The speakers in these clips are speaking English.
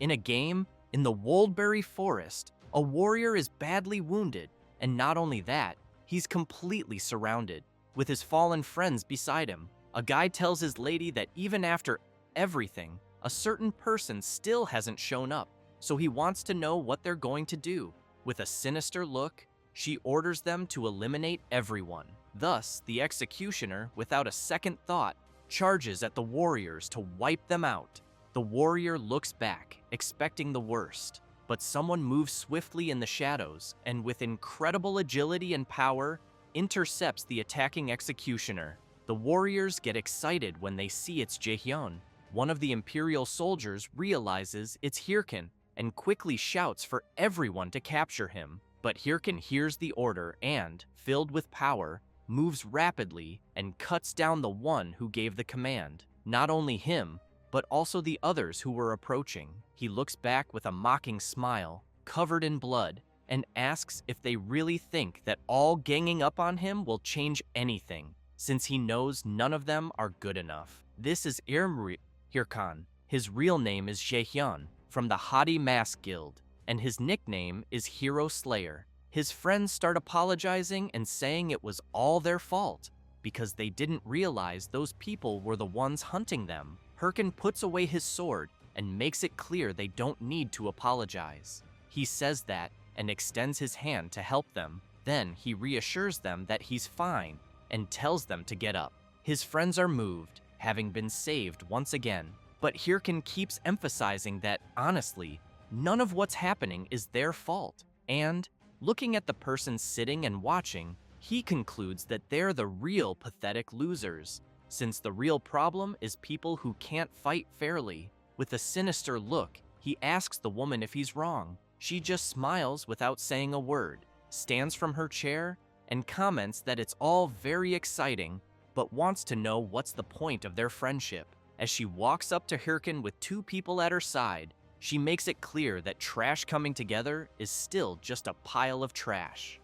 In a game, in the Woldberry Forest, a warrior is badly wounded, and not only that, he's completely surrounded, with his fallen friends beside him. A guy tells his lady that even after everything, a certain person still hasn't shown up, so he wants to know what they're going to do. With a sinister look, she orders them to eliminate everyone. Thus, the executioner, without a second thought, charges at the warriors to wipe them out. The warrior looks back, expecting the worst, but someone moves swiftly in the shadows and with incredible agility and power, intercepts the attacking executioner. The warriors get excited when they see it's Jaehyun. One of the Imperial soldiers realizes it's Hirkin and quickly shouts for everyone to capture him. But Hirkin hears the order and, filled with power, moves rapidly and cuts down the one who gave the command. Not only him, but also the others who were approaching. He looks back with a mocking smile, covered in blood, and asks if they really think that all ganging up on him will change anything, since he knows none of them are good enough. This is Hirkan. His real name is Jaehyun, from the Haughty Mask Guild, and his nickname is Hero Slayer. His friends start apologizing and saying it was all their fault, because they didn't realize those people were the ones hunting them. Hirkan puts away his sword and makes it clear they don't need to apologize. He says that and extends his hand to help them. Then he reassures them that he's fine and tells them to get up. His friends are moved, having been saved once again. But Hirkan keeps emphasizing that, honestly, none of what's happening is their fault. And, looking at the person sitting and watching, he concludes that they're the real pathetic losers, since the real problem is people who can't fight fairly. With a sinister look, he asks the woman if he's wrong. She just smiles without saying a word, stands from her chair, and comments that it's all very exciting, but wants to know what's the point of their friendship. As she walks up to Hirkan with two people at her side, she makes it clear that trash coming together is still just a pile of trash.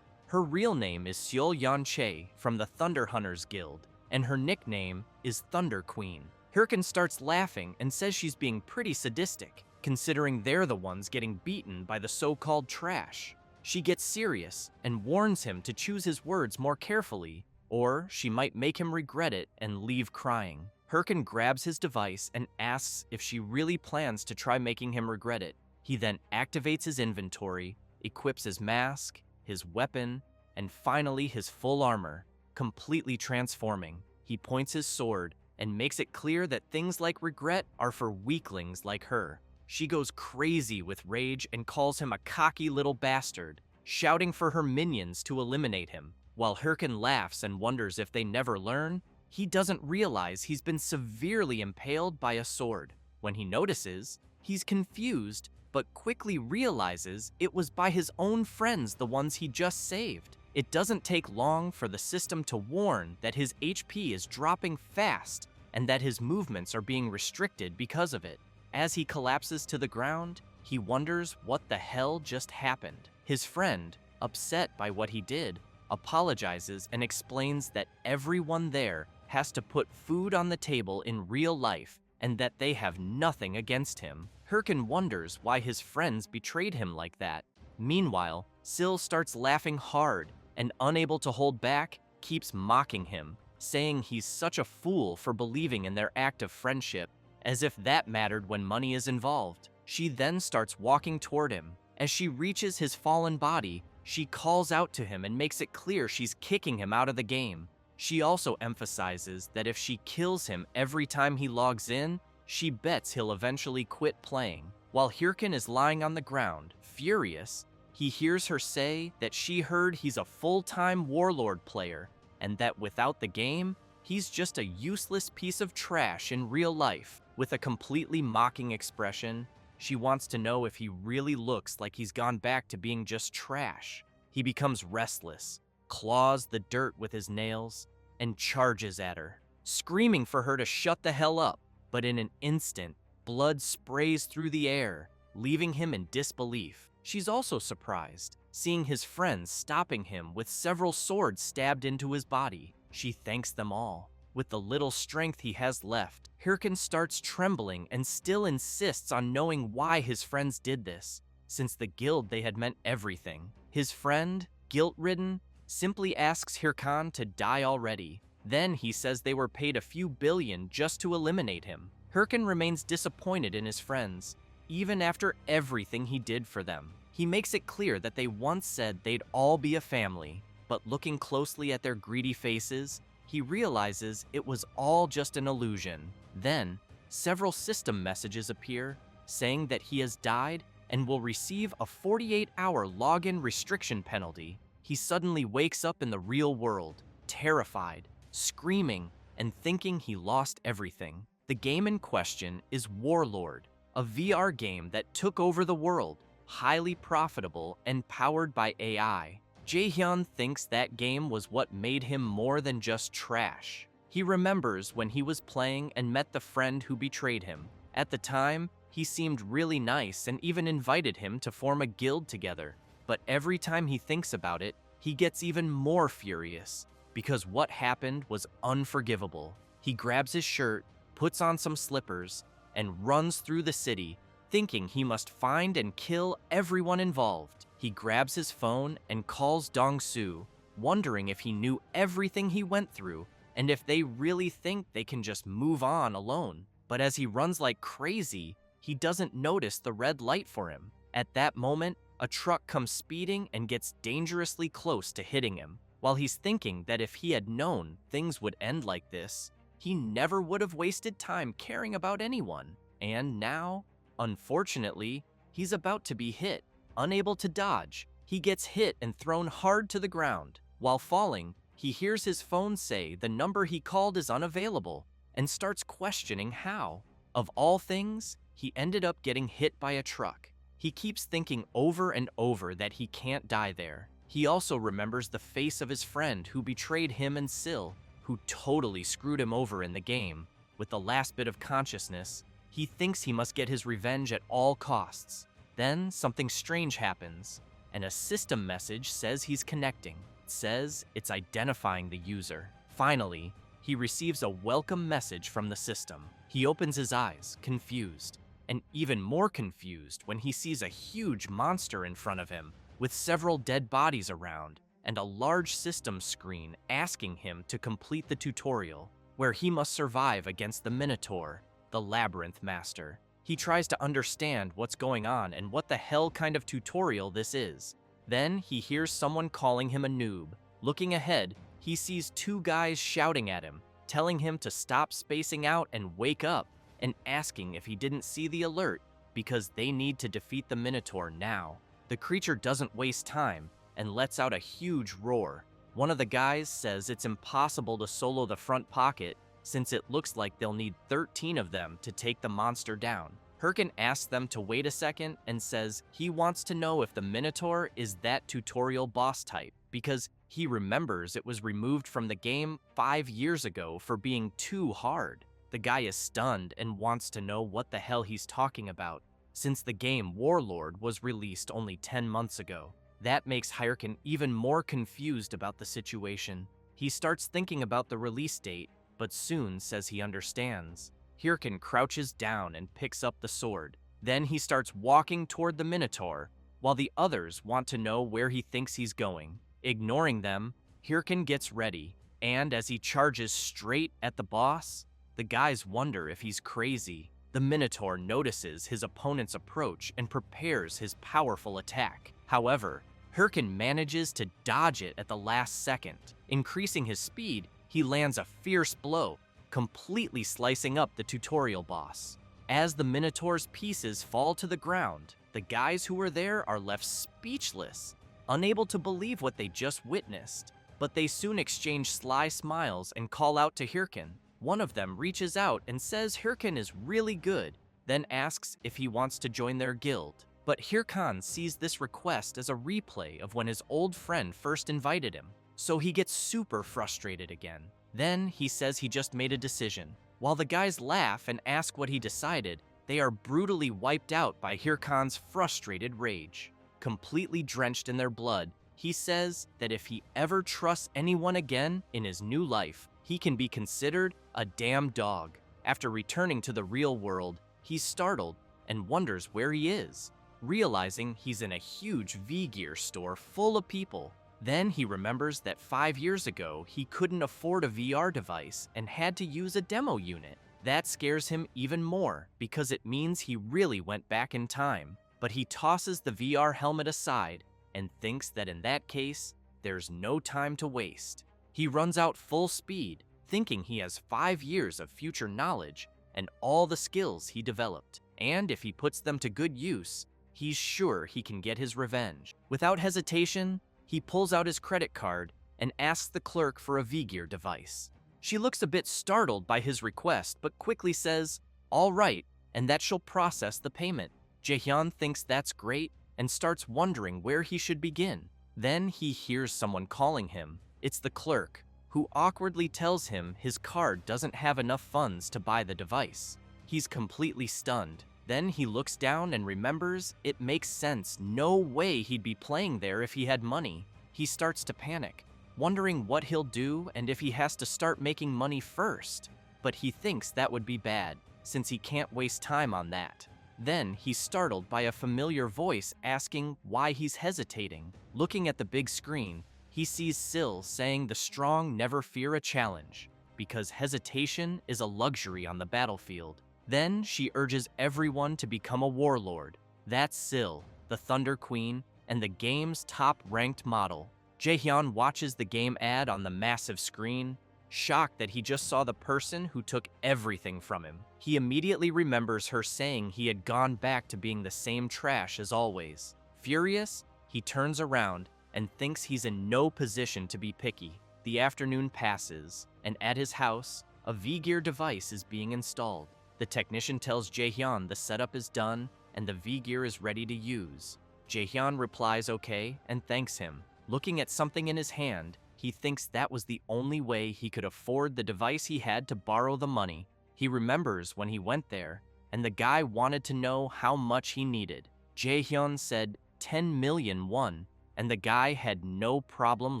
Her real name is Seol Yeon Chae from the Thunder Hunters Guild, and her nickname is Thunder Queen. Hirkan starts laughing and says she's being pretty sadistic, considering they're the ones getting beaten by the so-called trash. She gets serious and warns him to choose his words more carefully, or she might make him regret it and leave crying. Hirkan grabs his device and asks if she really plans to try making him regret it. He then activates his inventory, equips his mask, his weapon, and finally his full armor, completely transforming. He points his sword and makes it clear that things like regret are for weaklings like her. She goes crazy with rage and calls him a cocky little bastard, shouting for her minions to eliminate him. While Hirkan laughs and wonders if they never learn, he doesn't realize he's been severely impaled by a sword. When he notices, he's confused, but quickly realizes it was by his own friends, the ones he just saved. It doesn't take long for the system to warn that his HP is dropping fast and that his movements are being restricted because of it. As he collapses to the ground, he wonders what the hell just happened. His friend, upset by what he did, apologizes and explains that everyone there has to put food on the table in real life and that they have nothing against him. Hirkan wonders why his friends betrayed him like that. Meanwhile, Sil starts laughing hard and, unable to hold back, keeps mocking him, saying he's such a fool for believing in their act of friendship, as if that mattered when money is involved. She then starts walking toward him. As she reaches his fallen body, she calls out to him and makes it clear she's kicking him out of the game. She also emphasizes that if she kills him every time he logs in, she bets he'll eventually quit playing. While Hirkan is lying on the ground, furious, he hears her say that she heard he's a full-time warlord player and that without the game, he's just a useless piece of trash in real life. With a completely mocking expression, she wants to know if he really looks like he's gone back to being just trash. He becomes restless, claws the dirt with his nails, and charges at her, screaming for her to shut the hell up. But in an instant, blood sprays through the air, leaving him in disbelief. She's also surprised, seeing his friends stopping him with several swords stabbed into his body. She thanks them all, With the little strength he has left, Hirkin starts trembling and still insists on knowing why his friends did this, since the guild they had meant everything. His friend, guilt-ridden, simply asks Hirkan to die already. Then he says they were paid a few billion just to eliminate him. Hirkin remains disappointed in his friends, even after everything he did for them. He makes it clear that they once said they'd all be a family, but looking closely at their greedy faces, he realizes it was all just an illusion. Then, several system messages appear, saying that he has died and will receive a 48-hour login restriction penalty. He suddenly wakes up in the real world, terrified, screaming, and thinking he lost everything. The game in question is Warlord, a VR game that took over the world, highly profitable and powered by AI. Jaehyun thinks that game was what made him more than just trash. He remembers when he was playing and met the friend who betrayed him. At the time, he seemed really nice and even invited him to form a guild together. But every time he thinks about it, he gets even more furious, because what happened was unforgivable. He grabs his shirt, puts on some slippers, and runs through the city, thinking he must find and kill everyone involved. He grabs his phone and calls Dong-soo, wondering if he knew everything he went through and if they really think they can just move on alone. But as he runs like crazy, he doesn't notice the red light for him. At that moment, a truck comes speeding and gets dangerously close to hitting him. While he's thinking that if he had known things would end like this, he never would have wasted time caring about anyone. And now, unfortunately, he's about to be hit. Unable to dodge, he gets hit and thrown hard to the ground. While falling, he hears his phone say the number he called is unavailable and starts questioning how. Of all things, he ended up getting hit by a truck. He keeps thinking over and over that he can't die there. He also remembers the face of his friend who betrayed him and Sil, who totally screwed him over in the game. With the last bit of consciousness, he thinks he must get his revenge at all costs. Then something strange happens, and a system message says he's connecting. It says it's identifying the user. Finally, he receives a welcome message from the system. He opens his eyes, confused, and even more confused when he sees a huge monster in front of him, with several dead bodies around, and a large system screen asking him to complete the tutorial, where he must survive against the Minotaur, the Labyrinth Master. He tries to understand what's going on and what the hell kind of tutorial this is. Then he hears someone calling him a noob. Looking ahead, he sees two guys shouting at him, telling him to stop spacing out and wake up, and asking if he didn't see the alert because they need to defeat the Minotaur now. The creature doesn't waste time and lets out a huge roar. One of the guys says it's impossible to solo the front pocket since it looks like they'll need 13 of them to take the monster down. Hirkin asks them to wait a second and says he wants to know if the Minotaur is that tutorial boss type, because he remembers it was removed from the game 5 years ago for being too hard. The guy is stunned and wants to know what the hell he's talking about, since the game Warlord was released only 10 months ago. That makes Hirkin even more confused about the situation. He starts thinking about the release date, but soon says he understands. Hirkin crouches down and picks up the sword. Then he starts walking toward the Minotaur, while the others want to know where he thinks he's going. Ignoring them, Hirkin gets ready, and as he charges straight at the boss, the guys wonder if he's crazy. The Minotaur notices his opponent's approach and prepares his powerful attack. However, Hirkin manages to dodge it at the last second. Increasing his speed, he lands a fierce blow, completely slicing up the tutorial boss. As the Minotaur's pieces fall to the ground, the guys who were there are left speechless, unable to believe what they just witnessed. But they soon exchange sly smiles and call out to Hirkin. One of them reaches out and says Hirkin is really good, then asks if he wants to join their guild. But Hirkan sees this request as a replay of when his old friend first invited him, so he gets super frustrated again. Then he says he just made a decision. While the guys laugh and ask what he decided, they are brutally wiped out by Hirkan's frustrated rage. Completely drenched in their blood, he says that if he ever trusts anyone again in his new life, he can be considered a damn dog. After returning to the real world, he's startled and wonders where he is, realizing he's in a huge V-Gear store full of people. Then he remembers that 5 years ago, he couldn't afford a VR device and had to use a demo unit. That scares him even more because it means he really went back in time. But he tosses the VR helmet aside and thinks that in that case, there's no time to waste. He runs out full speed, thinking he has 5 years of future knowledge and all the skills he developed. And if he puts them to good use, he's sure he can get his revenge. Without hesitation, he pulls out his credit card and asks the clerk for a V-Gear device. She looks a bit startled by his request, but quickly says, "All right," and that she'll process the payment. Jaehyun thinks that's great and starts wondering where he should begin. Then he hears someone calling him. It's the clerk, who awkwardly tells him his card doesn't have enough funds to buy the device. He's completely stunned. Then he looks down and remembers it makes sense. No way he'd be playing there if he had money. He starts to panic, wondering what he'll do and if he has to start making money first. But he thinks that would be bad, since he can't waste time on that. Then he's startled by a familiar voice asking why he's hesitating. Looking at the big screen, he sees Sil saying the strong never fear a challenge, because hesitation is a luxury on the battlefield. Then she urges everyone to become a warlord. That's Sil, the Thunder Queen, and the game's top-ranked model. Jaehyun watches the game ad on the massive screen, shocked that he just saw the person who took everything from him. He immediately remembers her saying he had gone back to being the same trash as always. Furious, he turns around and thinks he's in no position to be picky. The afternoon passes, and at his house, a V-Gear device is being installed. The technician tells Jaehyun the setup is done and the V-Gear is ready to use. Jaehyun replies okay and thanks him. Looking at something in his hand, he thinks that was the only way he could afford the device he had to borrow the money. He remembers when he went there, and the guy wanted to know how much he needed. Jaehyun said 10 million won, and the guy had no problem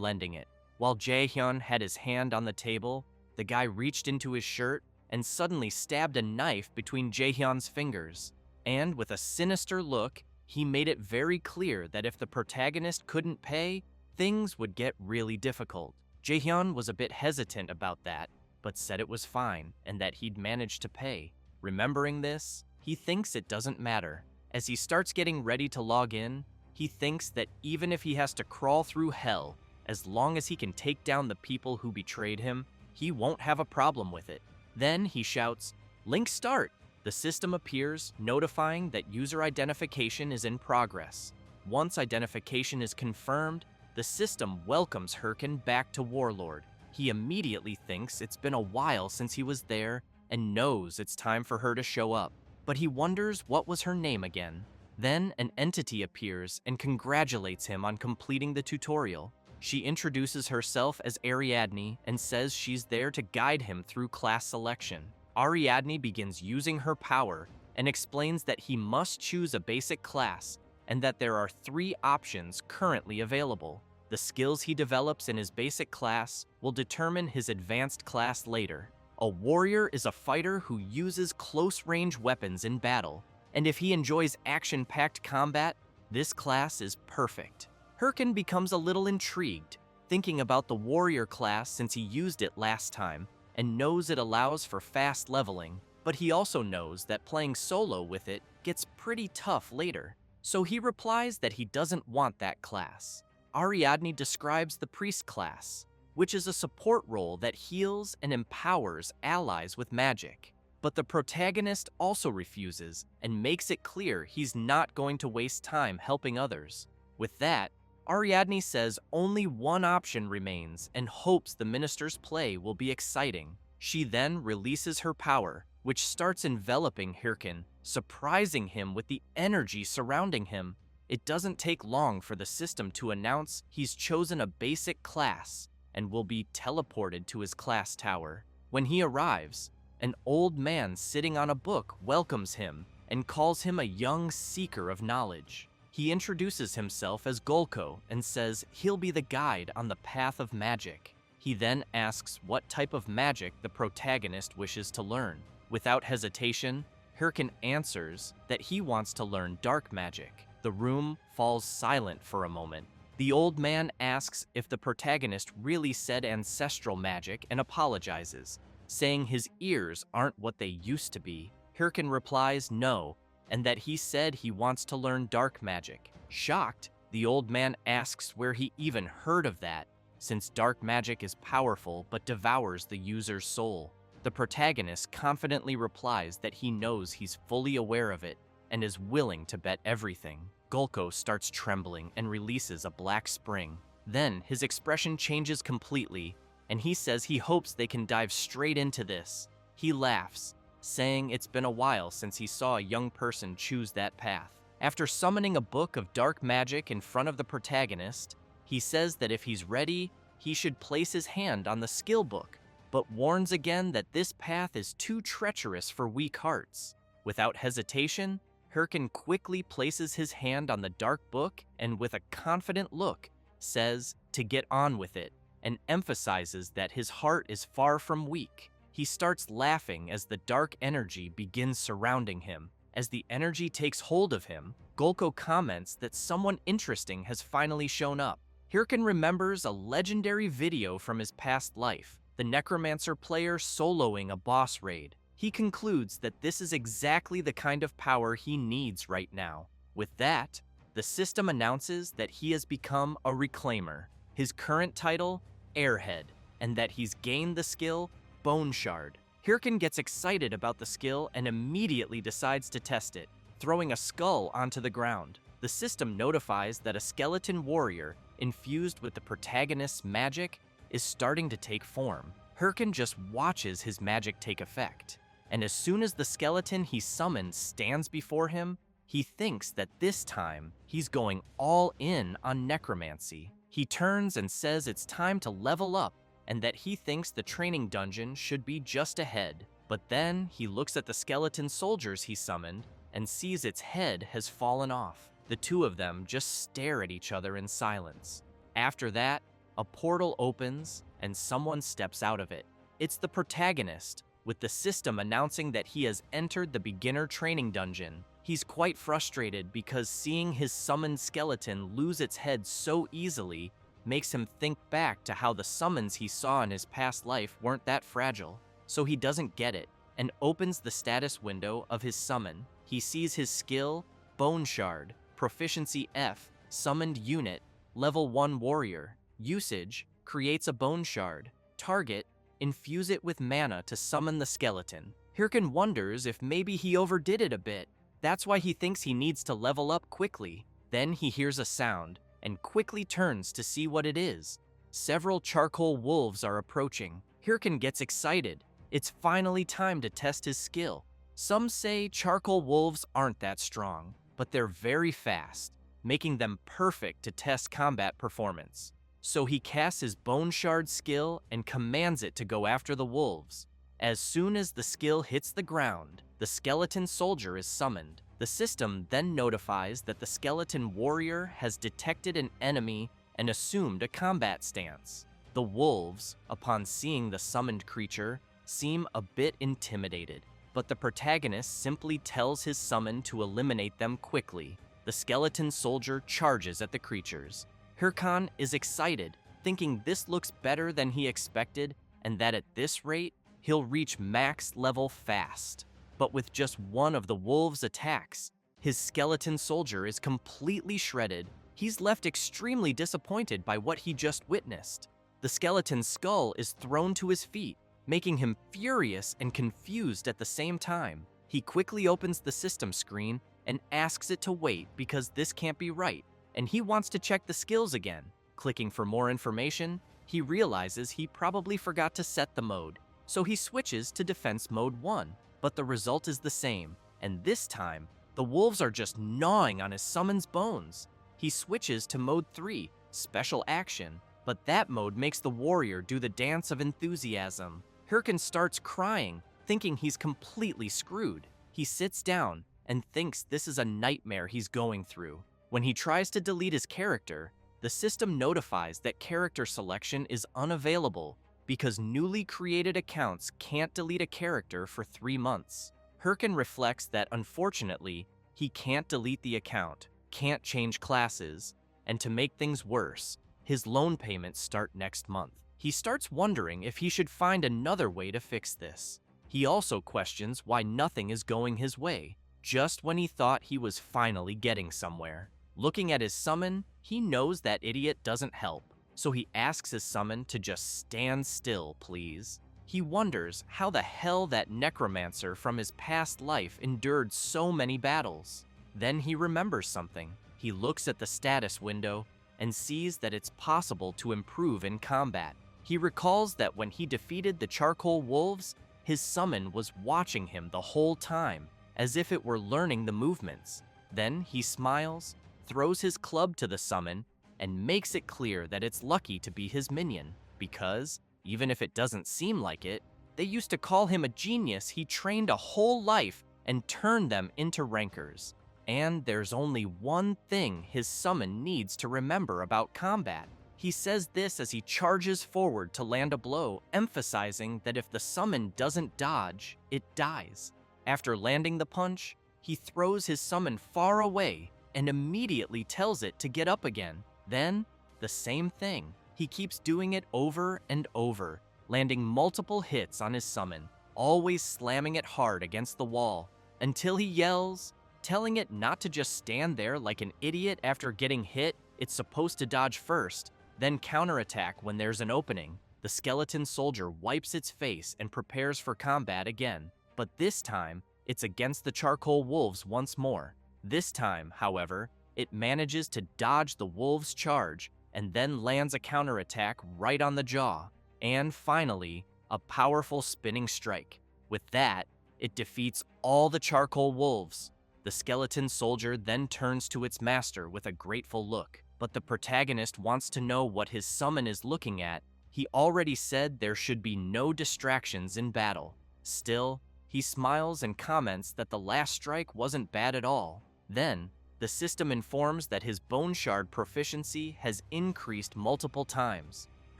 lending it. While Jaehyun had his hand on the table, the guy reached into his shirt and suddenly stabbed a knife between Jaehyun's fingers. And with a sinister look, he made it very clear that if the protagonist couldn't pay, things would get really difficult. Jaehyun was a bit hesitant about that, but said it was fine and that he'd manage to pay. Remembering this, he thinks it doesn't matter. As he starts getting ready to log in, he thinks that even if he has to crawl through hell, as long as he can take down the people who betrayed him, he won't have a problem with it. Then he shouts, "Link start!" The system appears, notifying that user identification is in progress. Once identification is confirmed, the system welcomes Hirkin back to Warlord. He immediately thinks it's been a while since he was there and knows it's time for her to show up. But he wonders what was her name again. Then an entity appears and congratulates him on completing the tutorial. She introduces herself as Ariadne and says she's there to guide him through class selection. Ariadne begins using her power and explains that he must choose a basic class and that there are 3 options currently available. The skills he develops in his basic class will determine his advanced class later. A warrior is a fighter who uses close-range weapons in battle, and if he enjoys action-packed combat, this class is perfect. Hirkin becomes a little intrigued, thinking about the warrior class since he used it last time, and knows it allows for fast leveling, but he also knows that playing solo with it gets pretty tough later. So he replies that he doesn't want that class. Ariadne describes the priest class, which is a support role that heals and empowers allies with magic. But the protagonist also refuses and makes it clear he's not going to waste time helping others. With that, Ariadne says only one option remains and hopes the minister's play will be exciting. She then releases her power, which starts enveloping Hirkin, surprising him with the energy surrounding him. It doesn't take long for the system to announce he's chosen a basic class and will be teleported to his class tower. When he arrives, an old man sitting on a book welcomes him and calls him a young seeker of knowledge. He introduces himself as Golko and says he'll be the guide on the path of magic. He then asks what type of magic the protagonist wishes to learn. Without hesitation, Hirkin answers that he wants to learn dark magic. The room falls silent for a moment. The old man asks if the protagonist really said ancestral magic and apologizes, saying his ears aren't what they used to be. Hirkin replies no, and that he said he wants to learn dark magic. Shocked, the old man asks where he even heard of that, since dark magic is powerful but devours the user's soul. The protagonist confidently replies that he knows he's fully aware of it and is willing to bet everything. Gulko starts trembling and releases a black spring. Then his expression changes completely, and he says he hopes they can dive straight into this. He laughs, saying it's been a while since he saw a young person choose that path. After summoning a book of dark magic in front of the protagonist, he says that if he's ready, he should place his hand on the skill book, but warns again that this path is too treacherous for weak hearts. Without hesitation, Hirkin quickly places his hand on the dark book and with a confident look says to get on with it and emphasizes that his heart is far from weak. He starts laughing as the dark energy begins surrounding him. As the energy takes hold of him, Gulko comments that someone interesting has finally shown up. Hirkin remembers a legendary video from his past life, the Necromancer player soloing a boss raid. He concludes that this is exactly the kind of power he needs right now. With that, the system announces that he has become a Reclaimer, his current title, Airhead, and that he's gained the skill, Bone Shard. Hirkin gets excited about the skill and immediately decides to test it, throwing a skull onto the ground. The system notifies that a skeleton warrior, infused with the protagonist's magic, is starting to take form. Hirkin just watches his magic take effect, and as soon as the skeleton he summoned stands before him, he thinks that this time he's going all in on necromancy. He turns and says it's time to level up and that he thinks the training dungeon should be just ahead. But then he looks at the skeleton soldiers he summoned and sees its head has fallen off. The two of them just stare at each other in silence. After that, a portal opens and someone steps out of it. It's the protagonist, with the system announcing that he has entered the beginner training dungeon. He's quite frustrated because seeing his summoned skeleton lose its head so easily makes him think back to how the summons he saw in his past life weren't that fragile. So he doesn't get it and opens the status window of his summon. He sees his skill, Bone Shard, Proficiency F, Summoned Unit, Level 1 Warrior. Usage, creates a Bone Shard. Target, infuse it with mana to summon the skeleton. Hirkin wonders if maybe he overdid it a bit. That's why he thinks he needs to level up quickly. Then he hears a sound and quickly turns to see what it is. Several charcoal wolves are approaching. Hirkin gets excited. It's finally time to test his skill. Some say charcoal wolves aren't that strong, but they're very fast, making them perfect to test combat performance. So he casts his Bone Shard skill and commands it to go after the wolves. As soon as the skill hits the ground, the skeleton soldier is summoned. The system then notifies that the skeleton warrior has detected an enemy and assumed a combat stance. The wolves, upon seeing the summoned creature, seem a bit intimidated, but the protagonist simply tells his summon to eliminate them quickly. The skeleton soldier charges at the creatures. Hirkin is excited, thinking this looks better than he expected and that at this rate, he'll reach max level fast. But with just one of the wolves' attacks, his skeleton soldier is completely shredded. He's left extremely disappointed by what he just witnessed. The skeleton's skull is thrown to his feet, making him furious and confused at the same time. He quickly opens the system screen and asks it to wait because this can't be right, and he wants to check the skills again. Clicking for more information, he realizes he probably forgot to set the mode, so he switches to Defense Mode 1. But the result is the same, and this time, the wolves are just gnawing on his summon's bones. He switches to Mode 3, Special Action, but that mode makes the warrior do the dance of enthusiasm. Hirkin starts crying, thinking he's completely screwed. He sits down and thinks this is a nightmare he's going through. When he tries to delete his character, the system notifies that character selection is unavailable because newly created accounts can't delete a character for 3 months. Hirkin reflects that unfortunately, he can't delete the account, can't change classes, and to make things worse, his loan payments start next month. He starts wondering if he should find another way to fix this. He also questions why nothing is going his way, just when he thought he was finally getting somewhere. Looking at his summon, he knows that idiot doesn't help, so he asks his summon to just stand still, please. He wonders how the hell that necromancer from his past life endured so many battles. Then he remembers something. He looks at the status window and sees that it's possible to improve in combat. He recalls that when he defeated the charcoal wolves, his summon was watching him the whole time, as if it were learning the movements. Then he smiles, throws his club to the summon, and makes it clear that it's lucky to be his minion, because, even if it doesn't seem like it, they used to call him a genius he trained a whole life and turned them into rankers. And there's only one thing his summon needs to remember about combat. He says this as he charges forward to land a blow, emphasizing that if the summon doesn't dodge, it dies. After landing the punch, he throws his summon far away and immediately tells it to get up again. Then, the same thing. He keeps doing it over and over, landing multiple hits on his summon, always slamming it hard against the wall, until he yells, telling it not to just stand there like an idiot after getting hit. It's supposed to dodge first, then counterattack when there's an opening. The skeleton soldier wipes its face and prepares for combat again, but this time, it's against the charcoal wolves once more. This time, however, it manages to dodge the wolves' charge and then lands a counterattack right on the jaw, and finally, a powerful spinning strike. With that, it defeats all the charcoal wolves. The skeleton soldier then turns to its master with a grateful look, but the protagonist wants to know what his summon is looking at. He already said there should be no distractions in battle. Still, he smiles and comments that the last strike wasn't bad at all. Then, the system informs that his bone shard proficiency has increased multiple times.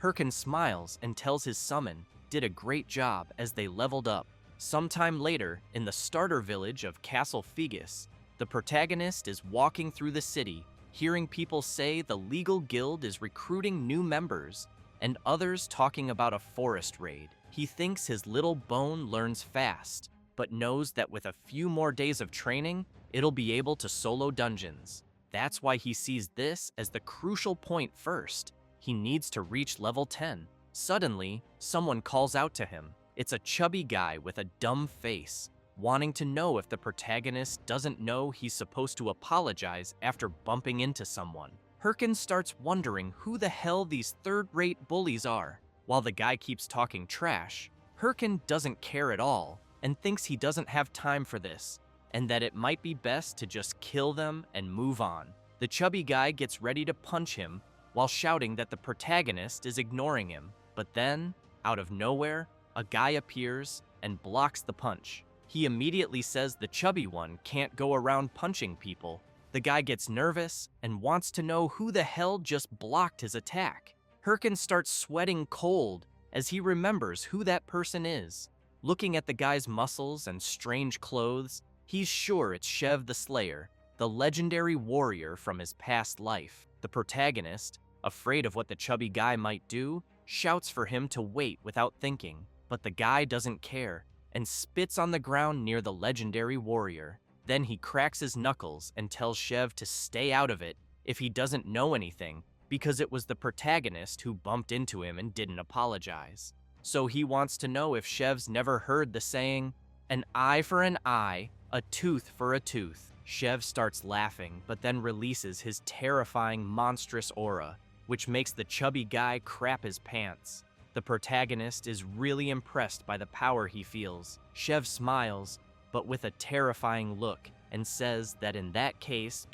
Hirkin smiles and tells his summon did a great job as they leveled up. Sometime later, in the starter village of Castle Fegus, the protagonist is walking through the city, hearing people say the legal guild is recruiting new members, and others talking about a forest raid. He thinks his little bone learns fast, but knows that with a few more days of training, it'll be able to solo dungeons. That's why he sees this as the crucial point first. He needs to reach level 10. Suddenly, someone calls out to him. It's a chubby guy with a dumb face, wanting to know if the protagonist doesn't know he's supposed to apologize after bumping into someone. Hirkin starts wondering who the hell these third-rate bullies are. While the guy keeps talking trash, Hirkin doesn't care at all and thinks he doesn't have time for this, and that it might be best to just kill them and move on. The chubby guy gets ready to punch him while shouting that the protagonist is ignoring him. But then, out of nowhere, a guy appears and blocks the punch. He immediately says the chubby one can't go around punching people. The guy gets nervous and wants to know who the hell just blocked his attack. Hirkin starts sweating cold as he remembers who that person is. Looking at the guy's muscles and strange clothes, he's sure it's Shev the Slayer, the legendary warrior from his past life. The protagonist, afraid of what the chubby guy might do, shouts for him to wait without thinking, but the guy doesn't care and spits on the ground near the legendary warrior. Then he cracks his knuckles and tells Shev to stay out of it if he doesn't know anything, because it was the protagonist who bumped into him and didn't apologize. So he wants to know if Shev's never heard the saying, "An eye for an eye, a tooth for a tooth." Shev starts laughing, but then releases his terrifying monstrous aura, which makes the chubby guy crap his pants. The protagonist is really impressed by the power he feels. Shev smiles, but with a terrifying look, and says that in that case,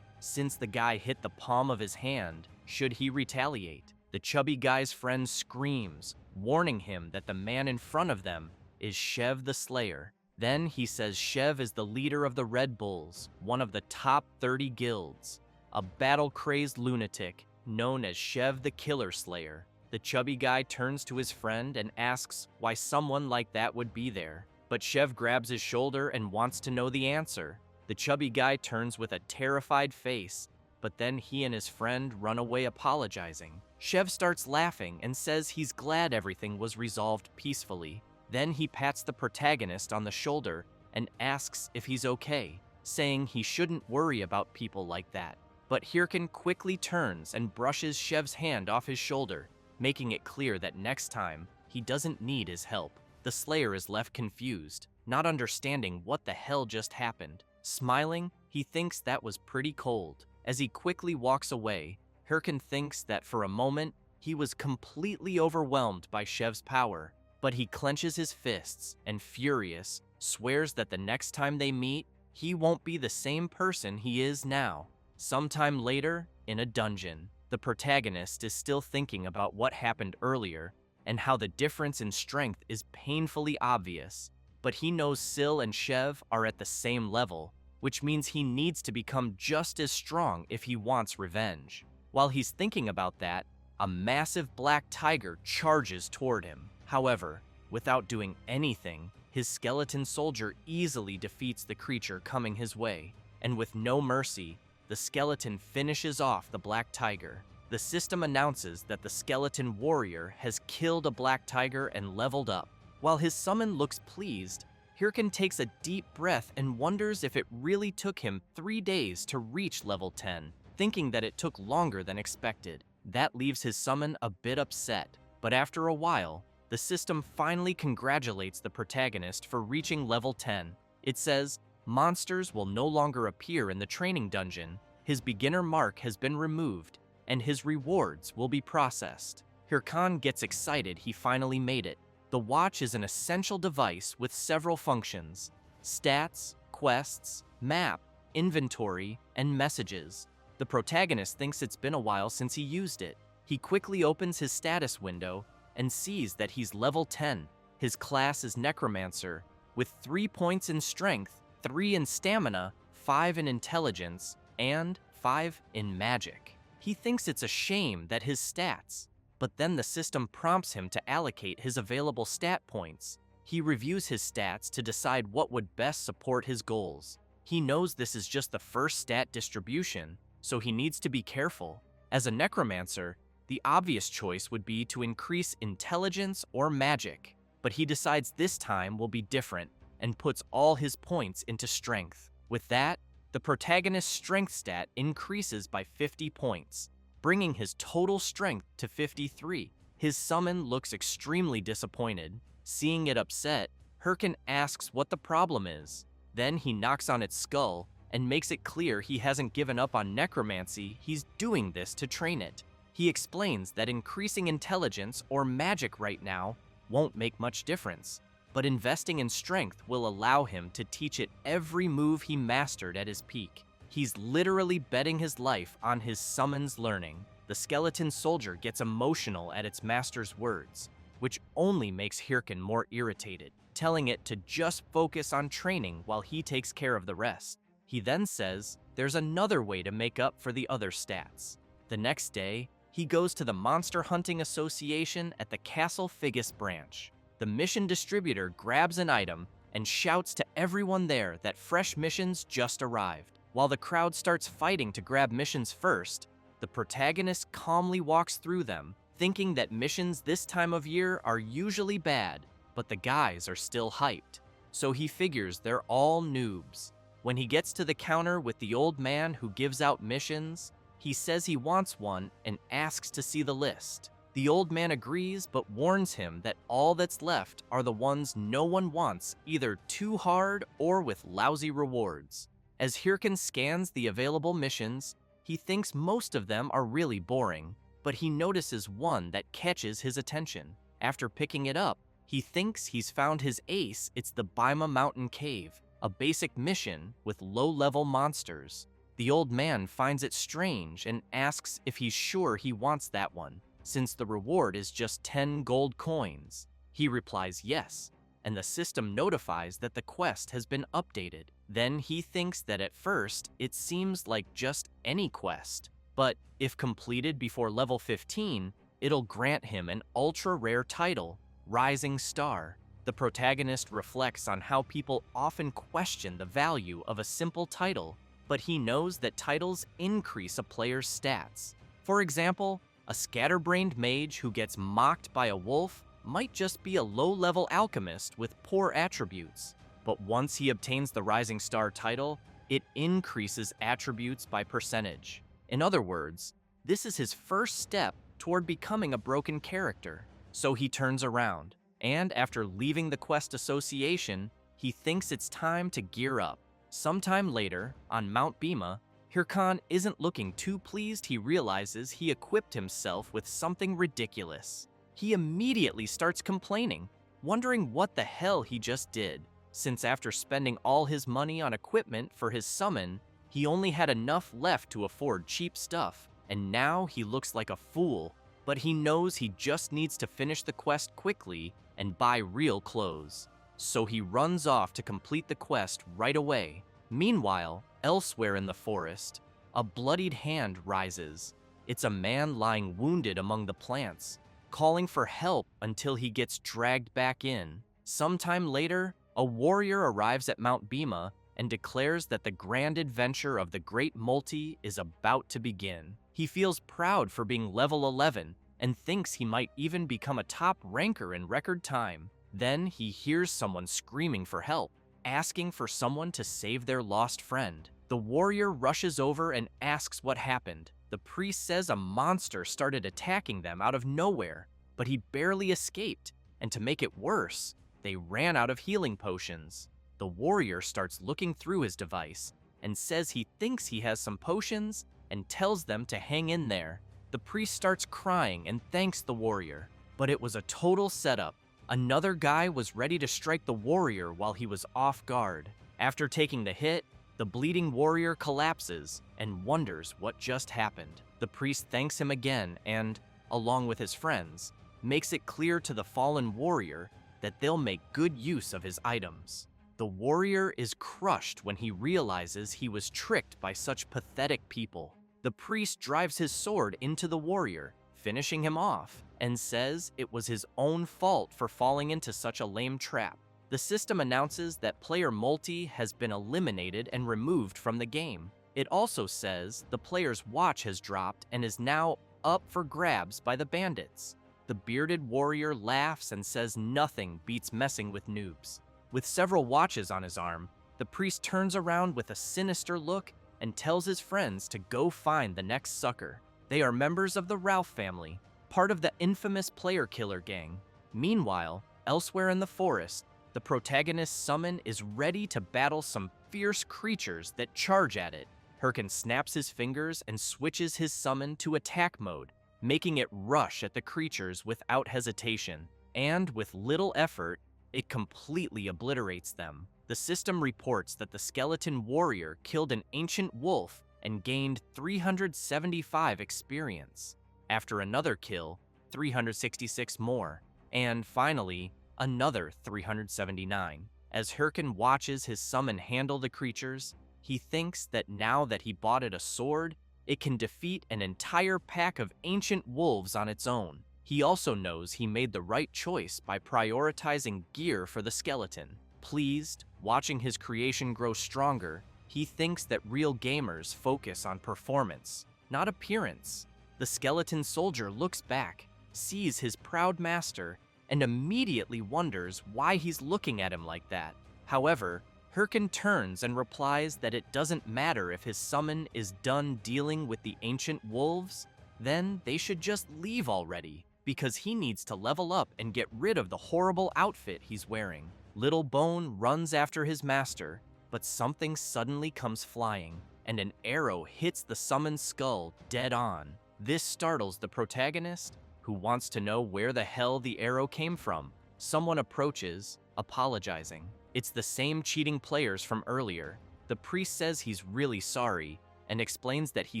since the guy hit the palm of his hand, should he retaliate? The chubby guy's friend screams, warning him that the man in front of them is Shev the Slayer. Then he says Shev is the leader of the Red Bulls, one of the top 30 guilds. a battle-crazed lunatic known as Shev the Killer Slayer. The chubby guy turns to his friend and asks why someone like that would be there, but Shev grabs his shoulder and wants to know the answer. The chubby guy turns with a terrified face, but then he and his friend run away apologizing. Shev starts laughing and says he's glad everything was resolved peacefully. Then he pats the protagonist on the shoulder and asks if he's okay, saying he shouldn't worry about people like that. But Hirkin quickly turns and brushes Shev's hand off his shoulder, making it clear that next time, he doesn't need his help. The Slayer is left confused, not understanding what the hell just happened. Smiling, he thinks that was pretty cold. As he quickly walks away, Hirkin thinks that for a moment, he was completely overwhelmed by Shev's power, but he clenches his fists and, furious, swears that the next time they meet, he won't be the same person he is now. Sometime later, in a dungeon, the protagonist is still thinking about what happened earlier and how the difference in strength is painfully obvious, but he knows Sil and Shev are at the same level, which means he needs to become just as strong if he wants revenge. While he's thinking about that, a massive black tiger charges toward him. However, without doing anything, his skeleton soldier easily defeats the creature coming his way, and with no mercy, the skeleton finishes off the black tiger. The system announces that the skeleton warrior has killed a black tiger and leveled up. While his summon looks pleased, Hirkin takes a deep breath and wonders if it really took him 3 days to reach level 10, thinking that it took longer than expected. That leaves his summon a bit upset, but after a while, the system finally congratulates the protagonist for reaching level 10. It says, monsters will no longer appear in the training dungeon, his beginner mark has been removed, and his rewards will be processed. Hirkan gets excited he finally made it. The watch is an essential device with several functions: stats, quests, map, inventory, and messages. The protagonist thinks it's been a while since he used it. He quickly opens his status window and sees that he's level 10. His class is Necromancer, with 3 points in strength, 3 in stamina, 5 in intelligence, and 5 in magic. He thinks it's a shame that his stats, but then the system prompts him to allocate his available stat points. He reviews his stats to decide what would best support his goals. He knows this is just the first stat distribution, so he needs to be careful. As a necromancer, the obvious choice would be to increase intelligence or magic, but he decides this time will be different and puts all his points into strength. With that, the protagonist's strength stat increases by 50 points, bringing his total strength to 53. His summon looks extremely disappointed. Seeing it upset, Hirkin asks what the problem is. Then he knocks on its skull and makes it clear he hasn't given up on necromancy, he's doing this to train it. He explains that increasing intelligence or magic right now won't make much difference, but investing in strength will allow him to teach it every move he mastered at his peak. He's literally betting his life on his summon's learning. The skeleton soldier gets emotional at its master's words, which only makes Hirkin more irritated, telling it to just focus on training while he takes care of the rest. He then says there's another way to make up for the other stats. The next day, he goes to the Monster Hunting Association at the Castle Figus branch. The mission distributor grabs an item and shouts to everyone there that fresh missions just arrived. While the crowd starts fighting to grab missions first, the protagonist calmly walks through them, thinking that missions this time of year are usually bad, but the guys are still hyped, so he figures they're all noobs. When he gets to the counter with the old man who gives out missions, he says he wants one and asks to see the list. The old man agrees but warns him that all that's left are the ones no one wants, either too hard or with lousy rewards. As Hirkin scans the available missions, he thinks most of them are really boring, but he notices one that catches his attention. After picking it up, he thinks he's found his ace. It's the Baima Mountain Cave, a basic mission with low-level monsters. The old man finds it strange and asks if he's sure he wants that one, since the reward is just 10 gold coins. He replies yes, and the system notifies that the quest has been updated. Then he thinks that at first, it seems like just any quest. But if completed before level 15, it'll grant him an ultra-rare title, Rising Star. The protagonist reflects on how people often question the value of a simple title, but he knows that titles increase a player's stats. For example, a scatterbrained mage who gets mocked by a wolf might just be a low-level alchemist with poor attributes. But once he obtains the Rising Star title, it increases attributes by percentage. In other words, this is his first step toward becoming a broken character. So he turns around, and after leaving the quest association, he thinks it's time to gear up. Sometime later, on Mount Bima, Hirkan isn't looking too pleased. He realizes he equipped himself with something ridiculous. He immediately starts complaining, wondering what the hell he just did, since after spending all his money on equipment for his summon, he only had enough left to afford cheap stuff, and now he looks like a fool. But he knows he just needs to finish the quest quickly and buy real clothes. So he runs off to complete the quest right away. Meanwhile, elsewhere in the forest, a bloodied hand rises. It's a man lying wounded among the plants, calling for help until he gets dragged back in. Sometime later, a warrior arrives at Mount Bima and declares that the grand adventure of the Great Multi is about to begin. He feels proud for being level 11 and thinks he might even become a top ranker in record time. Then he hears someone screaming for help, asking for someone to save their lost friend. The warrior rushes over and asks what happened. The priest says a monster started attacking them out of nowhere, but he barely escaped, and to make it worse, they ran out of healing potions. The warrior starts looking through his device and says he thinks he has some potions and tells them to hang in there. The priest starts crying and thanks the warrior, but it was a total setup. Another guy was ready to strike the warrior while he was off guard. After taking the hit, the bleeding warrior collapses and wonders what just happened. The priest thanks him again and, along with his friends, makes it clear to the fallen warrior that they'll make good use of his items. The warrior is crushed when he realizes he was tricked by such pathetic people. The priest drives his sword into the warrior, finishing him off, and says it was his own fault for falling into such a lame trap. The system announces that player multi has been eliminated and removed from the game. It also says the player's watch has dropped and is now up for grabs by the bandits. The bearded warrior laughs and says nothing beats messing with noobs. With several watches on his arm, the priest turns around with a sinister look and tells his friends to go find the next sucker. They are members of the Ralph family, part of the infamous player killer gang. Meanwhile, elsewhere in the forest, the protagonist's summon is ready to battle some fierce creatures that charge at it. Hirkan snaps his fingers and switches his summon to attack mode, making it rush at the creatures without hesitation. And with little effort, it completely obliterates them. The system reports that the skeleton warrior killed an ancient wolf and gained 375 experience. After another kill, 366 more. And finally, another 379. As Hirkan watches his summon handle the creatures, he thinks that now that he bought it a sword, it can defeat an entire pack of ancient wolves on its own. He also knows he made the right choice by prioritizing gear for the skeleton. Pleased, watching his creation grow stronger, he thinks that real gamers focus on performance, not appearance. The skeleton soldier looks back, sees his proud master, and immediately wonders why he's looking at him like that. However, Hirkan turns and replies that it doesn't matter if his summon is done dealing with the ancient wolves, then they should just leave already, because he needs to level up and get rid of the horrible outfit he's wearing. Little Bone runs after his master, but something suddenly comes flying, and an arrow hits the summoned skull dead on. This startles the protagonist, who wants to know where the hell the arrow came from. Someone approaches, apologizing. It's the same cheating players from earlier. The priest says he's really sorry, and explains that he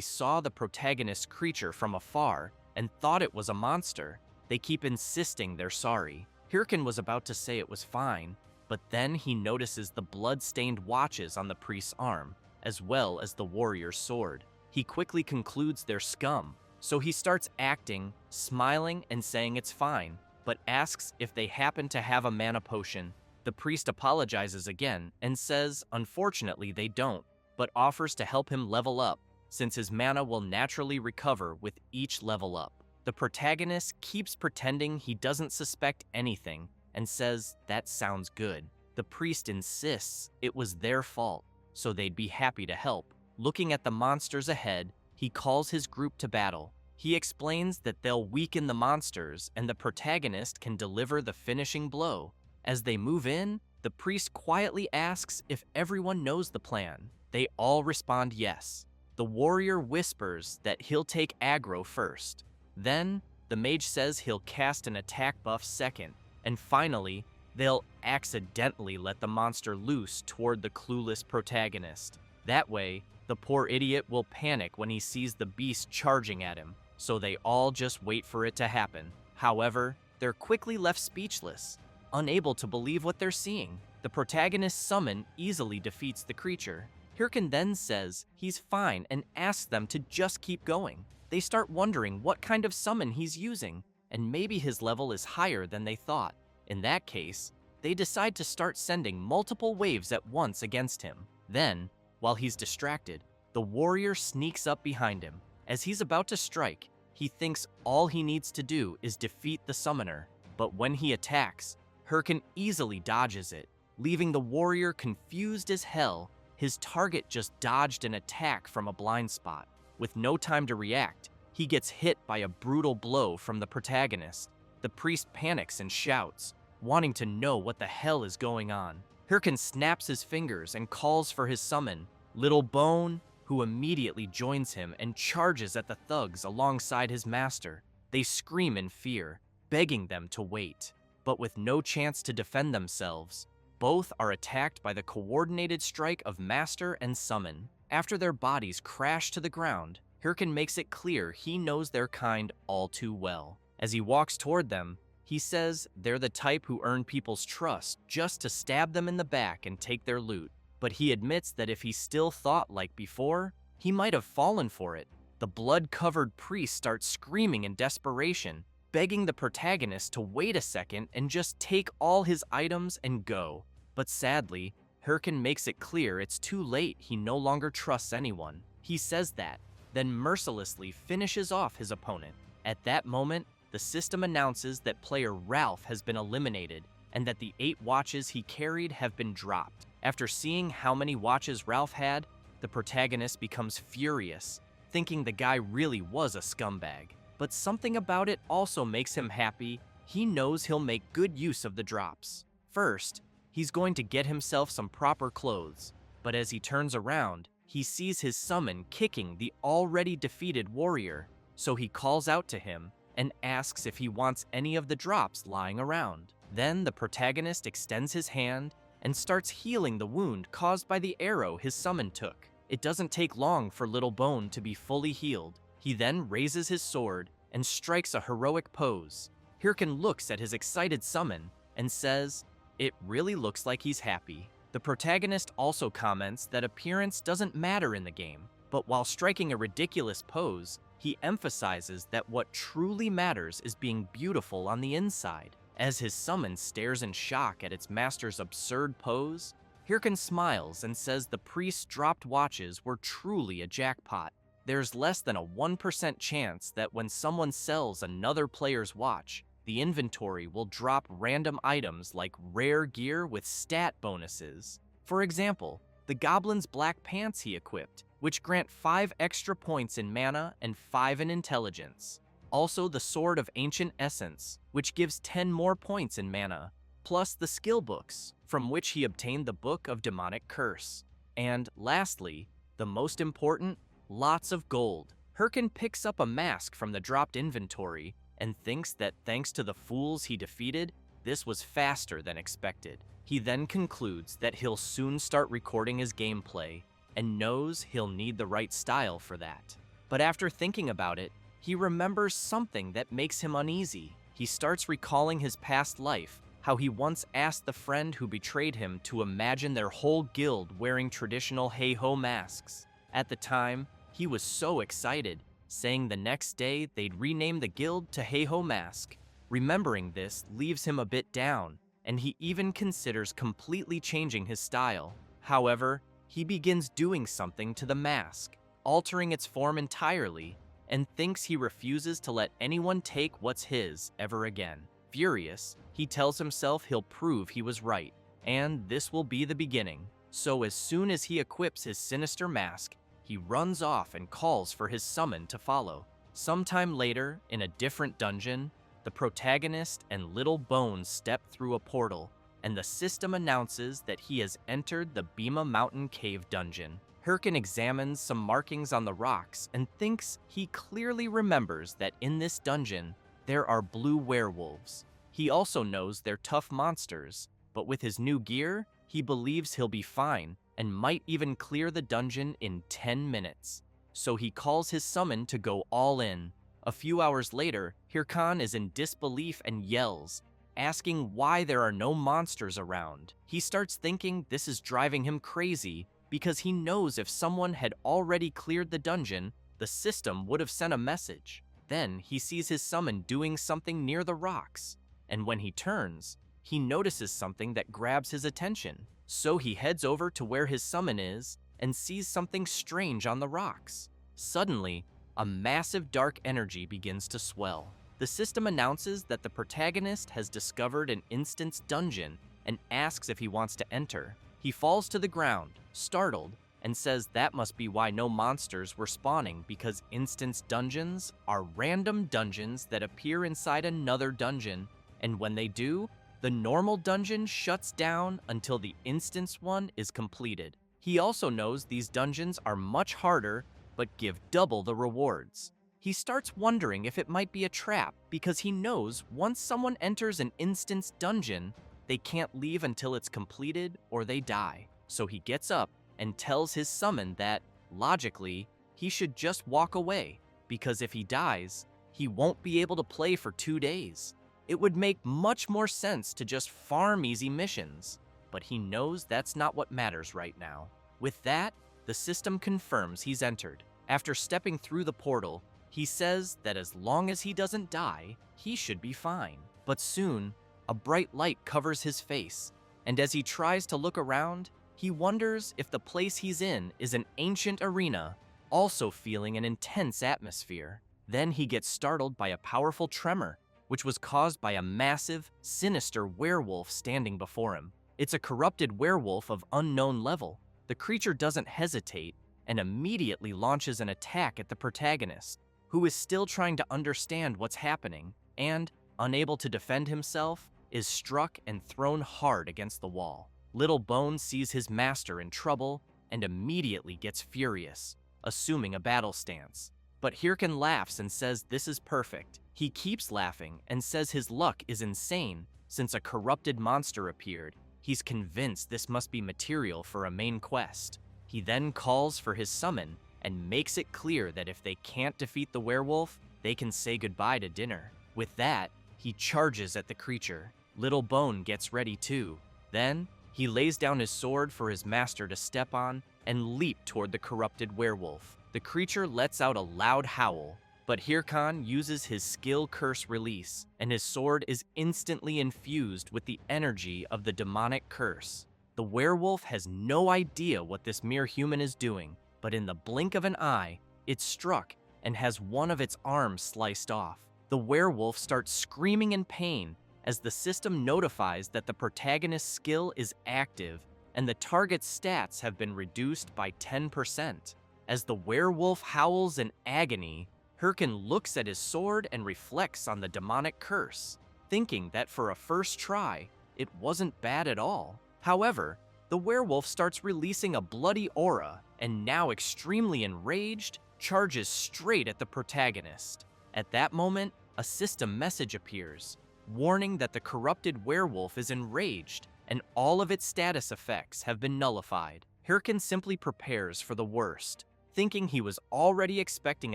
saw the protagonist's creature from afar and thought it was a monster. They keep insisting they're sorry. Hirkan was about to say it was fine, But then he notices the blood-stained watches on the priest's arm, as well as the warrior's sword. He quickly concludes they're scum, so he starts acting, smiling and saying it's fine, but asks if they happen to have a mana potion. The priest apologizes again and says unfortunately they don't, but offers to help him level up, since his mana will naturally recover with each level up. The protagonist keeps pretending he doesn't suspect anything and says that sounds good. The priest insists it was their fault, so they'd be happy to help. Looking at the monsters ahead, he calls his group to battle. He explains that they'll weaken the monsters and the protagonist can deliver the finishing blow. As they move in, the priest quietly asks if everyone knows the plan. They all respond yes. The warrior whispers that he'll take aggro first. Then, the mage says he'll cast an attack buff second. And finally, they'll accidentally let the monster loose toward the clueless protagonist. That way, the poor idiot will panic when he sees the beast charging at him, so they all just wait for it to happen. However, they're quickly left speechless, unable to believe what they're seeing. The protagonist's summon easily defeats the creature. Hirkin then says he's fine and asks them to just keep going. They start wondering what kind of summon he's using, and maybe his level is higher than they thought. In that case, they decide to start sending multiple waves at once against him. Then, while he's distracted, the warrior sneaks up behind him. As he's about to strike, he thinks all he needs to do is defeat the summoner. But when he attacks, Hirkin easily dodges it, leaving the warrior confused as hell. His target just dodged an attack from a blind spot. With no time to react, he gets hit by a brutal blow from the protagonist. The priest panics and shouts, wanting to know what the hell is going on. Hirkin snaps his fingers and calls for his summon, Little Bone, who immediately joins him and charges at the thugs alongside his master. They scream in fear, begging them to wait. But with no chance to defend themselves, both are attacked by the coordinated strike of master and summon. After their bodies crash to the ground, Hirkin makes it clear he knows their kind all too well. As he walks toward them, he says they're the type who earn people's trust just to stab them in the back and take their loot. But he admits that if he still thought like before, he might have fallen for it. The blood-covered priest starts screaming in desperation, begging the protagonist to wait a second and just take all his items and go. But sadly, Hirkin makes it clear it's too late. He no longer trusts anyone. He says that, then mercilessly finishes off his opponent. At that moment, the system announces that player Ralph has been eliminated and that the 8 watches he carried have been dropped. After seeing how many watches Ralph had, the protagonist becomes furious, thinking the guy really was a scumbag. But something about it also makes him happy. He knows he'll make good use of the drops. First, he's going to get himself some proper clothes, but as he turns around, he sees his summon kicking the already defeated warrior, so he calls out to him and asks if he wants any of the drops lying around. Then the protagonist extends his hand and starts healing the wound caused by the arrow his summon took. It doesn't take long for Little Bone to be fully healed. He then raises his sword and strikes a heroic pose. Hirkin looks at his excited summon and says, "It really looks like he's happy." The protagonist also comments that appearance doesn't matter in the game, but while striking a ridiculous pose, he emphasizes that what truly matters is being beautiful on the inside. As his summon stares in shock at its master's absurd pose, Hirkin smiles and says the priest's dropped watches were truly a jackpot. There's less than a 1% chance that when someone sells another player's watch, the inventory will drop random items like rare gear with stat bonuses. For example, the goblin's black pants he equipped, which grant 5 extra points in mana and 5 in intelligence. Also the Sword of Ancient Essence, which gives 10 more points in mana, plus the skill books, from which he obtained the Book of Demonic Curse. And lastly, the most important, lots of gold. Hirkin picks up a mask from the dropped inventory and thinks that thanks to the fools he defeated, this was faster than expected. He then concludes that he'll soon start recording his gameplay and knows he'll need the right style for that. But after thinking about it, he remembers something that makes him uneasy. He starts recalling his past life, how he once asked the friend who betrayed him to imagine their whole guild wearing traditional hey-ho masks. At the time, he was so excited, saying the next day they'd rename the guild to Hey-Ho Mask. Remembering this leaves him a bit down, and he even considers completely changing his style. However, he begins doing something to the mask, altering its form entirely, and thinks he refuses to let anyone take what's his ever again. Furious, he tells himself he'll prove he was right, and this will be the beginning. So as soon as he equips his sinister mask, he runs off and calls for his summon to follow. Sometime later, in a different dungeon, the protagonist and Little Bones step through a portal, and the system announces that he has entered the Bima Mountain Cave dungeon. Hirkin examines some markings on the rocks and thinks he clearly remembers that in this dungeon, there are blue werewolves. He also knows they're tough monsters, but with his new gear, he believes he'll be fine and might even clear the dungeon in 10 minutes. So he calls his summon to go all in. A few hours later, Hirkan is in disbelief and yells, asking why there are no monsters around. He starts thinking this is driving him crazy because he knows if someone had already cleared the dungeon, the system would have sent a message. Then he sees his summon doing something near the rocks, and when he turns, he notices something that grabs his attention. So he heads over to where his summon is and sees something strange on the rocks. Suddenly, a massive dark energy begins to swell. The system announces that the protagonist has discovered an instance dungeon and asks if he wants to enter. He falls to the ground, startled, and says that must be why no monsters were spawning, because instance dungeons are random dungeons that appear inside another dungeon, and when they do, the normal dungeon shuts down until the instance one is completed. He also knows these dungeons are much harder, but give double the rewards. He starts wondering if it might be a trap because he knows once someone enters an instance dungeon, they can't leave until it's completed or they die. So he gets up and tells his summon that, logically, he should just walk away because if he dies, he won't be able to play for 2 days. It would make much more sense to just farm easy missions, but he knows that's not what matters right now. With that, the system confirms he's entered. After stepping through the portal, he says that as long as he doesn't die, he should be fine. But soon, a bright light covers his face, and as he tries to look around, he wonders if the place he's in is an ancient arena, also feeling an intense atmosphere. Then he gets startled by a powerful tremor, which was caused by a massive, sinister werewolf standing before him. It's a corrupted werewolf of unknown level. The creature doesn't hesitate and immediately launches an attack at the protagonist, who is still trying to understand what's happening and, unable to defend himself, is struck and thrown hard against the wall. Little Bones sees his master in trouble and immediately gets furious, assuming a battle stance. But Hirkan laughs and says this is perfect. He keeps laughing and says his luck is insane since a corrupted monster appeared. He's convinced this must be material for a main quest. He then calls for his summon and makes it clear that if they can't defeat the werewolf, they can say goodbye to dinner. With that, he charges at the creature. Little Bone gets ready too. Then, he lays down his sword for his master to step on and leap toward the corrupted werewolf. The creature lets out a loud howl, but Hirkan uses his skill curse release, and his sword is instantly infused with the energy of the demonic curse. The werewolf has no idea what this mere human is doing, but in the blink of an eye, it's struck and has one of its arms sliced off. The werewolf starts screaming in pain as the system notifies that the protagonist's skill is active and the target's stats have been reduced by 10%. As the werewolf howls in agony, Hirkan looks at his sword and reflects on the demonic curse, thinking that for a first try, it wasn't bad at all. However, the werewolf starts releasing a bloody aura and, now extremely enraged, charges straight at the protagonist. At that moment, a system message appears, warning that the corrupted werewolf is enraged and all of its status effects have been nullified. Hirkan simply prepares for the worst, thinking he was already expecting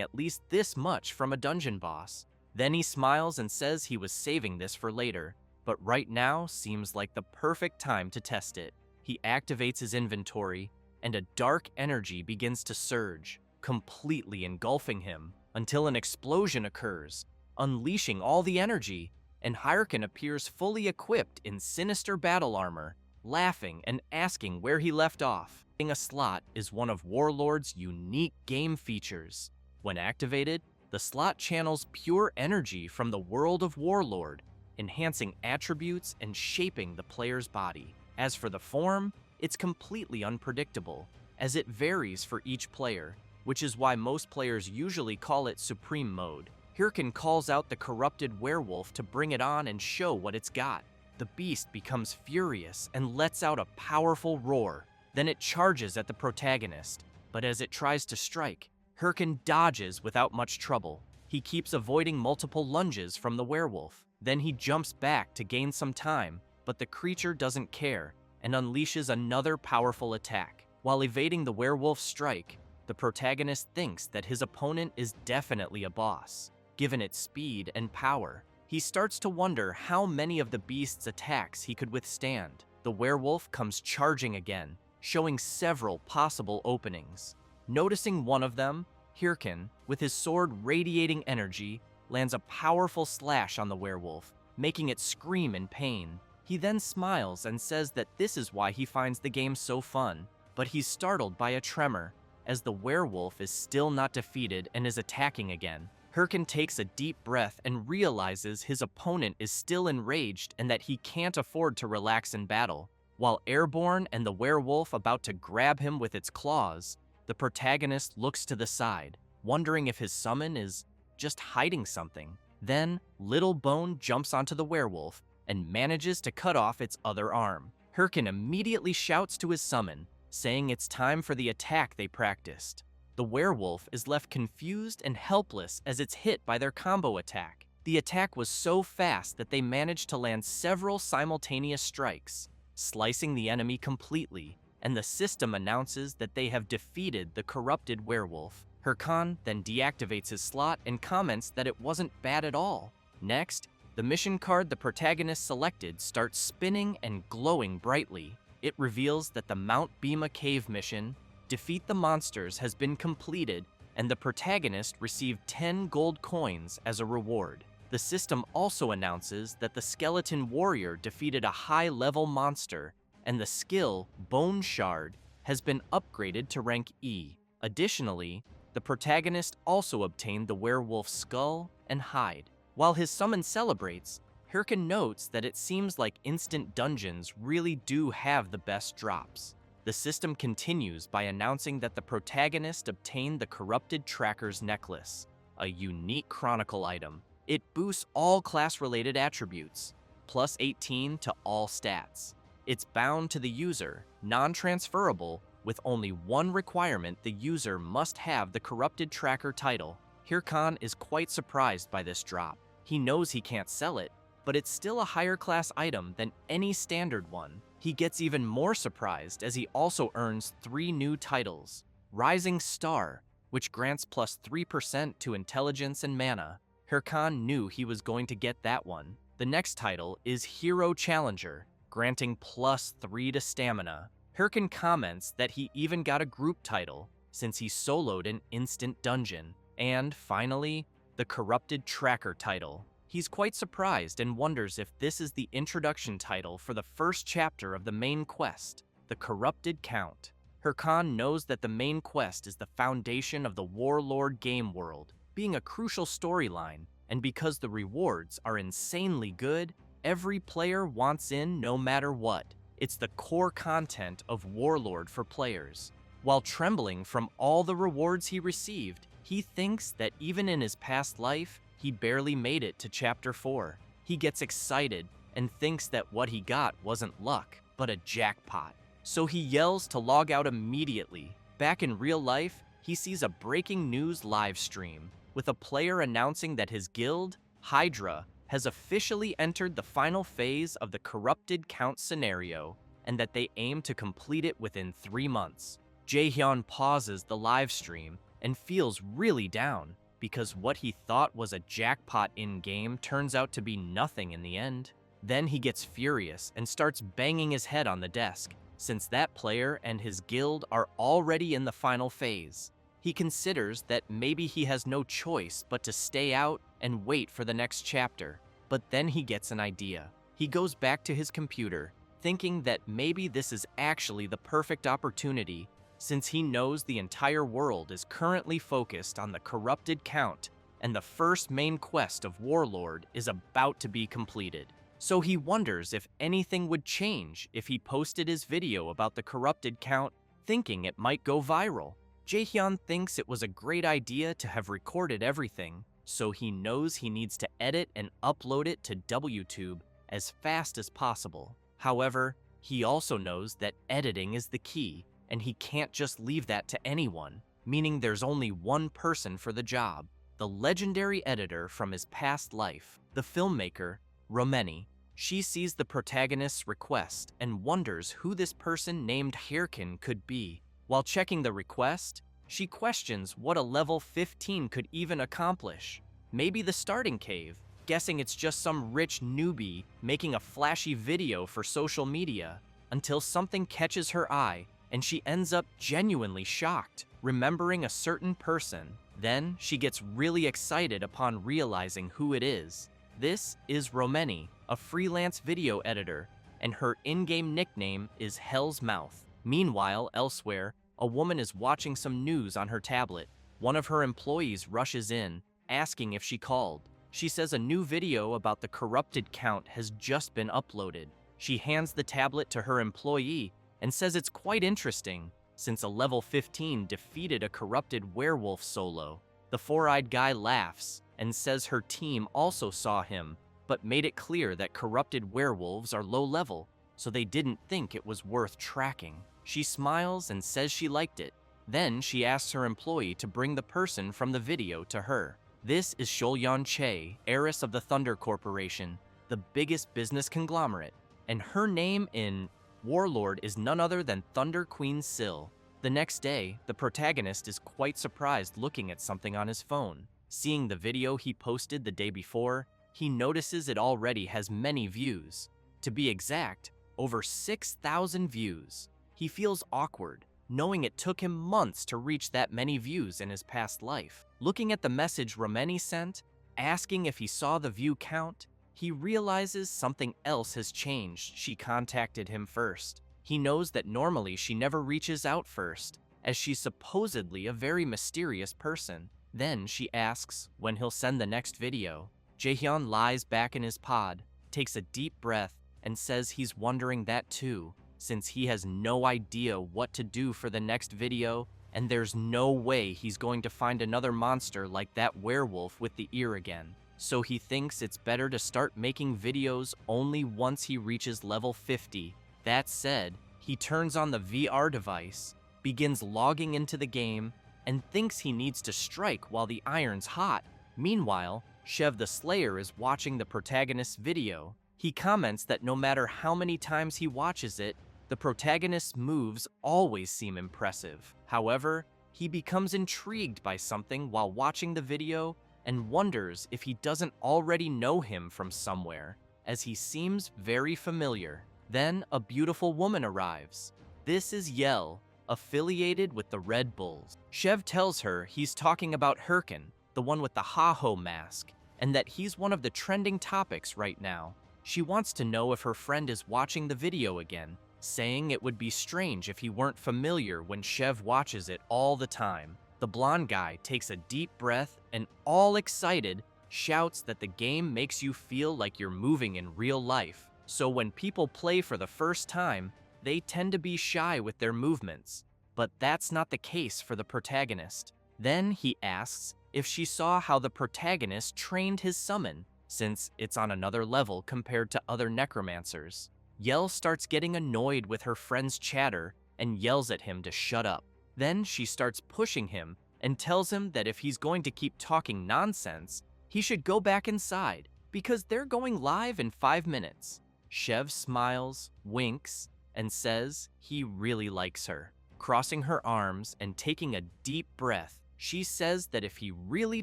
at least this much from a dungeon boss. Then he smiles and says he was saving this for later, but right now seems like the perfect time to test it. He activates his inventory, and a dark energy begins to surge, completely engulfing him, until an explosion occurs, unleashing all the energy, and Hyrule appears fully equipped in sinister battle armor, laughing and asking where he left off. A slot is one of Warlord's unique game features. When activated, the slot channels pure energy from the world of Warlord, enhancing attributes and shaping the player's body. As for the form, it's completely unpredictable, as it varies for each player, which is why most players usually call it Supreme Mode. Hyrule calls out the corrupted werewolf to bring it on and show what it's got. The beast becomes furious and lets out a powerful roar. Then it charges at the protagonist, but as it tries to strike, Hyrule dodges without much trouble. He keeps avoiding multiple lunges from the werewolf. Then he jumps back to gain some time, but the creature doesn't care and unleashes another powerful attack. While evading the werewolf's strike, the protagonist thinks that his opponent is definitely a boss. Given its speed and power, he starts to wonder how many of the beast's attacks he could withstand. The werewolf comes charging again, showing several possible openings. Noticing one of them, Hyrule, with his sword radiating energy, lands a powerful slash on the werewolf, making it scream in pain. He then smiles and says that this is why he finds the game so fun, but he's startled by a tremor, as the werewolf is still not defeated and is attacking again. Hyrule takes a deep breath and realizes his opponent is still enraged and that he can't afford to relax in battle. While airborne and the werewolf about to grab him with its claws, the protagonist looks to the side, wondering if his summon is just hiding something. Then, Little Bone jumps onto the werewolf and manages to cut off its other arm. Hyrule immediately shouts to his summon, saying it's time for the attack they practiced. The werewolf is left confused and helpless as it's hit by their combo attack. The attack was so fast that they managed to land several simultaneous strikes, slicing the enemy completely, and the system announces that they have defeated the corrupted werewolf. Hyrule then deactivates his slot and comments that it wasn't bad at all. Next, the mission card the protagonist selected starts spinning and glowing brightly. It reveals that the Mount Bima Cave mission, Defeat the Monsters, has been completed, and the protagonist received 10 gold coins as a reward. The system also announces that the skeleton warrior defeated a high-level monster, and the skill, Bone Shard, has been upgraded to rank E. Additionally, the protagonist also obtained the werewolf's skull and hide. While his summon celebrates, Hyrule notes that it seems like instant dungeons really do have the best drops. The system continues by announcing that the protagonist obtained the Corrupted Tracker's Necklace, a unique chronicle item. It boosts all class-related attributes, plus 18 to all stats. It's bound to the user, non-transferable, with only one requirement: the user must have the Corrupted Tracker title. Hyrule is quite surprised by this drop. He knows he can't sell it, but it's still a higher class item than any standard one. He gets even more surprised as he also earns 3 new titles. Rising Star, which grants plus 3% to intelligence and mana. Hyrule knew he was going to get that one. The next title is Hero Challenger, granting plus 3 to stamina. Hyrule comments that he even got a group title, since he soloed an instant dungeon. And finally, the Corrupted Tracker title. He's quite surprised and wonders if this is the introduction title for the first chapter of the main quest, the Corrupted Count. Hyrule knows that the main quest is the foundation of the Warlord game world, being a crucial storyline, and because the rewards are insanely good, every player wants in no matter what. It's the core content of Warlord for players. While trembling from all the rewards he received, he thinks that even in his past life, he barely made it to Chapter 4. He gets excited and thinks that what he got wasn't luck, but a jackpot. So he yells to log out immediately. Back in real life, he sees a breaking news live stream, with a player announcing that his guild, Hydra, has officially entered the final phase of the Corrupted Count scenario, and that they aim to complete it within 3 months. Jaehyun pauses the live stream and feels really down, because what he thought was a jackpot in-game turns out to be nothing in the end. Then he gets furious and starts banging his head on the desk, since that player and his guild are already in the final phase. He considers that maybe he has no choice but to stay out and wait for the next chapter. But then he gets an idea. He goes back to his computer, thinking that maybe this is actually the perfect opportunity, since he knows the entire world is currently focused on the corrupted count, and the first main quest of Warlord is about to be completed. So he wonders if anything would change if he posted his video about the corrupted count, thinking it might go viral. Jaehyun thinks it was a great idea to have recorded everything, so he knows he needs to edit and upload it to WTube as fast as possible. However, he also knows that editing is the key, and he can't just leave that to anyone, meaning there's only one person for the job: the legendary editor from his past life, the filmmaker, Romeni. She sees the protagonist's request and wonders who this person named Hirkin could be. While checking the request, she questions what a level 15 could even accomplish. Maybe the starting cave, guessing it's just some rich newbie making a flashy video for social media, until something catches her eye and she ends up genuinely shocked, remembering a certain person. Then she gets really excited upon realizing who it is. This is Romeni, a freelance video editor, and her in-game nickname is Hell's Mouth. Meanwhile, elsewhere, a woman is watching some news on her tablet. One of her employees rushes in, asking if she called. She says a new video about the corrupted count has just been uploaded. She hands the tablet to her employee and says it's quite interesting, since a level 15 defeated a corrupted werewolf solo. The four-eyed guy laughs and says her team also saw him, but made it clear that corrupted werewolves are low level, so they didn't think it was worth tracking. She smiles and says she liked it. Then she asks her employee to bring the person from the video to her. This is Sholyon Che, heiress of the Thunder Corporation, the biggest business conglomerate, and her name in Warlord is none other than Thunder Queen Syl. The next day, the protagonist is quite surprised looking at something on his phone. Seeing the video he posted the day before, he notices it already has many views. To be exact, over 6,000 views. He feels awkward, knowing it took him months to reach that many views in his past life. Looking at the message Romeni sent, asking if he saw the view count, he realizes something else has changed. She contacted him first. He knows that normally she never reaches out first, as she's supposedly a very mysterious person. Then she asks when he'll send the next video. Jaehyun lies back in his pod, takes a deep breath, and says he's wondering that too, since he has no idea what to do for the next video, and there's no way he's going to find another monster like that werewolf with the ear again. So he thinks it's better to start making videos only once he reaches level 50. That said, he turns on the VR device, begins logging into the game, and thinks he needs to strike while the iron's hot. Meanwhile, Shev the Slayer is watching the protagonist's video. He comments that no matter how many times he watches it, the protagonist's moves always seem impressive. However, he becomes intrigued by something while watching the video and wonders if he doesn't already know him from somewhere, as he seems very familiar. Then a beautiful woman arrives. This is Yell, affiliated with the Red Bulls. Shev tells her he's talking about Hirkin, the one with the Ha-Ho mask, and that he's one of the trending topics right now. She wants to know if her friend is watching the video again, saying it would be strange if he weren't familiar when Shev watches it all the time. The blonde guy takes a deep breath and, all excited, shouts that the game makes you feel like you're moving in real life. So when people play for the first time, they tend to be shy with their movements. But that's not the case for the protagonist. Then he asks if she saw how the protagonist trained his summon, since it's on another level compared to other necromancers. Yell starts getting annoyed with her friend's chatter and yells at him to shut up. Then she starts pushing him and tells him that if he's going to keep talking nonsense, he should go back inside because they're going live in 5 minutes. Shev smiles, winks, and says he really likes her. Crossing her arms and taking a deep breath, she says that if he really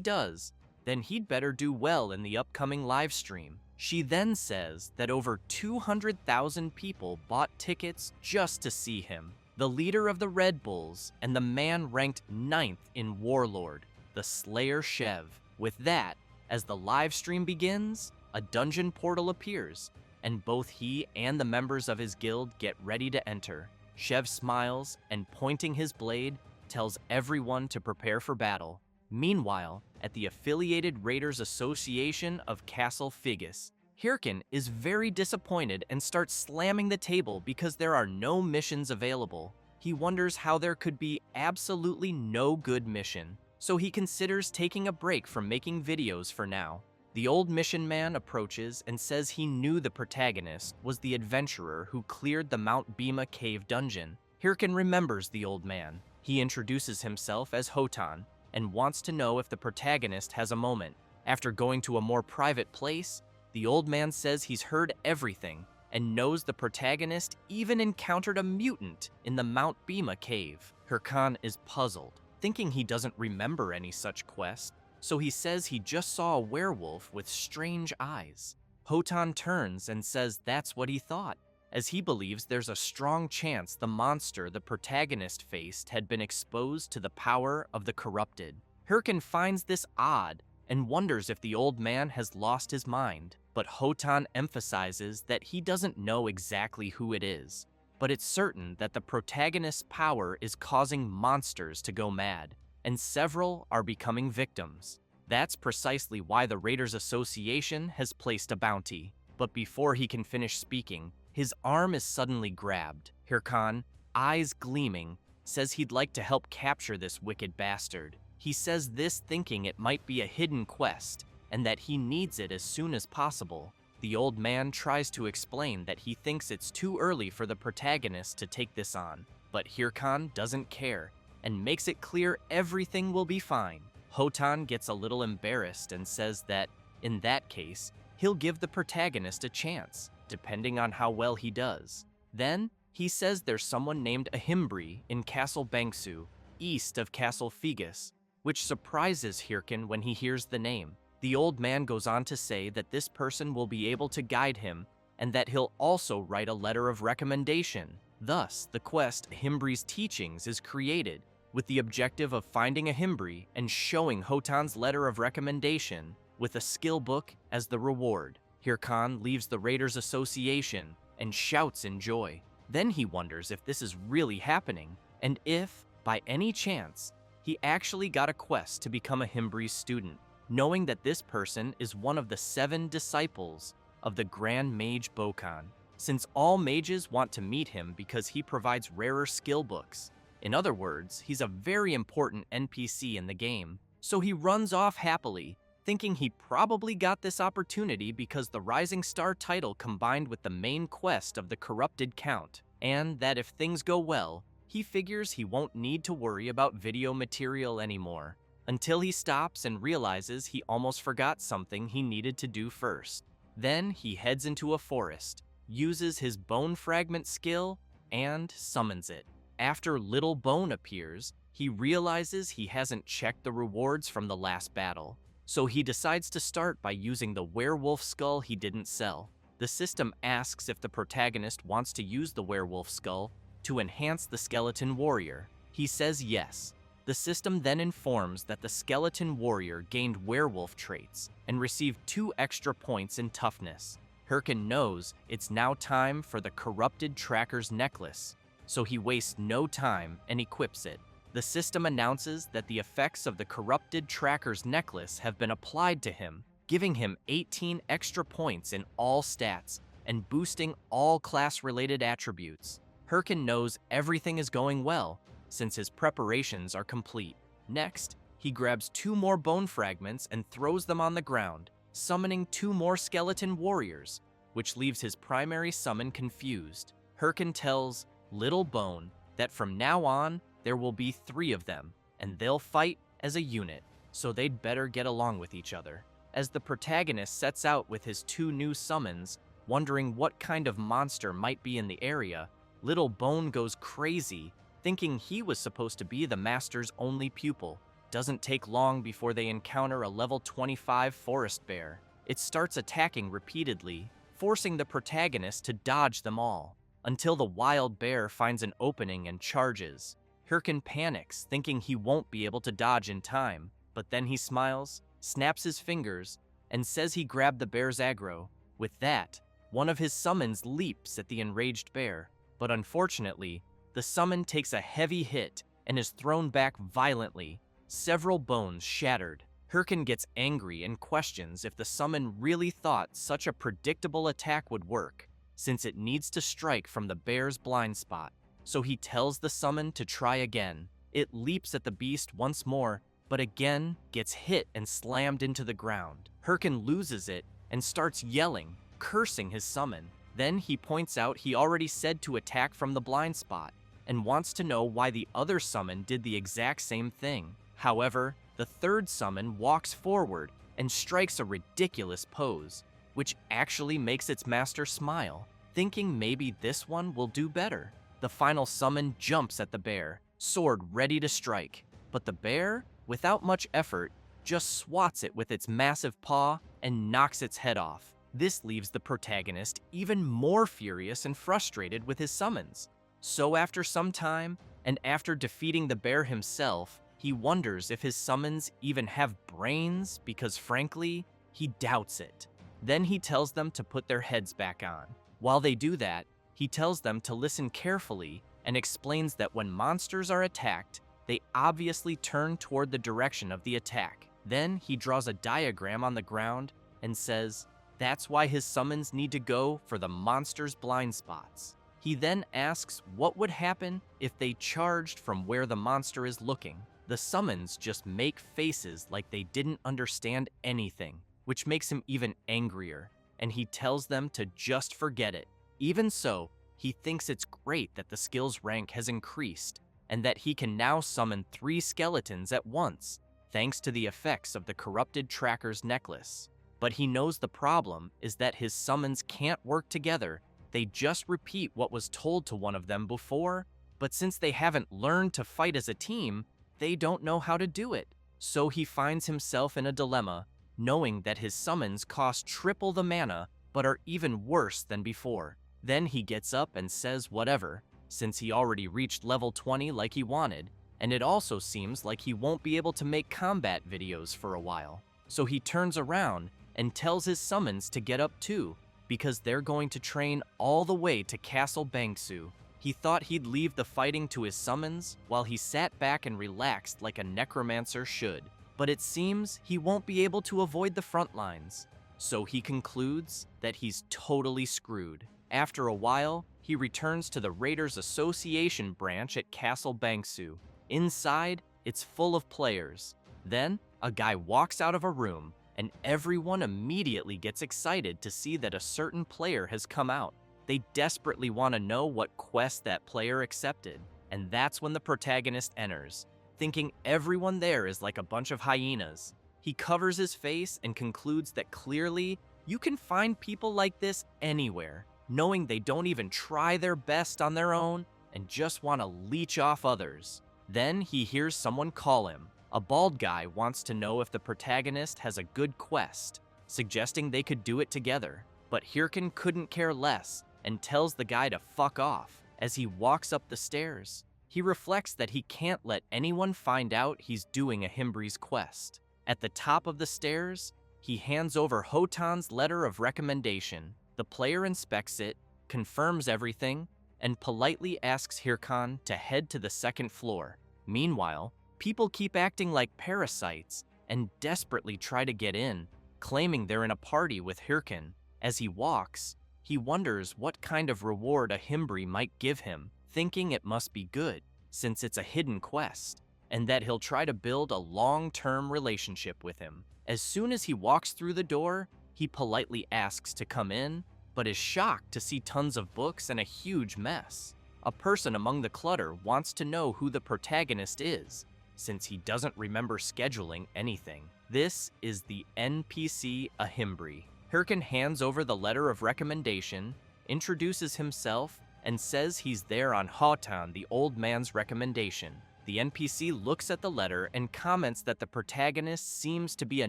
does, then he'd better do well in the upcoming live stream. She then says that over 200,000 people bought tickets just to see him, the leader of the Red Bulls and the man ranked 9th in Warlord, the Slayer Shev. With that, as the live stream begins, a dungeon portal appears, and both he and the members of his guild get ready to enter. Shev smiles and, pointing his blade, tells everyone to prepare for battle. Meanwhile, at the affiliated Raiders Association of Castle Figus, Hirkin is very disappointed and starts slamming the table because there are no missions available. He wonders how there could be absolutely no good mission, so he considers taking a break from making videos for now. The old mission man approaches and says he knew the protagonist was the adventurer who cleared the Mount Bima cave dungeon. Hirkin remembers the old man. He introduces himself as Hotan and wants to know if the protagonist has a moment. After going to a more private place, the old man says he's heard everything and knows the protagonist even encountered a mutant in the Mount Bima cave. Hirkan is puzzled, thinking he doesn't remember any such quest, so he says he just saw a werewolf with strange eyes. Hotan turns and says that's what he thought, as he believes there's a strong chance the monster the protagonist faced had been exposed to the power of the corrupted. Hirkin finds this odd and wonders if the old man has lost his mind, but Hotan emphasizes that he doesn't know exactly who it is, but it's certain that the protagonist's power is causing monsters to go mad, and several are becoming victims. That's precisely why the Raiders Association has placed a bounty. But before he can finish speaking, his arm is suddenly grabbed. Hirkan, eyes gleaming, says he'd like to help capture this wicked bastard. He says this thinking it might be a hidden quest, and that he needs it as soon as possible. The old man tries to explain that he thinks it's too early for the protagonist to take this on, but Hirkan doesn't care and makes it clear everything will be fine. Hotan gets a little embarrassed and says that, in that case, he'll give the protagonist a chance, depending on how well he does. Then, he says there's someone named Ahimbri in Castle Bangsu, east of Castle Figus, which surprises Hirkin when he hears the name. The old man goes on to say that this person will be able to guide him and that he'll also write a letter of recommendation. Thus, the quest Ahimbri's Teachings is created, with the objective of finding Ahimbri and showing Hotan's letter of recommendation with a skill book as the reward. Hirkan leaves the Raiders Association and shouts in joy. Then he wonders if this is really happening, and if, by any chance, he actually got a quest to become Ahimbri's student, knowing that this person is one of the 7 disciples of the Grand Mage Bokan, since all mages want to meet him because he provides rarer skill books. In other words, he's a very important NPC in the game, so he runs off happily, thinking he probably got this opportunity because the Rising Star title combined with the main quest of the Corrupted Count, and that if things go well, he figures he won't need to worry about video material anymore, until he stops and realizes he almost forgot something he needed to do first. Then he heads into a forest, uses his bone fragment skill, and summons it. After Little Bone appears, he realizes he hasn't checked the rewards from the last battle, so he decides to start by using the werewolf skull he didn't sell. The system asks if the protagonist wants to use the werewolf skull to enhance the skeleton warrior. He says yes. The system then informs that the skeleton warrior gained werewolf traits and received 2 extra points in toughness. Hirkin knows it's now time for the Corrupted Tracker's necklace, so he wastes no time and equips it. The system announces that the effects of the Corrupted Tracker's necklace have been applied to him, giving him 18 extra points in all stats and boosting all class-related attributes. Hirkin knows everything is going well, since his preparations are complete. Next, he grabs 2 more bone fragments and throws them on the ground, summoning 2 more skeleton warriors, which leaves his primary summon confused. Hirkin tells Little Bone that from now on, there will be 3 of them, and they'll fight as a unit, so they'd better get along with each other. As the protagonist sets out with his 2 new summons, wondering what kind of monster might be in the area, Little Bone goes crazy, thinking he was supposed to be the master's only pupil. Doesn't take long before they encounter a level 25 forest bear. it starts attacking repeatedly, forcing the protagonist to dodge them all, until the wild bear finds an opening and charges. Hirkin panics, thinking he won't be able to dodge in time, but then he smiles, snaps his fingers, and says he grabbed the bear's aggro. With that, one of his summons leaps at the enraged bear, but unfortunately, the summon takes a heavy hit and is thrown back violently, several bones shattered. Hirkin gets angry and questions if the summon really thought such a predictable attack would work, since it needs to strike from the bear's blind spot. So he tells the summon to try again. It leaps at the beast once more, but again gets hit and slammed into the ground. Hirkin loses it and starts yelling, cursing his summon. Then he points out he already said to attack from the blind spot, and wants to know why the other summon did the exact same thing. However, the third summon walks forward and strikes a ridiculous pose, which actually makes its master smile, thinking maybe this one will do better. The final summon jumps at the bear, sword ready to strike, but the bear, without much effort, just swats it with its massive paw and knocks its head off. This leaves the protagonist even more furious and frustrated with his summons. So after some time, and after defeating the bear himself, he wonders if his summons even have brains because frankly, he doubts it. Then he tells them to put their heads back on. While they do that, he tells them to listen carefully and explains that when monsters are attacked, they obviously turn toward the direction of the attack. Then he draws a diagram on the ground and says that's why his summons need to go for the monster's blind spots. He then asks what would happen if they charged from where the monster is looking. The summons just make faces like they didn't understand anything, which makes him even angrier, and he tells them to just forget it. Even so, he thinks it's great that the skills rank has increased, and that he can now summon 3 skeletons at once, thanks to the effects of the corrupted tracker's necklace. But he knows the problem is that his summons can't work together. They just repeat what was told to one of them before, but since they haven't learned to fight as a team, they don't know how to do it. So he finds himself in a dilemma, knowing that his summons cost triple the mana, but are even worse than before. Then he gets up and says whatever, since he already reached level 20 like he wanted, and it also seems like he won't be able to make combat videos for a while. So he turns around and tells his summons to get up too, because they're going to train all the way to Castle Bangsu. He thought he'd leave the fighting to his summons while he sat back and relaxed like a necromancer should, but it seems he won't be able to avoid the front lines. So he concludes that he's totally screwed. After a while, he returns to the Raiders Association branch at Castle Bangsu. Inside, it's full of players. Then, a guy walks out of a room, and everyone immediately gets excited to see that a certain player has come out. They desperately want to know what quest that player accepted, and that's when the protagonist enters, thinking everyone there is like a bunch of hyenas. He covers his face and concludes that clearly, you can find people like this anywhere, knowing they don't even try their best on their own and just want to leech off others. Then he hears someone call him. A bald guy wants to know if the protagonist has a good quest, suggesting they could do it together. But Hirkin couldn't care less and tells the guy to fuck off. As he walks up the stairs, he reflects that he can't let anyone find out he's doing a Himbri's quest. At the top of the stairs, he hands over Hotan's letter of recommendation. The player inspects it, confirms everything, and politely asks Hirkan to head to the second floor. Meanwhile, people keep acting like parasites and desperately try to get in, claiming they're in a party with Hirkin. As he walks, he wonders what kind of reward a Himbri might give him, thinking it must be good, since it's a hidden quest, and that he'll try to build a long-term relationship with him. As soon as he walks through the door, he politely asks to come in, but is shocked to see tons of books and a huge mess. A person among the clutter wants to know who the protagonist is, since he doesn't remember scheduling anything. This is the NPC Ahimbri. Hirkin hands over the letter of recommendation, introduces himself, and says he's there on Hotan, the old man's recommendation. The NPC looks at the letter and comments that the protagonist seems to be a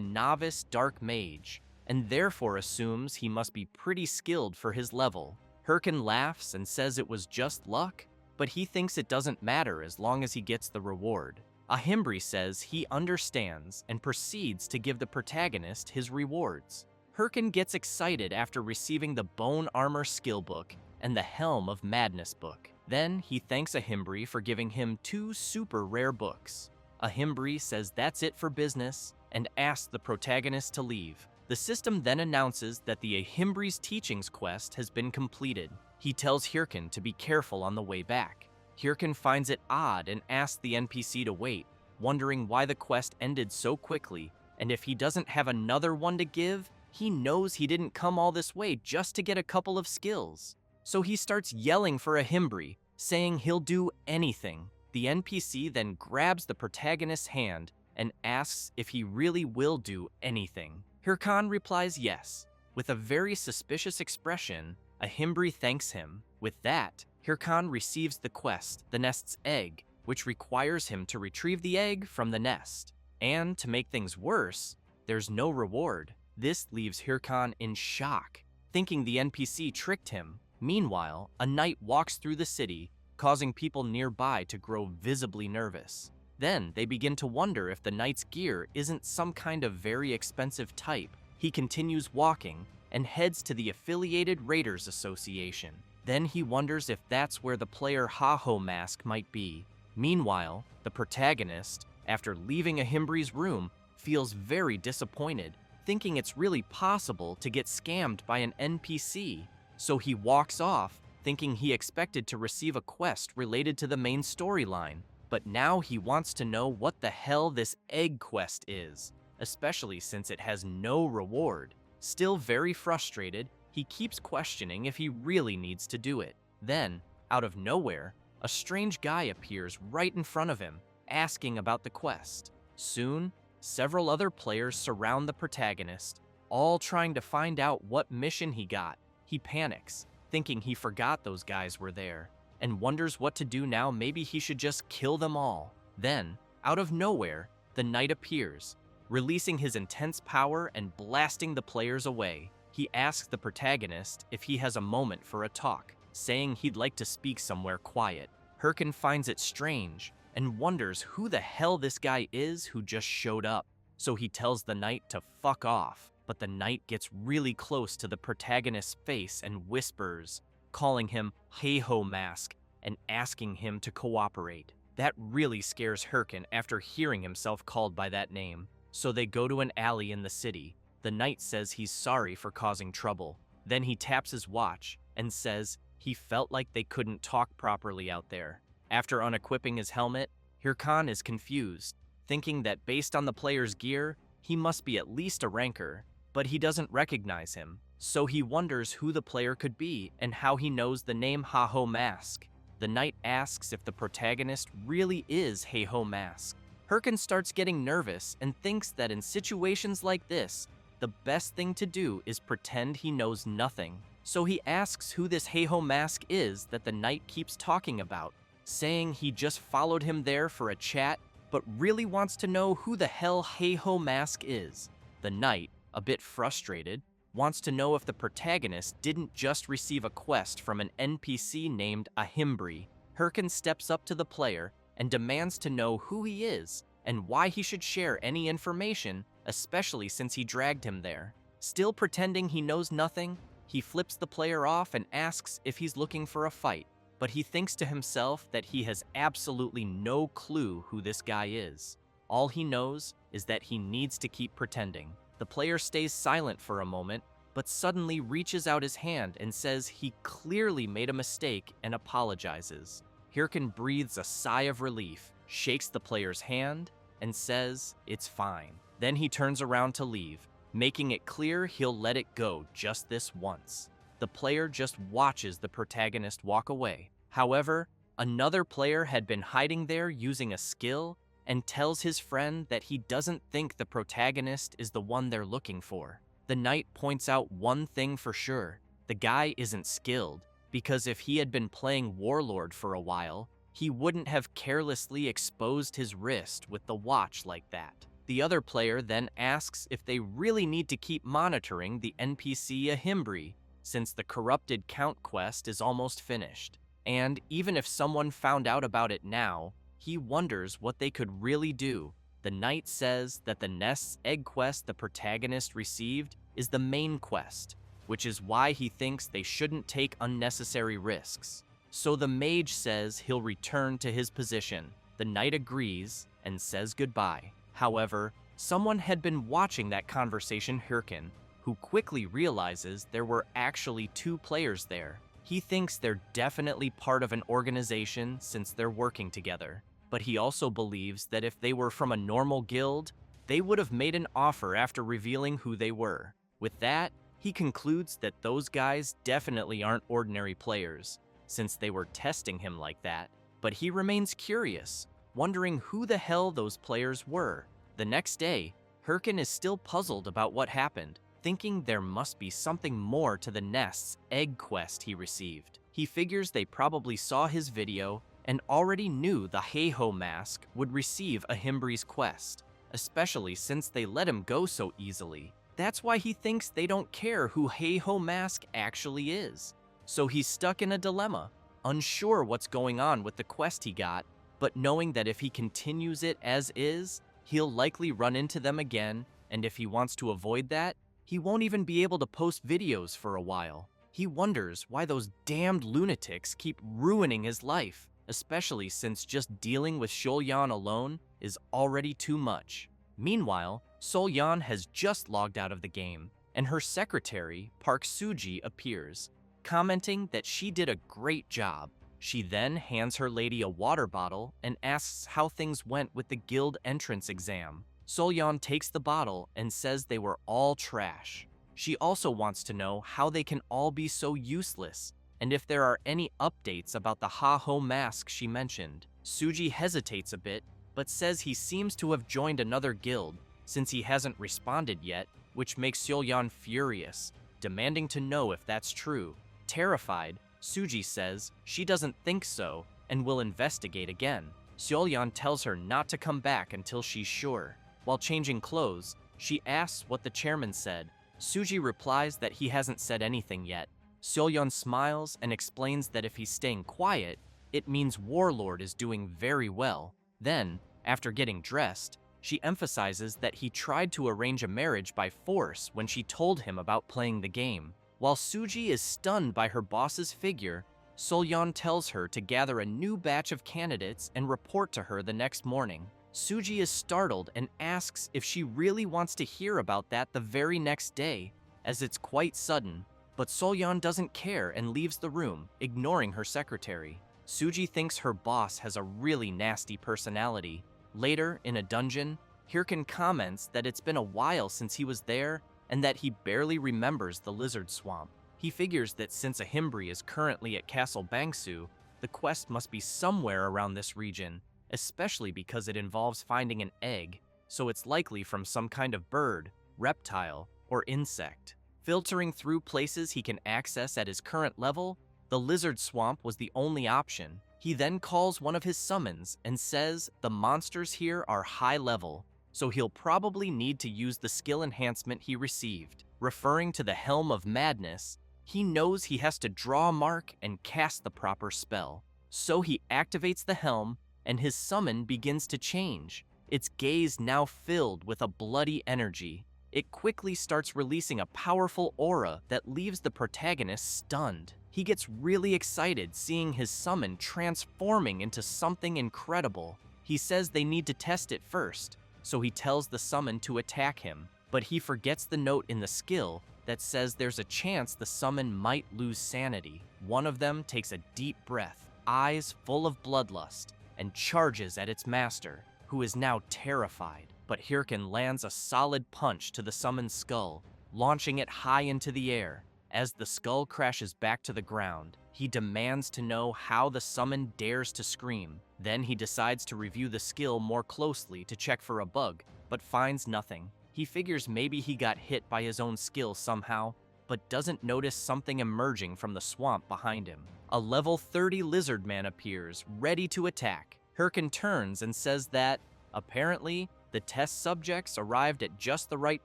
novice dark mage, and therefore assumes he must be pretty skilled for his level. Hirkin laughs and says it was just luck, but he thinks it doesn't matter as long as he gets the reward. Ahimbri says he understands and proceeds to give the protagonist his rewards. Hirkin gets excited after receiving the Bone Armor Skill Book and the Helm of Madness book. Then he thanks Ahimbri for giving him 2 super rare books. Ahimbri says that's it for business and asks the protagonist to leave. The system then announces that the Ahimbri's Teachings quest has been completed. He tells Hirkin to be careful on the way back. Hirkin finds it odd and asks the NPC to wait, wondering why the quest ended so quickly, and if he doesn't have another one to give, he knows he didn't come all this way just to get a couple of skills. So he starts yelling for Ahimbri, saying he'll do anything. The NPC then grabs the protagonist's hand and asks if he really will do anything. Hirkan replies yes. With a very suspicious expression, Ahimbri thanks him. With that, Hirkan receives the quest, the nest's egg, which requires him to retrieve the egg from the nest. And to make things worse, there's no reward. This leaves Hirkan in shock, thinking the NPC tricked him. Meanwhile, a knight walks through the city, causing people nearby to grow visibly nervous. Then they begin to wonder if the knight's gear isn't some kind of very expensive type. He continues walking and heads to the Affiliated Raiders Association. Then he wonders if that's where the player Ha-Ho Mask might be. Meanwhile, the protagonist, after leaving Ahimbri's room, feels very disappointed, thinking it's really possible to get scammed by an NPC. So he walks off, thinking he expected to receive a quest related to the main storyline. But now he wants to know what the hell this egg quest is, especially since it has no reward. Still very frustrated, he keeps questioning if he really needs to do it. Then, out of nowhere, a strange guy appears right in front of him, asking about the quest. Soon, several other players surround the protagonist, all trying to find out what mission he got. He panics, thinking he forgot those guys were there, and wonders what to do now. Maybe he should just kill them all. Then, out of nowhere, the knight appears, releasing his intense power and blasting the players away. He asks the protagonist if he has a moment for a talk, saying he'd like to speak somewhere quiet. Hirkin finds it strange and wonders who the hell this guy is who just showed up. So he tells the knight to fuck off, but the knight gets really close to the protagonist's face and whispers, calling him Ha-Ho Mask and asking him to cooperate. That really scares Hirkin after hearing himself called by that name. So they go to an alley in the city. The knight says he's sorry for causing trouble. Then he taps his watch and says he felt like they couldn't talk properly out there. After unequipping his helmet, Hirkan is confused, thinking that based on the player's gear, he must be at least a ranker, but he doesn't recognize him. So he wonders who the player could be and how he knows the name Ha-Ho Mask. The knight asks if the protagonist really is Ha-Ho Mask. Hirkin starts getting nervous and thinks that in situations like this, the best thing to do is pretend he knows nothing. So he asks who this Ha-Ho Mask is that the knight keeps talking about, saying he just followed him there for a chat, but really wants to know who the hell Ha-Ho Mask is. The knight, a bit frustrated, wants to know if the protagonist didn't just receive a quest from an NPC named Ahimbri. Hirkin steps up to the player and demands to know who he is and why he should share any information, especially since he dragged him there. Still pretending he knows nothing, he flips the player off and asks if he's looking for a fight, but he thinks to himself that he has absolutely no clue who this guy is. All he knows is that he needs to keep pretending. The player stays silent for a moment, but suddenly reaches out his hand and says he clearly made a mistake and apologizes. Hirkin breathes a sigh of relief, shakes the player's hand, and says it's fine. Then he turns around to leave, making it clear he'll let it go just this once. The player just watches the protagonist walk away. However, another player had been hiding there using a skill and tells his friend that he doesn't think the protagonist is the one they're looking for. The knight points out one thing for sure: the guy isn't skilled, because if he had been playing Warlord for a while, he wouldn't have carelessly exposed his wrist with the watch like that. The other player then asks if they really need to keep monitoring the NPC Ahimbri, since the corrupted Count quest is almost finished. And even if someone found out about it now, he wonders what they could really do. The knight says that the Nest's egg quest the protagonist received is the main quest, which is why he thinks they shouldn't take unnecessary risks. So the mage says he'll return to his position. The knight agrees and says goodbye. However, someone had been watching that conversation, Hirkin, who quickly realizes there were actually two players there. He thinks they're definitely part of an organization since they're working together, but he also believes that if they were from a normal guild, they would have made an offer after revealing who they were. With that, he concludes that those guys definitely aren't ordinary players, since they were testing him like that, but he remains curious, wondering who the hell those players were. The next day, Hirkin is still puzzled about what happened, thinking there must be something more to the Nest's egg quest he received. He figures they probably saw his video and already knew the Heiho mask would receive Ahimbri's quest, especially since they let him go so easily. That's why he thinks they don't care who Heiho mask actually is. So he's stuck in a dilemma, unsure what's going on with the quest he got, but knowing that if he continues it as is, he'll likely run into them again, and if he wants to avoid that, he won't even be able to post videos for a while. He wonders why those damned lunatics keep ruining his life, especially since just dealing with Solyan alone is already too much. Meanwhile, Solyan has just logged out of the game, and her secretary, Park Suji, appears, commenting that she did a great job. She then hands her lady a water bottle and asks how things went with the guild entrance exam. Solyan takes the bottle and says they were all trash. She also wants to know how they can all be so useless, and if there are any updates about the Ha-Ho mask she mentioned. Suji hesitates a bit, but says he seems to have joined another guild, since he hasn't responded yet, which makes Solyan furious, demanding to know if that's true. Terrified, Suji says she doesn't think so and will investigate again. Solyan tells her not to come back until she's sure. While changing clothes, she asks what the chairman said. Suji replies that he hasn't said anything yet. Solyan smiles and explains that if he's staying quiet, it means Warlord is doing very well. Then, after getting dressed, she emphasizes that he tried to arrange a marriage by force when she told him about playing the game. While Suji is stunned by her boss's figure, Solyan tells her to gather a new batch of candidates and report to her the next morning. Suji is startled and asks if she really wants to hear about that the very next day, as it's quite sudden, but Solyan doesn't care and leaves the room, ignoring her secretary. Suji thinks her boss has a really nasty personality. Later, in a dungeon, Hirkin comments that it's been a while since he was there and that he barely remembers the lizard swamp. He figures that since Ahimbri is currently at Castle Bangsu, the quest must be somewhere around this region, especially because it involves finding an egg, so it's likely from some kind of bird, reptile, or insect. Filtering through places he can access at his current level, the lizard swamp was the only option. He then calls one of his summons and says the monsters here are high level, so he'll probably need to use the skill enhancement he received. Referring to the Helm of Madness, he knows he has to draw a mark and cast the proper spell. So he activates the helm, and his summon begins to change, its gaze now filled with a bloody energy. It quickly starts releasing a powerful aura that leaves the protagonist stunned. He gets really excited seeing his summon transforming into something incredible. He says they need to test it first, so he tells the summon to attack him, but he forgets the note in the skill that says there's a chance the summon might lose sanity. One of them takes a deep breath, eyes full of bloodlust, and charges at its master, who is now terrified. But Hirkin lands a solid punch to the summon's skull, launching it high into the air. As the skull crashes back to the ground, he demands to know how the summon dares to scream. Then he decides to review the skill more closely to check for a bug, but finds nothing. He figures maybe he got hit by his own skill somehow, but doesn't notice something emerging from the swamp behind him. A level 30 lizard man appears, ready to attack. Hirkin turns and says that, apparently, The test subjects arrived at just the right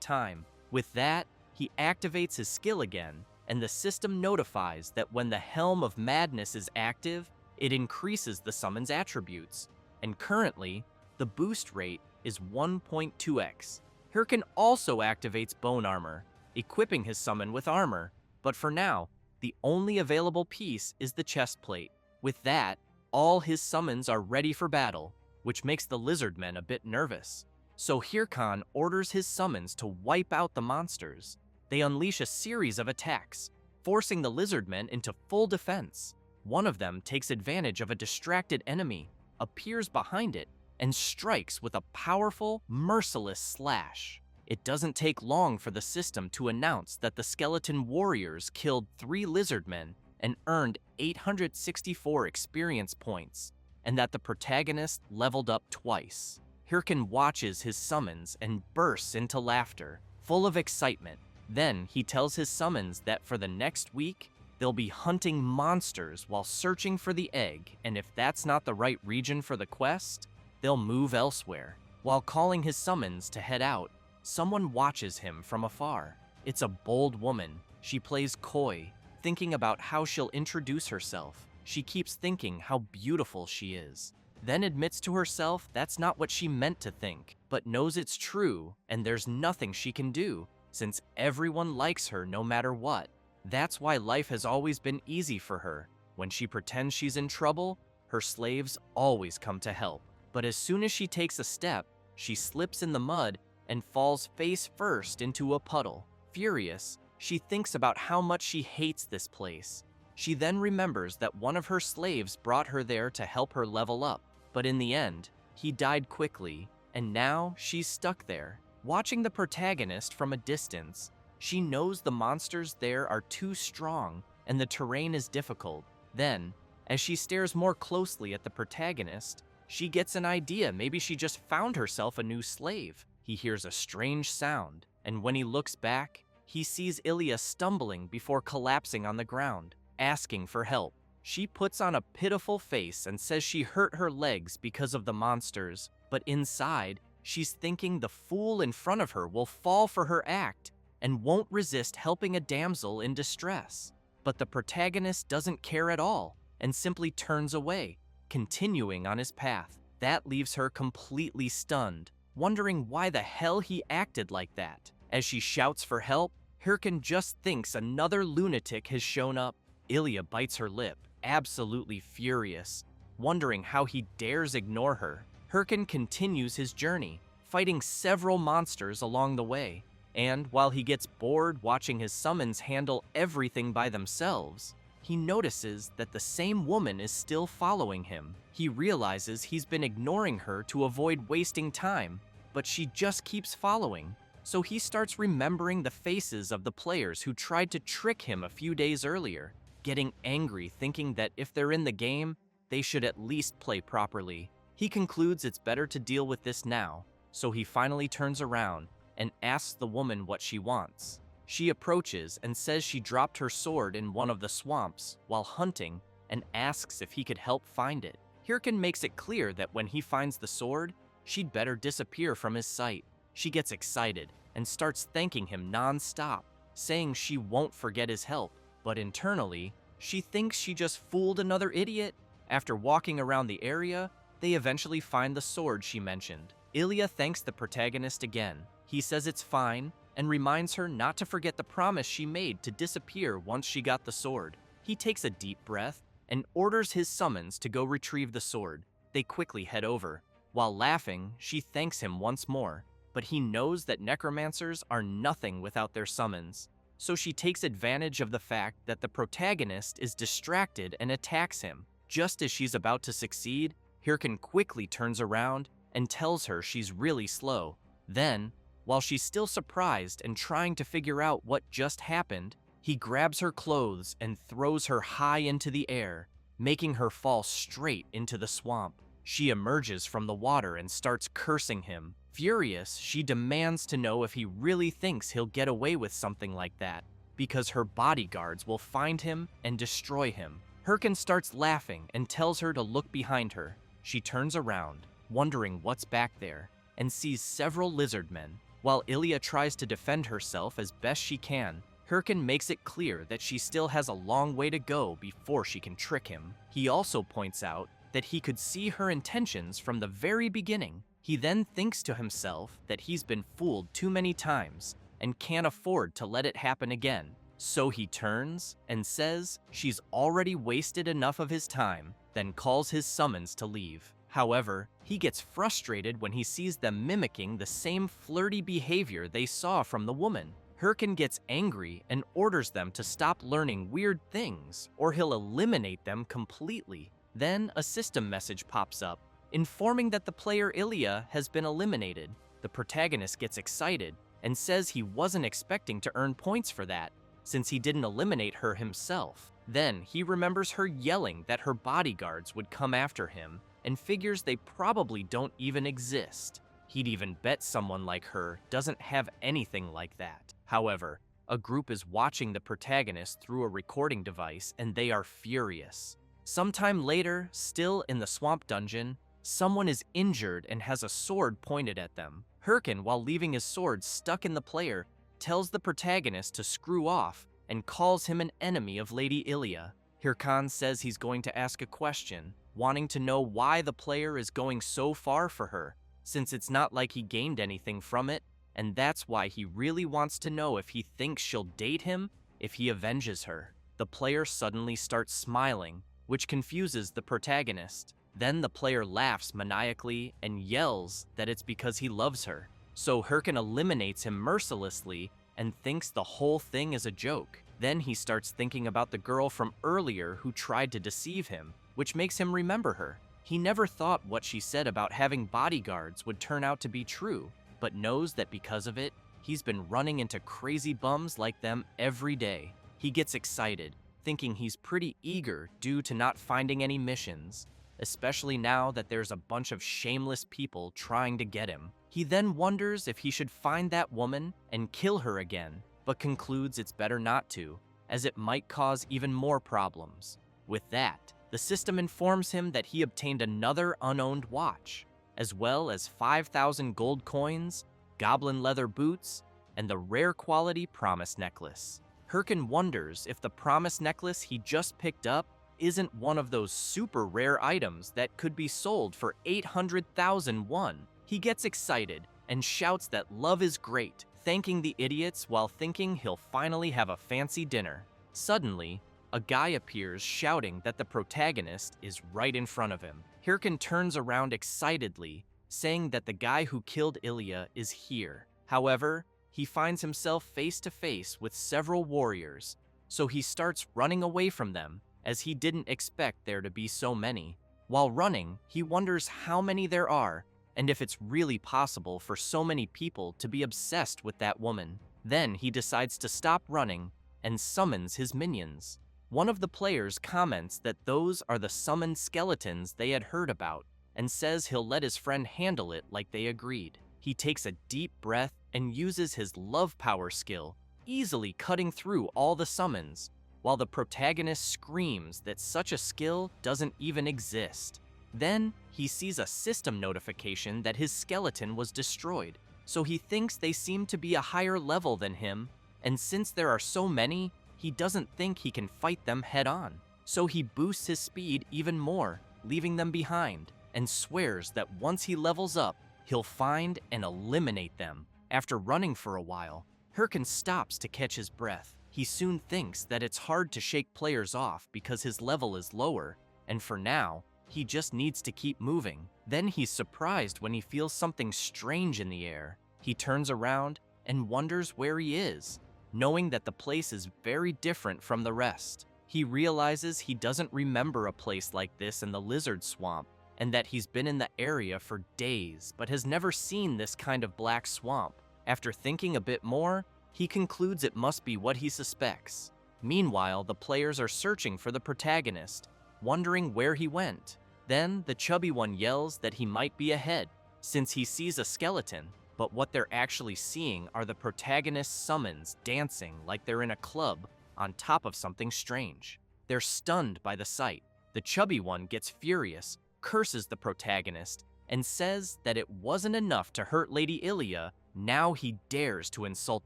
time. With that, he activates his skill again, and the system notifies that when the Helm of Madness is active, it increases the summon's attributes. And currently, the boost rate is 1.2x. Hirkin also activates Bone Armor, equipping his summon with armor, but for now, the only available piece is the chest plate. With that, all his summons are ready for battle, which makes the Lizardmen a bit nervous. So Hirkan orders his summons to wipe out the monsters. They unleash a series of attacks, forcing the Lizardmen into full defense. One of them takes advantage of a distracted enemy, appears behind it, and strikes with a powerful, merciless slash. It doesn't take long for the system to announce that the skeleton warriors killed 3 Lizardmen and earned 864 experience points, and that the protagonist leveled up twice. Hirkin watches his summons and bursts into laughter, full of excitement. Then he tells his summons that for the next week, they'll be hunting monsters while searching for the egg, and if that's not the right region for the quest, they'll move elsewhere. While calling his summons to head out, someone watches him from afar. It's a bold woman. She plays coy, thinking about how she'll introduce herself. She keeps thinking how beautiful she is, then admits to herself that's not what she meant to think, but knows it's true, and there's nothing she can do, since everyone likes her no matter what. That's why life has always been easy for her. When she pretends she's in trouble, her slaves always come to help. But as soon as she takes a step, she slips in the mud and falls face first into a puddle. Furious, she thinks about how much she hates this place. She then remembers that one of her slaves brought her there to help her level up, but in the end, he died quickly, and now she's stuck there. Watching the protagonist from a distance, she knows the monsters there are too strong and the terrain is difficult. Then, as she stares more closely at the protagonist, she gets an idea. Maybe she just found herself a new slave. He hears a strange sound, and when he looks back, he sees Ilya stumbling before collapsing on the ground, asking for help. She puts on a pitiful face and says she hurt her legs because of the monsters, but inside, she's thinking the fool in front of her will fall for her act and won't resist helping a damsel in distress. But the protagonist doesn't care at all and simply turns away, continuing on his path. That leaves her completely stunned, wondering why the hell he acted like that. As she shouts for help, Hirkin just thinks another lunatic has shown up. Ilya bites her lip, absolutely furious, wondering how he dares ignore her. Hirkin continues his journey, fighting several monsters along the way, and while he gets bored watching his summons handle everything by themselves, he notices that the same woman is still following him. He realizes he's been ignoring her to avoid wasting time, but she just keeps following. So he starts remembering the faces of the players who tried to trick him a few days earlier, getting angry thinking that if they're in the game, they should at least play properly. He concludes it's better to deal with this now, so he finally turns around and asks the woman what she wants. She approaches and says she dropped her sword in one of the swamps while hunting and asks if he could help find it. Hirkin makes it clear that when he finds the sword, she'd better disappear from his sight. She gets excited and starts thanking him non-stop, saying she won't forget his help, but internally, she thinks she just fooled another idiot. After walking around the area, they eventually find the sword she mentioned. Ilya thanks the protagonist again. He says it's fine and reminds her not to forget the promise she made to disappear once she got the sword. He takes a deep breath and orders his summons to go retrieve the sword. They quickly head over. While laughing, she thanks him once more, but he knows that necromancers are nothing without their summons. So she takes advantage of the fact that the protagonist is distracted and attacks him. Just as she's about to succeed, Hirkin quickly turns around and tells her she's really slow. Then, while she's still surprised and trying to figure out what just happened, he grabs her clothes and throws her high into the air, making her fall straight into the swamp. She emerges from the water and starts cursing him. Furious, she demands to know if he really thinks he'll get away with something like that, because her bodyguards will find him and destroy him. Hirkin starts laughing and tells her to look behind her. She turns around, wondering what's back there, and sees several lizard men. While Ilya tries to defend herself as best she can, Hirkin makes it clear that she still has a long way to go before she can trick him. He also points out that he could see her intentions from the very beginning. He then thinks to himself that he's been fooled too many times and can't afford to let it happen again. So he turns and says she's already wasted enough of his time, then calls his summons to leave. However, he gets frustrated when he sees them mimicking the same flirty behavior they saw from the woman. Hirkin gets angry and orders them to stop learning weird things, or he'll eliminate them completely. Then a system message pops up, informing that the player Ilya has been eliminated. The protagonist gets excited and says he wasn't expecting to earn points for that, since he didn't eliminate her himself. Then he remembers her yelling that her bodyguards would come after him, and figures they probably don't even exist. He'd even bet someone like her doesn't have anything like that. However, a group is watching the protagonist through a recording device, and they are furious. Sometime later, still in the swamp dungeon, someone is injured and has a sword pointed at them. Hirkin, while leaving his sword stuck in the player, tells the protagonist to screw off and calls him an enemy of Lady Ilya. Hirkan says he's going to ask a question, wanting to know why the player is going so far for her, since it's not like he gained anything from it, and that's why he really wants to know if he thinks she'll date him if he avenges her. The player suddenly starts smiling, which confuses the protagonist. Then the player laughs maniacally and yells that it's because he loves her. So Hirkin eliminates him mercilessly and thinks the whole thing is a joke. Then he starts thinking about the girl from earlier who tried to deceive him, which makes him remember her. He never thought what she said about having bodyguards would turn out to be true, but knows that because of it, he's been running into crazy bums like them every day. He gets excited, thinking he's pretty eager due to not finding any missions, especially now that there's a bunch of shameless people trying to get him. He then wonders if he should find that woman and kill her again, but concludes it's better not to, as it might cause even more problems. With that, the system informs him that he obtained another unowned watch, as well as 5,000 gold coins, goblin leather boots, and the rare quality promise necklace. Hirkin wonders if the promise necklace he just picked up isn't one of those super rare items that could be sold for 800,000 won. He gets excited and shouts that love is great, thanking the idiots while thinking he'll finally have a fancy dinner. Suddenly, a guy appears shouting that the protagonist is right in front of him. Hirkin turns around excitedly, saying that the guy who killed Ilya is here. However, he finds himself face to face with several warriors, so he starts running away from them, as he didn't expect there to be so many. While running, he wonders how many there are, and if it's really possible for so many people to be obsessed with that woman. Then he decides to stop running and summons his minions. One of the players comments that those are the summoned skeletons they had heard about, and says he'll let his friend handle it like they agreed. He takes a deep breath and uses his love power skill, easily cutting through all the summons, while the protagonist screams that such a skill doesn't even exist. Then, he sees a system notification that his skeleton was destroyed, so he thinks they seem to be a higher level than him, and since there are so many, he doesn't think he can fight them head-on. So he boosts his speed even more, leaving them behind, and swears that once he levels up, he'll find and eliminate them. After running for a while, Hirkin stops to catch his breath. He soon thinks that it's hard to shake players off because his level is lower, and for now, he just needs to keep moving. Then he's surprised when he feels something strange in the air. He turns around and wonders where he is, knowing that the place is very different from the rest. He realizes he doesn't remember a place like this in the lizard swamp, and that he's been in the area for days but has never seen this kind of black swamp. After thinking a bit more, he concludes it must be what he suspects. Meanwhile, the players are searching for the protagonist, wondering where he went. Then, the chubby one yells that he might be ahead, since he sees a skeleton, but what they're actually seeing are the protagonist's summons dancing like they're in a club on top of something strange. They're stunned by the sight. The chubby one gets furious, curses the protagonist, and says that it wasn't enough to hurt Lady Ilia, now he dares to insult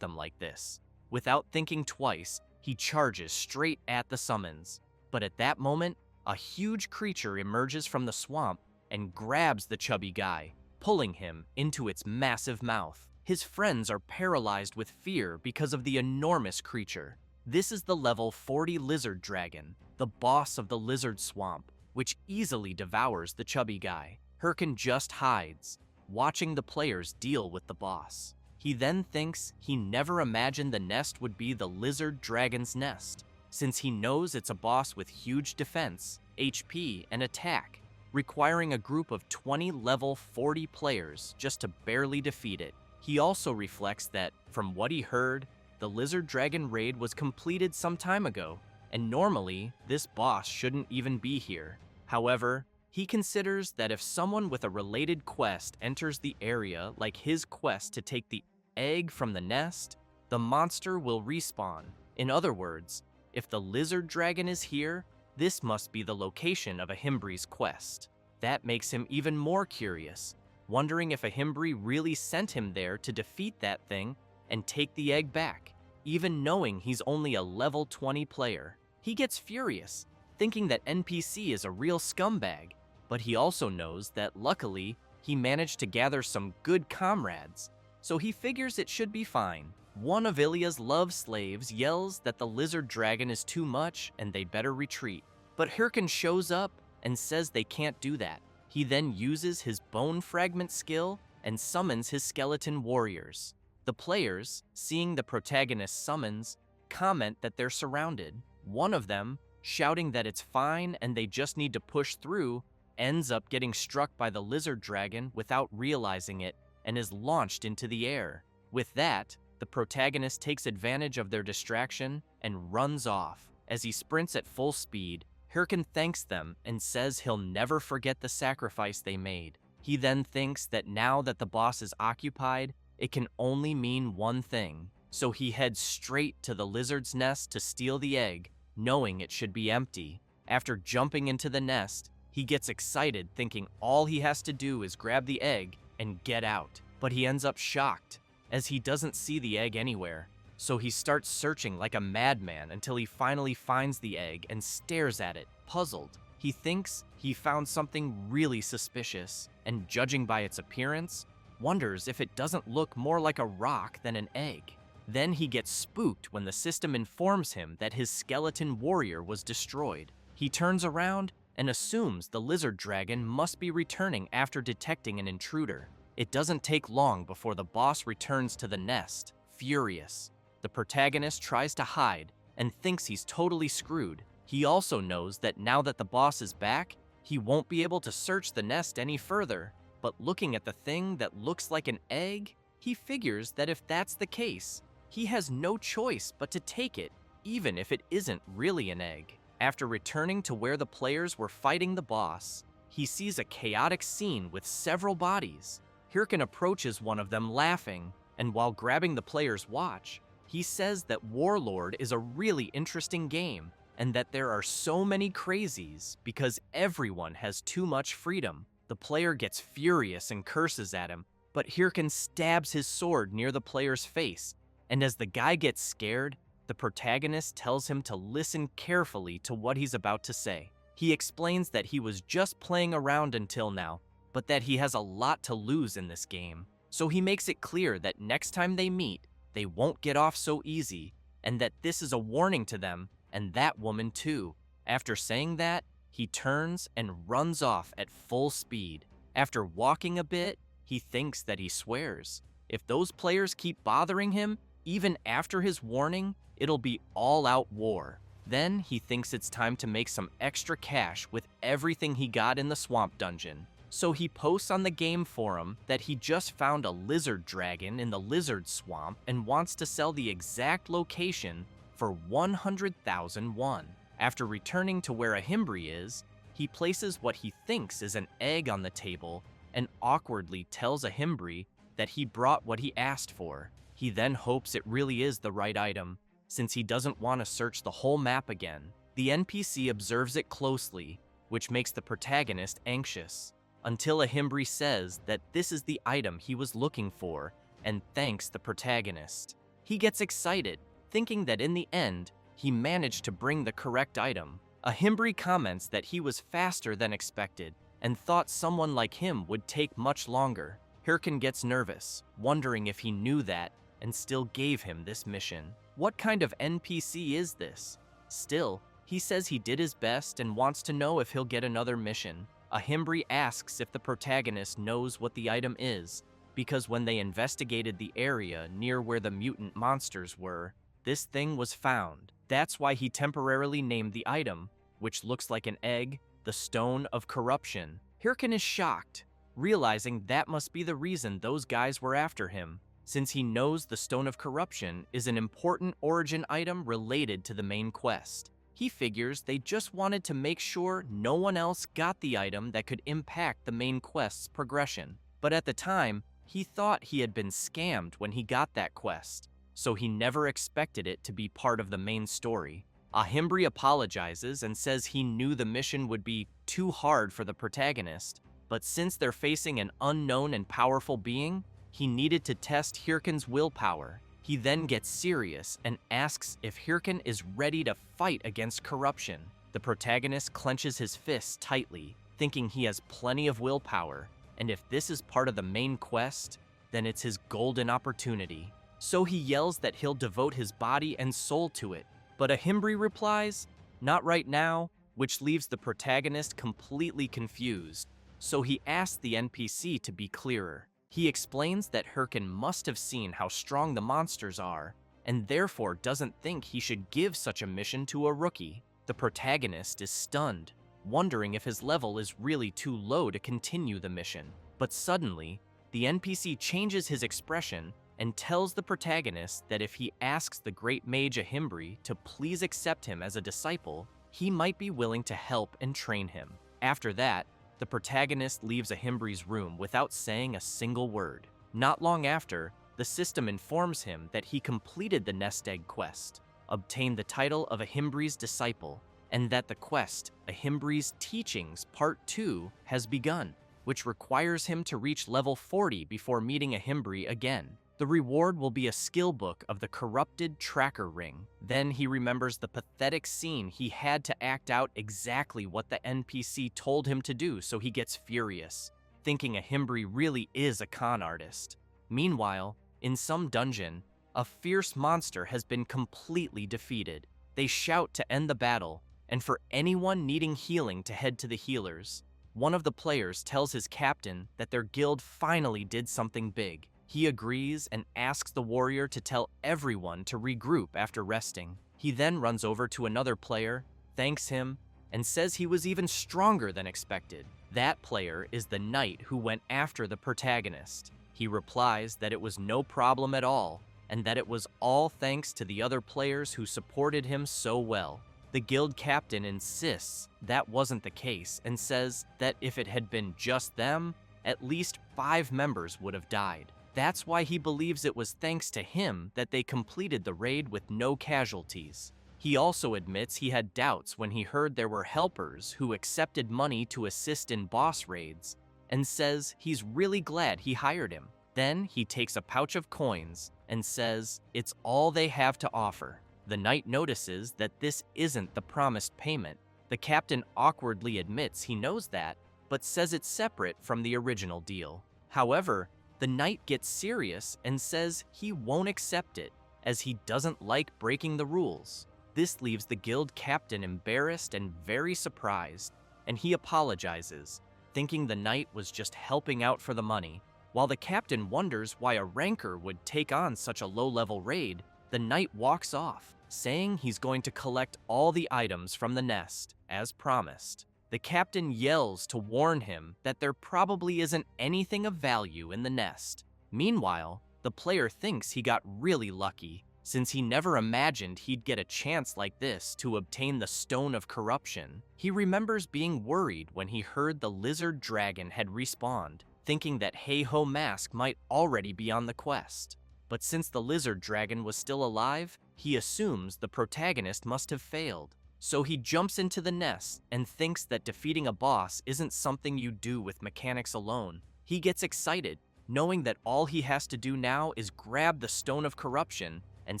them like this. Without thinking twice, he charges straight at the summons. But at that moment, a huge creature emerges from the swamp and grabs the chubby guy, pulling him into its massive mouth. His friends are paralyzed with fear because of the enormous creature. This is the level 40 lizard dragon, the boss of the lizard swamp, which easily devours the chubby guy. Hirkin just hides, watching the players deal with the boss. He then thinks he never imagined the nest would be the lizard dragon's nest, since he knows it's a boss with huge defense, HP, and attack, requiring a group of 20 level 40 players just to barely defeat it. He also reflects that, from what he heard, the lizard dragon raid was completed some time ago, and normally, this boss shouldn't even be here. However, he considers that if someone with a related quest enters the area like his quest to take the egg from the nest, the monster will respawn. In other words, if the lizard dragon is here, this must be the location of Ahimbri's quest. That makes him even more curious, wondering if Ahimbri really sent him there to defeat that thing and take the egg back, even knowing he's only a level 20 player. He gets furious, thinking that NPC is a real scumbag, but he also knows that luckily, he managed to gather some good comrades, so he figures it should be fine. One of Ilia's love slaves yells that the lizard dragon is too much and they better retreat, but Hirkin shows up and says they can't do that. He then uses his bone fragment skill and summons his skeleton warriors. The players, seeing the protagonist's summons, comment that they're surrounded. One of them, shouting that it's fine and they just need to push through, ends up getting struck by the lizard dragon without realizing it and is launched into the air. With that, the protagonist takes advantage of their distraction and runs off. As he sprints at full speed, Hirkin thanks them and says he'll never forget the sacrifice they made. He then thinks that now that the boss is occupied, it can only mean one thing, so he heads straight to the lizard's nest to steal the egg, knowing it should be empty. After jumping into the nest, he gets excited thinking all he has to do is grab the egg and get out. But he ends up shocked, as he doesn't see the egg anywhere. So he starts searching like a madman until he finally finds the egg and stares at it, puzzled. He thinks he found something really suspicious, and judging by its appearance, wonders if it doesn't look more like a rock than an egg. Then he gets spooked when the system informs him that his skeleton warrior was destroyed. He turns around and assumes the lizard dragon must be returning after detecting an intruder. It doesn't take long before the boss returns to the nest, furious. The protagonist tries to hide and thinks he's totally screwed. He also knows that now that the boss is back, he won't be able to search the nest any further. But looking at the thing that looks like an egg, he figures that if that's the case, he has no choice but to take it, even if it isn't really an egg. After returning to where the players were fighting the boss, he sees a chaotic scene with several bodies. Hirkin approaches one of them laughing, and while grabbing the player's watch, he says that Warlord is a really interesting game, and that there are so many crazies because everyone has too much freedom. The player gets furious and curses at him, but Hirkin stabs his sword near the player's face, and as the guy gets scared, the protagonist tells him to listen carefully to what he's about to say. He explains that he was just playing around until now, but that he has a lot to lose in this game. So he makes it clear that next time they meet, they won't get off so easy, and that this is a warning to them, and that woman too. After saying that, he turns and runs off at full speed. After walking a bit, he thinks that he swears. If those players keep bothering him, even after his warning, it'll be all-out war. Then he thinks it's time to make some extra cash with everything he got in the swamp dungeon. So he posts on the game forum that he just found a lizard dragon in the lizard swamp and wants to sell the exact location for 100,000 won. After returning to where Ahimbri is, he places what he thinks is an egg on the table and awkwardly tells Ahimbri that he brought what he asked for. He then hopes it really is the right item, since he doesn't want to search the whole map again. The NPC observes it closely, which makes the protagonist anxious. until a Himbri says that this is the item he was looking for and thanks the protagonist. He gets excited, thinking that in the end, he managed to bring the correct item. A Himbri comments that he was faster than expected and thought someone like him would take much longer. Hirkin gets nervous, wondering if he knew that and still gave him this mission. What kind of NPC is this? Still, he says he did his best and wants to know if he'll get another mission. A Himbri asks if the protagonist knows what the item is, because when they investigated the area near where the mutant monsters were, this thing was found. That's why he temporarily named the item, which looks like an egg, the Stone of Corruption. Hirkin is shocked, realizing that must be the reason those guys were after him, since he knows the Stone of Corruption is an important origin item related to the main quest. He figures they just wanted to make sure no one else got the item that could impact the main quest's progression. But at the time, he thought he had been scammed when he got that quest, so he never expected it to be part of the main story. A Himbri apologizes and says he knew the mission would be too hard for the protagonist, but since they're facing an unknown and powerful being, he needed to test Hirkin's willpower. He then gets serious and asks if Hirkin is ready to fight against corruption. The protagonist clenches his fists tightly, thinking he has plenty of willpower, and if this is part of the main quest, then it's his golden opportunity. So he yells that he'll devote his body and soul to it, but a Himbri replies, "Not right now," which leaves the protagonist completely confused. So he asks the NPC to be clearer. He explains that Hirkin must have seen how strong the monsters are, and therefore doesn't think he should give such a mission to a rookie. The protagonist is stunned, wondering if his level is really too low to continue the mission. But suddenly, the NPC changes his expression and tells the protagonist that if he asks the great mage Ahimbri to please accept him as a disciple, he might be willing to help and train him. After that, the protagonist leaves Ahimbri's room without saying a single word. Not long after, the system informs him that he completed the nest egg quest, obtained the title of Ahimbri's disciple, and that the quest, Ahimbri's Teachings Part 2, has begun, which requires him to reach level 40 before meeting Ahimbri again. The reward will be a skill book of the corrupted tracker ring. Then he remembers the pathetic scene he had to act out exactly what the NPC told him to do, so he gets furious, thinking Ahimbri really is a con artist. Meanwhile, in some dungeon, a fierce monster has been completely defeated. They shout to end the battle, and for anyone needing healing to head to the healers. One of the players tells his captain that their guild finally did something big. He agrees and asks the warrior to tell everyone to regroup after resting. He then runs over to another player, thanks him, and says he was even stronger than expected. That player is the knight who went after the protagonist. He replies that it was no problem at all, and that it was all thanks to the other players who supported him so well. The guild captain insists that wasn't the case and says that if it had been just them, at least 5 members would have died. That's why he believes it was thanks to him that they completed the raid with no casualties. He also admits he had doubts when he heard there were helpers who accepted money to assist in boss raids, and says he's really glad he hired him. Then he takes a pouch of coins and says it's all they have to offer. The knight notices that this isn't the promised payment. The captain awkwardly admits he knows that, but says it's separate from the original deal. However, the knight gets serious and says he won't accept it, as he doesn't like breaking the rules. This leaves the guild captain embarrassed and very surprised, and he apologizes, thinking the knight was just helping out for the money. While the captain wonders why a ranker would take on such a low-level raid, the knight walks off, saying he's going to collect all the items from the nest, as promised. The captain yells to warn him that there probably isn't anything of value in the nest. Meanwhile, the player thinks he got really lucky, since he never imagined he'd get a chance like this to obtain the Stone of Corruption. He remembers being worried when he heard the lizard dragon had respawned, thinking that Hey-Ho Mask might already be on the quest. But since the lizard dragon was still alive, he assumes the protagonist must have failed. So he jumps into the nest and thinks that defeating a boss isn't something you do with mechanics alone. He gets excited, knowing that all he has to do now is grab the Stone of Corruption and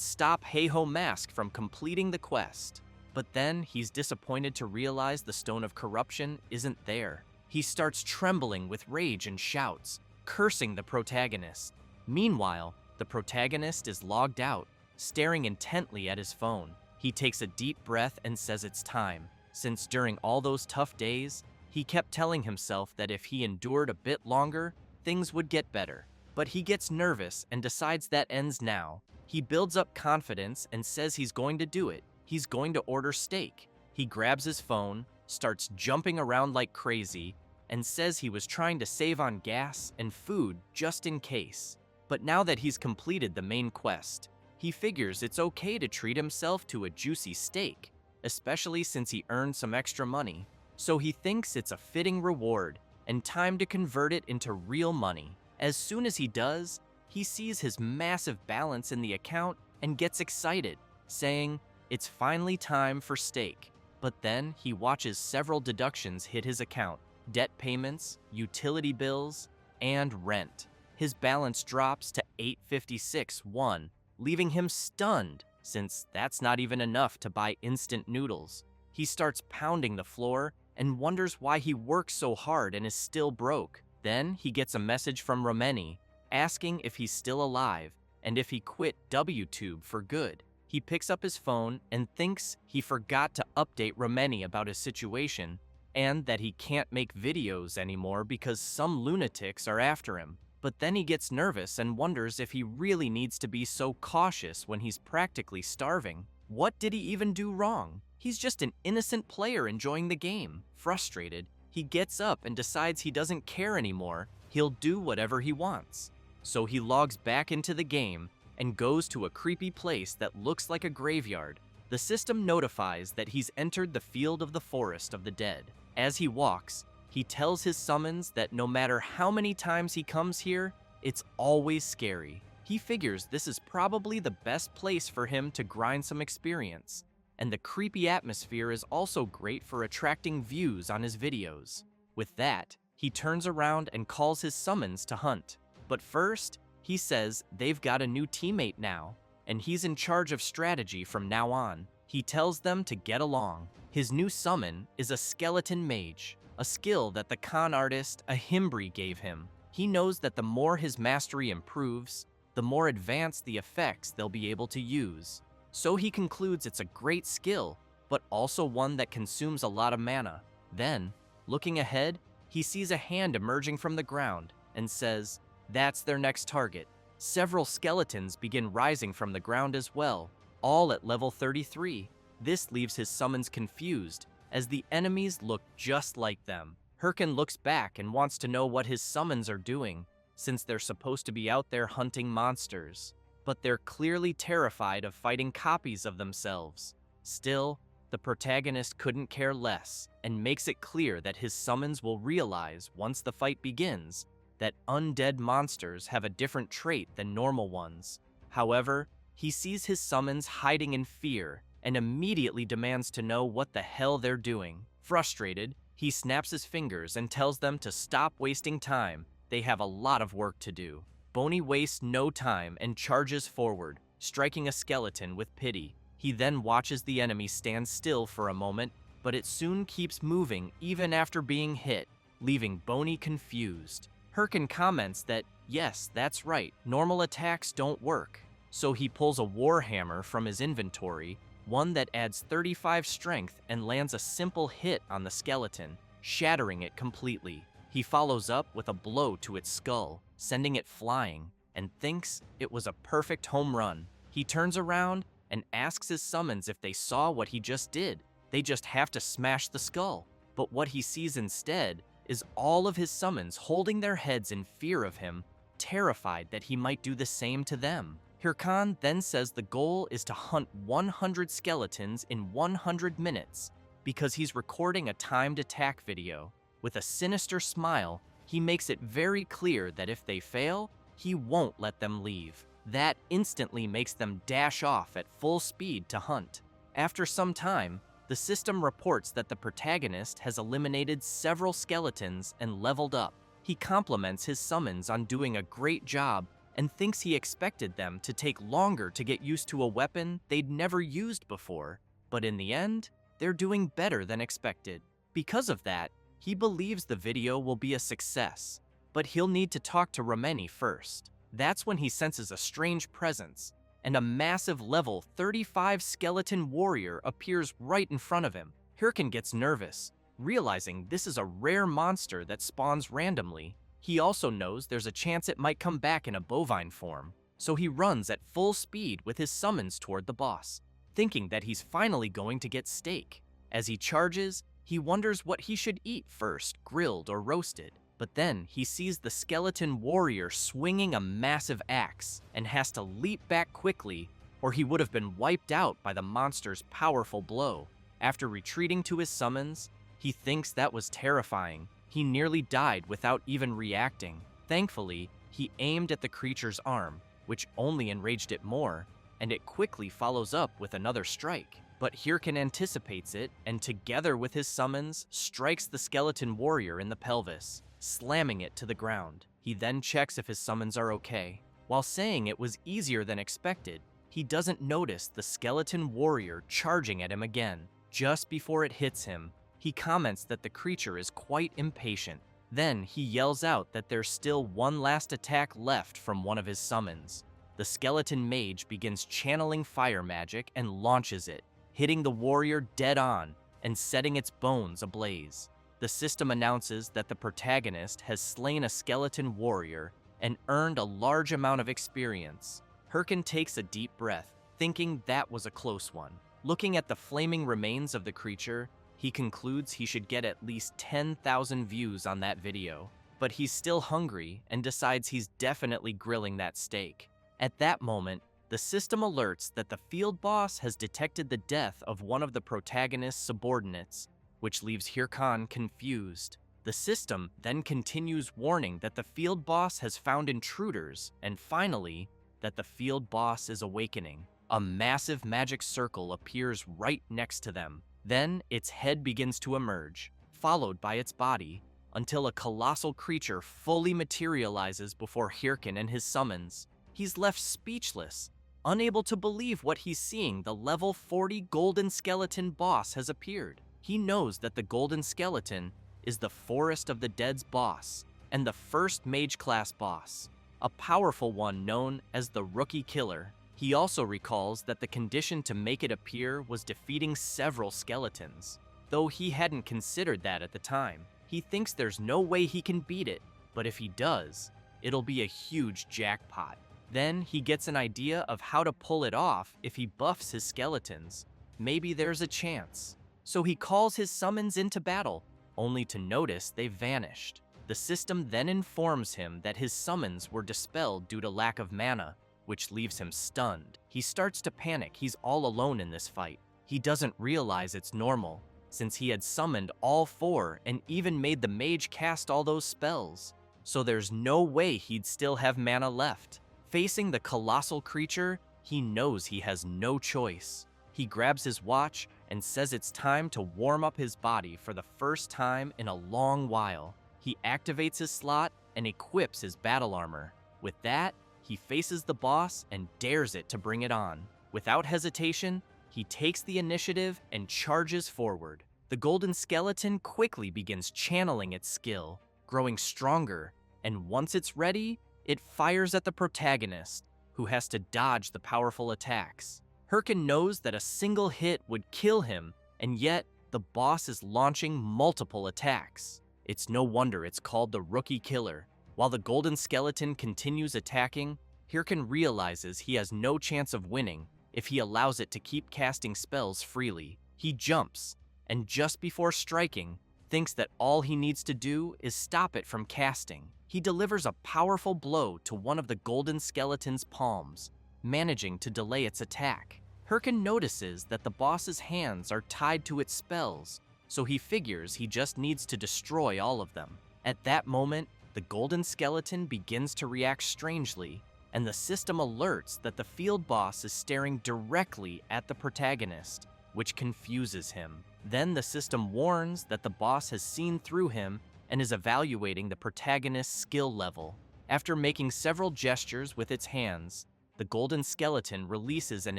stop Heiho Mask from completing the quest. But then he's disappointed to realize the Stone of Corruption isn't there. He starts trembling with rage and shouts, cursing the protagonist. Meanwhile, the protagonist is logged out, staring intently at his phone. He takes a deep breath and says it's time, since during all those tough days, he kept telling himself that if he endured a bit longer, things would get better. But he gets nervous and decides that ends now. He builds up confidence and says he's going to do it. He's going to order steak. He grabs his phone, starts jumping around like crazy, and says he was trying to save on gas and food just in case. But now that he's completed the main quest, he figures it's okay to treat himself to a juicy steak, especially since he earned some extra money. So he thinks it's a fitting reward and time to convert it into real money. As soon as he does, he sees his massive balance in the account and gets excited, saying, "It's finally time for steak." But then he watches several deductions hit his account: debt payments, utility bills, and rent. His balance drops to 856.1, leaving him stunned, since that's not even enough to buy instant noodles. He starts pounding the floor and wonders why he works so hard and is still broke. Then he gets a message from Romeni, asking if he's still alive and if he quit WTube for good. He picks up his phone and thinks he forgot to update Romeni about his situation and that he can't make videos anymore because some lunatics are after him. But then he gets nervous and wonders if he really needs to be so cautious when he's practically starving. What did he even do wrong? He's just an innocent player enjoying the game. Frustrated, he gets up and decides he doesn't care anymore. He'll do whatever he wants. So he logs back into the game and goes to a creepy place that looks like a graveyard. The system notifies that he's entered the field of the forest of the dead. As he walks, he tells his summons that no matter how many times he comes here, it's always scary. He figures this is probably the best place for him to grind some experience, and the creepy atmosphere is also great for attracting views on his videos. With that, he turns around and calls his summons to hunt. But first, he says they've got a new teammate now, and he's in charge of strategy from now on. He tells them to get along. His new summon is a skeleton mage, a skill that the con artist Ahimbri gave him. He knows that the more his mastery improves, the more advanced the effects they'll be able to use. So he concludes it's a great skill, but also one that consumes a lot of mana. Then, looking ahead, he sees a hand emerging from the ground and says, that's their next target. Several skeletons begin rising from the ground as well, all at level 33. This leaves his summons confused, as the enemies look just like them. Hirkin looks back and wants to know what his summons are doing, since they're supposed to be out there hunting monsters. But they're clearly terrified of fighting copies of themselves. Still, the protagonist couldn't care less, and makes it clear that his summons will realize once the fight begins that undead monsters have a different trait than normal ones. However, he sees his summons hiding in fear and immediately demands to know what the hell they're doing. Frustrated, he snaps his fingers and tells them to stop wasting time. They have a lot of work to do. Boney wastes no time and charges forward, striking a skeleton with pity. He then watches the enemy stand still for a moment, but it soon keeps moving even after being hit, leaving Boney confused. Hirkin comments that, yes, that's right, normal attacks don't work. So he pulls a warhammer from his inventory, one that adds 35 strength and lands a simple hit on the skeleton, shattering it completely. He follows up with a blow to its skull, sending it flying, and thinks it was a perfect home run. He turns around and asks his summons if they saw what he just did. They just have to smash the skull. But what he sees instead is all of his summons holding their heads in fear of him, terrified that he might do the same to them. Hirkan then says the goal is to hunt 100 skeletons in 100 minutes, because he's recording a timed attack video. With a sinister smile, he makes it very clear that if they fail, he won't let them leave. That instantly makes them dash off at full speed to hunt. After some time, The system reports that the protagonist has eliminated several skeletons and leveled up. He compliments his summons on doing a great job and thinks he expected them to take longer to get used to a weapon they'd never used before, but in the end, they're doing better than expected. Because of that, he believes the video will be a success, but he'll need to talk to Rameni first. That's when he senses a strange presence, and a massive level 35 skeleton warrior appears right in front of him. Hirkin gets nervous, realizing this is a rare monster that spawns randomly. He also knows there's a chance it might come back in a bovine form, so he runs at full speed with his summons toward the boss, thinking that he's finally going to get steak. As he charges, he wonders what he should eat first, grilled or roasted. But then he sees the skeleton warrior swinging a massive axe and has to leap back quickly, or he would have been wiped out by the monster's powerful blow. After retreating to his summons, he thinks that was terrifying. He nearly died without even reacting. Thankfully, he aimed at the creature's arm, which only enraged it more, and it quickly follows up with another strike. But Hirkin anticipates it, and together with his summons, strikes the skeleton warrior in the pelvis, slamming it to the ground. He then checks if his summons are okay. While saying it was easier than expected, he doesn't notice the skeleton warrior charging at him again. Just before it hits him, he comments that the creature is quite impatient. Then he yells out that there's still one last attack left from one of his summons. The skeleton mage begins channeling fire magic and launches it, hitting the warrior dead on and setting its bones ablaze. The system announces that the protagonist has slain a skeleton warrior and earned a large amount of experience. Hirkin takes a deep breath, thinking that was a close one. Looking at the flaming remains of the creature, he concludes he should get at least 10,000 views on that video. But he's still hungry and decides he's definitely grilling that steak. At that moment, the system alerts that the field boss has detected the death of one of the protagonist's subordinates, which leaves Hirkan confused. The system then continues warning that the field boss has found intruders, and finally, that the field boss is awakening. A massive magic circle appears right next to them. Then, its head begins to emerge, followed by its body, until a colossal creature fully materializes before Hirkin and his summons. He's left speechless, unable to believe what he's seeing. The level 40 golden skeleton boss has appeared. He knows that the golden skeleton is the Forest of the Dead's boss, and the first mage class boss, a powerful one known as the Rookie Killer. He also recalls that the condition to make it appear was defeating several skeletons. Though he hadn't considered that at the time, he thinks there's no way he can beat it, but if he does, it'll be a huge jackpot. Then he gets an idea of how to pull it off if he buffs his skeletons. Maybe there's a chance. So he calls his summons into battle, only to notice they've vanished. The system then informs him that his summons were dispelled due to lack of mana, which leaves him stunned. He starts to panic. He's all alone in this fight. He doesn't realize it's normal, since he had summoned all 4 and even made the mage cast all those spells. So there's no way he'd still have mana left. Facing the colossal creature, he knows he has no choice. He grabs his watch and says it's time to warm up his body for the first time in a long while. He activates his slot and equips his battle armor. With that, he faces the boss and dares it to bring it on. Without hesitation, he takes the initiative and charges forward. The golden skeleton quickly begins channeling its skill, growing stronger, and once it's ready, it fires at the protagonist, who has to dodge the powerful attacks. Hirkin knows that a single hit would kill him, and yet the boss is launching multiple attacks. It's no wonder it's called the Rookie Killer. While the golden skeleton continues attacking, Hirkin realizes he has no chance of winning if he allows it to keep casting spells freely. He jumps, and just before striking, thinks that all he needs to do is stop it from casting. He delivers a powerful blow to one of the golden skeleton's palms, managing to delay its attack. Hirkin notices that the boss's hands are tied to its spells, so he figures he just needs to destroy all of them. At that moment, the golden skeleton begins to react strangely, and the system alerts that the field boss is staring directly at the protagonist. which confuses him. Then the system warns that the boss has seen through him and is evaluating the protagonist's skill level. After making several gestures with its hands, the golden skeleton releases an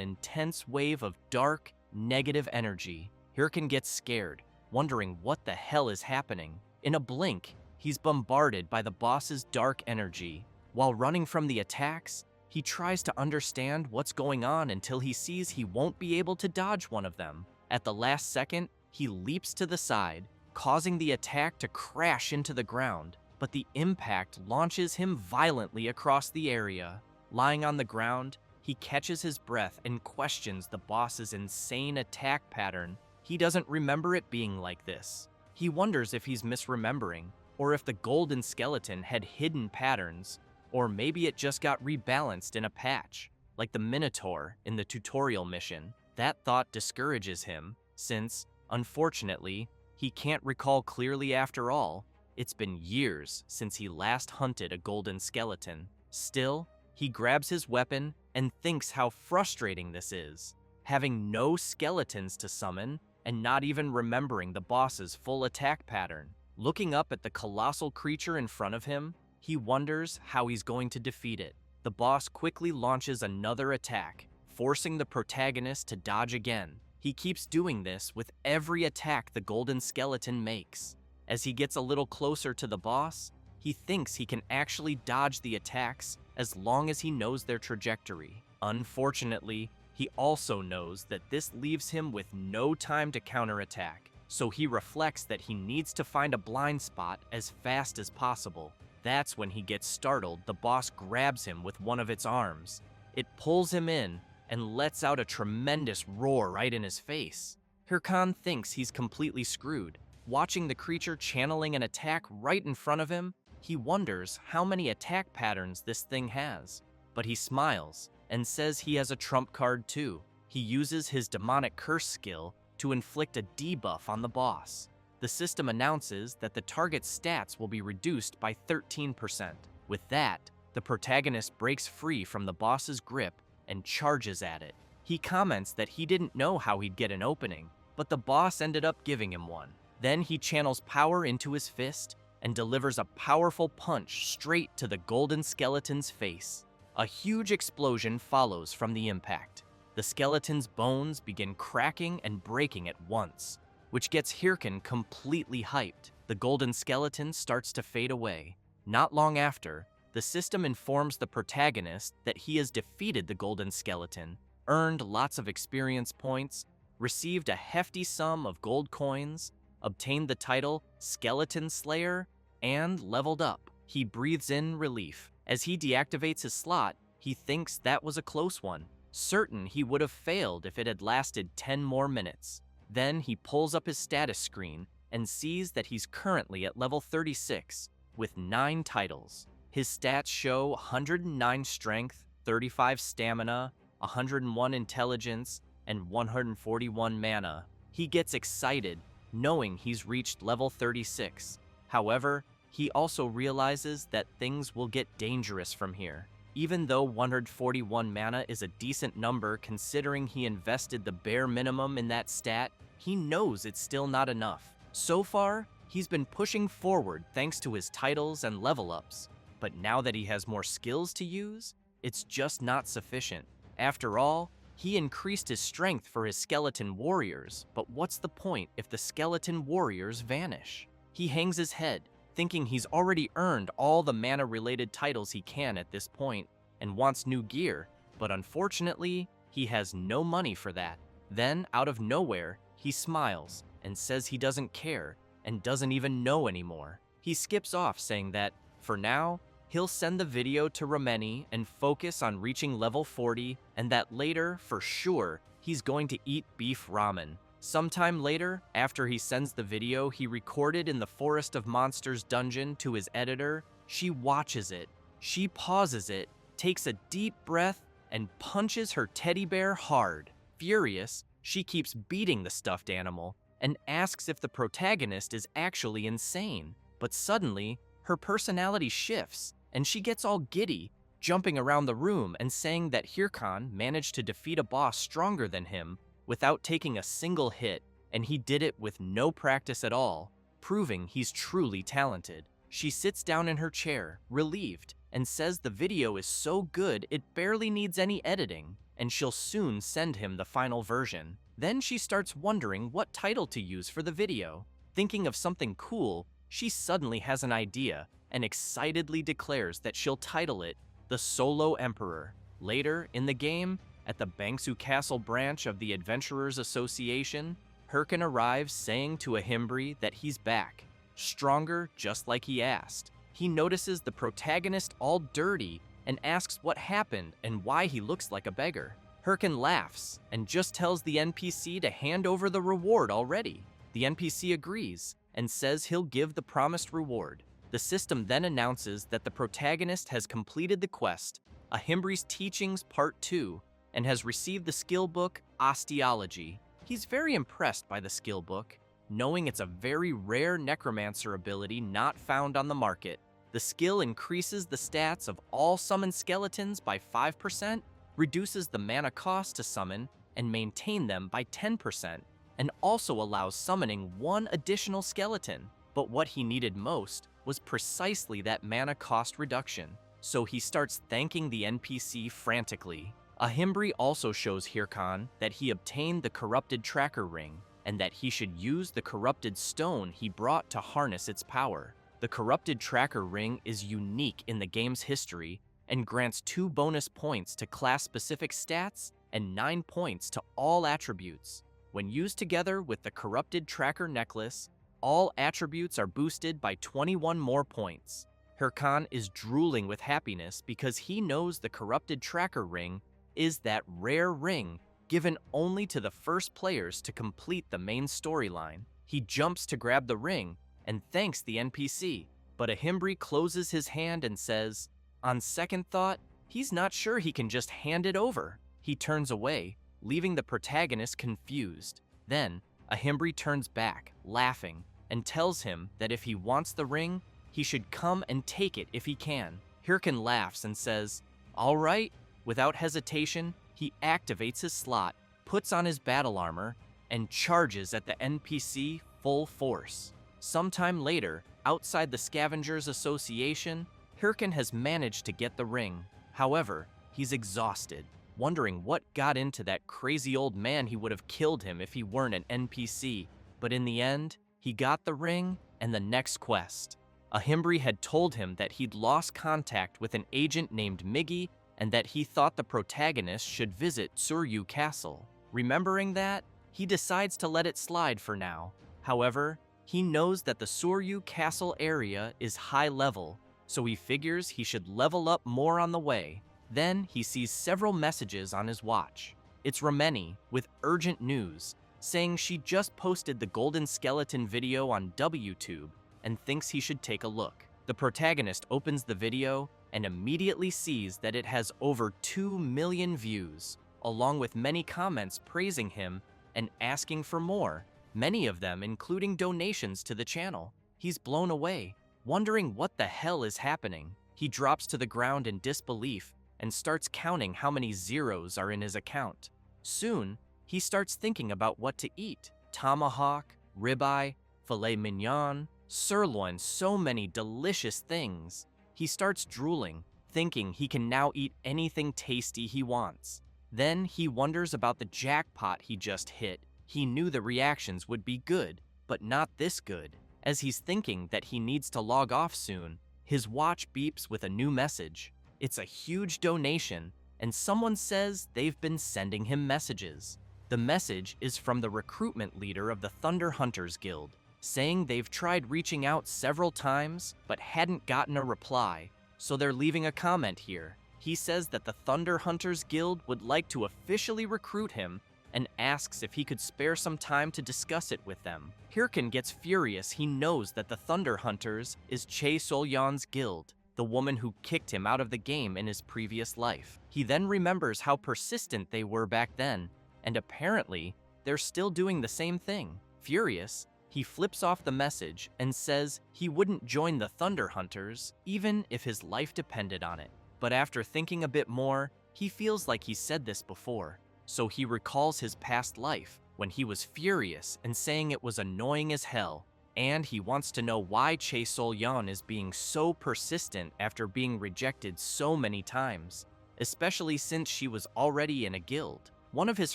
intense wave of dark, negative energy. Hirkin gets scared, wondering what the hell is happening. In a blink, he's bombarded by the boss's dark energy. While running from the attacks, he tries to understand what's going on until he sees he won't be able to dodge one of them. At the last second, he leaps to the side, causing the attack to crash into the ground, but the impact launches him violently across the area. Lying on the ground, he catches his breath and questions the boss's insane attack pattern. He doesn't remember it being like this. He wonders if he's misremembering, or if the golden skeleton had hidden patterns, or maybe it just got rebalanced in a patch, like the Minotaur in the tutorial mission. That thought discourages him, since, unfortunately, he can't recall clearly after all. It's been years since he last hunted a golden skeleton. Still, he grabs his weapon and thinks how frustrating this is, having no skeletons to summon and not even remembering the boss's full attack pattern. Looking up at the colossal creature in front of him, he wonders how he's going to defeat it. The boss quickly launches another attack, forcing the protagonist to dodge again. He keeps doing this with every attack the golden skeleton makes. As he gets a little closer to the boss, he thinks he can actually dodge the attacks as long as he knows their trajectory. Unfortunately, he also knows that this leaves him with no time to counterattack, so he reflects that he needs to find a blind spot as fast as possible. That's when he gets startled. The boss grabs him with one of its arms. It pulls him in and lets out a tremendous roar right in his face. Hirkan thinks he's completely screwed. Watching the creature channeling an attack right in front of him, he wonders how many attack patterns this thing has. But he smiles and says he has a trump card too. He uses his demonic curse skill to inflict a debuff on the boss. The system announces that the target's stats will be reduced by 13%. With that, the protagonist breaks free from the boss's grip and charges at it. He comments that he didn't know how he'd get an opening, but the boss ended up giving him one. Then he channels power into his fist and delivers a powerful punch straight to the golden skeleton's face. A huge explosion follows from the impact. The skeleton's bones begin cracking and breaking at once, which gets Hirkan completely hyped. The golden skeleton starts to fade away. Not long after, the system informs the protagonist that he has defeated the golden skeleton, earned lots of experience points, received a hefty sum of gold coins, obtained the title Skeleton Slayer, and leveled up. He breathes in relief. As he deactivates his slot, he thinks that was a close one, certain he would have failed if it had lasted 10 more minutes. Then he pulls up his status screen and sees that he's currently at level 36, with 9 titles. His stats show 109 strength, 35 stamina, 101 intelligence, and 141 mana. He gets excited, knowing he's reached level 36. However, he also realizes that things will get dangerous from here. Even though 141 mana is a decent number considering he invested the bare minimum in that stat, he knows it's still not enough. So far, he's been pushing forward thanks to his titles and level ups. But now that he has more skills to use, it's just not sufficient. After all, he increased his strength for his skeleton warriors, but what's the point if the skeleton warriors vanish? He hangs his head, thinking he's already earned all the mana-related titles he can at this point, and wants new gear, but unfortunately, he has no money for that. Then, out of nowhere, he smiles and says he doesn't care and doesn't even know anymore. He skips off saying that, for now, he'll send the video to Rameni and focus on reaching level 40, and that later, for sure, he's going to eat beef ramen. Sometime later, after he sends the video he recorded in the Forest of Monsters dungeon to his editor, she watches it. She pauses it, takes a deep breath, and punches her teddy bear hard. Furious, she keeps beating the stuffed animal and asks if the protagonist is actually insane. But suddenly, her personality shifts, and she gets all giddy, jumping around the room and saying that Hirkan managed to defeat a boss stronger than him without taking a single hit, and he did it with no practice at all, proving he's truly talented. She sits down in her chair, relieved, and says the video is so good it barely needs any editing, and she'll soon send him the final version. Then she starts wondering what title to use for the video. Thinking of something cool, she suddenly has an idea and excitedly declares that she'll title it The Solo Emperor. Later, in the game, at the Bangsu Castle branch of the Adventurers Association, Hirkin arrives saying to Ahimbri that he's back, stronger just like he asked. He notices the protagonist all dirty and asks what happened and why he looks like a beggar. Hirkin laughs and just tells the NPC to hand over the reward already. The NPC agrees and says he'll give the promised reward. The system then announces that the protagonist has completed the quest, Ahimbri's Teachings Part 2, and has received the skill book, Osteology. He's very impressed by the skill book, knowing it's a very rare necromancer ability not found on the market. The skill increases the stats of all summoned skeletons by 5%, reduces the mana cost to summon and maintain them by 10%, and also allows summoning one additional skeleton. But what he needed most was precisely that mana cost reduction, so he starts thanking the NPC frantically. Ahimbri also shows Hirkan that he obtained the corrupted tracker ring, and that he should use the corrupted stone he brought to harness its power. The corrupted tracker ring is unique in the game's history and grants 2 bonus points to class-specific stats and 9 points to all attributes. When used together with the corrupted tracker necklace, all attributes are boosted by 21 more points. Hirkan is drooling with happiness because he knows the corrupted tracker ring is that rare ring given only to the first players to complete the main storyline. He jumps to grab the ring and thanks the NPC, but Ahimbri closes his hand and says, on second thought, he's not sure he can just hand it over. He turns away, leaving the protagonist confused. Then, Ahimbri turns back, laughing, and tells him that if he wants the ring, he should come and take it if he can. Hirkan laughs and says, all right. Without hesitation, he activates his slot, puts on his battle armor, and charges at the NPC full force. Sometime later, outside the Scavengers Association, Hirkan has managed to get the ring. However, he's exhausted, wondering what got into that crazy old man. He would have killed him if he weren't an NPC. But in the end, he got the ring and the next quest. Ahimbri had told him that he'd lost contact with an agent named Miggy and that he thought the protagonist should visit Suryu Castle. Remembering that, he decides to let it slide for now. However, he knows that the Suryu Castle area is high level, so he figures he should level up more on the way. Then he sees several messages on his watch. It's Rameni with urgent news, saying she just posted the Golden Skeleton video on WTube and thinks he should take a look. The protagonist opens the video and immediately sees that it has over 2 million views, along with many comments praising him and asking for more, many of them including donations to the channel. He's blown away, wondering what the hell is happening. He drops to the ground in disbelief and starts counting how many zeros are in his account. Soon, he starts thinking about what to eat. Tomahawk, ribeye, filet mignon, sirloin, so many delicious things. He starts drooling, thinking he can now eat anything tasty he wants. Then he wonders about the jackpot he just hit. He knew the reactions would be good, but not this good. As he's thinking that he needs to log off soon, his watch beeps with a new message. It's a huge donation, and someone says they've been sending him messages. The message is from the recruitment leader of the Thunder Hunters Guild, saying they've tried reaching out several times but hadn't gotten a reply, so they're leaving a comment here. He says that the Thunder Hunters Guild would like to officially recruit him and asks if he could spare some time to discuss it with them. Hirkan gets furious. He knows that the Thunder Hunters is Chae Solyan's guild, the woman who kicked him out of the game in his previous life. He then remembers how persistent they were back then, and apparently, they're still doing the same thing. Furious, he flips off the message and says he wouldn't join the Thunder Hunters even if his life depended on it. But after thinking a bit more, he feels like he said this before. so he recalls his past life when he was furious and saying it was annoying as hell, and he wants to know why Chae Sol-yeon is being so persistent after being rejected so many times, especially since she was already in a guild. One of his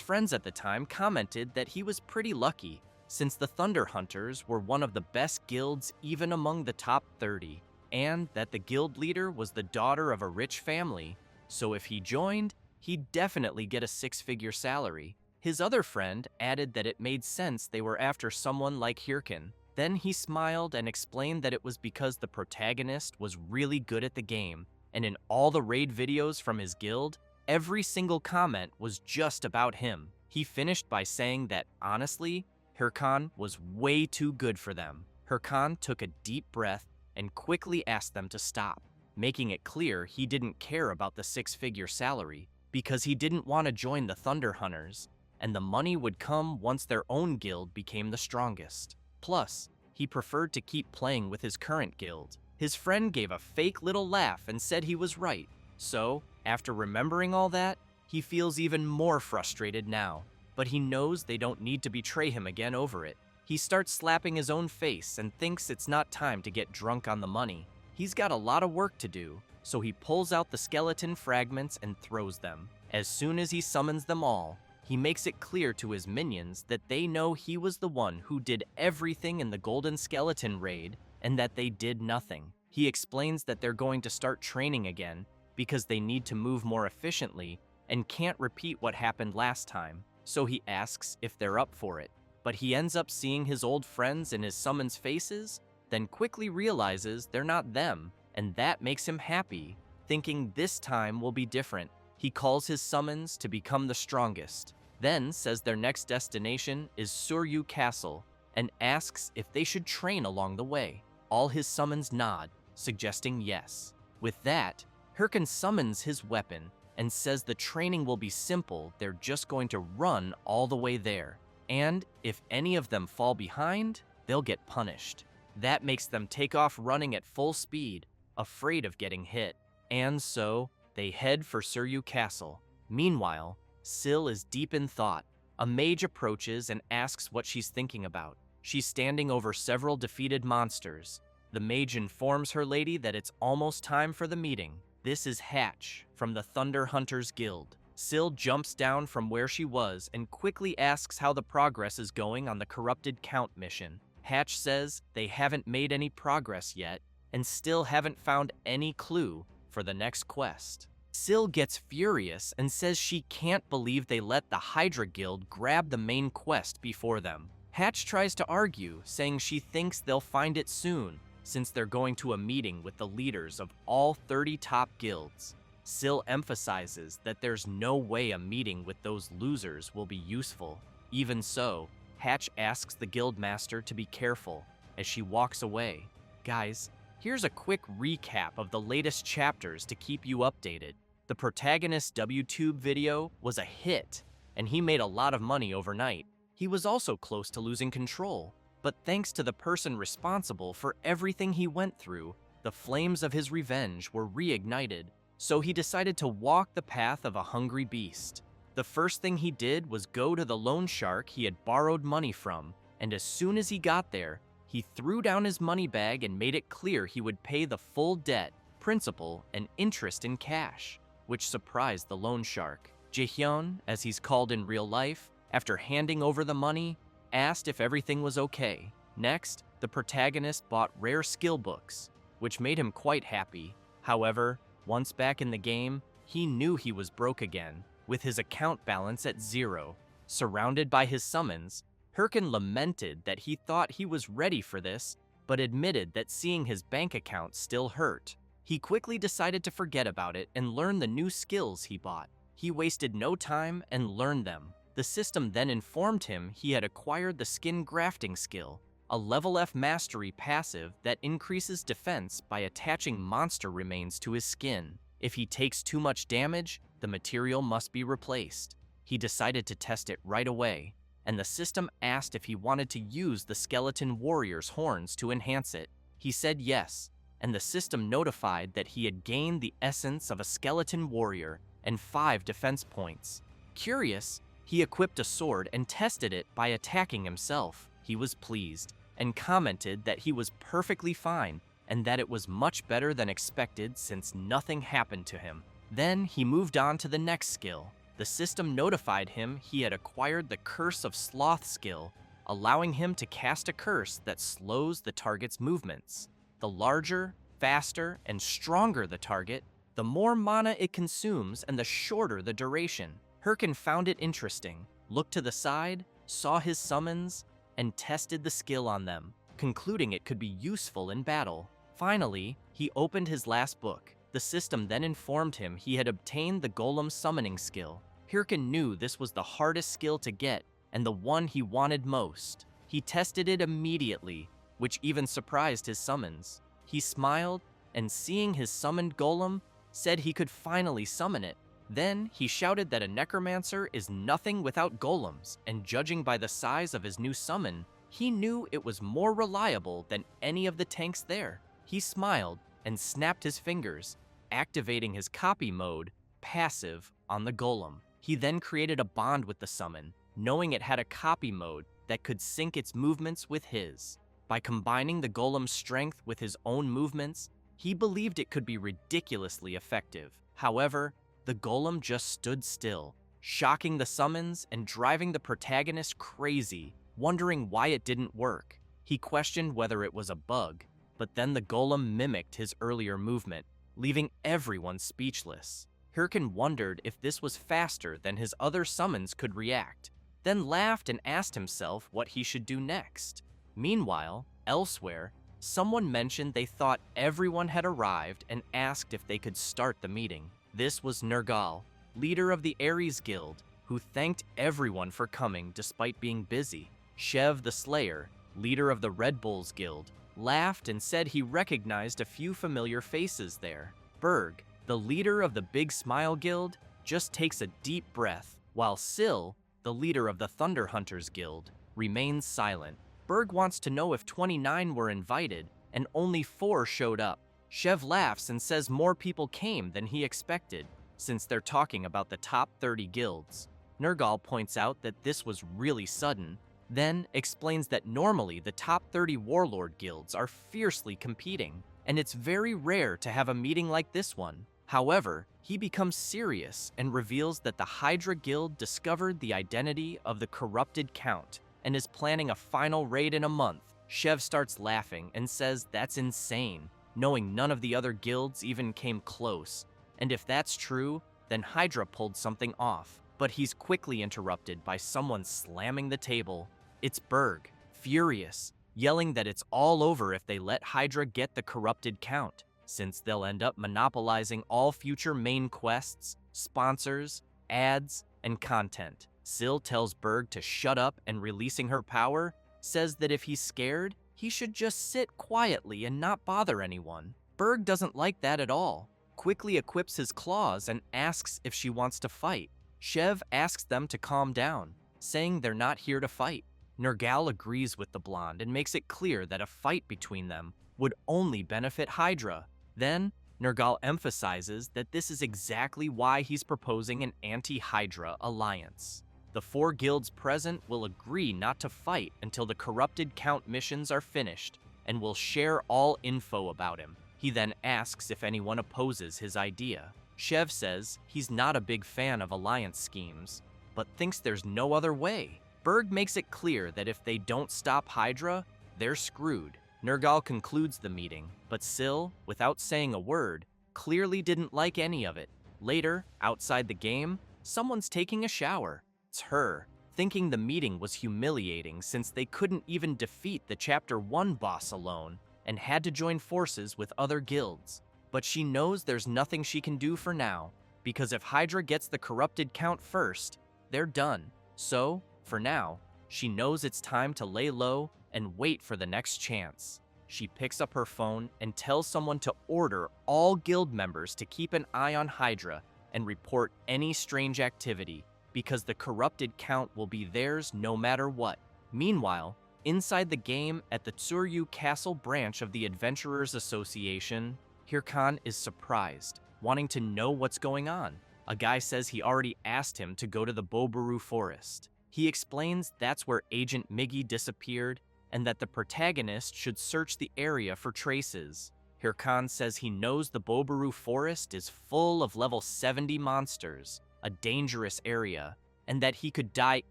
friends at the time commented that he was pretty lucky, since the Thunder Hunters were one of the best guilds even among the top 30, and that the guild leader was the daughter of a rich family, so if he joined, he'd definitely get a six-figure salary. His other friend added that it made sense they were after someone like Hirkin. Then he smiled and explained that it was because the protagonist was really good at the game, and in all the raid videos from his guild, every single comment was just about him. He finished by saying that, honestly, Hirkan was way too good for them. Hirkan took a deep breath and quickly asked them to stop, making it clear he didn't care about the six-figure salary because he didn't want to join the Thunder Hunters, and the money would come once their own guild became the strongest. Plus, he preferred to keep playing with his current guild. His friend gave a fake little laugh and said he was right. So, after remembering all that, he feels even more frustrated now, but he knows they don't need to betray him again over it. He starts slapping his own face and thinks it's not time to get drunk on the money. He's got a lot of work to do, so he pulls out the skeleton fragments and throws them. As soon as he summons them all, he makes it clear to his minions that they know he was the one who did everything in the Golden Skeleton raid and that they did nothing. He explains that they're going to start training again because they need to move more efficiently and can't repeat what happened last time, so he asks if they're up for it. But he ends up seeing his old friends in his summons faces, then quickly realizes they're not them, and that makes him happy, thinking this time will be different. He calls his summons to become the strongest, then says their next destination is Suryu Castle, and asks if they should train along the way. All his summons nod, suggesting yes. With that, Hirkin summons his weapon and says the training will be simple, they're just going to run all the way there. And if any of them fall behind, they'll get punished. That makes them take off running at full speed, afraid of getting hit. And so, they head for Suryu Castle. Meanwhile, Syl is deep in thought. A mage approaches and asks what she's thinking about. She's standing over several defeated monsters. The mage informs her lady that it's almost time for the meeting. This is Hatch from the Thunder Hunters Guild. Syl jumps down from where she was and quickly asks how the progress is going on the Corrupted Count mission. Hatch says they haven't made any progress yet and still haven't found any clue for the next quest. Syl gets furious and says she can't believe they let the Hydra Guild grab the main quest before them. Hatch tries to argue, saying she thinks they'll find it soon, since they're going to a meeting with the leaders of all 30 top guilds. Syl emphasizes that there's no way a meeting with those losers will be useful. Even so, Hatch asks the guildmaster to be careful as she walks away. Guys, here's a quick recap of the latest chapters to keep you updated. The protagonist's WTube video was a hit, and he made a lot of money overnight. He was also close to losing control, but thanks to the person responsible for everything he went through, the flames of his revenge were reignited, so he decided to walk the path of a hungry beast. The first thing he did was go to the loan shark he had borrowed money from, and as soon as he got there, he threw down his money bag and made it clear he would pay the full debt, principal, and interest in cash, which surprised the loan shark. Jaehyun, as he's called in real life, after handing over the money, asked if everything was okay. Next, the protagonist bought rare skill books, which made him quite happy. However, once back in the game, he knew he was broke again, with his account balance at 0. Surrounded by his summons, Hirkin lamented that he thought he was ready for this, but admitted that seeing his bank account still hurt. He quickly decided to forget about it and learn the new skills he bought. He wasted no time and learned them. The system then informed him he had acquired the skin grafting skill, a level F mastery passive that increases defense by attaching monster remains to his skin. If he takes too much damage, the material must be replaced. He decided to test it right away, and the system asked if he wanted to use the skeleton warrior's horns to enhance it. He said yes, and the system notified that he had gained the essence of a skeleton warrior and 5 defense points. Curious, he equipped a sword and tested it by attacking himself. He was pleased and commented that he was perfectly fine and that it was much better than expected since nothing happened to him. Then he moved on to the next skill. The system notified him he had acquired the Curse of Sloth skill, allowing him to cast a curse that slows the target's movements. The larger, faster, and stronger the target, the more mana it consumes and the shorter the duration. Hirkin found it interesting, looked to the side, saw his summons, and tested the skill on them, concluding it could be useful in battle. Finally, he opened his last book. The system then informed him he had obtained the Golem summoning skill. Hirkin knew this was the hardest skill to get and the one he wanted most. He tested it immediately, which even surprised his summons. He smiled, and seeing his summoned golem, said he could finally summon it. Then he shouted that a necromancer is nothing without golems, and judging by the size of his new summon, he knew it was more reliable than any of the tanks there. He smiled and snapped his fingers, activating his copy mode, passive, on the golem. He then created a bond with the summon, knowing it had a copy mode that could sync its movements with his. By combining the golem's strength with his own movements, he believed it could be ridiculously effective. However, the golem just stood still, shocking the summons and driving the protagonist crazy, wondering why it didn't work. He questioned whether it was a bug, but then the golem mimicked his earlier movement, leaving everyone speechless. Hirkin wondered if this was faster than his other summons could react, then laughed and asked himself what he should do next. Meanwhile, elsewhere, someone mentioned they thought everyone had arrived and asked if they could start the meeting. This was Nergal, leader of the Ares Guild, who thanked everyone for coming despite being busy. Shev the Slayer, leader of the Red Bulls Guild, laughed and said he recognized a few familiar faces there. Berg, the leader of the Big Smile Guild, just takes a deep breath, while Syl, the leader of the Thunder Hunters Guild, remains silent. Berg wants to know if 29 were invited, and only 4 showed up. Shev laughs and says more people came than he expected, since they're talking about the top 30 guilds. Nergal points out that this was really sudden, then explains that normally the top 30 warlord guilds are fiercely competing, and it's very rare to have a meeting like this one. However, he becomes serious and reveals that the Hydra Guild discovered the identity of the corrupted Count and is planning a final raid in a month. Shev starts laughing and says that's insane, knowing none of the other guilds even came close. And if that's true, then Hydra pulled something off. But he's quickly interrupted by someone slamming the table. It's Berg, furious, yelling that it's all over if they let Hydra get the corrupted Count, since they'll end up monopolizing all future main quests, sponsors, ads, and content. Syl tells Berg to shut up and releasing her power, says that if he's scared, he should just sit quietly and not bother anyone. Berg doesn't like that at all, quickly equips his claws and asks if she wants to fight. Shev asks them to calm down, saying they're not here to fight. Nergal agrees with the blonde and makes it clear that a fight between them would only benefit Hydra. Then, Nergal emphasizes that this is exactly why he's proposing an anti-Hydra alliance. The 4 guilds present will agree not to fight until the corrupted Count missions are finished, and will share all info about him. He then asks if anyone opposes his idea. Shev says he's not a big fan of alliance schemes, but thinks there's no other way. Berg makes it clear that if they don't stop Hydra, they're screwed. Nergal concludes the meeting, but Syl, without saying a word, clearly didn't like any of it. Later, outside the game, someone's taking a shower. It's her, thinking the meeting was humiliating since they couldn't even defeat the Chapter 1 boss alone and had to join forces with other guilds. But she knows there's nothing she can do for now, because if Hydra gets the corrupted Count first, they're done. So, for now, she knows it's time to lay low and wait for the next chance. She picks up her phone and tells someone to order all guild members to keep an eye on Hydra and report any strange activity, because the corrupted Count will be theirs no matter what. Meanwhile, inside the game at the Tsuryu Castle branch of the Adventurers Association, Hirkan is surprised, wanting to know what's going on. A guy says he already asked him to go to the Bobaru forest. He explains that's where Agent Miggy disappeared and that the protagonist should search the area for traces. Hirkan says he knows the Bobaru forest is full of level 70 monsters, a dangerous area, and that he could die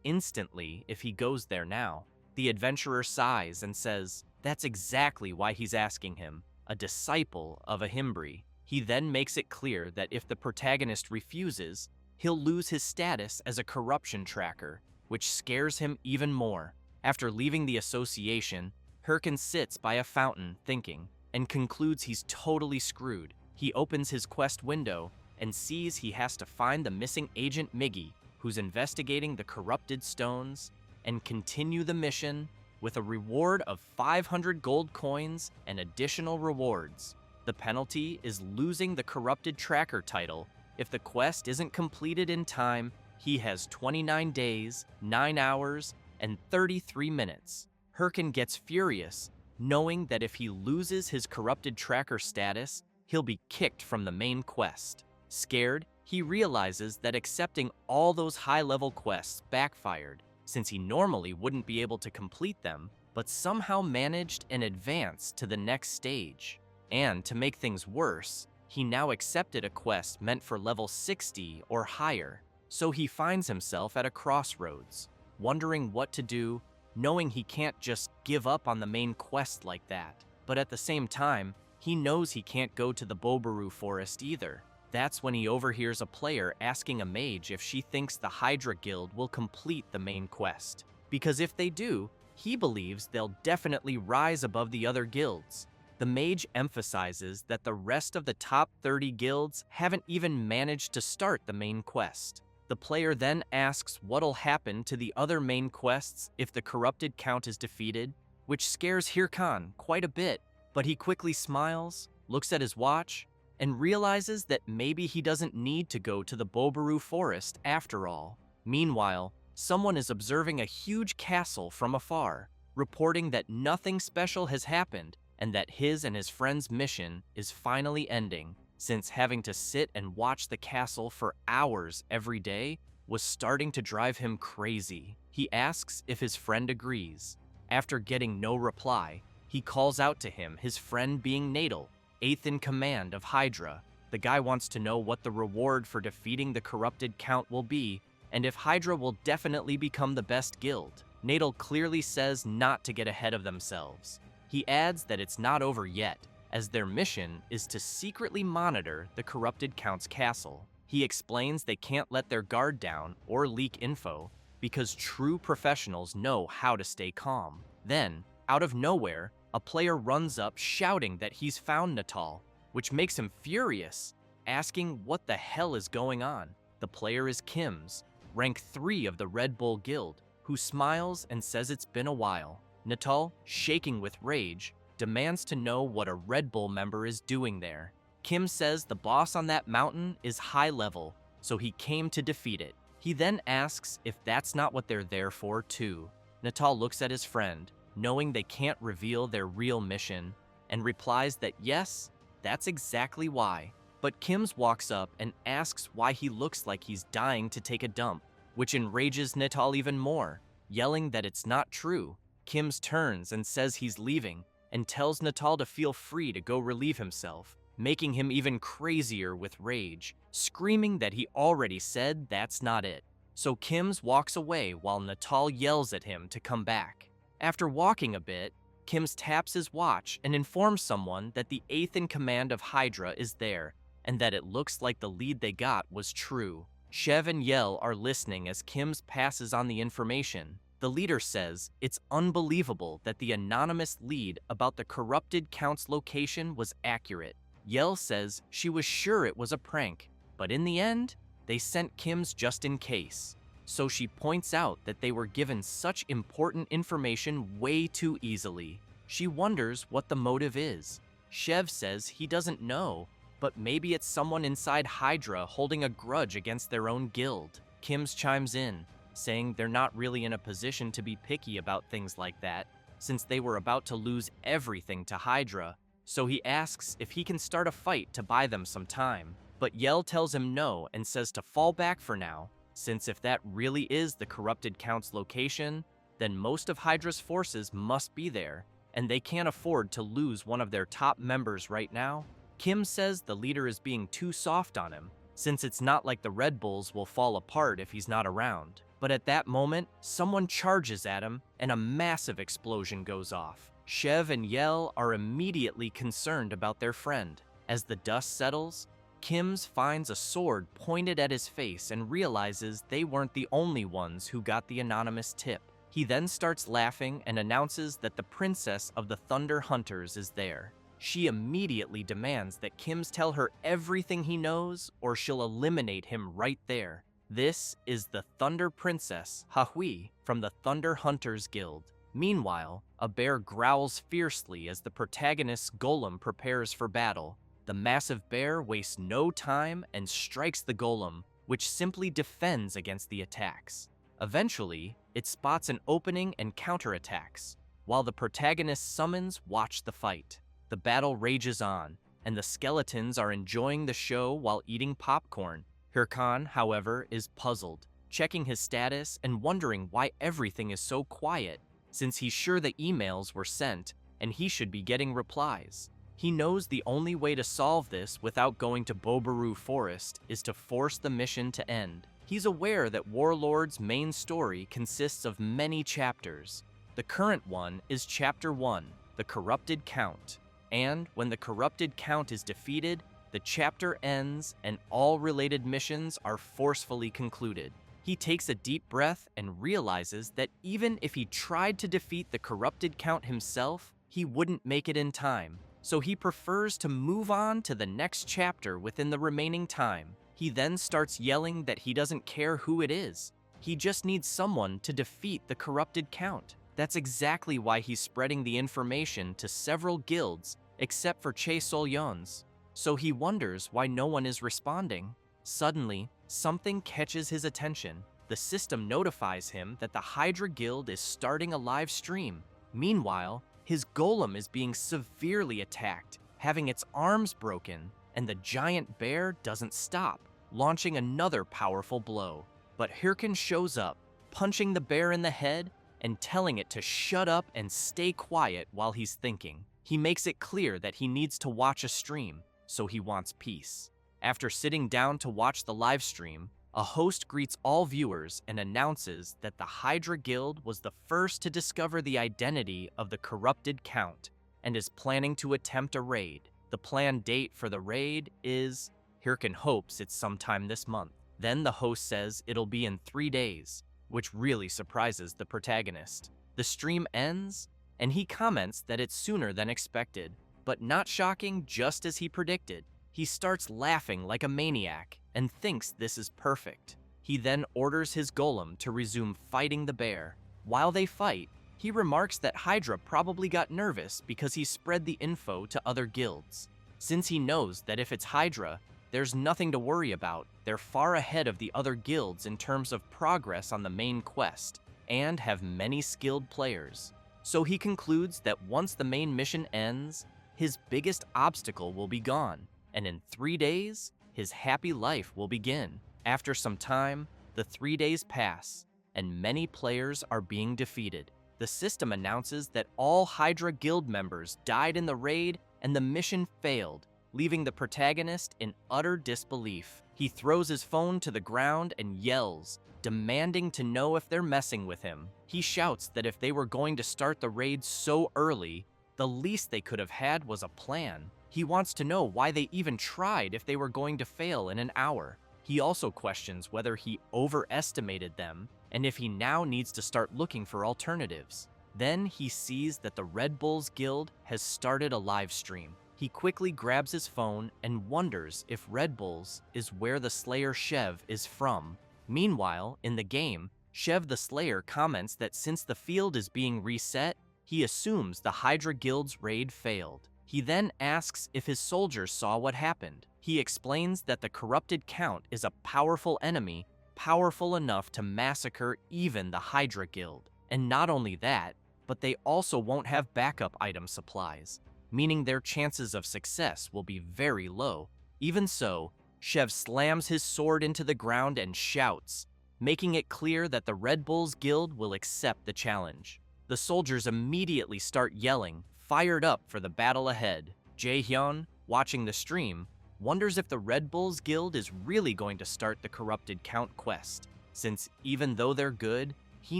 instantly if he goes there now. The adventurer sighs and says that's exactly why he's asking him, a disciple of a Himbri. He then makes it clear that if the protagonist refuses, he'll lose his status as a corruption tracker, which scares him even more. After leaving the association, Hirkan sits by a fountain thinking, and concludes he's totally screwed. He opens his quest window and sees he has to find the missing Agent Miggy, who's investigating the corrupted stones, and continue the mission with a reward of 500 gold coins and additional rewards. The penalty is losing the corrupted tracker title. If the quest isn't completed in time, he has 29 days, 9 hours, and 33 minutes. Hirkan gets furious, knowing that if he loses his corrupted tracker status, he'll be kicked from the main quest. Scared, he realizes that accepting all those high-level quests backfired, since he normally wouldn't be able to complete them, but somehow managed and advanced to the next stage. And to make things worse, he now accepted a quest meant for level 60 or higher, so he finds himself at a crossroads, wondering what to do, knowing he can't just give up on the main quest like that. But at the same time, he knows he can't go to the Bobaru forest either. That's when he overhears a player asking a mage if she thinks the Hydra Guild will complete the main quest. Because if they do, he believes they'll definitely rise above the other guilds. The mage emphasizes that the rest of the top 30 guilds haven't even managed to start the main quest. The player then asks what'll happen to the other main quests if the corrupted count is defeated, which scares Hirkan quite a bit, but he quickly smiles, looks at his watch, and realizes that maybe he doesn't need to go to the Bobaru forest after all. Meanwhile, someone is observing a huge castle from afar, reporting that nothing special has happened and that his and his friend's mission is finally ending, since having to sit and watch the castle for hours every day was starting to drive him crazy. He asks if his friend agrees. After getting no reply, he calls out to him, his friend being Nadal, 8th in command of Hydra. The guy wants to know what the reward for defeating the corrupted count will be, and if Hydra will definitely become the best guild. Nadal clearly says not to get ahead of themselves. He adds that it's not over yet, as their mission is to secretly monitor the corrupted count's castle. He explains they can't let their guard down or leak info, because true professionals know how to stay calm. Then, out of nowhere, a player runs up shouting that he's found Natal, which makes him furious, asking what the hell is going on. The player is Kim's, rank 3 of the Red Bull Guild, who smiles and says it's been a while. Natal, shaking with rage, demands to know what a Red Bull member is doing there. Kim says the boss on that mountain is high level, so he came to defeat it. He then asks if that's not what they're there for too. Natal looks at his friend, knowing they can't reveal their real mission, and replies that yes, that's exactly why. But Kim's walks up and asks why he looks like he's dying to take a dump, which enrages Natal even more, yelling that it's not true. Kim's turns and says he's leaving, and tells Natal to feel free to go relieve himself, making him even crazier with rage, screaming that he already said that's not it. So Kim's walks away while Natal yells at him to come back. After walking a bit, Kim's taps his watch and informs someone that the 8th in command of Hydra is there, and that it looks like the lead they got was true. Shev and Yel are listening as Kim's passes on the information. The leader says it's unbelievable that the anonymous lead about the corrupted count's location was accurate. Yel says she was sure it was a prank, but in the end, they sent Kim's just in case. So she points out that they were given such important information way too easily. She wonders what the motive is. Shev says he doesn't know, but maybe it's someone inside Hydra holding a grudge against their own guild. Kim's chimes in, saying they're not really in a position to be picky about things like that, since they were about to lose everything to Hydra, so he asks if he can start a fight to buy them some time. but Yell tells him no and says to fall back for now, since if that really is the corrupted Count's location, then most of Hydra's forces must be there, and they can't afford to lose one of their top members right now. Kim says the leader is being too soft on him, since it's not like the Red Bulls will fall apart if he's not around. But at that moment, someone charges at him and a massive explosion goes off. Chev and Yell are immediately concerned about their friend. As the dust settles, Kims finds a sword pointed at his face and realizes they weren't the only ones who got the anonymous tip. He then starts laughing and announces that the princess of the Thunder Hunters is there. She immediately demands that Kims tell her everything he knows or she'll eliminate him right there. This is the Thunder Princess, Hahui, from the Thunder Hunters Guild. Meanwhile, a bear growls fiercely as the protagonist's golem prepares for battle. The massive bear wastes no time and strikes the golem, which simply defends against the attacks. Eventually, it spots an opening and counterattacks, while the protagonist's summons watch the fight. The battle rages on, and the skeletons are enjoying the show while eating popcorn. Hirkan, however, is puzzled, checking his status and wondering why everything is so quiet, since he's sure the emails were sent and he should be getting replies. He knows the only way to solve this without going to Bobaru Forest is to force the mission to end. He's aware that Warlord's main story consists of many chapters. The current one is Chapter 1, The Corrupted Count. And when the Corrupted Count is defeated, the chapter ends and all related missions are forcefully concluded. He takes a deep breath and realizes that even if he tried to defeat the Corrupted Count himself, he wouldn't make it in time. So he prefers to move on to the next chapter within the remaining time. He then starts yelling that he doesn't care who it is. He just needs someone to defeat the Corrupted Count. That's exactly why he's spreading the information to several guilds, except for Che Solyon's. So he wonders why no one is responding. Suddenly, something catches his attention. The system notifies him that the Hydra Guild is starting a live stream. Meanwhile, his golem is being severely attacked, having its arms broken, and the giant bear doesn't stop, launching another powerful blow. But Hirkan shows up, punching the bear in the head and telling it to shut up and stay quiet while he's thinking. He makes it clear that he needs to watch a stream, so he wants peace. After sitting down to watch the live stream, a host greets all viewers and announces that the Hydra Guild was the first to discover the identity of the Corrupted Count and is planning to attempt a raid. The planned date for the raid is, Hirkan hopes it's sometime this month. Then the host says it'll be in 3 days, which really surprises the protagonist. The stream ends, and he comments that it's sooner than expected, but not shocking, just as he predicted. He starts laughing like a maniac and thinks this is perfect. He then orders his golem to resume fighting the bear. While they fight, he remarks that Hydra probably got nervous because he spread the info to other guilds. Since he knows that if it's Hydra, there's nothing to worry about. They're far ahead of the other guilds in terms of progress on the main quest, and have many skilled players. So he concludes that once the main mission ends, his biggest obstacle will be gone, and in 3 days, his happy life will begin. After some time, the 3 days pass, and many players are being defeated. The system announces that all Hydra Guild members died in the raid and the mission failed, leaving the protagonist in utter disbelief. He throws his phone to the ground and yells, demanding to know if they're messing with him. He shouts that if they were going to start the raid so early, the least they could have had was a plan. He wants to know why they even tried if they were going to fail in an hour. He also questions whether he overestimated them and if he now needs to start looking for alternatives. Then he sees that the Red Bulls Guild has started a live stream. He quickly grabs his phone and wonders if Red Bulls is where the Slayer Chev is from. Meanwhile, in the game, Chev the Slayer comments that since the field is being reset, he assumes the Hydra Guild's raid failed. He then asks if his soldiers saw what happened. He explains that the Corrupted Count is a powerful enemy, powerful enough to massacre even the Hydra Guild. And not only that, but they also won't have backup item supplies, meaning their chances of success will be very low. Even so, Chev slams his sword into the ground and shouts, making it clear that the Red Bulls Guild will accept the challenge. The soldiers immediately start yelling, fired up for the battle ahead. Jae-hyun, watching the stream, wonders if the Red Bulls Guild is really going to start the Corrupted Count quest, since even though they're good, he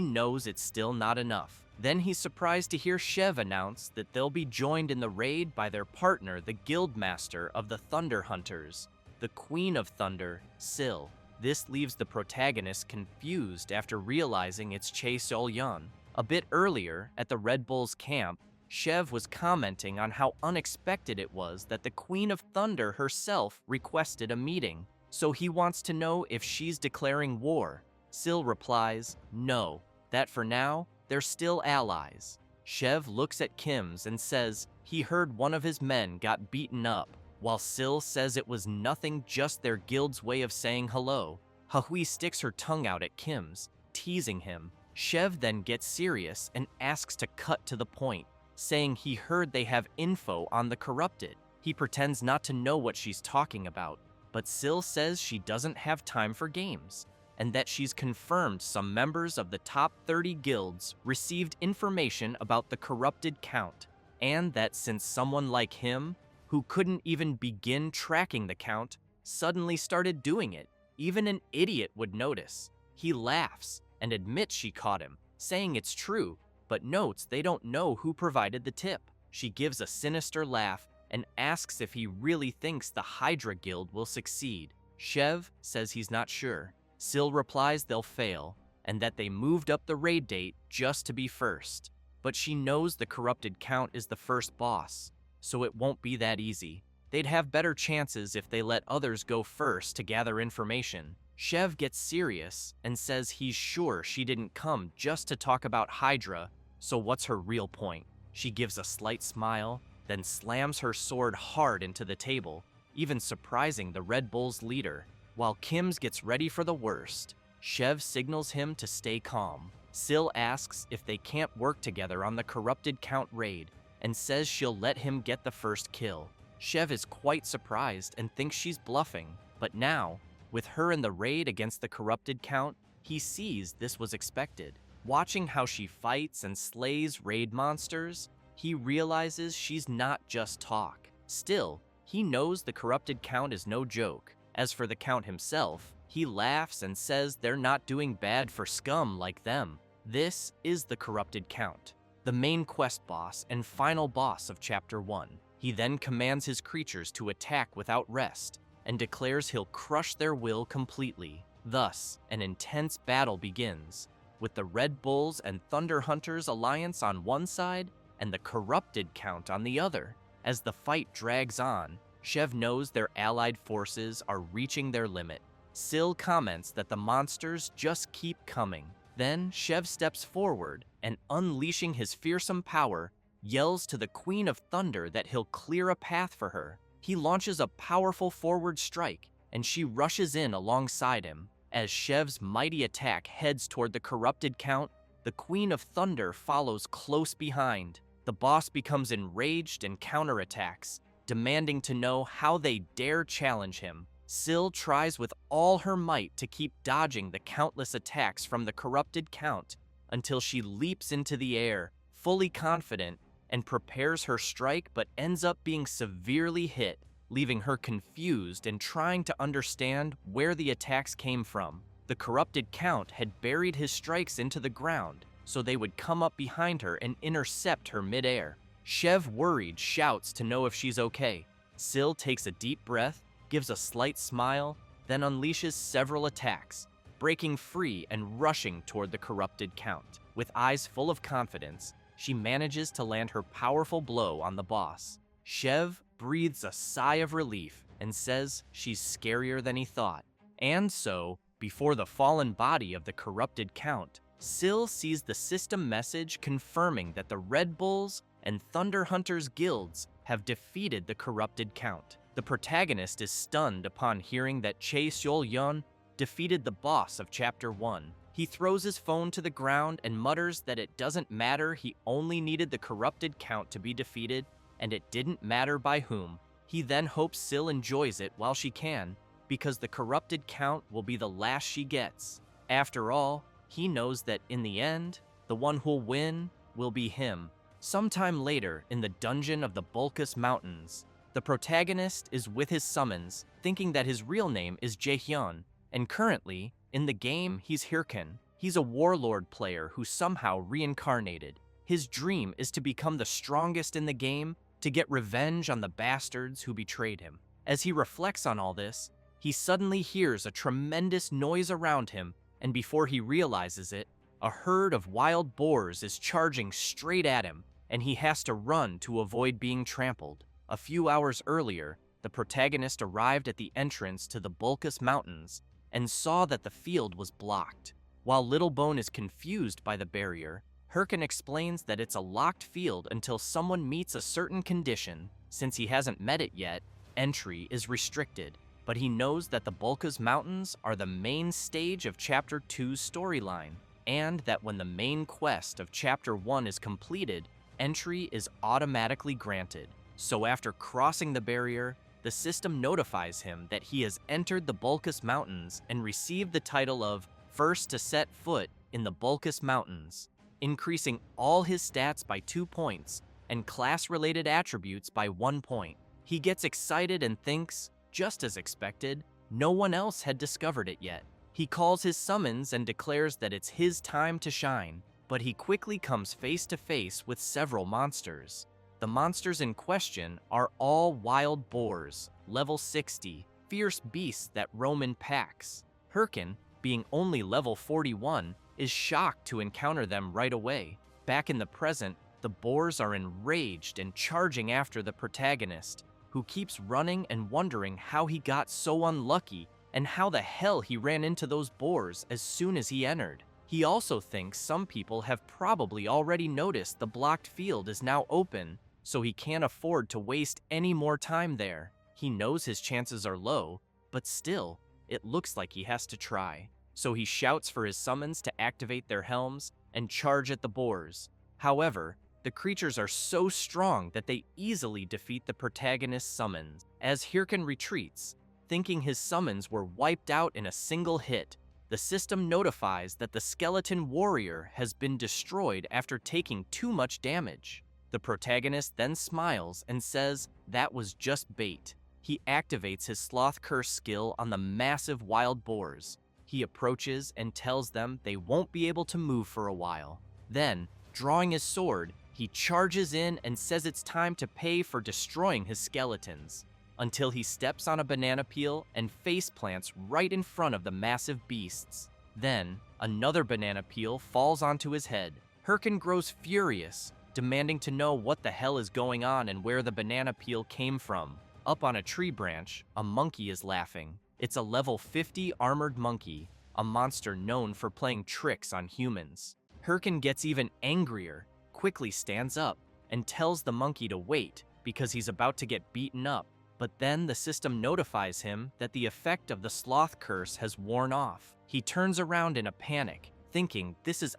knows it's still not enough. Then he's surprised to hear Chev announce that they'll be joined in the raid by their partner, the Guildmaster of the Thunder Hunters, the Queen of Thunder, Sil. This leaves the protagonist confused after realizing it's Chae Sol-yeon. A bit earlier, at the Red Bulls camp, Chev was commenting on how unexpected it was that the Queen of Thunder herself requested a meeting, so he wants to know if she's declaring war. Sil replies, no, that for now, they're still allies. Chev looks at Kim's and says he heard one of his men got beaten up, while Sil says it was nothing, just their guild's way of saying hello. Hahui sticks her tongue out at Kim's, teasing him. Chev then gets serious and asks to cut to the point, saying he heard they have info on the corrupted. He pretends not to know what she's talking about, but Sil says she doesn't have time for games, and that she's confirmed some members of the top 30 guilds received information about the corrupted count, and that since someone like him, who couldn't even begin tracking the count, suddenly started doing it, even an idiot would notice. He laughs and admits she caught him, saying it's true, but notes they don't know who provided the tip. She gives a sinister laugh and asks if he really thinks the Hydra Guild will succeed. Chev says he's not sure. Sil replies they'll fail, and that they moved up the raid date just to be first. But she knows the corrupted count is the first boss, so it won't be that easy. They'd have better chances if they let others go first to gather information. Chev gets serious and says he's sure she didn't come just to talk about Hydra, so what's her real point? She gives a slight smile, then slams her sword hard into the table, even surprising the Red Bulls leader. While Kim's gets ready for the worst, Chev signals him to stay calm. Sil asks if they can't work together on the corrupted count raid, and says she'll let him get the first kill. Chev is quite surprised and thinks she's bluffing, but now, with her in the raid against the corrupted count, he sees this was expected. Watching how she fights and slays raid monsters, he realizes she's not just talk. Still, he knows the corrupted count is no joke. As for the count himself, he laughs and says they're not doing bad for scum like them. This is the corrupted count, the main quest boss and final boss of Chapter 1. He then commands his creatures to attack without rest, and declares he'll crush their will completely. Thus, an intense battle begins, with the Red Bulls and Thunder Hunters alliance on one side, and the corrupted count on the other. As the fight drags on, Chev knows their allied forces are reaching their limit. Sil comments that the monsters just keep coming. Then Chev steps forward and, unleashing his fearsome power, yells to the Queen of Thunder that he'll clear a path for her. He launches a powerful forward strike, and she rushes in alongside him. As Chev's mighty attack heads toward the corrupted count, the Queen of Thunder follows close behind. The boss becomes enraged and counterattacks, demanding to know how they dare challenge him. Sil tries with all her might to keep dodging the countless attacks from the corrupted count until she leaps into the air, fully confident, and prepares her strike, but ends up being severely hit, leaving her confused and trying to understand where the attacks came from. The corrupted count had buried his strikes into the ground, so they would come up behind her and intercept her midair. Chev, worried, shouts to know if she's okay. Sil takes a deep breath, gives a slight smile, then unleashes several attacks, breaking free and rushing toward the corrupted count. With eyes full of confidence, she manages to land her powerful blow on the boss. Chev breathes a sigh of relief and says she's scarier than he thought. And so, before the fallen body of the corrupted count, Sil sees the system message confirming that the Red Bulls and Thunder Hunters guilds have defeated the corrupted count. The protagonist is stunned upon hearing that Chae Sol-yeon defeated the boss of Chapter 1. He throws his phone to the ground and mutters that it doesn't matter, he only needed the corrupted count to be defeated, and it didn't matter by whom. He then hopes Sil enjoys it while she can, because the corrupted count will be the last she gets. After all, he knows that in the end, the one who'll win will be him. Sometime later, in the dungeon of the Bulkus Mountains, the protagonist is with his summons, thinking that his real name is Jaehyun, and currently, in the game, he's Hirkan. He's a warlord player who somehow reincarnated. His dream is to become the strongest in the game, to get revenge on the bastards who betrayed him. As he reflects on all this, he suddenly hears a tremendous noise around him, and before he realizes it, a herd of wild boars is charging straight at him, and he has to run to avoid being trampled. A few hours earlier, the protagonist arrived at the entrance to the Bulkus Mountains and saw that the field was blocked. While Littlebone is confused by the barrier, Hirkan explains that it's a locked field until someone meets a certain condition. Since he hasn't met it yet, entry is restricted, but he knows that the Bulkus Mountains are the main stage of Chapter 2's storyline, and that when the main quest of Chapter 1 is completed, entry is automatically granted. So after crossing the barrier, the system notifies him that he has entered the Bulkus Mountains and received the title of First to Set Foot in the Bulkus Mountains, increasing all his stats by 2 points and class-related attributes by 1 point. He gets excited and thinks, just as expected, no one else had discovered it yet. He calls his summons and declares that it's his time to shine, but he quickly comes face to face with several monsters. The monsters in question are all wild boars, level 60, fierce beasts that roam in packs. Hirkan, being only level 41, is shocked to encounter them right away. Back in the present, the boars are enraged and charging after the protagonist, who keeps running and wondering how he got so unlucky and how the hell he ran into those boars as soon as he entered. He also thinks some people have probably already noticed the blocked field is now open, so he can't afford to waste any more time there. He knows his chances are low, but still, it looks like he has to try. So he shouts for his summons to activate their helms and charge at the boars. However, the creatures are so strong that they easily defeat the protagonist's summons. As Hirkan retreats, thinking his summons were wiped out in a single hit, the system notifies that the skeleton warrior has been destroyed after taking too much damage. The protagonist then smiles and says that was just bait. He activates his sloth curse skill on the massive wild boars. He approaches and tells them they won't be able to move for a while. Then, drawing his sword, he charges in and says it's time to pay for destroying his skeletons, until he steps on a banana peel and face plants right in front of the massive beasts. Then, another banana peel falls onto his head. Hirkan grows furious, demanding to know what the hell is going on and where the banana peel came from. Up on a tree branch, a monkey is laughing. It's a level 50 armored monkey, a monster known for playing tricks on humans. Hirkan gets even angrier, quickly stands up, and tells the monkey to wait because he's about to get beaten up. But then the system notifies him that the effect of the sloth curse has worn off. He turns around in a panic, thinking this is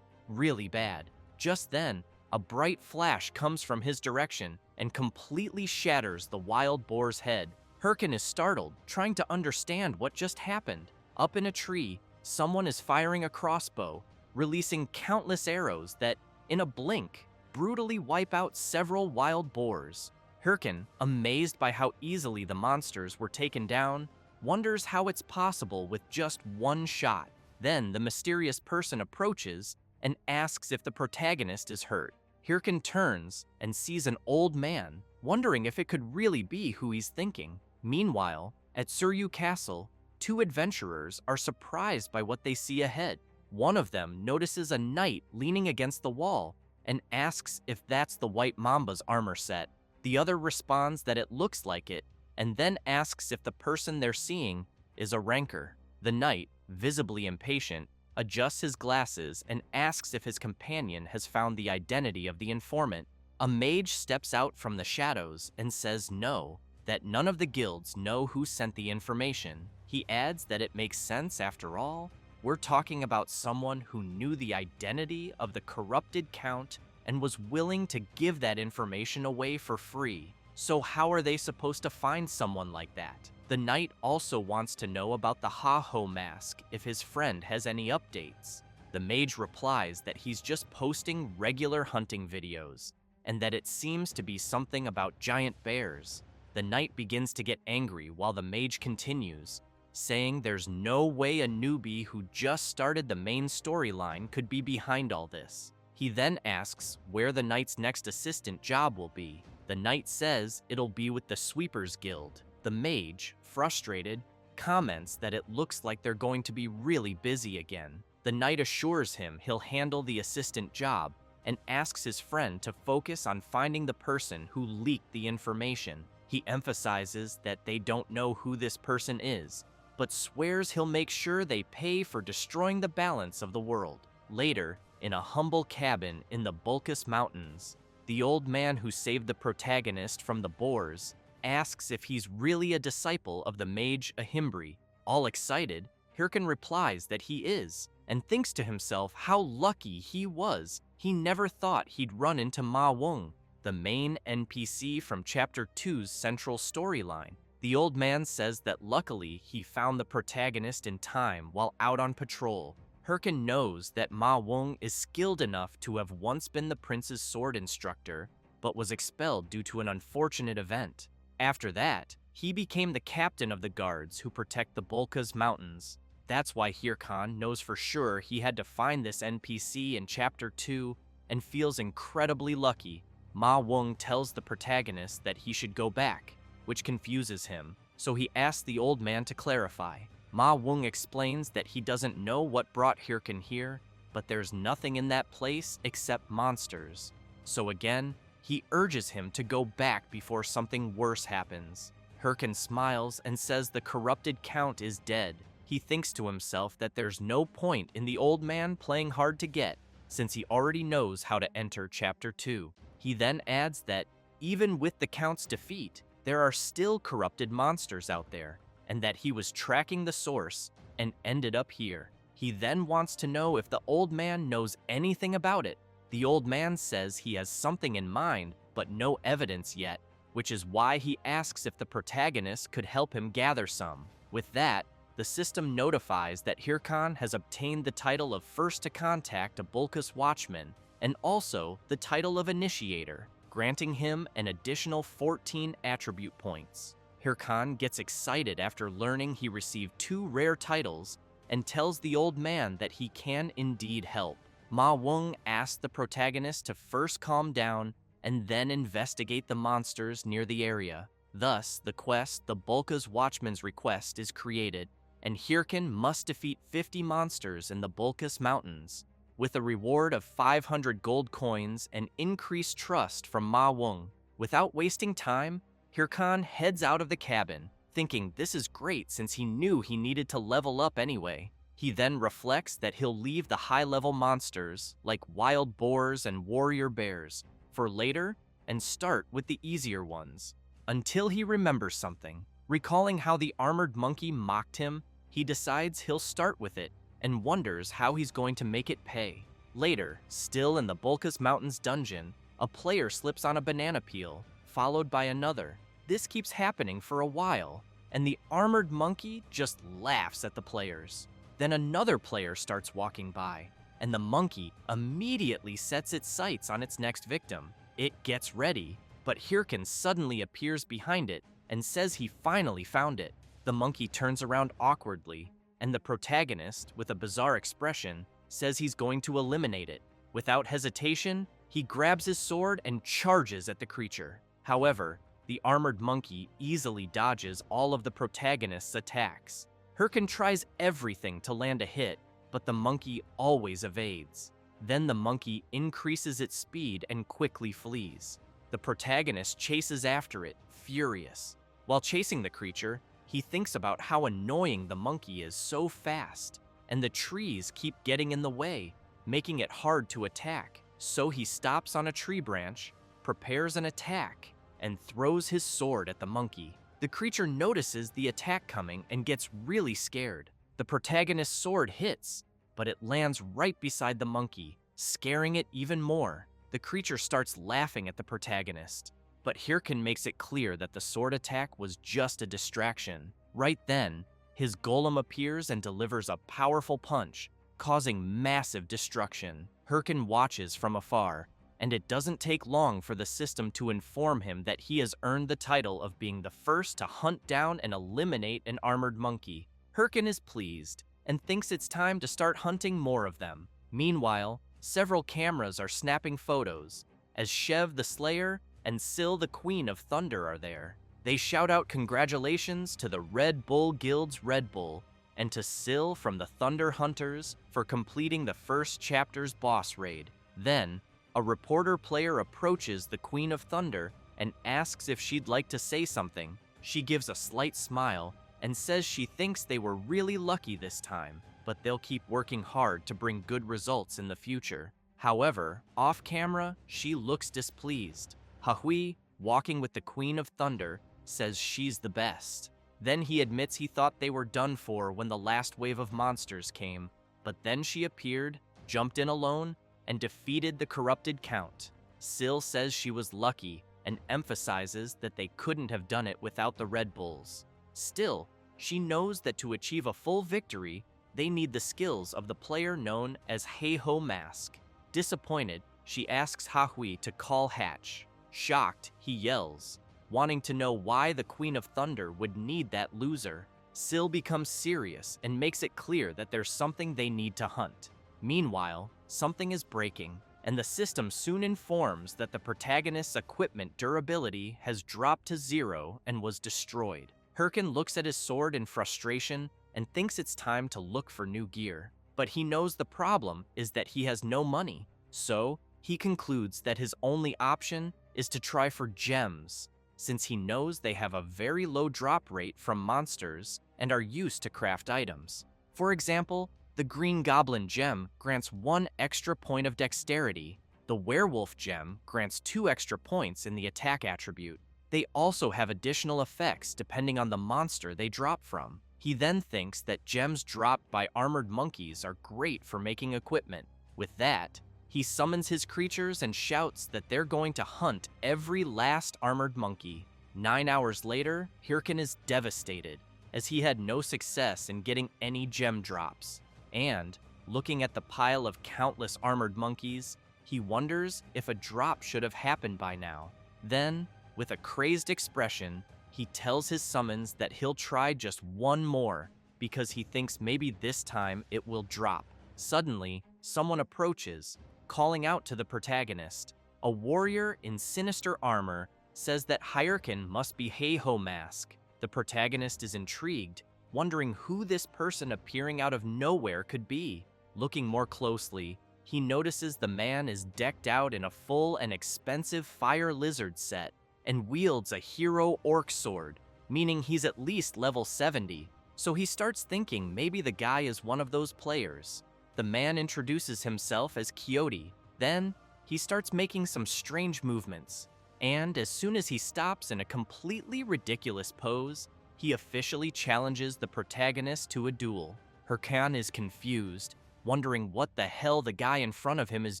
really bad. Just then, a bright flash comes from his direction and completely shatters the wild boar's head. Hirkan is startled, trying to understand what just happened. Up in a tree, someone is firing a crossbow, releasing countless arrows that, in a blink, brutally wipe out several wild boars. Hirkan, amazed by how easily the monsters were taken down, wonders how it's possible with just one shot. Then the mysterious person approaches and asks if the protagonist is hurt. Hirkan turns and sees an old man, wondering if it could really be who he's thinking. Meanwhile, at Suryu Castle, two adventurers are surprised by what they see ahead. One of them notices a knight leaning against the wall and asks if that's the White Mamba's armor set. The other responds that it looks like it, and then asks if the person they're seeing is a ranker. The knight, visibly impatient, adjusts his glasses and asks if his companion has found the identity of the informant. A mage steps out from the shadows and says no, that none of the guilds know who sent the information. He adds that it makes sense after all. We're talking about someone who knew the identity of the corrupted count and was willing to give that information away for free. So how are they supposed to find someone like that? The knight also wants to know about the Ha-Ho mask if his friend has any updates. The mage replies that he's just posting regular hunting videos, and that it seems to be something about giant bears. The knight begins to get angry while the mage continues, saying there's no way a newbie who just started the main storyline could be behind all this. He then asks where the knight's next assistant job will be. The knight says it'll be with the Sweepers Guild. The mage, frustrated, comments that it looks like they're going to be really busy again. The knight assures him he'll handle the assistant job and asks his friend to focus on finding the person who leaked the information. He emphasizes that they don't know who this person is, but swears he'll make sure they pay for destroying the balance of the world. Later, in a humble cabin in the Bulkus Mountains, the old man who saved the protagonist from the boars asks if he's really a disciple of the mage Ahimbri. All excited, Hirkin replies that he is, and thinks to himself how lucky he was. He never thought he'd run into Ma Wong, the main NPC from Chapter 2's central storyline. The old man says that luckily he found the protagonist in time while out on patrol. Hirkin knows that Ma Wong is skilled enough to have once been the prince's sword instructor, but was expelled due to an unfortunate event. After that, he became the captain of the guards who protect the Bulkus Mountains. That's why Hirkan knows for sure he had to find this NPC in Chapter 2 and feels incredibly lucky. Ma Wong tells the protagonist that he should go back, which confuses him, so he asks the old man to clarify. Ma Wong explains that he doesn't know what brought Hirkan here, but there's nothing in that place except monsters. So again, he urges him to go back before something worse happens. Hirkan smiles and says the corrupted count is dead. He thinks to himself that there's no point in the old man playing hard to get, since he already knows how to enter Chapter 2. He then adds that, even with the count's defeat, there are still corrupted monsters out there, and that he was tracking the source and ended up here. He then wants to know if the old man knows anything about it. The old man says he has something in mind, but no evidence yet, which is why he asks if the protagonist could help him gather some. With that, the system notifies that Hirkan has obtained the title of First to Contact a Bulkus Watchman, and also the title of Initiator, granting him an additional 14 attribute points. Hirkan gets excited after learning he received 2 rare titles and tells the old man that he can indeed help. Ma Wong asks the protagonist to first calm down and then investigate the monsters near the area. Thus, the quest, the Bulkus Watchman's Request, is created, and Hirkan must defeat 50 monsters in the Bulkus Mountains, with a reward of 500 gold coins and increased trust from Ma Wong. Without wasting time, Hirkan heads out of the cabin, thinking this is great since he knew he needed to level up anyway. He then reflects that he'll leave the high-level monsters, like wild boars and warrior bears, for later and start with the easier ones. Until he remembers something. Recalling how the armored monkey mocked him, he decides he'll start with it and wonders how he's going to make it pay. Later, still in the Bulkus Mountains dungeon, a player slips on a banana peel, followed by another. This keeps happening for a while, and the armored monkey just laughs at the players. Then another player starts walking by, and the monkey immediately sets its sights on its next victim. It gets ready, but Hirkan suddenly appears behind it and says he finally found it. The monkey turns around awkwardly, and the protagonist, with a bizarre expression, says he's going to eliminate it. Without hesitation, he grabs his sword and charges at the creature. However, the armored monkey easily dodges all of the protagonist's attacks. Hirkan tries everything to land a hit, but the monkey always evades. Then the monkey increases its speed and quickly flees. The protagonist chases after it, furious. While chasing the creature, he thinks about how annoying the monkey is so fast, and the trees keep getting in the way, making it hard to attack. So he stops on a tree branch, prepares an attack, and throws his sword at the monkey. The creature notices the attack coming and gets really scared. The protagonist's sword hits, but it lands right beside the monkey, scaring it even more. The creature starts laughing at the protagonist, but Hirkin makes it clear that the sword attack was just a distraction. Right then, his golem appears and delivers a powerful punch, causing massive destruction. Hirkin watches from afar, and it doesn't take long for the system to inform him that he has earned the title of being the first to hunt down and eliminate an armored monkey. Hirkin is pleased, and thinks it's time to start hunting more of them. Meanwhile, several cameras are snapping photos, as Shev the Slayer and Syl the Queen of Thunder are there. They shout out congratulations to the Red Bull Guild's Red Bull, and to Syl from the Thunder Hunters for completing the first chapter's boss raid. Then, a reporter player approaches the Queen of Thunder and asks if she'd like to say something. She gives a slight smile and says she thinks they were really lucky this time, but they'll keep working hard to bring good results in the future. However, off camera, she looks displeased. Hahui, walking with the Queen of Thunder, says she's the best. Then he admits he thought they were done for when the last wave of monsters came, but then she appeared, jumped in alone, and defeated the corrupted Count. Syl says she was lucky and emphasizes that they couldn't have done it without the Red Bulls. Still, she knows that to achieve a full victory, they need the skills of the player known as Heiho Mask. Disappointed, she asks Hahui to call Hatch. Shocked, he yells, wanting to know why the Queen of Thunder would need that loser. Syl becomes serious and makes it clear that there's something they need to hunt. Meanwhile, something is breaking, and the system soon informs that the protagonist's equipment durability has dropped to 0 and was destroyed. Hirkin looks at his sword in frustration and thinks it's time to look for new gear. But he knows the problem is that he has no money, so he concludes that his only option is to try for gems, since he knows they have a very low drop rate from monsters and are used to craft items. For example, the Green Goblin gem grants 1 extra point of dexterity. The Werewolf gem grants 2 extra points in the attack attribute. They also have additional effects depending on the monster they drop from. He then thinks that gems dropped by armored monkeys are great for making equipment. With that, he summons his creatures and shouts that they're going to hunt every last armored monkey. 9 hours later, Hirkin is devastated, as he had no success in getting any gem drops. And, looking at the pile of countless armored monkeys, he wonders if a drop should have happened by now. Then, with a crazed expression, he tells his summons that he'll try just one more, because he thinks maybe this time it will drop. Suddenly, someone approaches, calling out to the protagonist. A warrior in sinister armor says that Hirkin must be Heiho Mask. The protagonist is intrigued, wondering who this person appearing out of nowhere could be. Looking more closely, he notices the man is decked out in a full and expensive fire lizard set and wields a hero orc sword, meaning he's at least level 70. So he starts thinking maybe the guy is one of those players. The man introduces himself as Quixote. Then, he starts making some strange movements, and as soon as he stops in a completely ridiculous pose, he officially challenges the protagonist to a duel. Hirkin is confused, wondering what the hell the guy in front of him is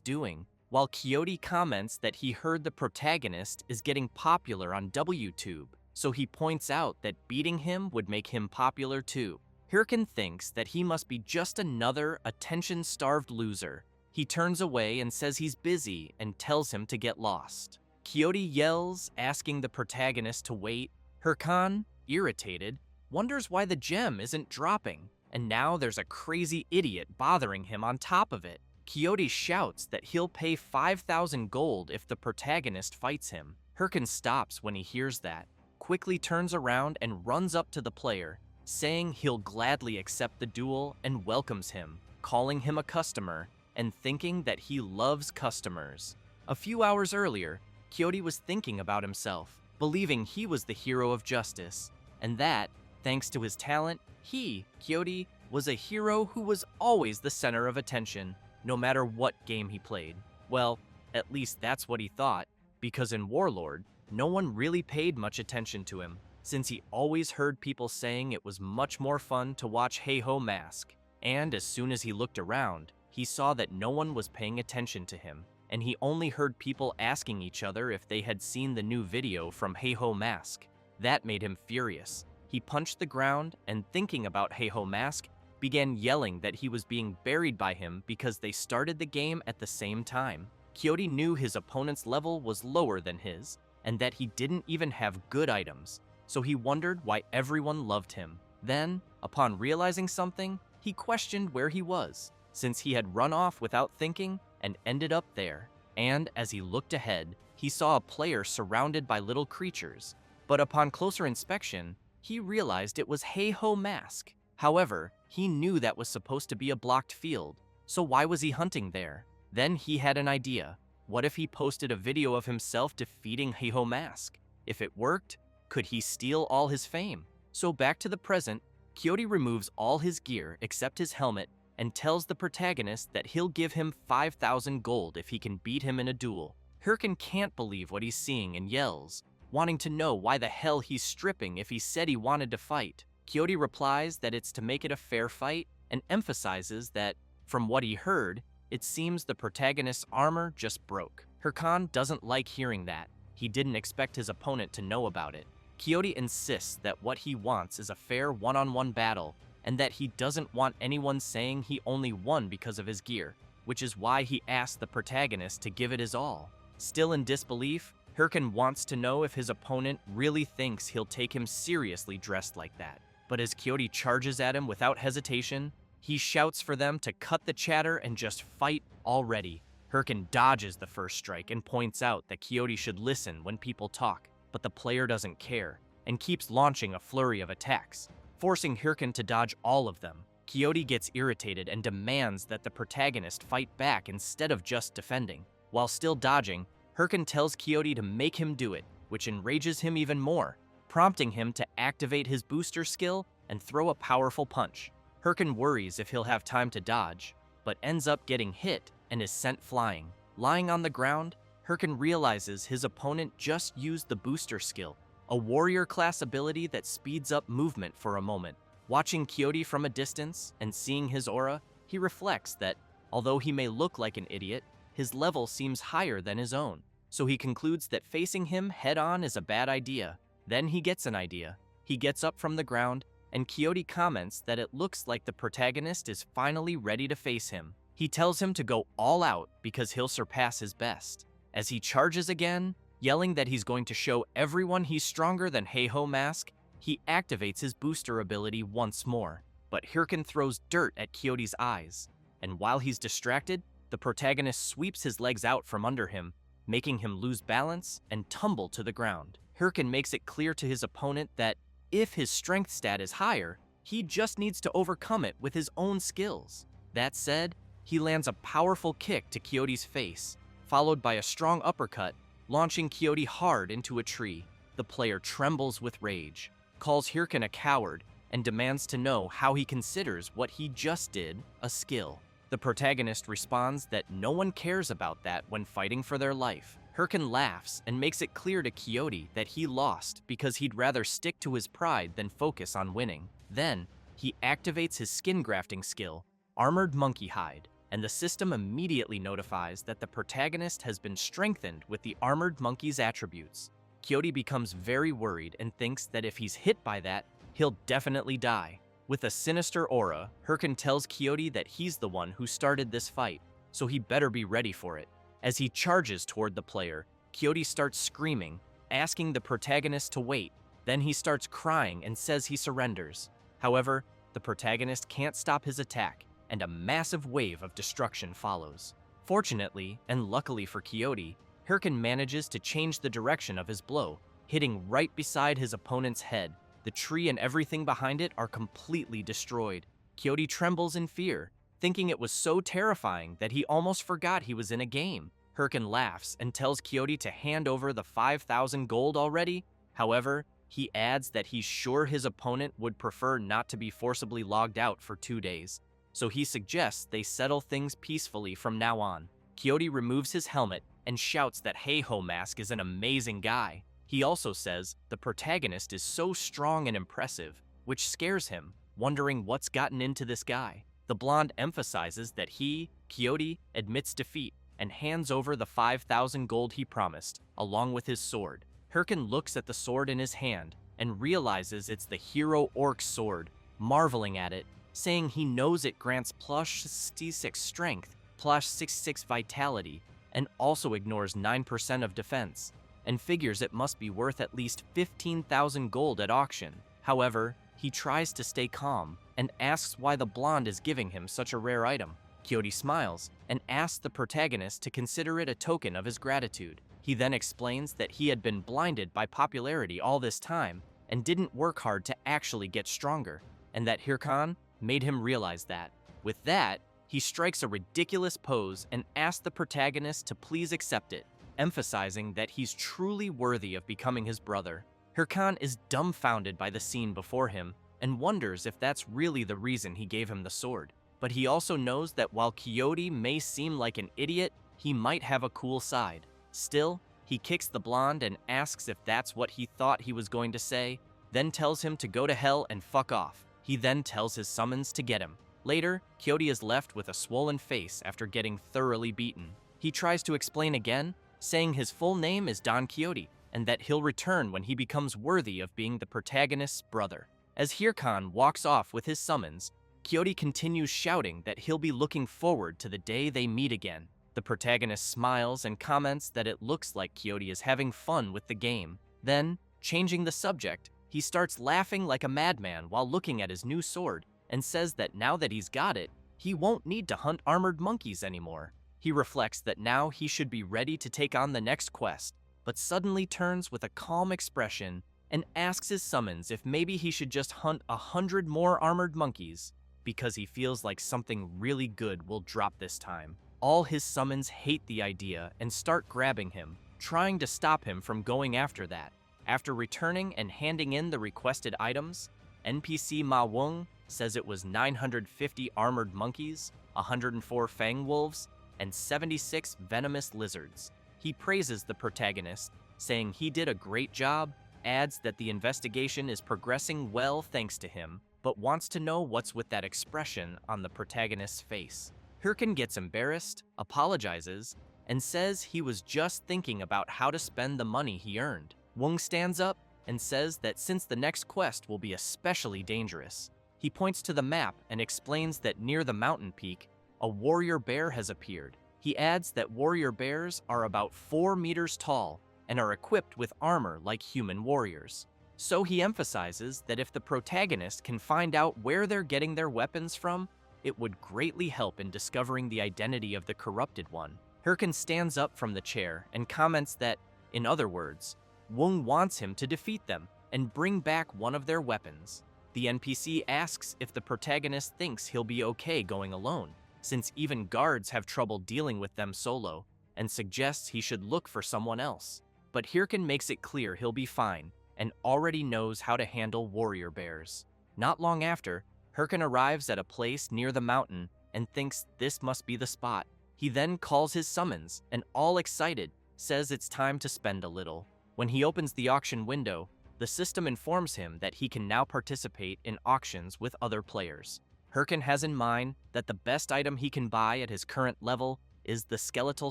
doing, while Quixote comments that he heard the protagonist is getting popular on WTube, so he points out that beating him would make him popular too. Hirkin thinks that he must be just another attention-starved loser. He turns away and says he's busy and tells him to get lost. Quixote yells, asking the protagonist to wait. Hirkin, irritated, wonders why the gem isn't dropping, and now there's a crazy idiot bothering him on top of it. Quixote shouts that he'll pay 5,000 gold if the protagonist fights him. Hirkin stops when he hears that, quickly turns around and runs up to the player, saying he'll gladly accept the duel and welcomes him, calling him a customer, and thinking that he loves customers. A few hours earlier, Quixote was thinking about himself, believing he was the hero of justice, and that, thanks to his talent, he, Quixote, was a hero who was always the center of attention, no matter what game he played. Well, at least that's what he thought, because in Warlord, no one really paid much attention to him, since he always heard people saying it was much more fun to watch Heiho Mask, and as soon as he looked around, he saw that no one was paying attention to him. and he only heard people asking each other if they had seen the new video from Heiho Mask. That made him furious. He punched the ground and, thinking about Heiho Mask, began yelling that he was being buried by him because they started the game at the same time. Kyoto knew his opponent's level was lower than his, and that he didn't even have good items, so he wondered why everyone loved him. Then, upon realizing something, he questioned where he was, since he had run off without thinking and ended up there. And as he looked ahead, he saw a player surrounded by little creatures. But upon closer inspection, he realized it was Heiho Mask. However, he knew that was supposed to be a blocked field, so why was he hunting there? Then he had an idea. What if he posted a video of himself defeating Heiho Mask? If it worked, could he steal all his fame? So back to the present, Kyoto removes all his gear except his helmet and tells the protagonist that he'll give him 5,000 gold if he can beat him in a duel. Hirkin can't believe what he's seeing and yells, wanting to know why the hell he's stripping if he said he wanted to fight. Kyoto replies that it's to make it a fair fight and emphasizes that, from what he heard, it seems the protagonist's armor just broke. Hirkan doesn't like hearing that. He didn't expect his opponent to know about it. Kyoto insists that what he wants is a fair one-on-one battle and that he doesn't want anyone saying he only won because of his gear, which is why he asked the protagonist to give it his all. Still in disbelief, Hirkan wants to know if his opponent really thinks he'll take him seriously dressed like that. But as Kyoto charges at him without hesitation, he shouts for them to cut the chatter and just fight already. Hirkan dodges the first strike and points out that Kyoto should listen when people talk, but the player doesn't care and keeps launching a flurry of attacks, forcing Hirkan to dodge all of them. Kyoto gets irritated and demands that the protagonist fight back instead of just defending. While still dodging, Hirkan tells Kyoto to make him do it, which enrages him even more, prompting him to activate his booster skill and throw a powerful punch. Hirkan worries if he'll have time to dodge, but ends up getting hit and is sent flying. Lying on the ground, Hirkan realizes his opponent just used the booster skill, a warrior class ability that speeds up movement for a moment. Watching Kyoto from a distance and seeing his aura, he reflects that, although he may look like an idiot, his level seems higher than his own, so he concludes that facing him head-on is a bad idea. Then he gets an idea. He gets up from the ground, and Kyoto comments that it looks like the protagonist is finally ready to face him. He tells him to go all out because he'll surpass his best. As he charges again, yelling that he's going to show everyone he's stronger than Heiho Mask, he activates his booster ability once more. But Hirkan throws dirt at Kyoto's eyes, and while he's distracted, the protagonist sweeps his legs out from under him, making him lose balance and tumble to the ground. Hirkan makes it clear to his opponent that if his strength stat is higher, he just needs to overcome it with his own skills. That said, he lands a powerful kick to Kyoto's face, followed by a strong uppercut, launching Kyoto hard into a tree. The player trembles with rage, calls Hirkan a coward, and demands to know how he considers what he just did a skill. The protagonist responds that no one cares about that when fighting for their life. Hirkan laughs and makes it clear to Kyoto that he lost because he'd rather stick to his pride than focus on winning. Then, he activates his skin grafting skill, Armored Monkey Hide, and the system immediately notifies that the protagonist has been strengthened with the Armored Monkey's attributes. Kyoto becomes very worried and thinks that if he's hit by that, he'll definitely die. With a sinister aura, Hirkan tells Kyoto that he's the one who started this fight, so he better be ready for it. As he charges toward the player, Kyoto starts screaming, asking the protagonist to wait. Then he starts crying and says he surrenders. However, the protagonist can't stop his attack, and a massive wave of destruction follows. Fortunately, and luckily for Kyoto, Hirkan manages to change the direction of his blow, hitting right beside his opponent's head. The tree and everything behind it are completely destroyed. Kyoto trembles in fear, thinking it was so terrifying that he almost forgot he was in a game. Hirkan laughs and tells Kyoto to hand over the 5,000 gold already. However, he adds that he's sure his opponent would prefer not to be forcibly logged out for 2 days, so he suggests they settle things peacefully from now on. Kyoto removes his helmet and shouts that Heiho Mask is an amazing guy. He also says the protagonist is so strong and impressive, which scares him, wondering what's gotten into this guy. The blonde emphasizes that he, Kyoto, admits defeat, and hands over the 5,000 gold he promised, along with his sword. Hirkin looks at the sword in his hand and realizes it's the hero orc sword, marveling at it, saying he knows it grants plus 66 strength, plus 66 vitality, and also ignores 9% of defense, and figures it must be worth at least 15,000 gold at auction. However, he tries to stay calm and asks why the blonde is giving him such a rare item. Quixote smiles and asks the protagonist to consider it a token of his gratitude. He then explains that he had been blinded by popularity all this time and didn't work hard to actually get stronger, and that Hirkan made him realize that. With that, he strikes a ridiculous pose and asks the protagonist to please accept it, emphasizing that he's truly worthy of becoming his brother. Hirkan is dumbfounded by the scene before him and wonders if that's really the reason he gave him the sword. But he also knows that while Quixote may seem like an idiot, he might have a cool side. Still, he kicks the blonde and asks if that's what he thought he was going to say, then tells him to go to hell and fuck off. He then tells his summons to get him. Later, Quixote is left with a swollen face after getting thoroughly beaten. He tries to explain again, saying his full name is Don Quixote, and that he'll return when he becomes worthy of being the protagonist's brother. As Hirkan walks off with his summons, Quixote continues shouting that he'll be looking forward to the day they meet again. The protagonist smiles and comments that it looks like Quixote is having fun with the game. Then, changing the subject, he starts laughing like a madman while looking at his new sword and says that now that he's got it, he won't need to hunt armored monkeys anymore. He reflects that now he should be ready to take on the next quest, but suddenly turns with a calm expression and asks his summons if maybe he should just hunt 100 more armored monkeys, because he feels like something really good will drop this time. All his summons hate the idea and start grabbing him, trying to stop him from going after that. After returning and handing in the requested items, NPC Ma Wung says it was 950 armored monkeys, 104 fang wolves, and 76 venomous lizards. He praises the protagonist, saying he did a great job, adds that the investigation is progressing well thanks to him, but wants to know what's with that expression on the protagonist's face. Hirkan gets embarrassed, apologizes, and says he was just thinking about how to spend the money he earned. Wung stands up and says that since the next quest will be especially dangerous, he points to the map and explains that near the mountain peak, a warrior bear has appeared. He adds that warrior bears are about 4 meters tall and are equipped with armor like human warriors. So he emphasizes that if the protagonist can find out where they're getting their weapons from, it would greatly help in discovering the identity of the corrupted one. Hirkan stands up from the chair and comments that, in other words, Wung wants him to defeat them and bring back one of their weapons. The NPC asks if the protagonist thinks he'll be okay going alone, since even guards have trouble dealing with them solo, and suggests he should look for someone else. But Hirkan makes it clear he'll be fine, and already knows how to handle warrior bears. Not long after, Hirkan arrives at a place near the mountain and thinks this must be the spot. He then calls his summons and, all excited, says it's time to spend a little. When he opens the auction window, the system informs him that he can now participate in auctions with other players. Hirkan has in mind that the best item he can buy at his current level is the skeletal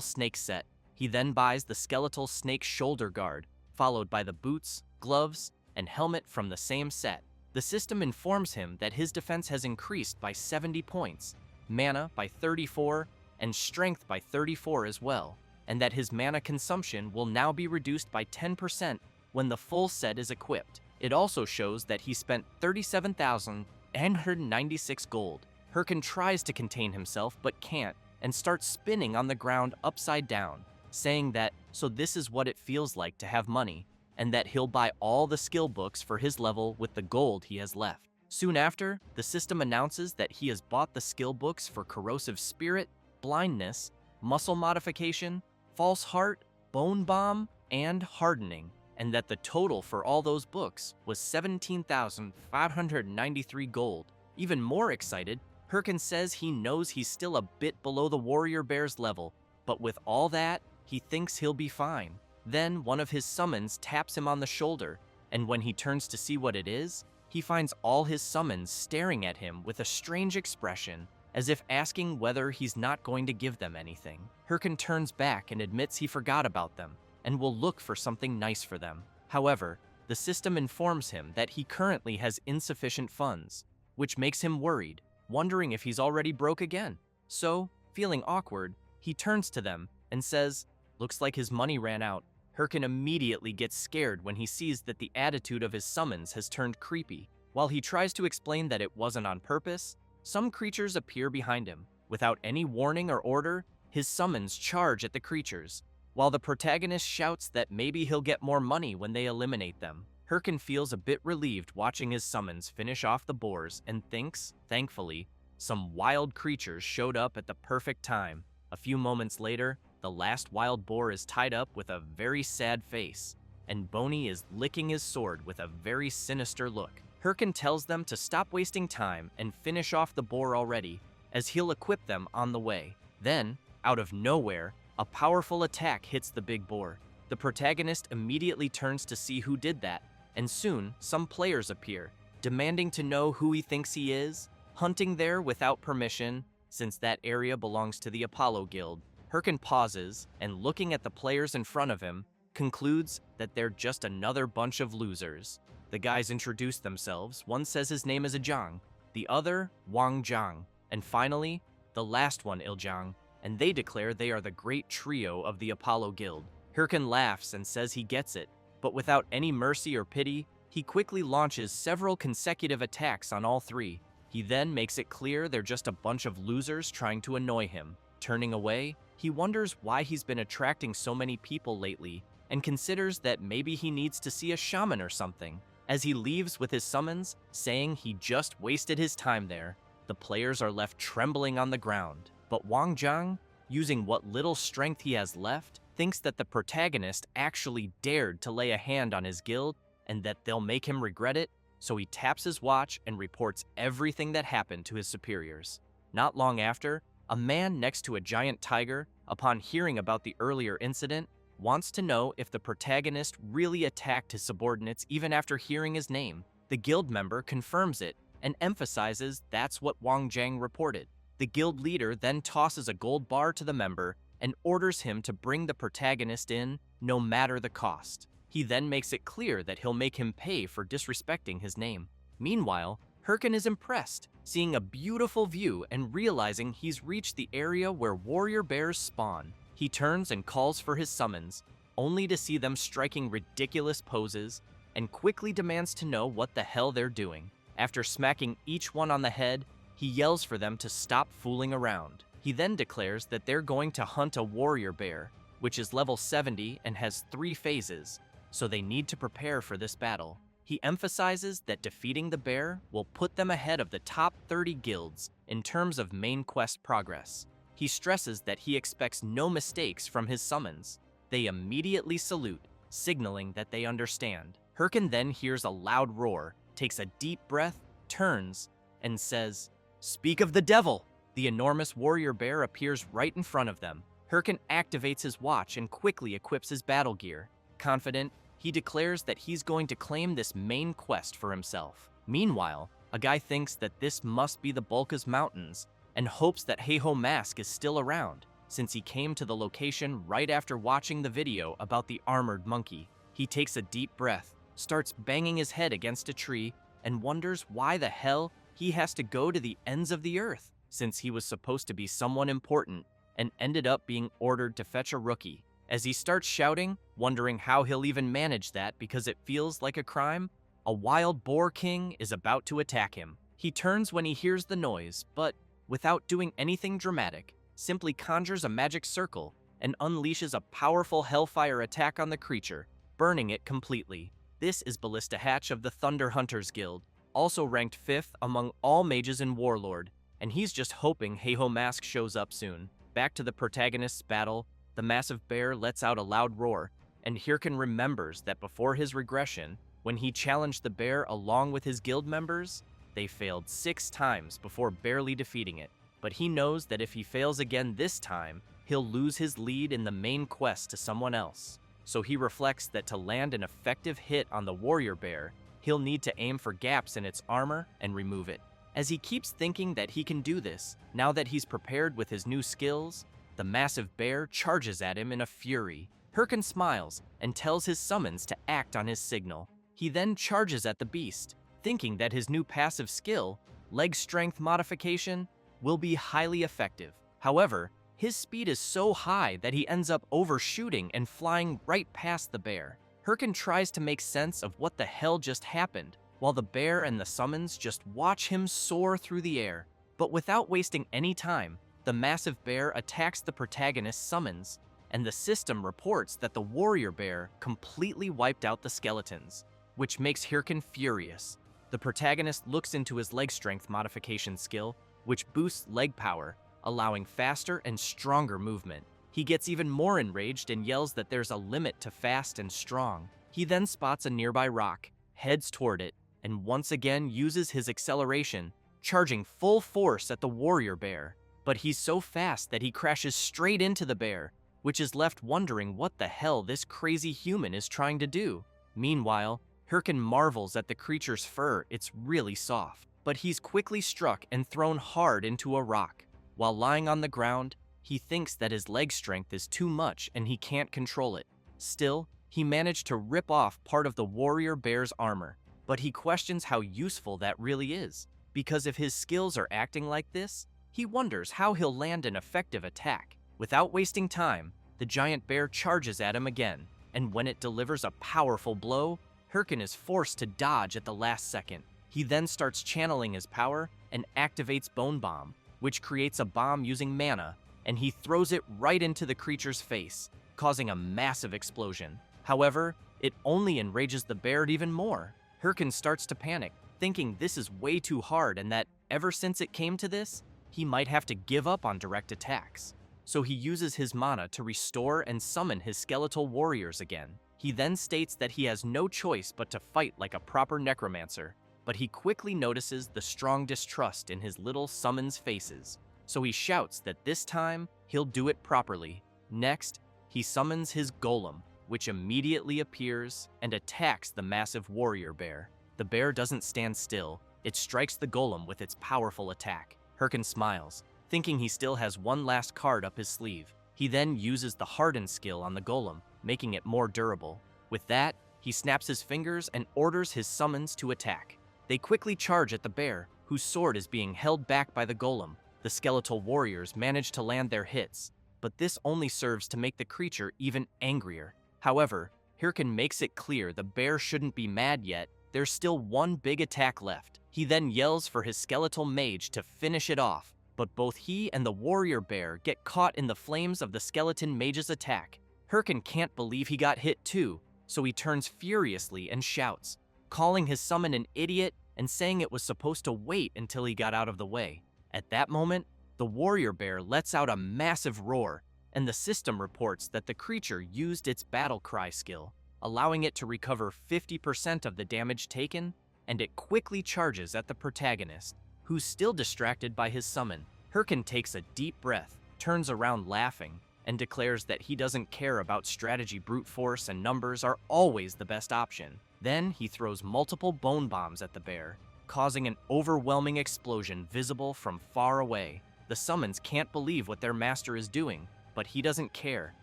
snake set. He then buys the skeletal snake shoulder guard, followed by the boots, gloves, and helmet from the same set. The system informs him that his defense has increased by 70 points, mana by 34, and strength by 34 as well, and that his mana consumption will now be reduced by 10% when the full set is equipped. It also shows that he spent 37,996 gold. Hirkan tries to contain himself but can't, and starts spinning on the ground upside down, saying that, so this is what it feels like to have money, and that he'll buy all the skill books for his level with the gold he has left. Soon after, the system announces that he has bought the skill books for Corrosive Spirit, Blindness, Muscle Modification, False Heart, Bone Bomb, and Hardening, and that the total for all those books was 17,593 gold. Even more excited, Hirkan says he knows he's still a bit below the warrior bear's level, but with all that, he thinks he'll be fine. Then one of his summons taps him on the shoulder, and when he turns to see what it is, he finds all his summons staring at him with a strange expression as if asking whether he's not going to give them anything. Hirkin turns back and admits he forgot about them and will look for something nice for them. However, the system informs him that he currently has insufficient funds, which makes him worried, wondering if he's already broke again. So, feeling awkward, he turns to them and says, "Looks like his money ran out." Hirkin immediately gets scared when he sees that the attitude of his summons has turned creepy. While he tries to explain that it wasn't on purpose, some creatures appear behind him. Without any warning or order, his summons charge at the creatures, while the protagonist shouts that maybe he'll get more money when they eliminate them. Hirkin feels a bit relieved watching his summons finish off the boars and thinks, thankfully, some wild creatures showed up at the perfect time. A few moments later, the last wild boar is tied up with a very sad face, and Boney is licking his sword with a very sinister look. Hirkin tells them to stop wasting time and finish off the boar already, as he'll equip them on the way. Then, out of nowhere, a powerful attack hits the big boar. The protagonist immediately turns to see who did that, and soon some players appear, demanding to know who he thinks he is, hunting there without permission, since that area belongs to the Apollo Guild. Hirkin pauses, and looking at the players in front of him, concludes that they're just another bunch of losers. The guys introduce themselves. One says his name is Ajang, the other Wang Zhang, and finally, the last one Iljang, and they declare they are the great trio of the Apollo Guild. Hirkin laughs and says he gets it, but without any mercy or pity, he quickly launches several consecutive attacks on all three. He then makes it clear they're just a bunch of losers trying to annoy him. Turning away, he wonders why he's been attracting so many people lately, and considers that maybe he needs to see a shaman or something. As he leaves with his summons, saying he just wasted his time there, the players are left trembling on the ground. But Wang Zhang, using what little strength he has left, thinks that the protagonist actually dared to lay a hand on his guild and that they'll make him regret it, so he taps his watch and reports everything that happened to his superiors. Not long after, a man next to a giant tiger, upon hearing about the earlier incident, wants to know if the protagonist really attacked his subordinates even after hearing his name. The guild member confirms it and emphasizes that's what Wang Zhang reported. The guild leader then tosses a gold bar to the member and orders him to bring the protagonist in, no matter the cost. He then makes it clear that he'll make him pay for disrespecting his name. Meanwhile, Hirkin is impressed, seeing a beautiful view and realizing he's reached the area where warrior bears spawn. He turns and calls for his summons, only to see them striking ridiculous poses, and quickly demands to know what the hell they're doing. After smacking each one on the head, he yells for them to stop fooling around. He then declares that they're going to hunt a warrior bear, which is level 70 and has 3 phases, so they need to prepare for this battle. He emphasizes that defeating the bear will put them ahead of the top 30 guilds in terms of main quest progress. He stresses that he expects no mistakes from his summons. They immediately salute, signaling that they understand. Hirkin then hears a loud roar, takes a deep breath, turns, and says, "Speak of the devil!" The enormous warrior bear appears right in front of them. Hirkin activates his watch and quickly equips his battle gear. Confident, he declares that he's going to claim this main quest for himself. Meanwhile, a guy thinks that this must be the Bulka's Mountains and hopes that Heiho Mask is still around, since he came to the location right after watching the video about the armored monkey. He takes a deep breath, starts banging his head against a tree, and wonders why the hell he has to go to the ends of the earth, since he was supposed to be someone important and ended up being ordered to fetch a rookie. As he starts shouting, wondering how he'll even manage that because it feels like a crime, a wild boar king is about to attack him. He turns when he hears the noise, but without doing anything dramatic, simply conjures a magic circle and unleashes a powerful hellfire attack on the creature, burning it completely. This is Ballista Hatch of the Thunder Hunters Guild, also ranked 5th among all mages in Warlord, and he's just hoping Heiho Mask shows up soon. Back to the protagonist's battle, the massive bear lets out a loud roar, and Hirkin remembers that before his regression, when he challenged the bear along with his guild members, they failed 6 times before barely defeating it. But he knows that if he fails again this time, he'll lose his lead in the main quest to someone else. So he reflects that to land an effective hit on the warrior bear, he'll need to aim for gaps in its armor and remove it. As he keeps thinking that he can do this, now that he's prepared with his new skills, the massive bear charges at him in a fury. Hirkin smiles and tells his summons to act on his signal. He then charges at the beast, thinking that his new passive skill, leg strength modification, will be highly effective. However, his speed is so high that he ends up overshooting and flying right past the bear. Hirkin tries to make sense of what the hell just happened, while the bear and the summons just watch him soar through the air. But without wasting any time, the massive bear attacks the protagonist's summons, and the system reports that the warrior bear completely wiped out the skeletons, which makes Hirkin furious. The protagonist looks into his leg strength modification skill, which boosts leg power, allowing faster and stronger movement. He gets even more enraged and yells that there's a limit to fast and strong. He then spots a nearby rock, heads toward it, and once again uses his acceleration, charging full force at the warrior bear. But he's so fast that he crashes straight into the bear, which is left wondering what the hell this crazy human is trying to do. Meanwhile, Hirkin marvels at the creature's fur. It's really soft, but he's quickly struck and thrown hard into a rock. While lying on the ground, he thinks that his leg strength is too much and he can't control it. Still, he managed to rip off part of the warrior bear's armor, but he questions how useful that really is, because if his skills are acting like this, he wonders how he'll land an effective attack. Without wasting time, the giant bear charges at him again, and when it delivers a powerful blow, Hirkin is forced to dodge at the last second. He then starts channeling his power and activates Bone Bomb, which creates a bomb using mana, and he throws it right into the creature's face, causing a massive explosion. However, it only enrages the bear even more. Hirkin starts to panic, thinking this is way too hard and that ever since it came to this, he might have to give up on direct attacks. So he uses his mana to restore and summon his skeletal warriors again. He then states that he has no choice but to fight like a proper necromancer, but he quickly notices the strong distrust in his little summons faces. So he shouts that this time, he'll do it properly. Next, he summons his golem, which immediately appears and attacks the massive warrior bear. The bear doesn't stand still. It strikes the golem with its powerful attack. Hirkin smiles, thinking he still has one last card up his sleeve. He then uses the harden skill on the golem, making it more durable. With that, he snaps his fingers and orders his summons to attack. They quickly charge at the bear, whose sword is being held back by the golem. The skeletal warriors manage to land their hits, but this only serves to make the creature even angrier. However, Hirkin makes it clear the bear shouldn't be mad yet. There's still one big attack left. He then yells for his skeletal mage to finish it off, but both he and the warrior bear get caught in the flames of the skeleton mage's attack. Hirkin can't believe he got hit too, so he turns furiously and shouts, calling his summon an idiot and saying it was supposed to wait until he got out of the way. At that moment, the warrior bear lets out a massive roar, and the system reports that the creature used its battle cry skill, allowing it to recover 50% of the damage taken, and it quickly charges at the protagonist, who's still distracted by his summon. Hirkin takes a deep breath, turns around laughing, and declares that he doesn't care about strategy. Brute force and numbers are always the best option. Then he throws multiple bone bombs at the bear, causing an overwhelming explosion visible from far away. The summons can't believe what their master is doing, but he doesn't care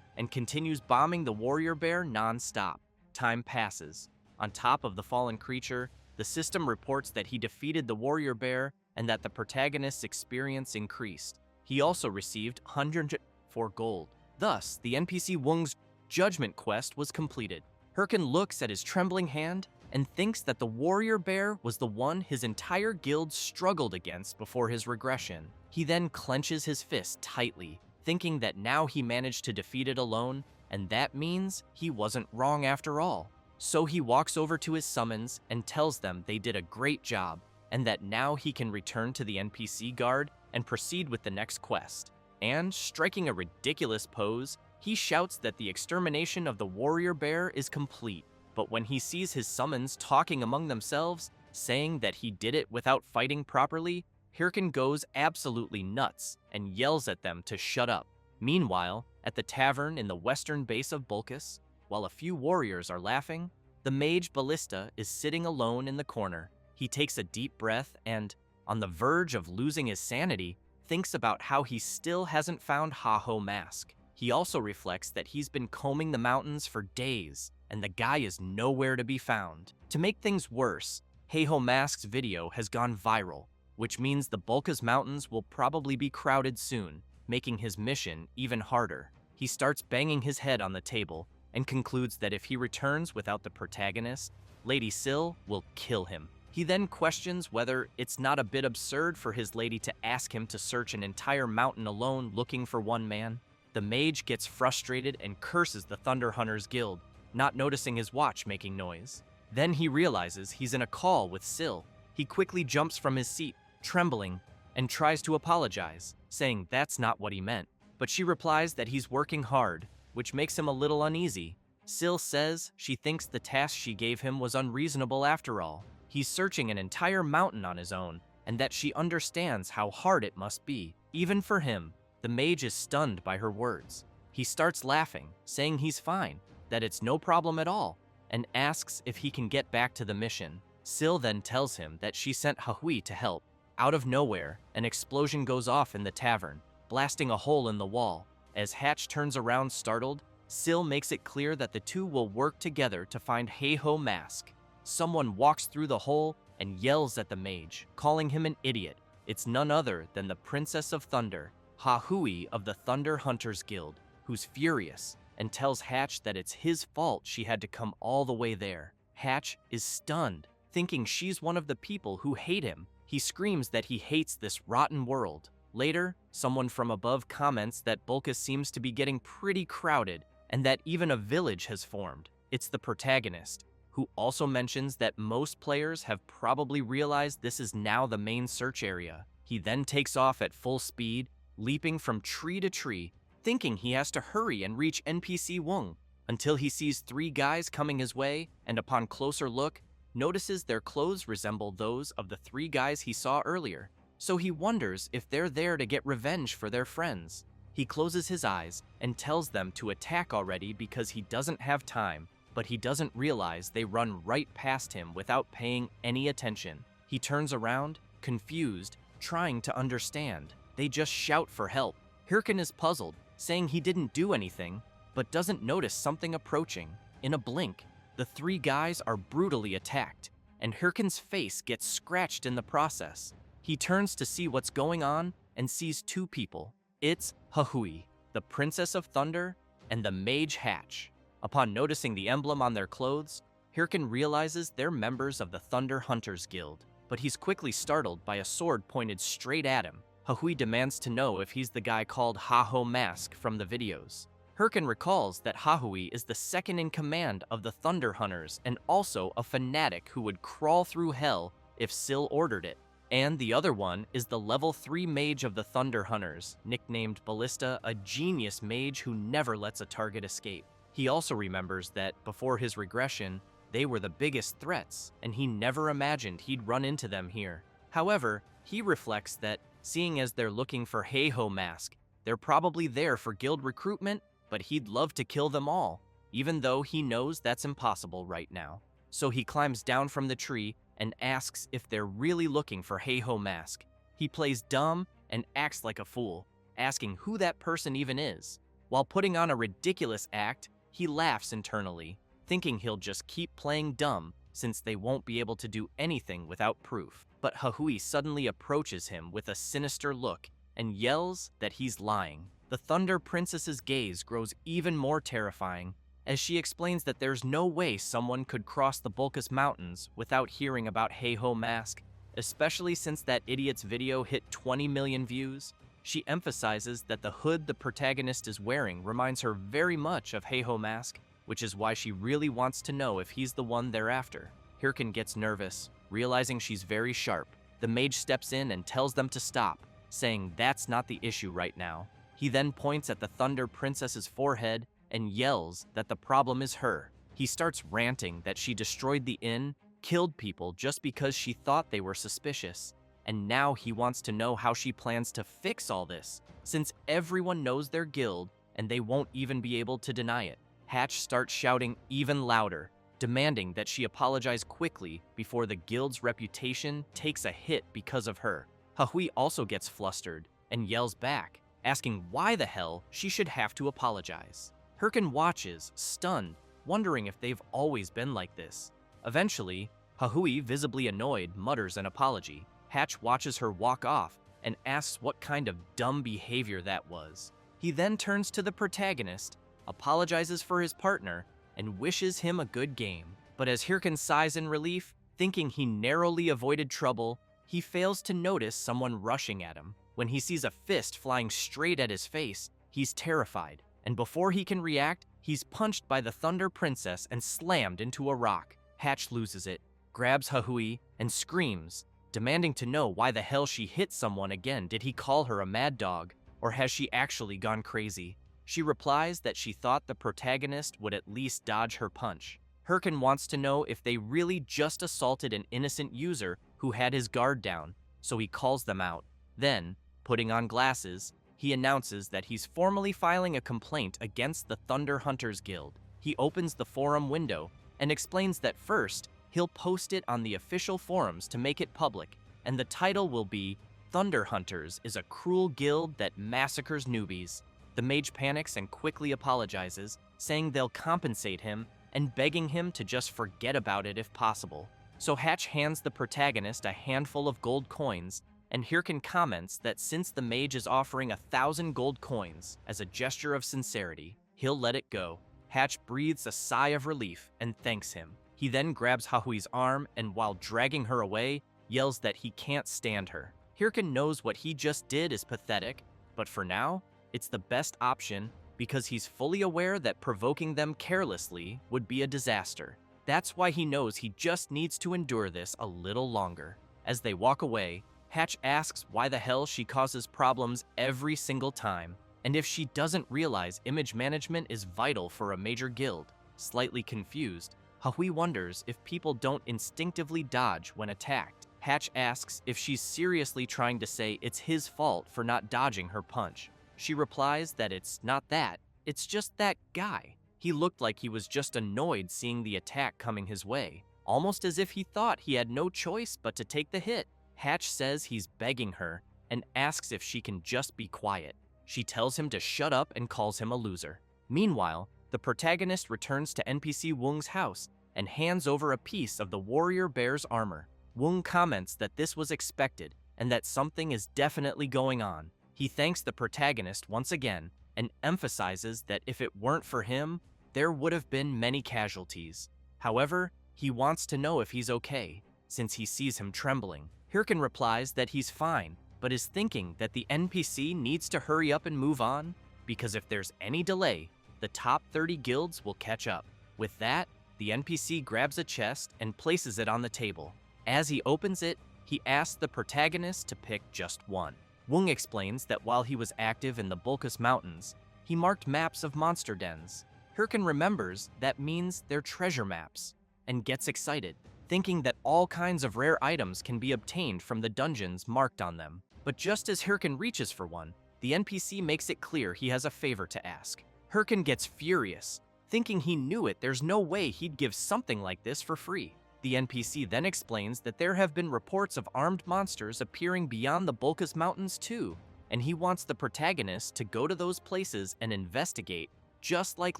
and continues bombing the warrior bear non-stop. Time passes. On top of the fallen creature, the system reports that he defeated the warrior bear and that the protagonist's experience increased. He also received 104 gold. Thus, the NPC Wung's judgment quest was completed. Hirkin looks at his trembling hand and thinks that the warrior bear was the one his entire guild struggled against before his regression. He then clenches his fist tightly, thinking that now he managed to defeat it alone, and that means he wasn't wrong after all. So he walks over to his summons and tells them they did a great job, and that now he can return to the NPC guard and proceed with the next quest. And, striking a ridiculous pose, he shouts that the extermination of the warrior bear is complete. But when he sees his summons talking among themselves, saying that he did it without fighting properly, Hirkin goes absolutely nuts and yells at them to shut up. Meanwhile, at the tavern in the western base of Bulkus, while a few warriors are laughing, the mage Ballista is sitting alone in the corner. He takes a deep breath and, on the verge of losing his sanity, thinks about how he still hasn't found Ha-Ho Mask. He also reflects that he's been combing the mountains for days, and the guy is nowhere to be found. To make things worse, Ha-Ho Mask's video has gone viral, which means the Bulka's Mountains will probably be crowded soon, making his mission even harder. He starts banging his head on the table and concludes that if he returns without the protagonist, Lady Sil will kill him. He then questions whether it's not a bit absurd for his lady to ask him to search an entire mountain alone looking for one man. The mage gets frustrated and curses the Thunder Hunters Guild, not noticing his watch making noise. Then he realizes he's in a call with Sil. He quickly jumps from his seat, trembling, and tries to apologize, saying that's not what he meant. But she replies that he's working hard, which makes him a little uneasy. Sil says she thinks the task she gave him was unreasonable after all. He's searching an entire mountain on his own, and that she understands how hard it must be, even for him. The mage is stunned by her words. He starts laughing, saying he's fine, that it's no problem at all, and asks if he can get back to the mission. Sil then tells him that she sent Hahui to help. Out of nowhere, an explosion goes off in the tavern, blasting a hole in the wall. As Hatch turns around startled, Sil makes it clear that the two will work together to find Ha-Ho Mask. Someone walks through the hole and yells at the mage, calling him an idiot. It's none other than the Princess of Thunder, Hahui of the Thunder Hunters Guild, who's furious and tells Hatch that it's his fault she had to come all the way there. Hatch is stunned, thinking she's one of the people who hate him. He screams that he hates this rotten world. Later, someone from above comments that Bulka seems to be getting pretty crowded and that even a village has formed. It's the protagonist, who also mentions that most players have probably realized this is now the main search area. He then takes off at full speed, leaping from tree to tree, thinking he has to hurry and reach NPC Wung, until he sees three guys coming his way and upon closer look, notices their clothes resemble those of the three guys he saw earlier. So he wonders if they're there to get revenge for their friends. He closes his eyes and tells them to attack already because he doesn't have time, but he doesn't realize they run right past him without paying any attention. He turns around, confused, trying to understand. They just shout for help. Hirkin is puzzled, saying he didn't do anything, but doesn't notice something approaching. In a blink, the three guys are brutally attacked, and Hirkin's face gets scratched in the process. He turns to see what's going on and sees two people. It's Hahui, the Princess of Thunder, and the Mage Hatch. Upon noticing the emblem on their clothes, Hirkin realizes they're members of the Thunder Hunters Guild, but he's quickly startled by a sword pointed straight at him. Hahui demands to know if he's the guy called Ha-Ho Mask from the videos. Hirkin recalls that Hahui is the second in command of the Thunder Hunters and also a fanatic who would crawl through hell if Sil ordered it. And the other one is the level 3 mage of the Thunder Hunters, nicknamed Ballista, a genius mage who never lets a target escape. He also remembers that, before his regression, they were the biggest threats, and he never imagined he'd run into them here. However, he reflects that, seeing as they're looking for Ha-Ho Mask, they're probably there for guild recruitment, but he'd love to kill them all, even though he knows that's impossible right now. So he climbs down from the tree and asks if they're really looking for Ha-Ho Mask. He plays dumb and acts like a fool, asking who that person even is. While putting on a ridiculous act, he laughs internally, thinking he'll just keep playing dumb since they won't be able to do anything without proof. But Hahui suddenly approaches him with a sinister look and yells that he's lying. The Thunder Princess's gaze grows even more terrifying as she explains that there's no way someone could cross the Bulkas Mountains without hearing about Ha-Ho Mask, especially since that idiot's video hit 20 million views. She emphasizes that the hood the protagonist is wearing reminds her very much of Ha-Ho Mask, which is why she really wants to know if he's the one they're after. Hirkin gets nervous, realizing she's very sharp. The mage steps in and tells them to stop, saying that's not the issue right now. He then points at the Thunder Princess's forehead and yells that the problem is her. He starts ranting that she destroyed the inn, killed people just because she thought they were suspicious, and now he wants to know how she plans to fix all this, since everyone knows their guild and they won't even be able to deny it. Hatch starts shouting even louder, demanding that she apologize quickly before the guild's reputation takes a hit because of her. Hahui also gets flustered and yells back, asking why the hell she should have to apologize. Hirkin watches, stunned, wondering if they've always been like this. Eventually, Hahui, visibly annoyed, mutters an apology. Hatch watches her walk off and asks what kind of dumb behavior that was. He then turns to the protagonist, apologizes for his partner, and wishes him a good game. But as Hirkin sighs in relief, thinking he narrowly avoided trouble, he fails to notice someone rushing at him. When he sees a fist flying straight at his face, he's terrified, and before he can react, he's punched by the Thunder Princess and slammed into a rock. Hatch loses it, grabs Hahui, and screams, demanding to know why the hell she hit someone again. Did he call her a mad dog, or has she actually gone crazy? She replies that she thought the protagonist would at least dodge her punch. Hirkin wants to know if they really just assaulted an innocent user who had his guard down, so he calls them out. Then, putting on glasses, he announces that he's formally filing a complaint against the Thunder Hunters Guild. He opens the forum window and explains that first, he'll post it on the official forums to make it public, and the title will be Thunder Hunters is a cruel guild that massacres newbies. The mage panics and quickly apologizes, saying they'll compensate him and begging him to just forget about it if possible. So Hatch hands the protagonist a handful of gold coins, and Hirkin comments that since the mage is offering 1,000 gold coins as a gesture of sincerity, he'll let it go. Hatch breathes a sigh of relief and thanks him. He then grabs Hahui's arm and while dragging her away, yells that he can't stand her. Hirkin knows what he just did is pathetic, but for now, it's the best option because he's fully aware that provoking them carelessly would be a disaster. That's why he knows he just needs to endure this a little longer. As they walk away, Hatch asks why the hell she causes problems every single time, and if she doesn't realize image management is vital for a major guild. Slightly confused, Hahui wonders if people don't instinctively dodge when attacked. Hatch asks if she's seriously trying to say it's his fault for not dodging her punch. She replies that it's not that, it's just that guy. He looked like he was just annoyed seeing the attack coming his way, almost as if he thought he had no choice but to take the hit. Hatch says he's begging her and asks if she can just be quiet. She tells him to shut up and calls him a loser. Meanwhile, the protagonist returns to NPC Wung's house and hands over a piece of the warrior bear's armor. Wung comments that this was expected and that something is definitely going on. He thanks the protagonist once again and emphasizes that if it weren't for him, there would have been many casualties. However, he wants to know if he's okay, since he sees him trembling. Hirkin replies that he's fine, but is thinking that the NPC needs to hurry up and move on, because if there's any delay, the top 30 guilds will catch up. With that, the NPC grabs a chest and places it on the table. As he opens it, he asks the protagonist to pick just one. Wung explains that while he was active in the Bulkus Mountains, he marked maps of monster dens. Hirkin remembers that means they're treasure maps, and gets excited, thinking that all kinds of rare items can be obtained from the dungeons marked on them. But just as Hirkin reaches for one, the NPC makes it clear he has a favor to ask. Hirkin gets furious, thinking he knew it, there's no way he'd give something like this for free. The NPC then explains that there have been reports of armed monsters appearing beyond the Bulkus Mountains too, and he wants the protagonist to go to those places and investigate, just like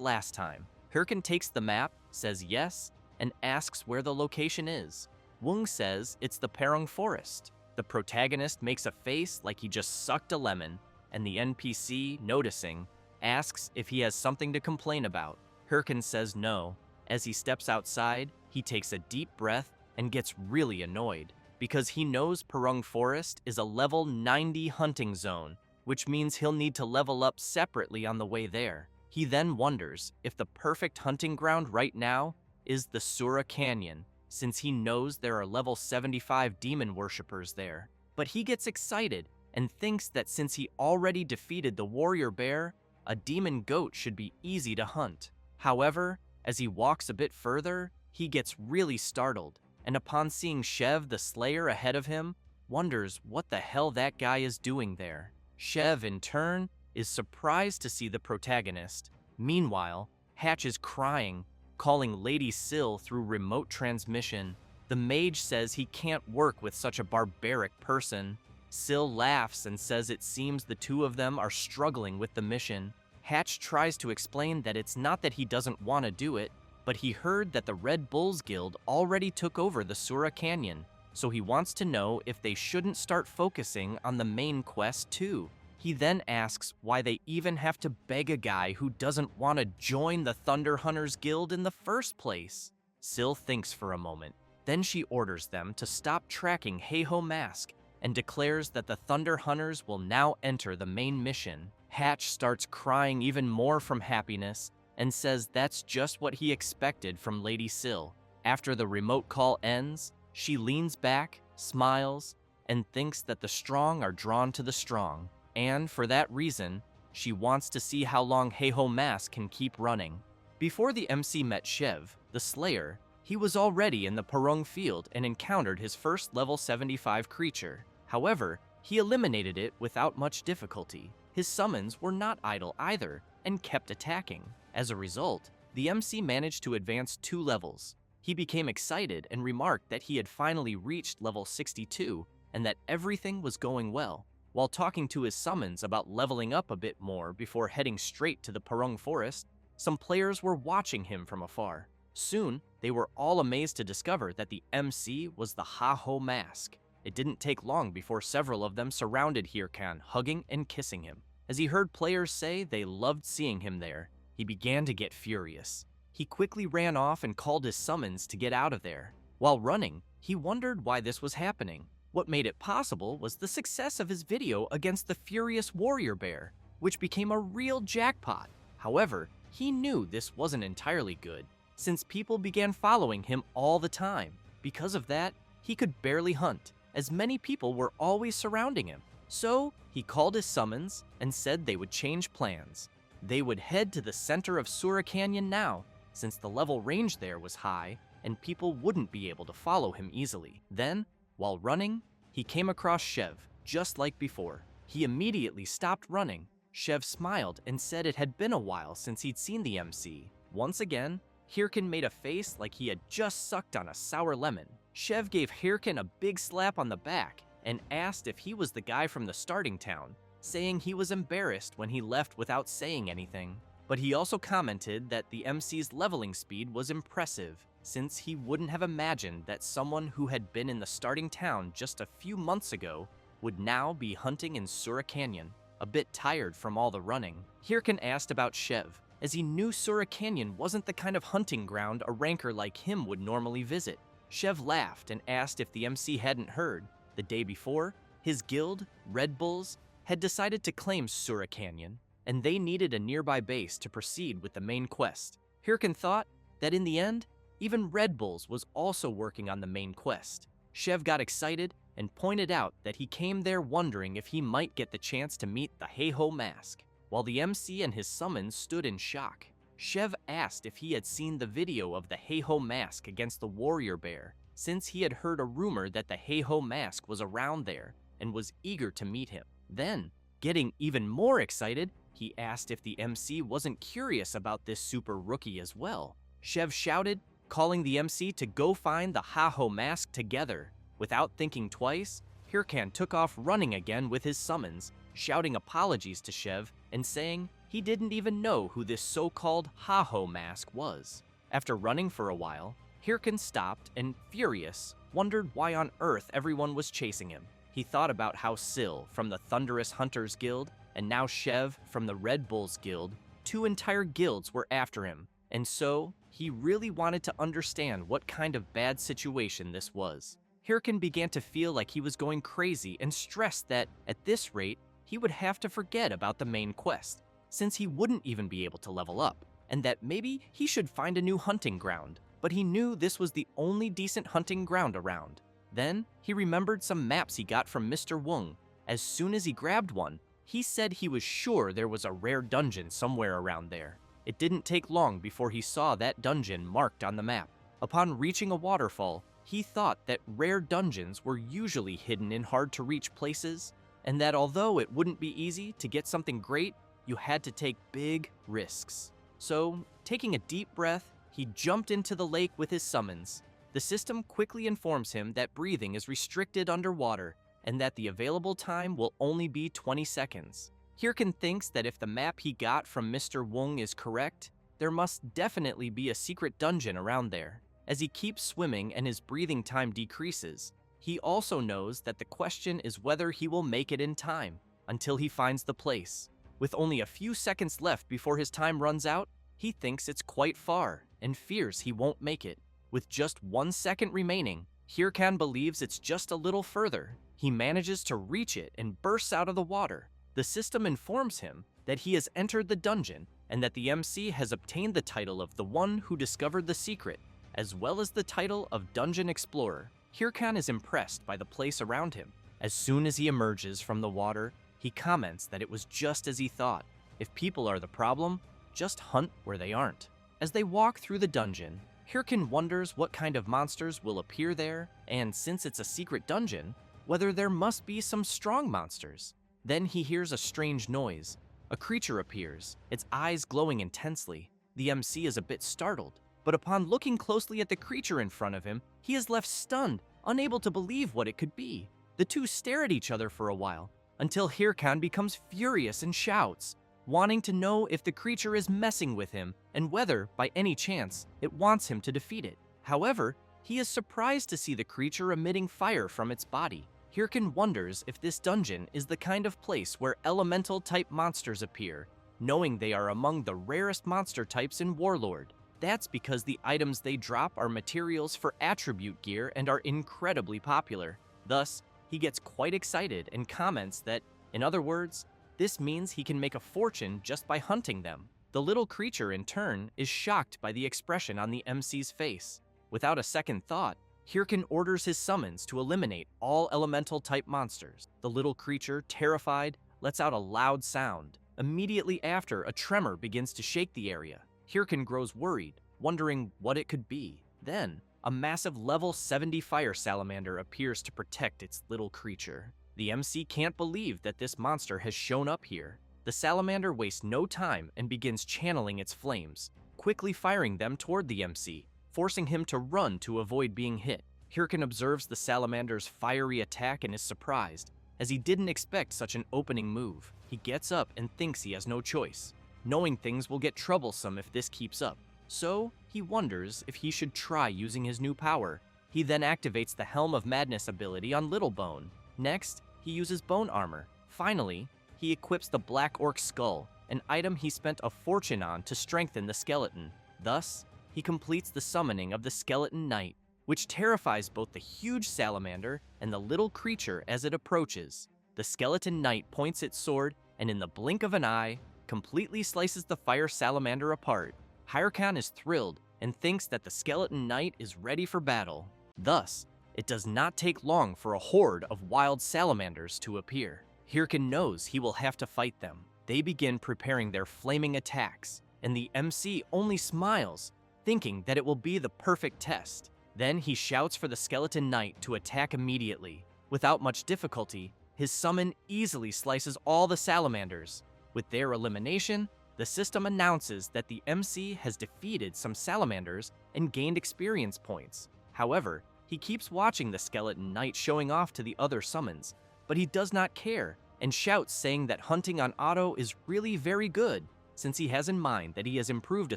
last time. Hirkin takes the map, says yes, and asks where the location is. Wung says it's the Perung Forest. The protagonist makes a face like he just sucked a lemon, and the NPC, noticing, asks if he has something to complain about. Hirkin says no. As he steps outside, he takes a deep breath and gets really annoyed, because he knows Perung Forest is a level 90 hunting zone, which means he'll need to level up separately on the way there. He then wonders if the perfect hunting ground right now is the Sura Canyon, since he knows there are level 75 demon worshippers there. But he gets excited and thinks that since he already defeated the warrior bear, a demon goat should be easy to hunt. However, as he walks a bit further, he gets really startled, and upon seeing Shev the Slayer ahead of him, wonders what the hell that guy is doing there. Shev, in turn, is surprised to see the protagonist. Meanwhile, Hatch is crying, calling Lady Syl through remote transmission. The mage says he can't work with such a barbaric person. Syl laughs and says it seems the two of them are struggling with the mission. Hatch tries to explain that it's not that he doesn't want to do it, but he heard that the Red Bulls Guild already took over the Sura Canyon, so he wants to know if they shouldn't start focusing on the main quest too. He then asks why they even have to beg a guy who doesn't want to join the Thunder Hunters Guild in the first place. Syl thinks for a moment. Then she orders them to stop tracking Heiho Mask and declares that the Thunder Hunters will now enter the main mission. Hatch starts crying even more from happiness and says that's just what he expected from Lady Syl. After the remote call ends, she leans back, smiles, and thinks that the strong are drawn to the strong. And for that reason, she wants to see how long Heiho Mask can keep running. Before the MC met Shev, the Slayer, he was already in the Purung field and encountered his first level 75 creature. However, he eliminated it without much difficulty. His summons were not idle either and kept attacking. As a result, the MC managed to advance 2 levels. He became excited and remarked that he had finally reached level 62 and that everything was going well. While talking to his summons about leveling up a bit more before heading straight to the Purung Forest, some players were watching him from afar. Soon, they were all amazed to discover that the MC was the Heiho Mask. It didn't take long before several of them surrounded Hirkan, hugging and kissing him. As he heard players say they loved seeing him there, he began to get furious. He quickly ran off and called his summons to get out of there. While running, he wondered why this was happening. What made it possible was the success of his video against the furious warrior bear, which became a real jackpot. However, he knew this wasn't entirely good, since people began following him all the time. Because of that, he could barely hunt, as many people were always surrounding him. So, he called his summons and said they would change plans. They would head to the center of Sura Canyon now, since the level range there was high and people wouldn't be able to follow him easily. Then, while running, he came across Shev, just like before. He immediately stopped running. Shev smiled and said it had been a while since he'd seen the MC. Once again, Hirkan made a face like he had just sucked on a sour lemon. Shev gave Hirkan a big slap on the back and asked if he was the guy from the starting town, saying he was embarrassed when he left without saying anything. But he also commented that the MC's leveling speed was impressive, since he wouldn't have imagined that someone who had been in the starting town just a few months ago would now be hunting in Sura Canyon. A bit tired from all the running, Hirkan asked about Shev, as he knew Sura Canyon wasn't the kind of hunting ground a ranker like him would normally visit. Shev laughed and asked if the MC hadn't heard. The day before, his guild, Red Bulls, had decided to claim Sura Canyon, and they needed a nearby base to proceed with the main quest. Hirkan thought that in the end, even Red Bulls was also working on the main quest. Shev got excited and pointed out that he came there wondering if he might get the chance to meet the Heiho Mask. While the MC and his summons stood in shock, Shev asked if he had seen the video of the Heiho Mask against the warrior bear, since he had heard a rumor that the Heiho Mask was around there and was eager to meet him. Then, getting even more excited, he asked if the MC wasn't curious about this super rookie as well. Shev shouted, calling the MC to go find the Heiho Mask together. Without thinking twice, Hirkan took off running again with his summons, shouting apologies to Shev and saying he didn't even know who this so-called Heiho Mask was. After running for a while, Hirkan stopped and, furious, wondered why on earth everyone was chasing him. He thought about how Syl from the Thunderous Hunters Guild and now Shev from the Red Bulls Guild, 2 entire guilds were after him, and so he really wanted to understand what kind of bad situation this was. Hirkan began to feel like he was going crazy and stressed that, at this rate, he would have to forget about the main quest, since he wouldn't even be able to level up, and that maybe he should find a new hunting ground, but he knew this was the only decent hunting ground around. Then, he remembered some maps he got from Mr. Wung. As soon as he grabbed one, he said he was sure there was a rare dungeon somewhere around there. It didn't take long before he saw that dungeon marked on the map. Upon reaching a waterfall, he thought that rare dungeons were usually hidden in hard-to-reach places, and that although it wouldn't be easy to get something great, you had to take big risks. So, taking a deep breath, he jumped into the lake with his summons. The system quickly informs him that breathing is restricted underwater and that the available time will only be 20 seconds. Hirkin thinks that if the map he got from Mr. Wong is correct, there must definitely be a secret dungeon around there. As he keeps swimming and his breathing time decreases, he also knows that the question is whether he will make it in time until he finds the place. With only a few seconds left before his time runs out, he thinks it's quite far and fears he won't make it. With just 1 second remaining, Hirkan believes it's just a little further. He manages to reach it and bursts out of the water. The system informs him that he has entered the dungeon and that the MC has obtained the title of the one who discovered the secret, as well as the title of Dungeon Explorer. Hirkan is impressed by the place around him. As soon as he emerges from the water, he comments that it was just as he thought. If people are the problem, just hunt where they aren't. As they walk through the dungeon, Hirkan wonders what kind of monsters will appear there, and since it's a secret dungeon, whether there must be some strong monsters. Then he hears a strange noise. A creature appears, its eyes glowing intensely. The MC is a bit startled, but upon looking closely at the creature in front of him, he is left stunned, unable to believe what it could be. The two stare at each other for a while, until Hirkan becomes furious and shouts, wanting to know if the creature is messing with him and whether, by any chance, it wants him to defeat it. However, he is surprised to see the creature emitting fire from its body. Hirkan wonders if this dungeon is the kind of place where elemental-type monsters appear, knowing they are among the rarest monster types in Warlord. That's because the items they drop are materials for attribute gear and are incredibly popular. Thus, he gets quite excited and comments that, in other words, this means he can make a fortune just by hunting them. The little creature, in turn, is shocked by the expression on the MC's face. Without a second thought, Hirkan orders his summons to eliminate all elemental-type monsters. The little creature, terrified, lets out a loud sound. Immediately after, a tremor begins to shake the area. Hirkan grows worried, wondering what it could be. Then, a massive level 70 fire salamander appears to protect its little creature. The MC can't believe that this monster has shown up here. The salamander wastes no time and begins channeling its flames, quickly firing them toward the MC, forcing him to run to avoid being hit. Hirkan observes the salamander's fiery attack and is surprised, as he didn't expect such an opening move. He gets up and thinks he has no choice, knowing things will get troublesome if this keeps up. So, he wonders if he should try using his new power. He then activates the Helm of Madness ability on Little Bone. Next, he uses bone armor. Finally, he equips the Black Orc Skull, an item he spent a fortune on to strengthen the skeleton. Thus, he completes the summoning of the Skeleton Knight, which terrifies both the huge salamander and the little creature as it approaches. The Skeleton Knight points its sword and in the blink of an eye, completely slices the fire salamander apart. Hirkan is thrilled and thinks that the Skeleton Knight is ready for battle. Thus, it does not take long for a horde of wild salamanders to appear. Hirkan knows he will have to fight them. They begin preparing their flaming attacks, and the MC only smiles, thinking that it will be the perfect test. Then he shouts for the Skeleton Knight to attack immediately. Without much difficulty, his summon easily slices all the salamanders. With their elimination, the system announces that the MC has defeated some salamanders and gained experience points. However, he keeps watching the Skeleton Knight showing off to the other summons, but he does not care and shouts saying that hunting on auto is really very good, since he has in mind that he has improved a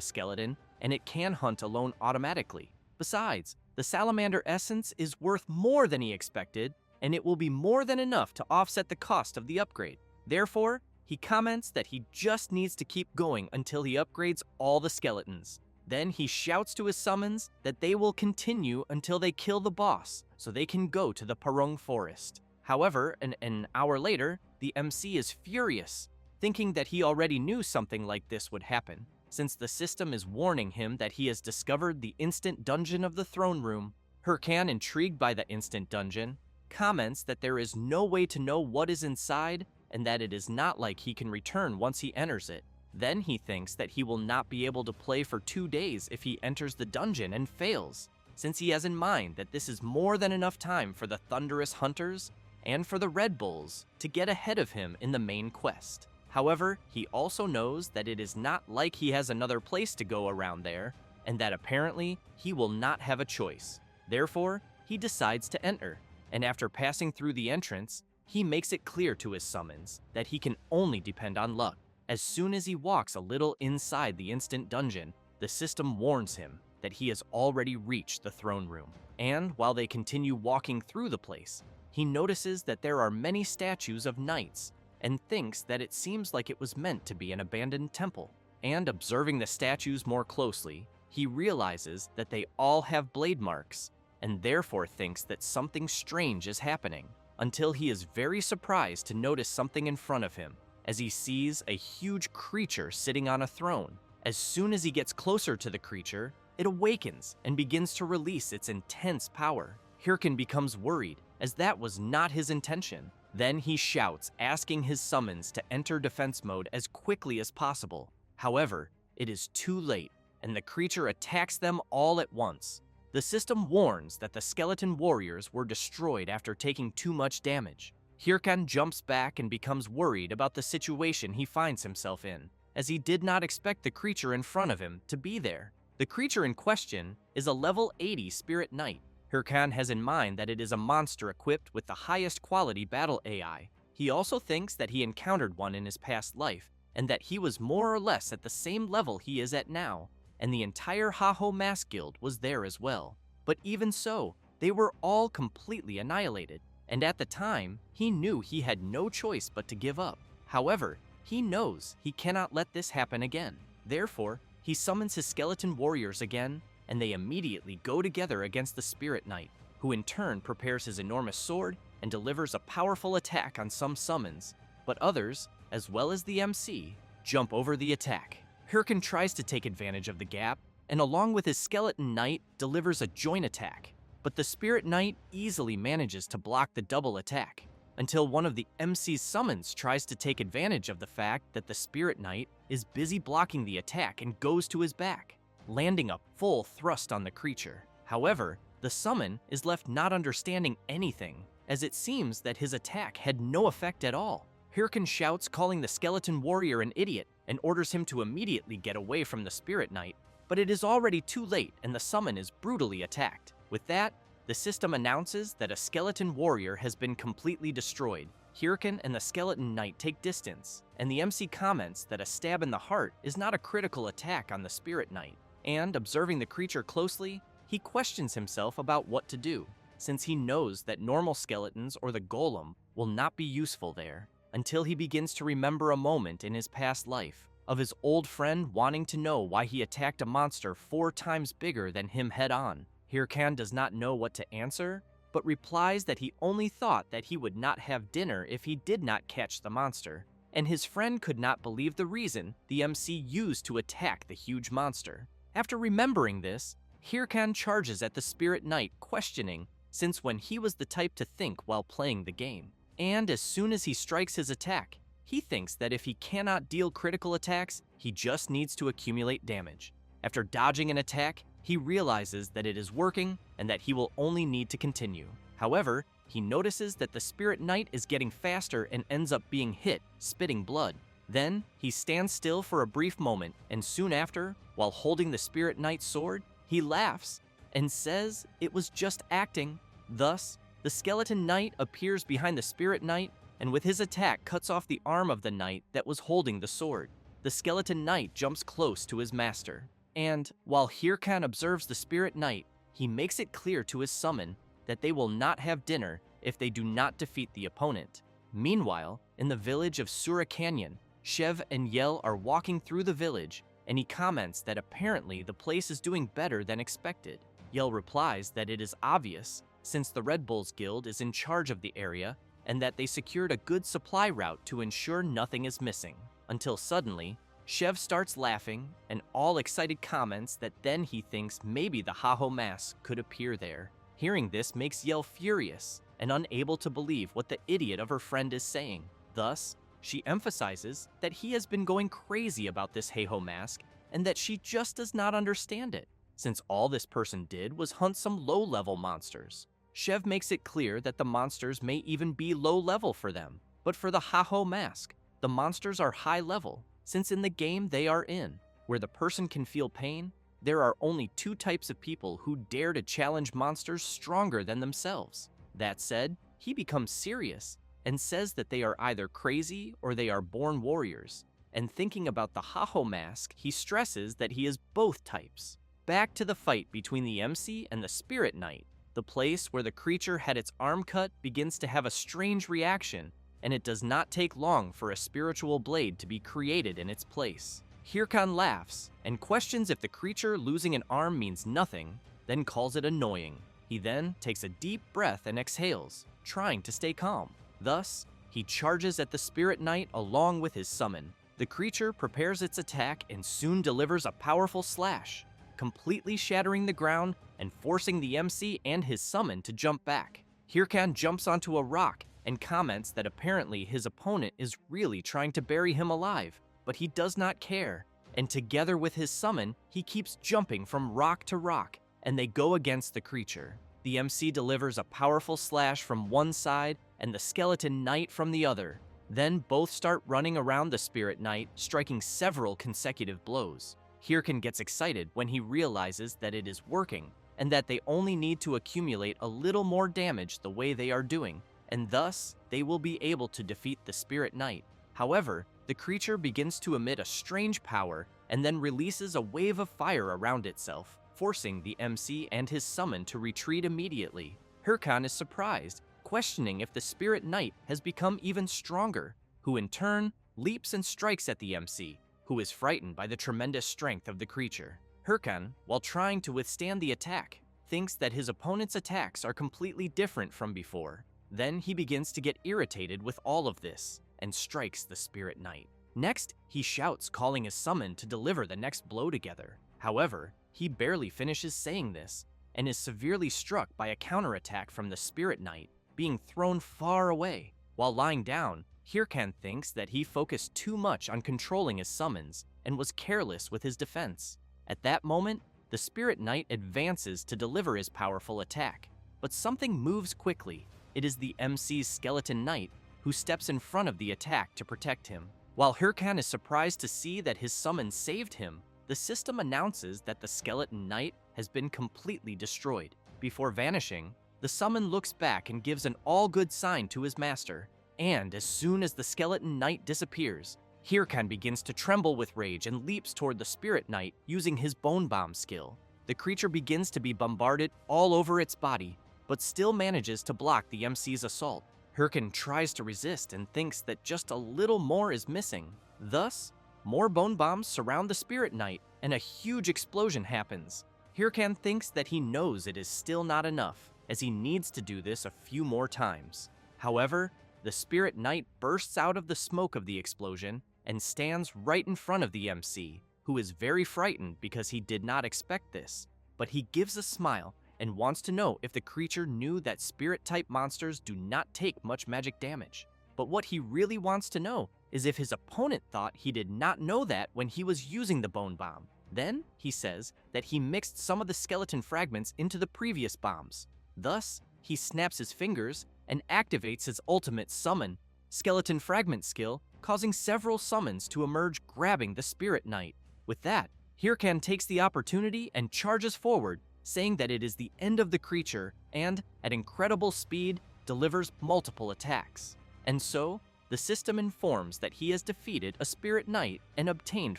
skeleton and it can hunt alone automatically. Besides, the salamander essence is worth more than he expected, and it will be more than enough to offset the cost of the upgrade. Therefore, he comments that he just needs to keep going until he upgrades all the skeletons. Then he shouts to his summons that they will continue until they kill the boss, so they can go to the Parung Forest. However, an hour later, the MC is furious, thinking that he already knew something like this would happen, since the system is warning him that he has discovered the instant dungeon of the throne room. Hirkan, intrigued by the instant dungeon, comments that there is no way to know what is inside and that it is not like he can return once he enters it. Then he thinks that he will not be able to play for 2 days if he enters the dungeon and fails, since he has in mind that this is more than enough time for the Thunderous Hunters and for the Red Bulls to get ahead of him in the main quest. However, he also knows that it is not like he has another place to go around there, and that apparently he will not have a choice. Therefore, he decides to enter, and after passing through the entrance, he makes it clear to his summons that he can only depend on luck. As soon as he walks a little inside the instant dungeon, the system warns him that he has already reached the throne room. And while they continue walking through the place, he notices that there are many statues of knights and thinks that it seems like it was meant to be an abandoned temple. And observing the statues more closely, he realizes that they all have blade marks and therefore thinks that something strange is happening, until he is very surprised to notice something in front of him as he sees a huge creature sitting on a throne. As soon as he gets closer to the creature, it awakens and begins to release its intense power. Hirkan becomes worried, as that was not his intention. Then he shouts, asking his summons to enter defense mode as quickly as possible. However, it is too late, and the creature attacks them all at once. The system warns that the skeleton warriors were destroyed after taking too much damage. Hirkan jumps back and becomes worried about the situation he finds himself in, as he did not expect the creature in front of him to be there. The creature in question is a level 80 spirit knight. Hirkan has in mind that it is a monster equipped with the highest quality battle AI. He also thinks that he encountered one in his past life, and that he was more or less at the same level he is at now, and the entire Haho Mask Guild was there as well. But even so, they were all completely annihilated, and at the time, he knew he had no choice but to give up. However, he knows he cannot let this happen again. Therefore, he summons his skeleton warriors again, and they immediately go together against the Spirit Knight, who in turn prepares his enormous sword and delivers a powerful attack on some summons, but others, as well as the MC, jump over the attack. Hirkan tries to take advantage of the gap, and along with his skeleton knight, delivers a joint attack, but the Spirit Knight easily manages to block the double attack, until one of the MC's summons tries to take advantage of the fact that the Spirit Knight is busy blocking the attack and goes to his back, landing a full thrust on the creature. However, the summon is left not understanding anything, as it seems that his attack had no effect at all. Hirkan shouts, calling the skeleton warrior an idiot, and orders him to immediately get away from the Spirit Knight, but it is already too late and the summon is brutally attacked. With that, the system announces that a skeleton warrior has been completely destroyed. Hirkan and the skeleton knight take distance, and the MC comments that a stab in the heart is not a critical attack on the Spirit Knight. And observing the creature closely, he questions himself about what to do, since he knows that normal skeletons or the golem will not be useful there, until he begins to remember a moment in his past life of his old friend wanting to know why he attacked a monster 4 times bigger than him head-on. Hirkan does not know what to answer, but replies that he only thought that he would not have dinner if he did not catch the monster, and his friend could not believe the reason the MC used to attack the huge monster. After remembering this, Hirkan charges at the Spirit Knight, questioning, since when he was the type to think while playing the game. And as soon as he strikes his attack, he thinks that if he cannot deal critical attacks, he just needs to accumulate damage. After dodging an attack, he realizes that it is working and that he will only need to continue. However, he notices that the Spirit Knight is getting faster and ends up being hit, spitting blood. Then, he stands still for a brief moment, and soon after, while holding the Spirit Knight's sword, he laughs and says it was just acting. Thus, the skeleton knight appears behind the Spirit Knight, and with his attack cuts off the arm of the knight that was holding the sword. The skeleton knight jumps close to his master, and while Hirkan observes the Spirit Knight, he makes it clear to his summon that they will not have dinner if they do not defeat the opponent. Meanwhile, in the village of Sura Canyon, Shev and Yel are walking through the village, and he comments that apparently the place is doing better than expected. Yel replies that it is obvious, since the Red Bulls Guild is in charge of the area, and that they secured a good supply route to ensure nothing is missing. Until suddenly, Shev starts laughing, and all excited comments that then he thinks maybe the Haho Mask could appear there. Hearing this makes Yel furious, and unable to believe what the idiot of her friend is saying. Thus, she emphasizes that he has been going crazy about this Haho Mask, and that she just does not understand it, since all this person did was hunt some low-level monsters. Shev makes it clear that the monsters may even be low-level for them, but for the Haho Mask, the monsters are high-level, since in the game they are in, where the person can feel pain, there are only two types of people who dare to challenge monsters stronger than themselves. That said, he becomes serious and says that they are either crazy or they are born warriors. And thinking about the Haho mask, he stresses that he is both types. Back to the fight between the MC and the Spirit Knight. The place where the creature had its arm cut begins to have a strange reaction, and it does not take long for a spiritual blade to be created in its place. Hirkan laughs and questions if the creature losing an arm means nothing, then calls it annoying. He then takes a deep breath and exhales, trying to stay calm. Thus, he charges at the Spirit Knight along with his summon. The creature prepares its attack and soon delivers a powerful slash, completely shattering the ground and forcing the MC and his summon to jump back. Hirkan jumps onto a rock and comments that apparently his opponent is really trying to bury him alive, but he does not care, and together with his summon, he keeps jumping from rock to rock, and they go against the creature. The MC delivers a powerful slash from one side and the Skeleton Knight from the other. Then both start running around the Spirit Knight, striking several consecutive blows. Hirkan gets excited when he realizes that it is working, and that they only need to accumulate a little more damage the way they are doing, and thus they will be able to defeat the Spirit Knight. However, the creature begins to emit a strange power and then releases a wave of fire around itself, forcing the MC and his summon to retreat immediately. Hirkan is surprised, questioning if the Spirit Knight has become even stronger, who in turn leaps and strikes at the MC, who is frightened by the tremendous strength of the creature. Hirkan, while trying to withstand the attack, thinks that his opponent's attacks are completely different from before. Then he begins to get irritated with all of this and strikes the Spirit Knight. Next, he shouts, calling his summon to deliver the next blow together. However, he barely finishes saying this and is severely struck by a counterattack from the Spirit Knight, being thrown far away. While lying down, Hirkan thinks that he focused too much on controlling his summons and was careless with his defense. At that moment, the Spirit Knight advances to deliver his powerful attack, but something moves quickly. It is the MC's Skeleton Knight who steps in front of the attack to protect him. While Hirkan is surprised to see that his summon saved him, the system announces that the Skeleton Knight has been completely destroyed. Before vanishing, the summon looks back and gives an all-good sign to his master, and as soon as the Skeleton Knight disappears, Hirkan begins to tremble with rage and leaps toward the Spirit Knight using his Bone Bomb skill. The creature begins to be bombarded all over its body, but still manages to block the MC's assault. Hirkan tries to resist and thinks that just a little more is missing. Thus, more bone bombs surround the Spirit Knight, and a huge explosion happens. Hirkan thinks that he knows it is still not enough, as he needs to do this a few more times. However, the Spirit Knight bursts out of the smoke of the explosion and stands right in front of the MC, who is very frightened because he did not expect this. But he gives a smile and wants to know if the creature knew that Spirit-type monsters do not take much magic damage. But what he really wants to know is if his opponent thought he did not know that when he was using the Bone Bomb. Then, he says that he mixed some of the skeleton fragments into the previous bombs. Thus, he snaps his fingers and activates his ultimate summon, Skeleton Fragment skill, causing several summons to emerge, grabbing the Spirit Knight. With that, Hirkan takes the opportunity and charges forward, saying that it is the end of the creature and, at incredible speed, delivers multiple attacks. And so, the system informs that he has defeated a Spirit Knight and obtained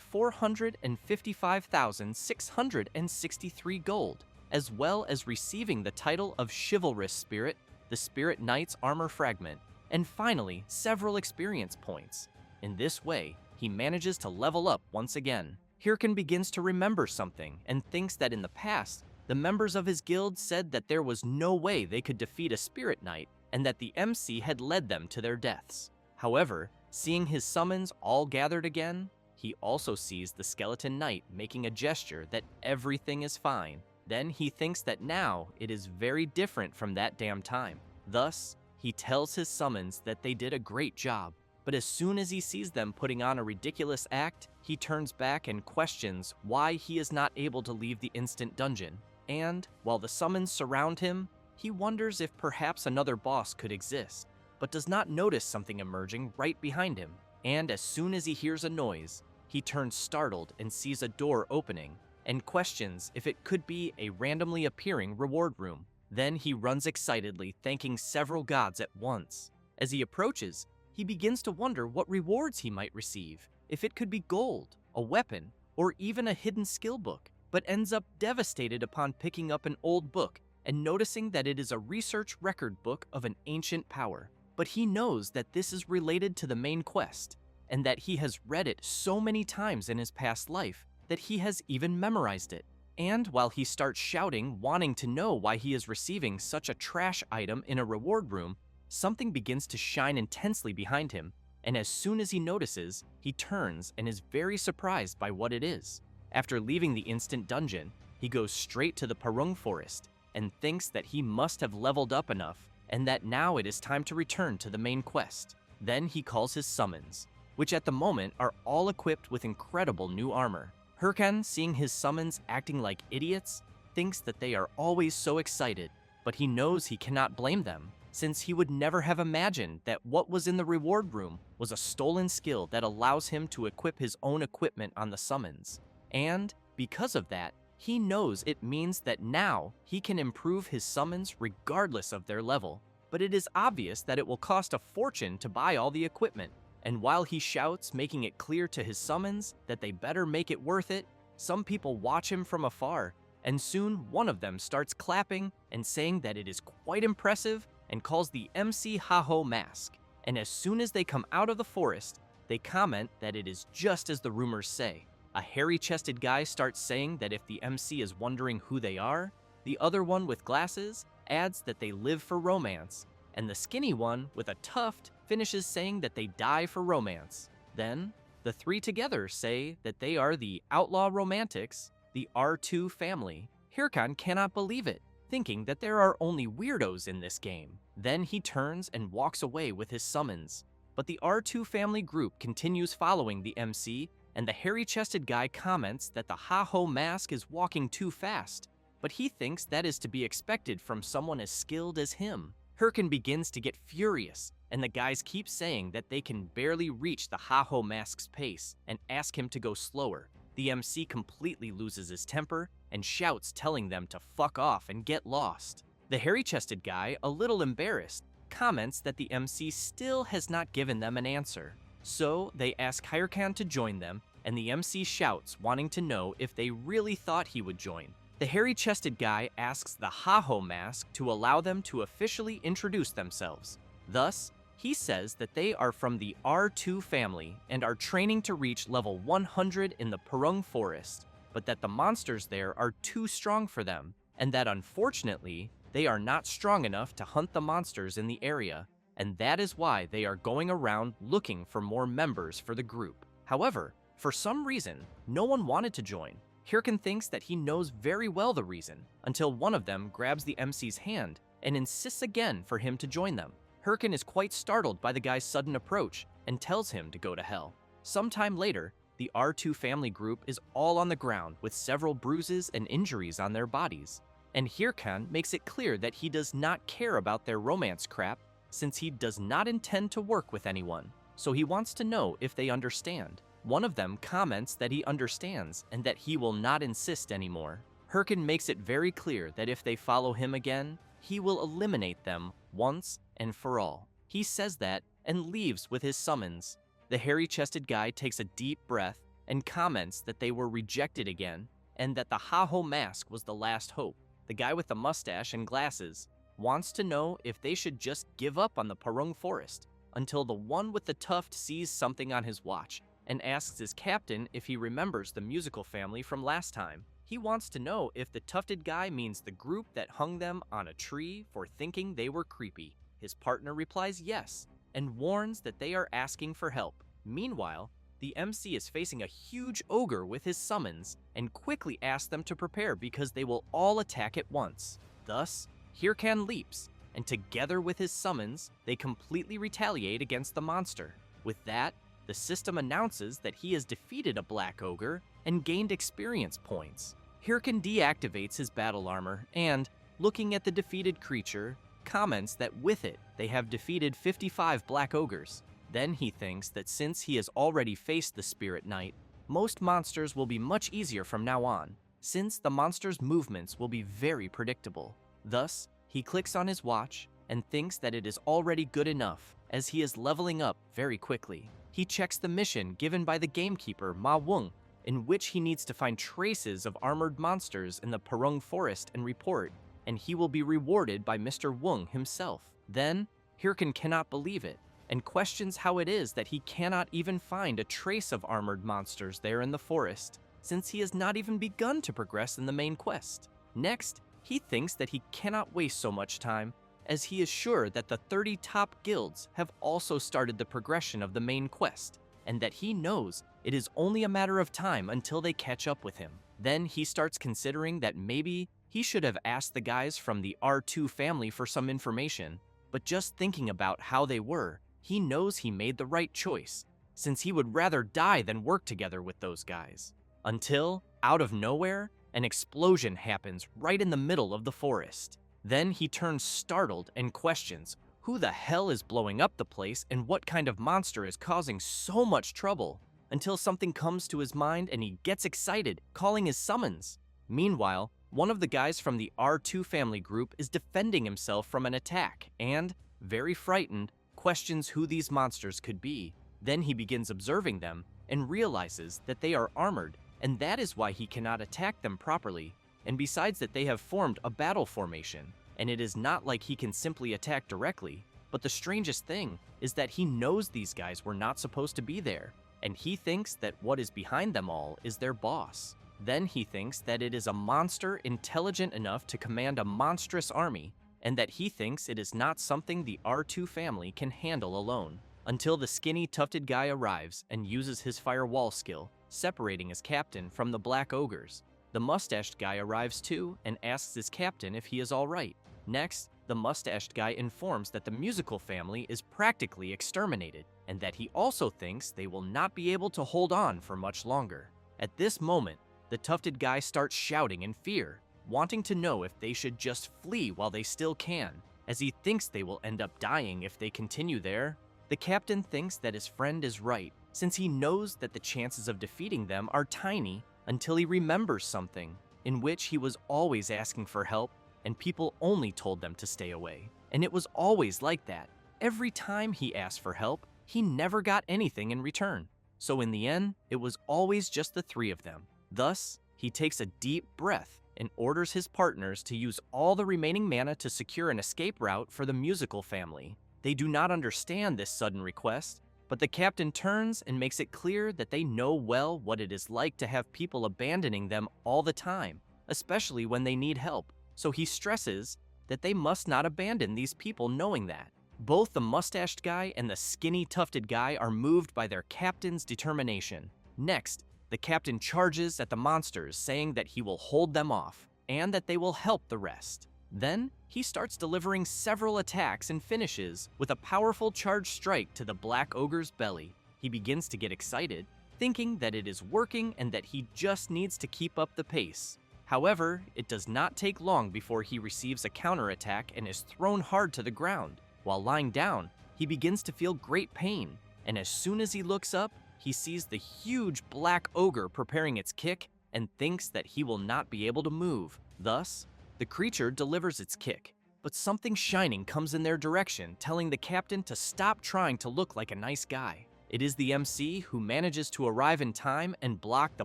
455,663 gold, as well as receiving the title of Chivalrous Spirit, the Spirit Knight's armor fragment, and finally, several experience points. In this way, he manages to level up once again. Hirkan begins to remember something and thinks that in the past, the members of his guild said that there was no way they could defeat a Spirit Knight and that the MC had led them to their deaths. However, seeing his summons all gathered again, he also sees the Skeleton Knight making a gesture that everything is fine. Then he thinks that now it is very different from that damn time. Thus, he tells his summons that they did a great job, but as soon as he sees them putting on a ridiculous act, he turns back and questions why he is not able to leave the instant dungeon. And, while the summons surround him, he wonders if perhaps another boss could exist, but does not notice something emerging right behind him. And as soon as he hears a noise, he turns startled and sees a door opening, and questions if it could be a randomly appearing reward room. Then he runs excitedly, thanking several gods at once. As he approaches, he begins to wonder what rewards he might receive, if it could be gold, a weapon, or even a hidden skill book, but ends up devastated upon picking up an old book and noticing that it is a research record book of an ancient power. But he knows that this is related to the main quest, and that he has read it so many times in his past life that he has even memorized it. And while he starts shouting, wanting to know why he is receiving such a trash item in a reward room, something begins to shine intensely behind him, and as soon as he notices, he turns and is very surprised by what it is. After leaving the instant dungeon, he goes straight to the Parung Forest and thinks that he must have leveled up enough and that now it is time to return to the main quest. Then he calls his summons, which at the moment are all equipped with incredible new armor. Hirkan, seeing his summons acting like idiots, thinks that they are always so excited, but he knows he cannot blame them, since he would never have imagined that what was in the reward room was a stolen skill that allows him to equip his own equipment on the summons. And because of that, he knows it means that now he can improve his summons regardless of their level. But it is obvious that it will cost a fortune to buy all the equipment. And while he shouts, making it clear to his summons that they better make it worth it, some people watch him from afar, and soon one of them starts clapping and saying that it is quite impressive and calls the MC Haho mask. And as soon as they come out of the forest, they comment that it is just as the rumors say. A hairy-chested guy starts saying that if the MC is wondering who they are, the other one with glasses adds that they live for romance, and the skinny one with a tuft finishes saying that they die for romance. Then, the three together say that they are the outlaw romantics, the R2 family. Hirkan cannot believe it, thinking that there are only weirdos in this game. Then he turns and walks away with his summons. But the R2 family group continues following the MC, and the hairy-chested guy comments that the Haho mask is walking too fast, but he thinks that is to be expected from someone as skilled as him. Hirkan begins to get furious, and the guys keep saying that they can barely reach the Haho mask's pace and ask him to go slower. The MC completely loses his temper and shouts, telling them to fuck off and get lost. The hairy-chested guy, a little embarrassed, comments that the MC still has not given them an answer. So they ask Hirkan to join them, and the MC shouts, wanting to know if they really thought he would join. The hairy-chested guy asks the Haho mask to allow them to officially introduce themselves. Thus, he says that they are from the R2 family and are training to reach level 100 in the Parung Forest, but that the monsters there are too strong for them, and that unfortunately, they are not strong enough to hunt the monsters in the area, and that is why they are going around looking for more members for the group. However, for some reason, no one wanted to join. Hirkan thinks that he knows very well the reason, until one of them grabs the MC's hand and insists again for him to join them. Hirkan is quite startled by the guy's sudden approach and tells him to go to hell. Sometime later, the R2 family group is all on the ground with several bruises and injuries on their bodies. And Hirkan makes it clear that he does not care about their romance crap, since he does not intend to work with anyone, so he wants to know if they understand. One of them comments that he understands and that he will not insist anymore. Hirkan makes it very clear that if they follow him again, he will eliminate them once and for all. He says that and leaves with his summons. The hairy-chested guy takes a deep breath and comments that they were rejected again and that the Haho mask was the last hope. The guy with the mustache and glasses wants to know if they should just give up on the Parung Forest until the one with the tuft sees something on his watch and asks his captain if he remembers the musical family from last time. He wants to know if the tufted guy means the group that hung them on a tree for thinking they were creepy. His partner replies yes, and warns that they are asking for help. Meanwhile, the MC is facing a huge ogre with his summons and quickly asks them to prepare because they will all attack at once. Thus, Hirkan leaps, and together with his summons, they completely retaliate against the monster. With that, the system announces that he has defeated a black ogre and gained experience points. Hirkan deactivates his battle armor and, looking at the defeated creature, comments that with it, they have defeated 55 black ogres. Then he thinks that since he has already faced the Spirit Knight, most monsters will be much easier from now on. since the monster's movements will be very predictable. Thus, he clicks on his watch and thinks that it is already good enough, as he is leveling up very quickly. He checks the mission given by the gamekeeper Ma Weng, in which he needs to find traces of armored monsters in the Perung Forest and report, and he will be rewarded by Mr. Weng himself. Then, Hirkan cannot believe it, and questions how it is that he cannot even find a trace of armored monsters there in the forest, since he has not even begun to progress in the main quest. Next, he thinks that he cannot waste so much time, as he is sure that the 30 top guilds have also started the progression of the main quest, and that he knows it is only a matter of time until they catch up with him. Then he starts considering that maybe he should have asked the guys from the R2 family for some information, but just thinking about how they were, he knows he made the right choice, since he would rather die than work together with those guys. Until, out of nowhere, an explosion happens right in the middle of the forest. Then he turns startled and questions who the hell is blowing up the place and what kind of monster is causing so much trouble, until something comes to his mind and he gets excited, calling his summons. Meanwhile, one of the guys from the R2 family group is defending himself from an attack and, very frightened, questions who these monsters could be. Then he begins observing them and realizes that they are armored, and that is why he cannot attack them properly. And besides that, they have formed a battle formation, and it is not like he can simply attack directly. But the strangest thing is that he knows these guys were not supposed to be there, and he thinks that what is behind them all is their boss. Then he thinks that it is a monster intelligent enough to command a monstrous army, and that he thinks it is not something the R2 family can handle alone, until the skinny tufted guy arrives and uses his firewall skill, separating his captain from the black ogres. The mustached guy arrives too and asks his captain if he is alright. Next, the mustached guy informs that the musical family is practically exterminated, and that he also thinks they will not be able to hold on for much longer. At this moment, the tufted guy starts shouting in fear, wanting to know if they should just flee while they still can, as he thinks they will end up dying if they continue there. The captain thinks that his friend is right, since he knows that the chances of defeating them are tiny, until he remembers something, in which he was always asking for help, and people only told them to stay away. And it was always like that. Every time he asked for help, he never got anything in return. So in the end, it was always just the three of them. Thus, he takes a deep breath and orders his partners to use all the remaining mana to secure an escape route for the musical family. They do not understand this sudden request, but the captain turns and makes it clear that they know well what it is like to have people abandoning them all the time, especially when they need help. So he stresses that they must not abandon these people knowing that. Both the mustached guy and the skinny tufted guy are moved by their captain's determination. Next, the captain charges at the monsters, saying that he will hold them off, and that they will help the rest. Then, he starts delivering several attacks and finishes with a powerful charge strike to the black ogre's belly. He begins to get excited, thinking that it is working and that he just needs to keep up the pace. However, it does not take long before he receives a counterattack and is thrown hard to the ground. While lying down, he begins to feel great pain, and as soon as he looks up, he sees the huge black ogre preparing its kick and thinks that he will not be able to move. Thus, the creature delivers its kick, but something shining comes in their direction, telling the captain to stop trying to look like a nice guy. It is the MC who manages to arrive in time and block the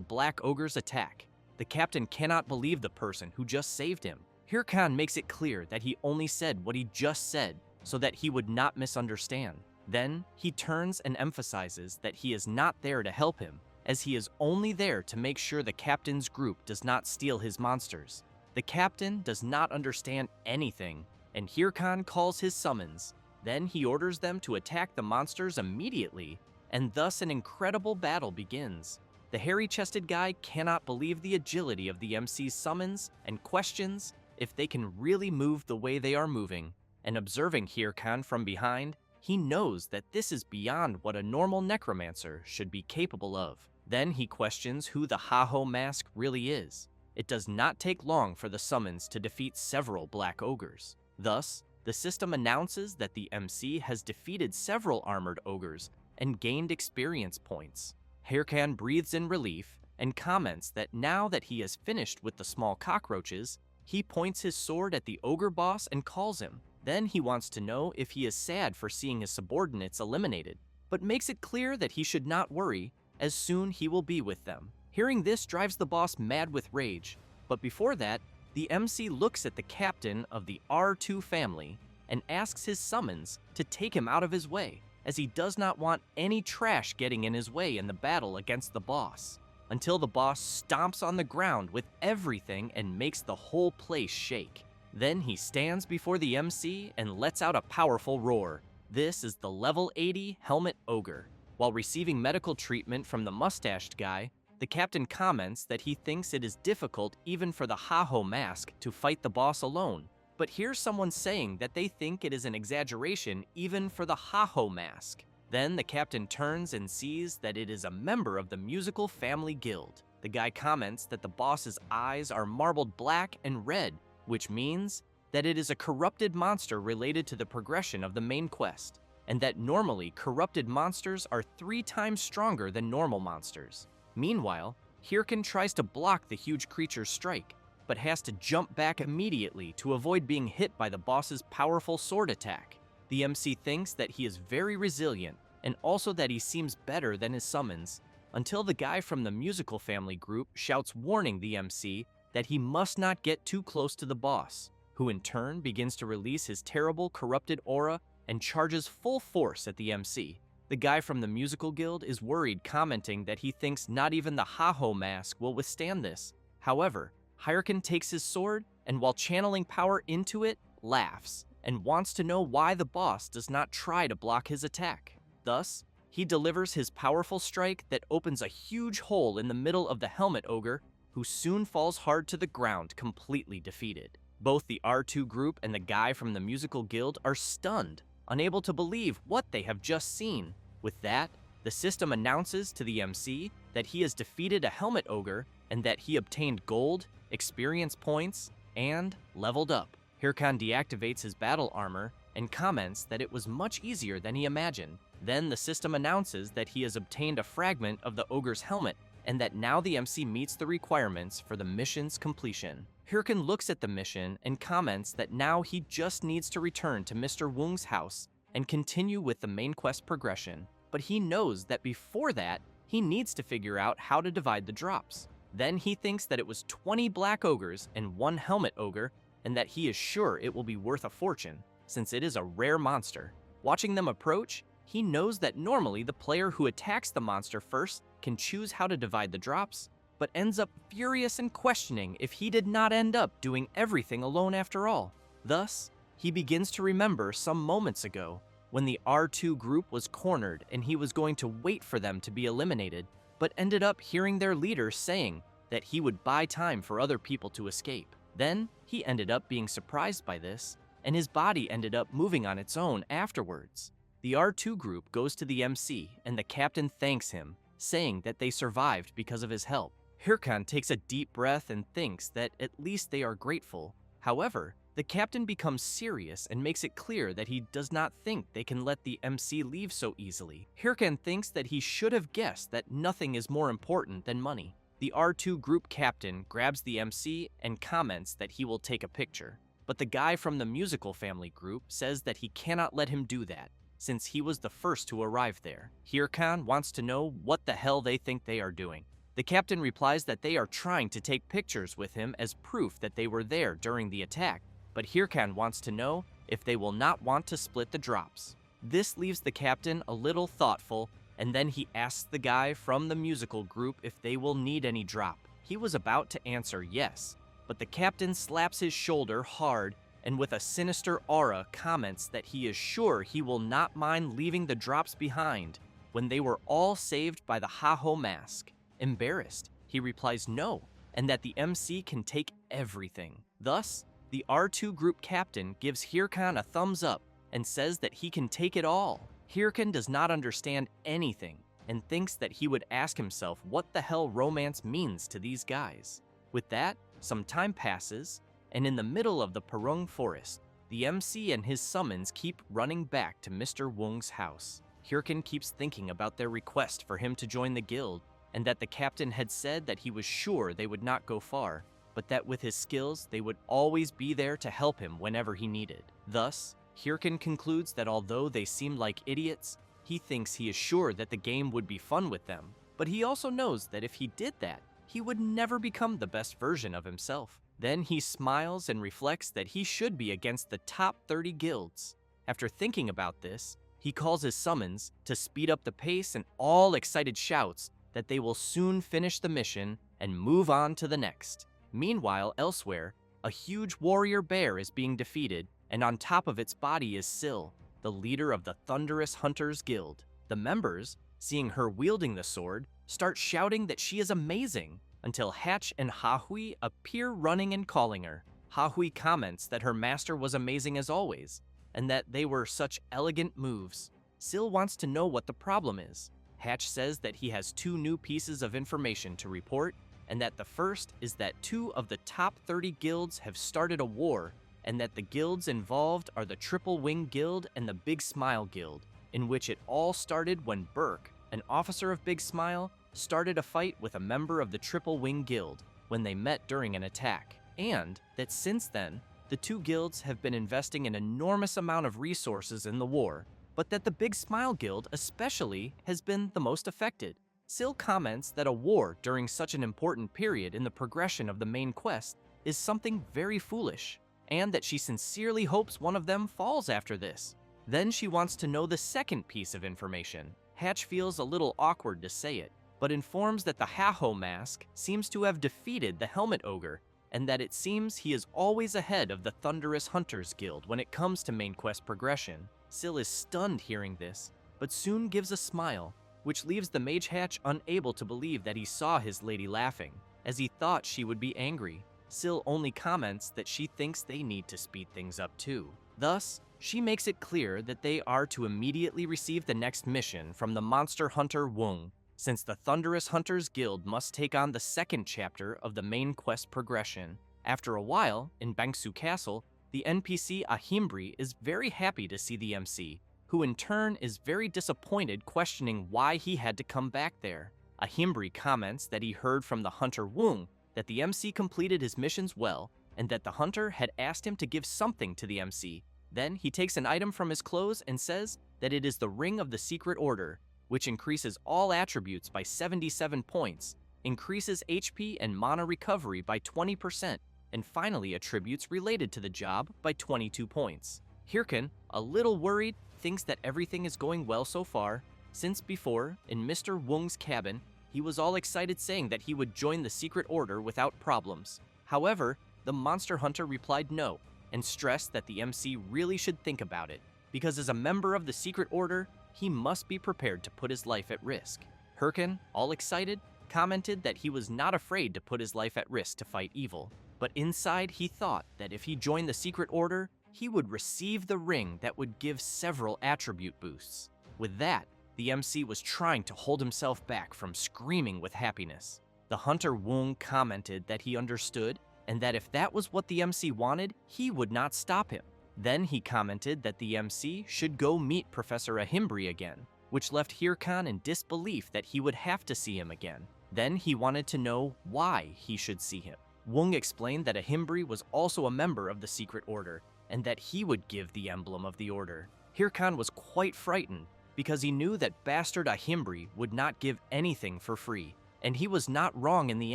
black ogre's attack. The captain cannot believe the person who just saved him. Hirkan makes it clear that he only said what he just said so that he would not misunderstand. Then, he turns and emphasizes that he is not there to help him, as he is only there to make sure the captain's group does not steal his monsters. The captain does not understand anything, and Hirkan calls his summons. Then he orders them to attack the monsters immediately, and thus an incredible battle begins. The hairy-chested guy cannot believe the agility of the MC's summons and questions if they can really move the way they are moving. And observing Hirkan from behind, he knows that this is beyond what a normal necromancer should be capable of. Then he questions who the Haho mask really is. It does not take long for the summons to defeat several black ogres. Thus, the system announces that the MC has defeated several armored ogres and gained experience points. Hirkan breathes in relief and comments that now that he has finished with the small cockroaches, he points his sword at the ogre boss and calls him. Then he wants to know if he is sad for seeing his subordinates eliminated, but makes it clear that he should not worry, as soon he will be with them. Hearing this drives the boss mad with rage, but before that, the MC looks at the captain of the R2 family and asks his summons to take him out of his way, as he does not want any trash getting in his way in the battle against the boss, until the boss stomps on the ground with everything and makes the whole place shake. Then he stands before the MC and lets out a powerful roar. This is the level 80 Helmet Ogre. While receiving medical treatment from the mustached guy, the captain comments that he thinks it is difficult even for the Ha-Ho mask to fight the boss alone, but hears someone saying that they think it is an exaggeration even for the Ha-Ho mask. Then the captain turns and sees that it is a member of the musical family guild. The guy comments that the boss's eyes are marbled black and red, which means that it is a corrupted monster related to the progression of the main quest, and that normally corrupted monsters are 3 times stronger than normal monsters. Meanwhile, Hirkan tries to block the huge creature's strike, but has to jump back immediately to avoid being hit by the boss's powerful sword attack. The MC thinks that he is very resilient, and also that he seems better than his summons, until the guy from the musical family group shouts warning the MC that he must not get too close to the boss, who in turn begins to release his terrible corrupted aura and charges full force at the MC. The guy from the musical guild is worried, commenting that he thinks not even the Ha-Ho mask will withstand this. However, Hirkan takes his sword and while channeling power into it, laughs and wants to know why the boss does not try to block his attack. Thus, he delivers his powerful strike that opens a huge hole in the middle of the Helmet Ogre, who soon falls hard to the ground, completely defeated. Both the R2 group and the guy from the musical guild are stunned, unable to believe what they have just seen. With that, the system announces to the MC that he has defeated a Helmet Ogre and that he obtained gold, experience points, and leveled up. Hirkan deactivates his battle armor and comments that it was much easier than he imagined. Then the system announces that he has obtained a fragment of the ogre's helmet and that now the MC meets the requirements for the mission's completion. Hirkan looks at the mission and comments that now he just needs to return to Mr. Woong's house and continue with the main quest progression, but he knows that before that, he needs to figure out how to divide the drops. Then he thinks that it was 20 black ogres and 1 helmet ogre, and that he is sure it will be worth a fortune, since it is a rare monster. Watching them approach, he knows that normally the player who attacks the monster first can choose how to divide the drops, but ends up furious and questioning if he did not end up doing everything alone after all. Thus, he begins to remember some moments ago when the R2 group was cornered and he was going to wait for them to be eliminated, but ended up hearing their leader saying that he would buy time for other people to escape. Then, he ended up being surprised by this, and his body ended up moving on its own afterwards. The R2 group goes to the MC, and the captain thanks him, saying that they survived because of his help. Hirkan takes a deep breath and thinks that at least they are grateful. However, the captain becomes serious and makes it clear that he does not think they can let the MC leave so easily. Hirkan thinks that he should have guessed that nothing is more important than money. The R2 group captain grabs the MC and comments that he will take a picture, but the guy from the musical family group says that he cannot let him do that, since he was the first to arrive there. Hirkan wants to know what the hell they think they are doing. The captain replies that they are trying to take pictures with him as proof that they were there during the attack, but Hirkan wants to know if they will not want to split the drops. This leaves the captain a little thoughtful, and then he asks the guy from the musical group if they will need any drop. He was about to answer yes, but the captain slaps his shoulder hard and with a sinister aura comments that he is sure he will not mind leaving the drops behind when they were all saved by the Ha-Ho mask. Embarrassed, he replies no, and that the MC can take everything. Thus, the R2 group captain gives Hirkan a thumbs up and says that he can take it all. Hirkan does not understand anything and thinks that he would ask himself what the hell romance means to these guys. With that, some time passes, and in the middle of the Purung forest, the MC and his summons keep running back to Mr. Woong's house. Hirkan keeps thinking about their request for him to join the guild, and that the captain had said that he was sure they would not go far, but that with his skills, they would always be there to help him whenever he needed. Thus, Hirkin concludes that although they seemed like idiots, he thinks he is sure that the game would be fun with them, but he also knows that if he did that, he would never become the best version of himself. Then he smiles and reflects that he should be against the top 30 guilds. After thinking about this, he calls his summons to speed up the pace and all excited shouts that they will soon finish the mission and move on to the next. Meanwhile, elsewhere, a huge warrior bear is being defeated, and on top of its body is Syl, the leader of the Thunderous Hunters Guild. The members, seeing her wielding the sword, start shouting that she is amazing, until Hatch and Hahui appear running and calling her. Hahui comments that her master was amazing as always, and that they were such elegant moves. Syl wants to know what the problem is. Hatch says that he has 2 new pieces of information to report, and that the first is that 2 of the top 30 guilds have started a war, and that the guilds involved are the Triple Wing Guild and the Big Smile Guild, in which it all started when Burke, an officer of Big Smile, started a fight with a member of the Triple Wing Guild when they met during an attack, and that since then, the 2 guilds have been investing an enormous amount of resources in the war, but that the Big Smile Guild especially has been the most affected. Syl comments that a war during such an important period in the progression of the main quest is something very foolish, and that she sincerely hopes one of them falls after this. Then she wants to know the second piece of information. Hatch feels a little awkward to say it, but informs that the Haho mask seems to have defeated the Helmet Ogre, and that it seems he is always ahead of the Thunderous Hunters Guild when it comes to main quest progression. Syl is stunned hearing this, but soon gives a smile, which leaves the Mage Hatch unable to believe that he saw his lady laughing, as he thought she would be angry. Syl only comments that she thinks they need to speed things up too. Thus, she makes it clear that they are to immediately receive the next mission from the monster hunter Wung, since the Thunderous Hunters Guild must take on the second chapter of the main quest progression. After a while, in Bangsu Castle, the NPC Ahimbri is very happy to see the MC, who in turn is very disappointed, questioning why he had to come back there. Ahimbri comments that he heard from the hunter Wung that the MC completed his missions well, and that the hunter had asked him to give something to the MC. Then he takes an item from his clothes and says that it is the Ring of the Secret Order, which increases all attributes by 77 points, increases HP and mana recovery by 20%, and finally attributes related to the job by 22 points. Hirkin, a little worried, thinks that everything is going well so far, since before, in Mr. Wung's cabin, he was all excited saying that he would join the Secret Order without problems. However, the monster hunter replied no, and stressed that the MC really should think about it, because as a member of the Secret Order, he must be prepared to put his life at risk. Hirkin, all excited, commented that he was not afraid to put his life at risk to fight evil, but inside he thought that if he joined the Secret Order, he would receive the ring that would give several attribute boosts. With that, the MC was trying to hold himself back from screaming with happiness. The hunter Wung commented that he understood, and that if that was what the MC wanted, he would not stop him. Then he commented that the MC should go meet Professor Ahimbri again, which left Hirkan in disbelief that he would have to see him again. Then he wanted to know why he should see him. Wung explained that Ahimbri was also a member of the Secret Order, and that he would give the emblem of the order. Hirkan was quite frightened, because he knew that bastard Ahimbri would not give anything for free, and he was not wrong in the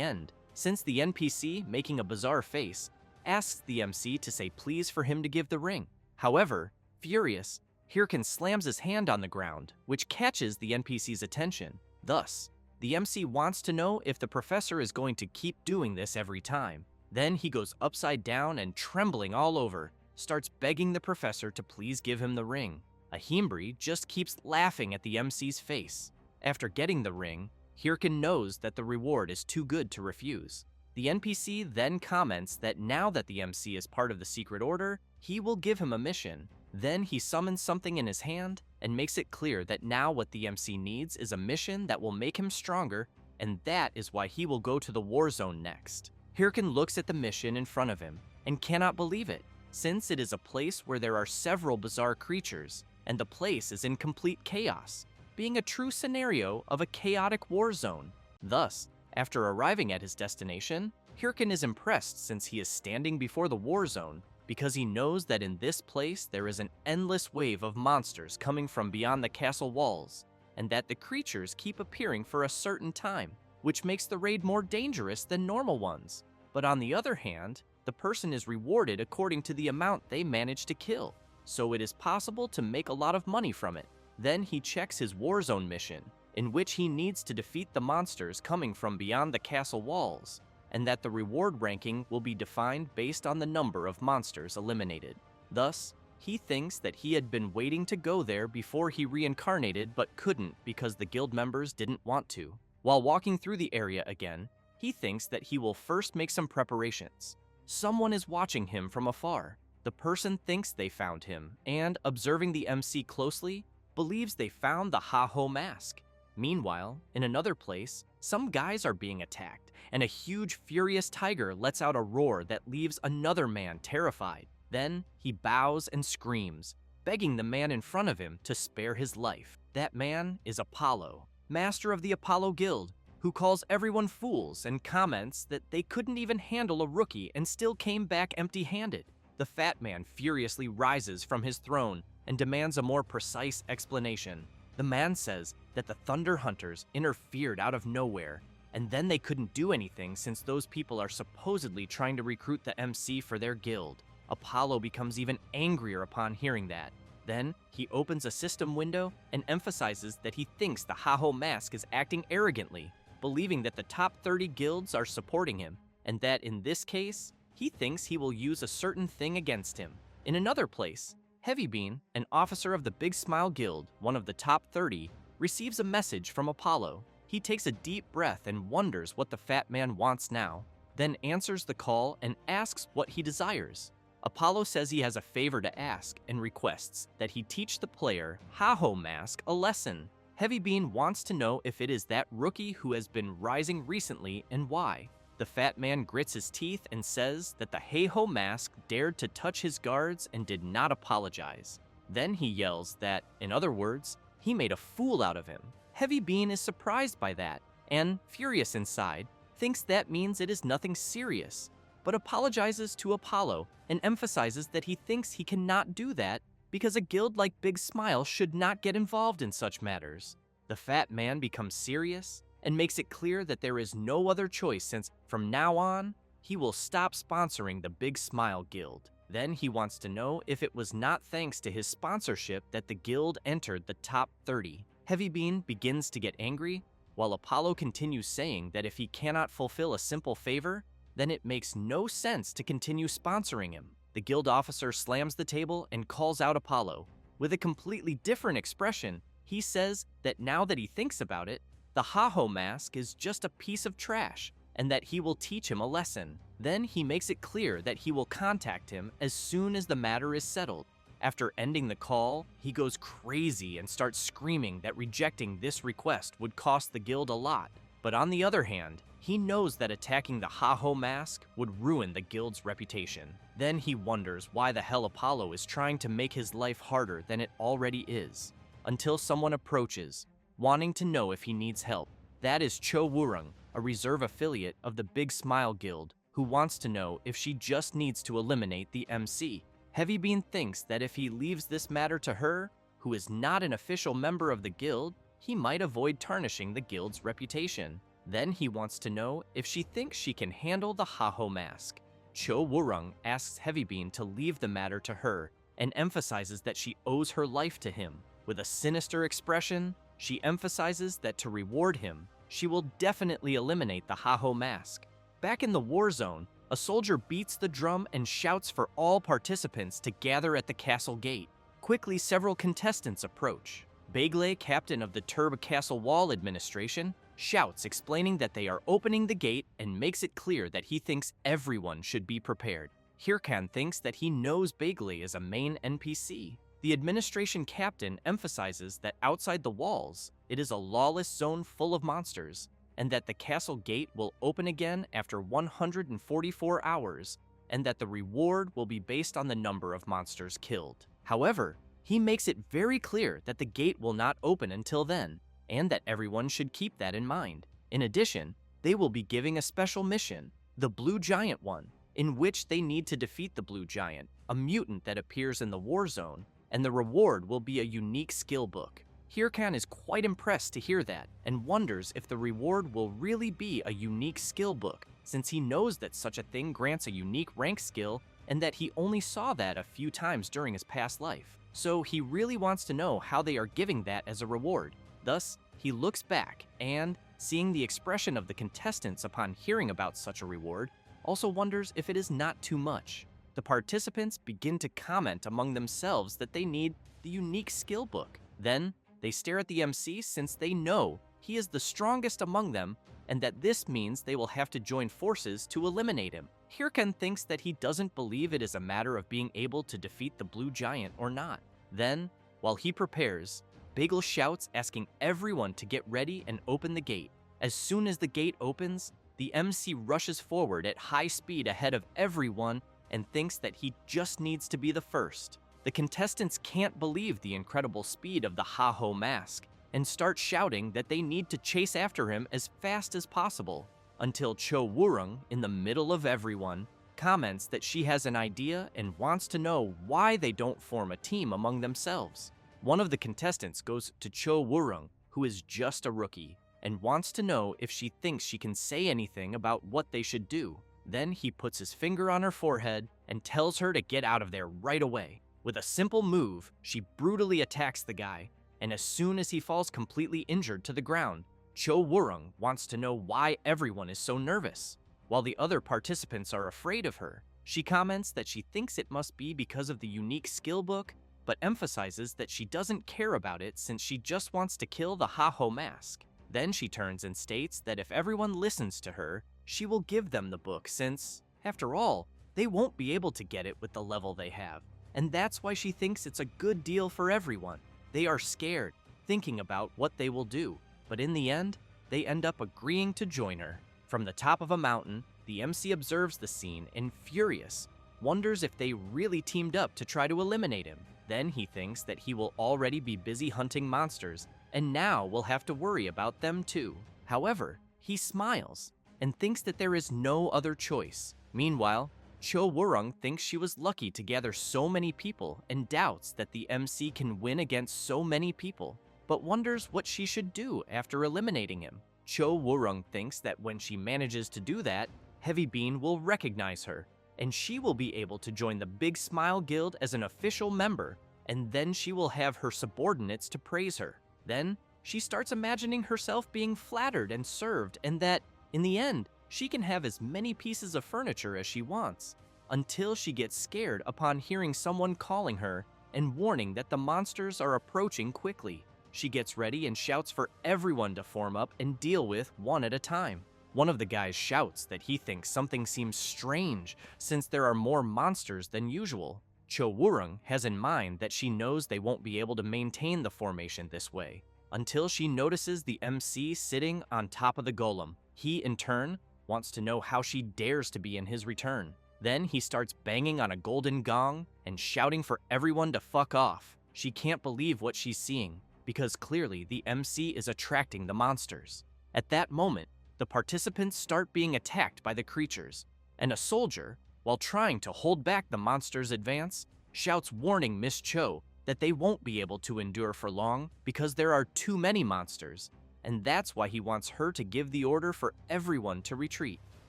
end, since the NPC, making a bizarre face, asks the MC to say please for him to give the ring. However, furious, Hirkan slams his hand on the ground, which catches the NPC's attention. Thus, the MC wants to know if the professor is going to keep doing this every time. Then he goes upside down and, trembling all over, starts begging the professor to please give him the ring. Ahimbri just keeps laughing at the MC's face. After getting the ring, Hirkan knows that the reward is too good to refuse. The NPC then comments that now that the MC is part of the Secret Order, he will give him a mission. Then he summons something in his hand and makes it clear that now what the MC needs is a mission that will make him stronger, and that is why he will go to the war zone next. Hirkan looks at the mission in front of him and cannot believe it, since it is a place where there are several bizarre creatures, and the place is in complete chaos, being a true scenario of a chaotic war zone. Thus, after arriving at his destination, Hirkin is impressed since he is standing before the war zone because he knows that in this place there is an endless wave of monsters coming from beyond the castle walls, and that the creatures keep appearing for a certain time, which makes the raid more dangerous than normal ones. But on the other hand, the person is rewarded according to the amount they manage to kill, so it is possible to make a lot of money from it. Then he checks his Warzone mission, in which he needs to defeat the monsters coming from beyond the castle walls, and that the reward ranking will be defined based on the number of monsters eliminated. Thus, he thinks that he had been waiting to go there before he reincarnated but couldn't because the guild members didn't want to. While walking through the area again, he thinks that he will first make some preparations. Someone is watching him from afar. The person thinks they found him, and observing the MC closely, believes they found the Ha-Ho mask. Meanwhile, in another place, some guys are being attacked, and a huge furious tiger lets out a roar that leaves another man terrified. Then, he bows and screams, begging the man in front of him to spare his life. That man is Apollo, master of the Apollo Guild, who calls everyone fools and comments that they couldn't even handle a rookie and still came back empty-handed. The fat man furiously rises from his throne and demands a more precise explanation. The man says that the Thunder Hunters interfered out of nowhere, and then they couldn't do anything since those people are supposedly trying to recruit the MC for their guild. Apollo becomes even angrier upon hearing that. Then, he opens a system window and emphasizes that he thinks the Ha-Ho mask is acting arrogantly, believing that the top 30 guilds are supporting him, and that in this case, he thinks he will use a certain thing against him. In another place, Heavybean, an officer of the Big Smile Guild, one of the top 30, receives a message from Apollo. He takes a deep breath and wonders what the fat man wants now, then answers the call and asks what he desires. Apollo says he has a favor to ask and requests that he teach the player Ha-Ho mask a lesson. Heavybean wants to know if it is that rookie who has been rising recently and why. The fat man grits his teeth and says that the Ha-Ho mask dared to touch his guards and did not apologize. Then he yells that, in other words, he made a fool out of him. Heavybean is surprised by that, and, furious inside, thinks that means it is nothing serious, but apologizes to Apollo and emphasizes that he thinks he cannot do that because a guild like Big Smile should not get involved in such matters. The fat man becomes serious and makes it clear that there is no other choice since, from now on, he will stop sponsoring the Big Smile Guild. Then he wants to know if it was not thanks to his sponsorship that the guild entered the top 30. Heavybean begins to get angry, while Apollo continues saying that if he cannot fulfill a simple favor, then it makes no sense to continue sponsoring him. The guild officer slams the table and calls out Apollo. With a completely different expression, he says that now that he thinks about it, the Ha-Ho mask is just a piece of trash, and that he will teach him a lesson. Then he makes it clear that he will contact him as soon as the matter is settled. After ending the call, he goes crazy and starts screaming that rejecting this request would cost the guild a lot. But on the other hand, he knows that attacking the Ha-Ho mask would ruin the guild's reputation. Then he wonders why the hell Apollo is trying to make his life harder than it already is, until someone approaches, wanting to know if he needs help. That is Cho Wurung, a reserve affiliate of the Big Smile Guild, who wants to know if she just needs to eliminate the MC. Heavybean thinks that if he leaves this matter to her, who is not an official member of the guild, he might avoid tarnishing the guild's reputation. Then he wants to know if she thinks she can handle the Ha-Ho mask. Cho Wurung asks Heavybean to leave the matter to her and emphasizes that she owes her life to him. With a sinister expression, she emphasizes that to reward him, she will definitely eliminate the Ha-Ho mask. Back in the war zone, a soldier beats the drum and shouts for all participants to gather at the castle gate. Quickly, several contestants approach. Begley, captain of the Turb Castle Wall administration, shouts explaining that they are opening the gate and makes it clear that he thinks everyone should be prepared. Hirkan thinks that he knows Begley is a main NPC. The administration captain emphasizes that outside the walls, it is a lawless zone full of monsters, and that the castle gate will open again after 144 hours, and that the reward will be based on the number of monsters killed. However, he makes it very clear that the gate will not open until then, and that everyone should keep that in mind. In addition, they will be giving a special mission, the Blue Giant one, in which they need to defeat the Blue Giant, a mutant that appears in the war zone, and the reward will be a unique skill book. Hirkan is quite impressed to hear that and wonders if the reward will really be a unique skill book, since he knows that such a thing grants a unique rank skill and that he only saw that a few times during his past life. So he really wants to know how they are giving that as a reward. Thus, he looks back and, seeing the expression of the contestants upon hearing about such a reward, also wonders if it is not too much. The participants begin to comment among themselves that they need the unique skill book. Then, they stare at the MC since they know he is the strongest among them and that this means they will have to join forces to eliminate him. Hirkan thinks that he doesn't believe it is a matter of being able to defeat the Blue Giant or not. Then, while he prepares, Bagel shouts asking everyone to get ready and open the gate. As soon as the gate opens, the MC rushes forward at high speed ahead of everyone and thinks that he just needs to be the first. The contestants can't believe the incredible speed of the Ha-Ho mask and start shouting that they need to chase after him as fast as possible, until Cho Woo-rung, in the middle of everyone, comments that she has an idea and wants to know why they don't form a team among themselves. One of the contestants goes to Cho Woo-rung, who is just a rookie, and wants to know if she thinks she can say anything about what they should do. Then he puts his finger on her forehead and tells her to get out of there right away. With a simple move, she brutally attacks the guy, and as soon as he falls completely injured to the ground, Cho Woo-rung wants to know why everyone is so nervous. While the other participants are afraid of her, she comments that she thinks it must be because of the unique skill book, but emphasizes that she doesn't care about it since she just wants to kill the Ha-Ho mask. Then she turns and states that if everyone listens to her, she will give them the book since, after all, they won't be able to get it with the level they have. And that's why she thinks it's a good deal for everyone. They are scared, thinking about what they will do, but in the end, they end up agreeing to join her. From the top of a mountain, the MC observes the scene and, furious, wonders if they really teamed up to try to eliminate him. Then he thinks that he will already be busy hunting monsters, and now will have to worry about them too. However, he smiles and thinks that there is no other choice. Meanwhile, Cho Woo-rung thinks she was lucky to gather so many people and doubts that the MC can win against so many people, but wonders what she should do after eliminating him. Cho Woo-rung thinks that when she manages to do that, Heavy Bean will recognize her, and she will be able to join the Big Smile Guild as an official member, and then she will have her subordinates to praise her. Then, she starts imagining herself being flattered and served, and that, in the end, she can have as many pieces of furniture as she wants, until she gets scared upon hearing someone calling her and warning that the monsters are approaching quickly. She gets ready and shouts for everyone to form up and deal with one at a time. One of the guys shouts that he thinks something seems strange since there are more monsters than usual. Cho Woo-rung has in mind that she knows they won't be able to maintain the formation this way, until she notices the MC sitting on top of the golem. He, in turn, wants to know how she dares to be in his return. Then he starts banging on a golden gong and shouting for everyone to fuck off. She can't believe what she's seeing, because clearly the MC is attracting the monsters. At that moment, the participants start being attacked by the creatures, and a soldier, while trying to hold back the monsters' advance, shouts warning Miss Cho that they won't be able to endure for long because there are too many monsters, and that's why he wants her to give the order for everyone to retreat.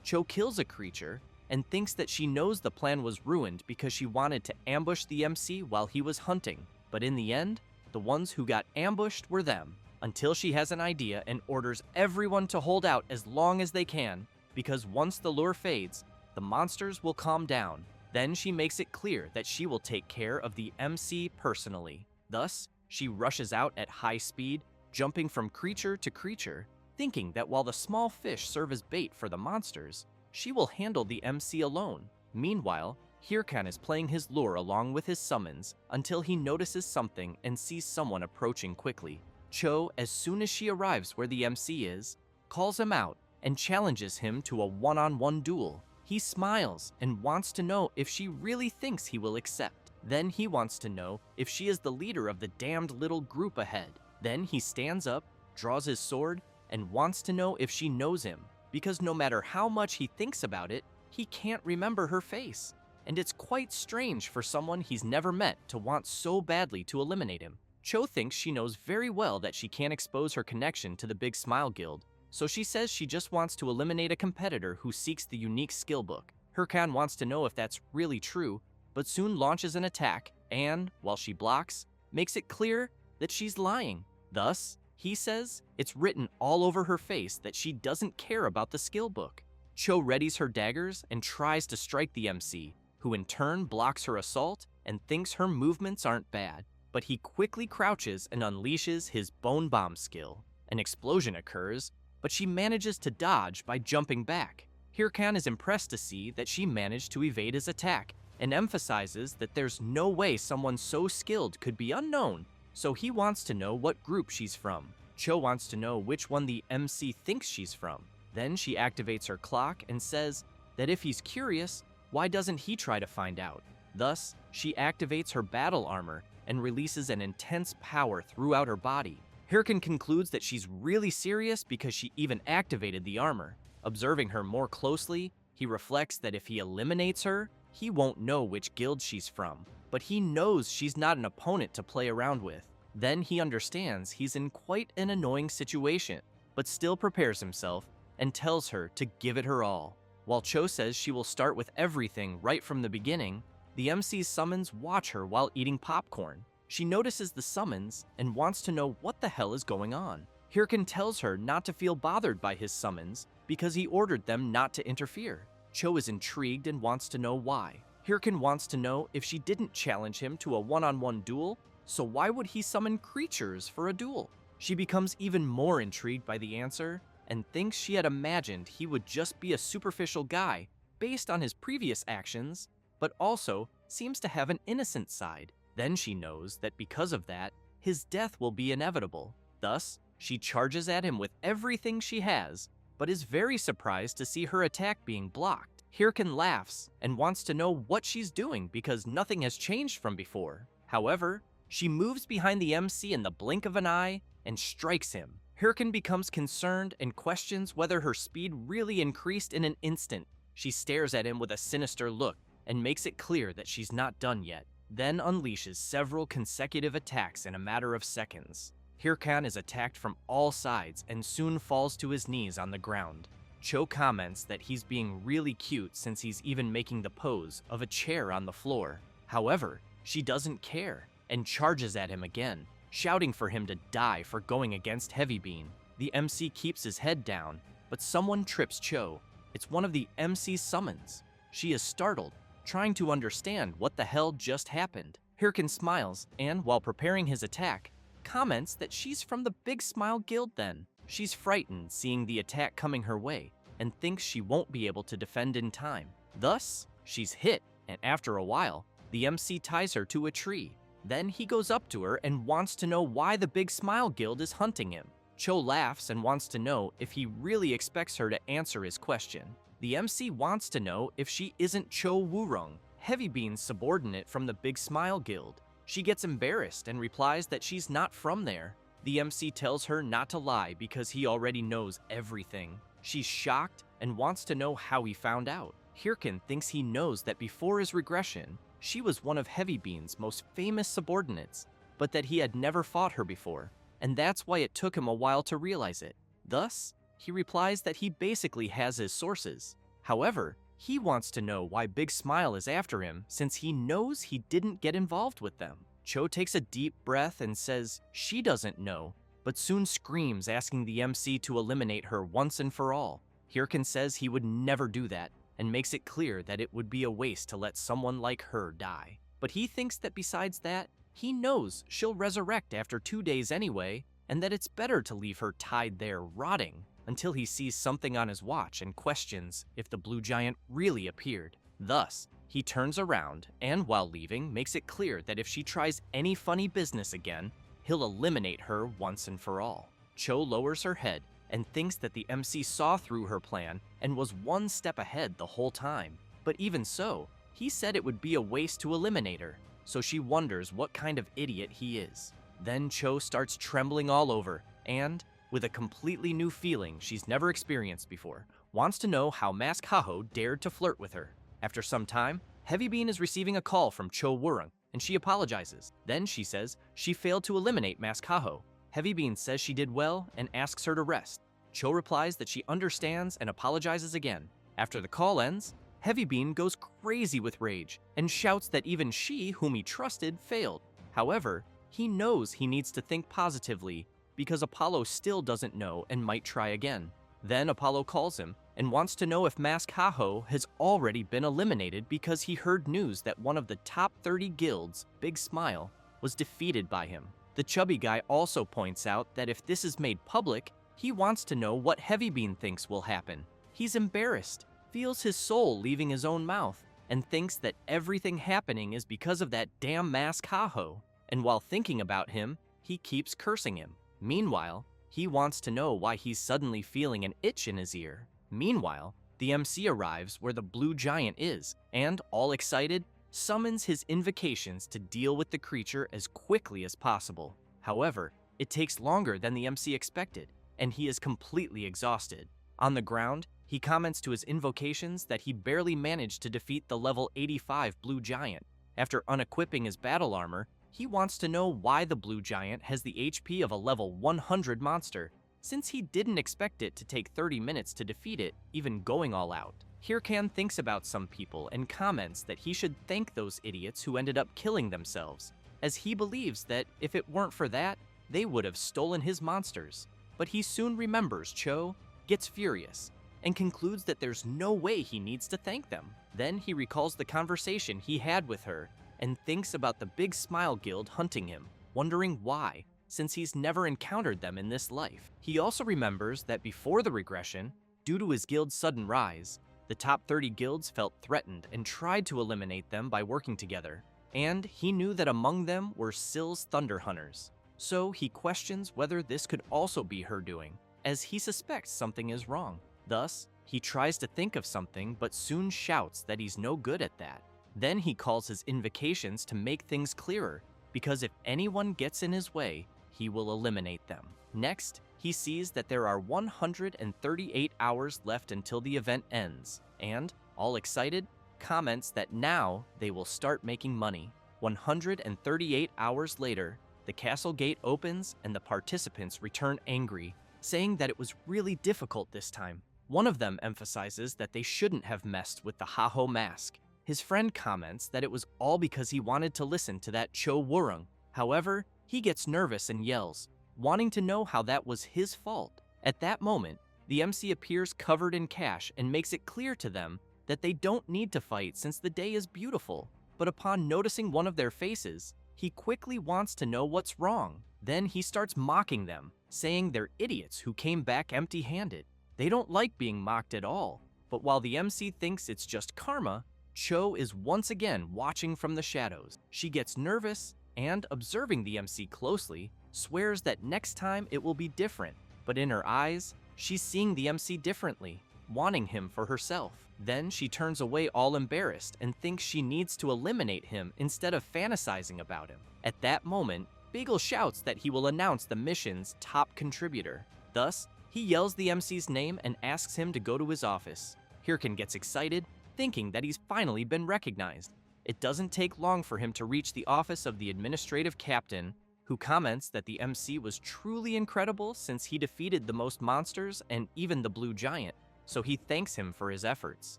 Cho kills a creature and thinks that she knows the plan was ruined because she wanted to ambush the MC while he was hunting, but in the end, the ones who got ambushed were them, until she has an idea and orders everyone to hold out as long as they can, because once the lure fades, the monsters will calm down. Then she makes it clear that she will take care of the MC personally. Thus, she rushes out at high speed, jumping from creature to creature, thinking that while the small fish serve as bait for the monsters, she will handle the MC alone. Meanwhile, Hirkan is playing his lure along with his summons until he notices something and sees someone approaching quickly. Cho, as soon as she arrives where the MC is, calls him out and challenges him to a one-on-one duel. He smiles and wants to know if she really thinks he will accept. Then he wants to know if she is the leader of the damned little group ahead. Then he stands up, draws his sword, and wants to know if she knows him, because no matter how much he thinks about it, he can't remember her face. And it's quite strange for someone he's never met to want so badly to eliminate him. Cho thinks she knows very well that she can't expose her connection to the Big Smile Guild, so she says she just wants to eliminate a competitor who seeks the unique skill book. Hirkan wants to know if that's really true, but soon launches an attack and, while she blocks, makes it clear that she's lying. Thus, he says it's written all over her face that she doesn't care about the skill book. Cho readies her daggers and tries to strike the MC, who in turn blocks her assault and thinks her movements aren't bad. But he quickly crouches and unleashes his Bone Bomb skill. An explosion occurs, but she manages to dodge by jumping back. Hirkan is impressed to see that she managed to evade his attack and emphasizes that there's no way someone so skilled could be unknown, so he wants to know what group she's from. Cho wants to know which one the MC thinks she's from. Then she activates her clock and says that if he's curious, why doesn't he try to find out? Thus, she activates her battle armor and releases an intense power throughout her body. Hirkan concludes that she's really serious because she even activated the armor. Observing her more closely, he reflects that if he eliminates her, he won't know which guild she's from, but he knows she's not an opponent to play around with. Then he understands he's in quite an annoying situation, but still prepares himself and tells her to give it her all. While Cho says she will start with everything right from the beginning, the MC's summons watch her while eating popcorn. She notices the summons and wants to know what the hell is going on. Hirkan tells her not to feel bothered by his summons because he ordered them not to interfere. Cho is intrigued and wants to know why. Hirkan wants to know if she didn't challenge him to a one-on-one duel, so why would he summon creatures for a duel? She becomes even more intrigued by the answer and thinks she had imagined he would just be a superficial guy based on his previous actions, but also seems to have an innocent side. Then she knows that because of that, his death will be inevitable. Thus, she charges at him with everything she has, but is very surprised to see her attack being blocked. Hirkan laughs and wants to know what she's doing because nothing has changed from before. However, she moves behind the MC in the blink of an eye and strikes him. Hirkan becomes concerned and questions whether her speed really increased in an instant. She stares at him with a sinister look and makes it clear that she's not done yet, then unleashes several consecutive attacks in a matter of seconds. Hirkan is attacked from all sides and soon falls to his knees on the ground. Cho comments that he's being really cute since he's even making the pose of a chair on the floor. However, she doesn't care and charges at him again, shouting for him to die for going against Heavy Bean. The MC keeps his head down, but someone trips Cho. It's one of the MC's summons. She is startled, trying to understand what the hell just happened. Hirkan smiles and, while preparing his attack, comments that she's from the Big Smile Guild then. She's frightened seeing the attack coming her way and thinks she won't be able to defend in time. Thus, she's hit, and after a while, the MC ties her to a tree. Then he goes up to her and wants to know why the Big Smile Guild is hunting him. Cho laughs and wants to know if he really expects her to answer his question. The MC wants to know if she isn't Cho Wurong, Heavy Bean's subordinate from the Big Smile Guild. She gets embarrassed and replies that she's not from there. The MC tells her not to lie because he already knows everything. She's shocked and wants to know how he found out. Hirkan thinks he knows that before his regression, she was one of Heavy Bean's most famous subordinates, but that he had never fought her before, and that's why it took him a while to realize it. Thus, he replies that he basically has his sources. However, he wants to know why Big Smile is after him since he knows he didn't get involved with them. Cho takes a deep breath and says she doesn't know, but soon screams asking the MC to eliminate her once and for all. Hirkan says he would never do that and makes it clear that it would be a waste to let someone like her die. But he thinks that besides that, he knows she'll resurrect after 2 days anyway, and that it's better to leave her tied there rotting until he sees something on his watch and questions if the blue giant really appeared. Thus, he turns around and, while leaving, makes it clear that if she tries any funny business again, he'll eliminate her once and for all. Cho lowers her head and thinks that the MC saw through her plan and was one step ahead the whole time. But even so, he said it would be a waste to eliminate her, so she wonders what kind of idiot he is. Then Cho starts trembling all over and, with a completely new feeling she's never experienced before, wants to know how Mask Haho dared to flirt with her. After some time, Heavy Bean is receiving a call from Cho Wurung, and she apologizes. Then she says she failed to eliminate Mask Haho. Heavy Bean says she did well and asks her to rest. Cho replies that she understands and apologizes again. After the call ends, Heavy Bean goes crazy with rage and shouts that even she, whom he trusted, failed. However, he knows he needs to think positively because Apollo still doesn't know and might try again. Then Apollo calls him and wants to know if Mask Haho has already been eliminated because he heard news that one of the top 30 guilds, Big Smile, was defeated by him. The chubby guy also points out that if this is made public, he wants to know what Heavy Bean thinks will happen. He's embarrassed, feels his soul leaving his own mouth, and thinks that everything happening is because of that damn Mask Haho. And while thinking about him, he keeps cursing him. Meanwhile, he wants to know why he's suddenly feeling an itch in his ear. Meanwhile, the MC arrives where the blue giant is, and, all excited, summons his invocations to deal with the creature as quickly as possible. However, it takes longer than the MC expected, and he is completely exhausted. On the ground, he comments to his invocations that he barely managed to defeat the level 85 blue giant. After unequipping his battle armor, he wants to know why the blue giant has the HP of a level 100 monster, since he didn't expect it to take 30 minutes to defeat it, even going all out. Hirkan thinks about some people and comments that he should thank those idiots who ended up killing themselves, as he believes that if it weren't for that, they would have stolen his monsters. But he soon remembers Cho, gets furious, and concludes that there's no way he needs to thank them. Then he recalls the conversation he had with her and thinks about the Big Smile Guild hunting him, wondering why, since he's never encountered them in this life. He also remembers that before the regression, due to his guild's sudden rise, the top 30 guilds felt threatened and tried to eliminate them by working together, and he knew that among them were Sill's Thunder Hunters. So he questions whether this could also be her doing, as he suspects something is wrong. Thus, he tries to think of something but soon shouts that he's no good at that. Then he calls his invocations to make things clearer, because if anyone gets in his way, he will eliminate them. Next, he sees that there are 138 hours left until the event ends, and, all excited, comments that now they will start making money. 138 hours later, the castle gate opens and the participants return angry, saying that it was really difficult this time. One of them emphasizes that they shouldn't have messed with the Haho mask. His friend comments that it was all because he wanted to listen to that Cho Wurung. However, he gets nervous and yells, wanting to know how that was his fault. At that moment, the MC appears covered in cash and makes it clear to them that they don't need to fight since the day is beautiful. But upon noticing one of their faces, he quickly wants to know what's wrong. Then he starts mocking them, saying they're idiots who came back empty-handed. They don't like being mocked at all. But while the MC thinks it's just karma, Cho is once again watching from the shadows. She gets nervous and, observing the MC closely, swears that next time it will be different. But in her eyes, she's seeing the MC differently, wanting him for herself. Then she turns away all embarrassed and thinks she needs to eliminate him instead of fantasizing about him. At that moment, Beagle shouts that he will announce the mission's top contributor. Thus, he yells the MC's name and asks him to go to his office. Hirkan gets excited, thinking that he's finally been recognized. It doesn't take long for him to reach the office of the administrative captain, who comments that the MC was truly incredible since he defeated the most monsters and even the blue giant, so he thanks him for his efforts.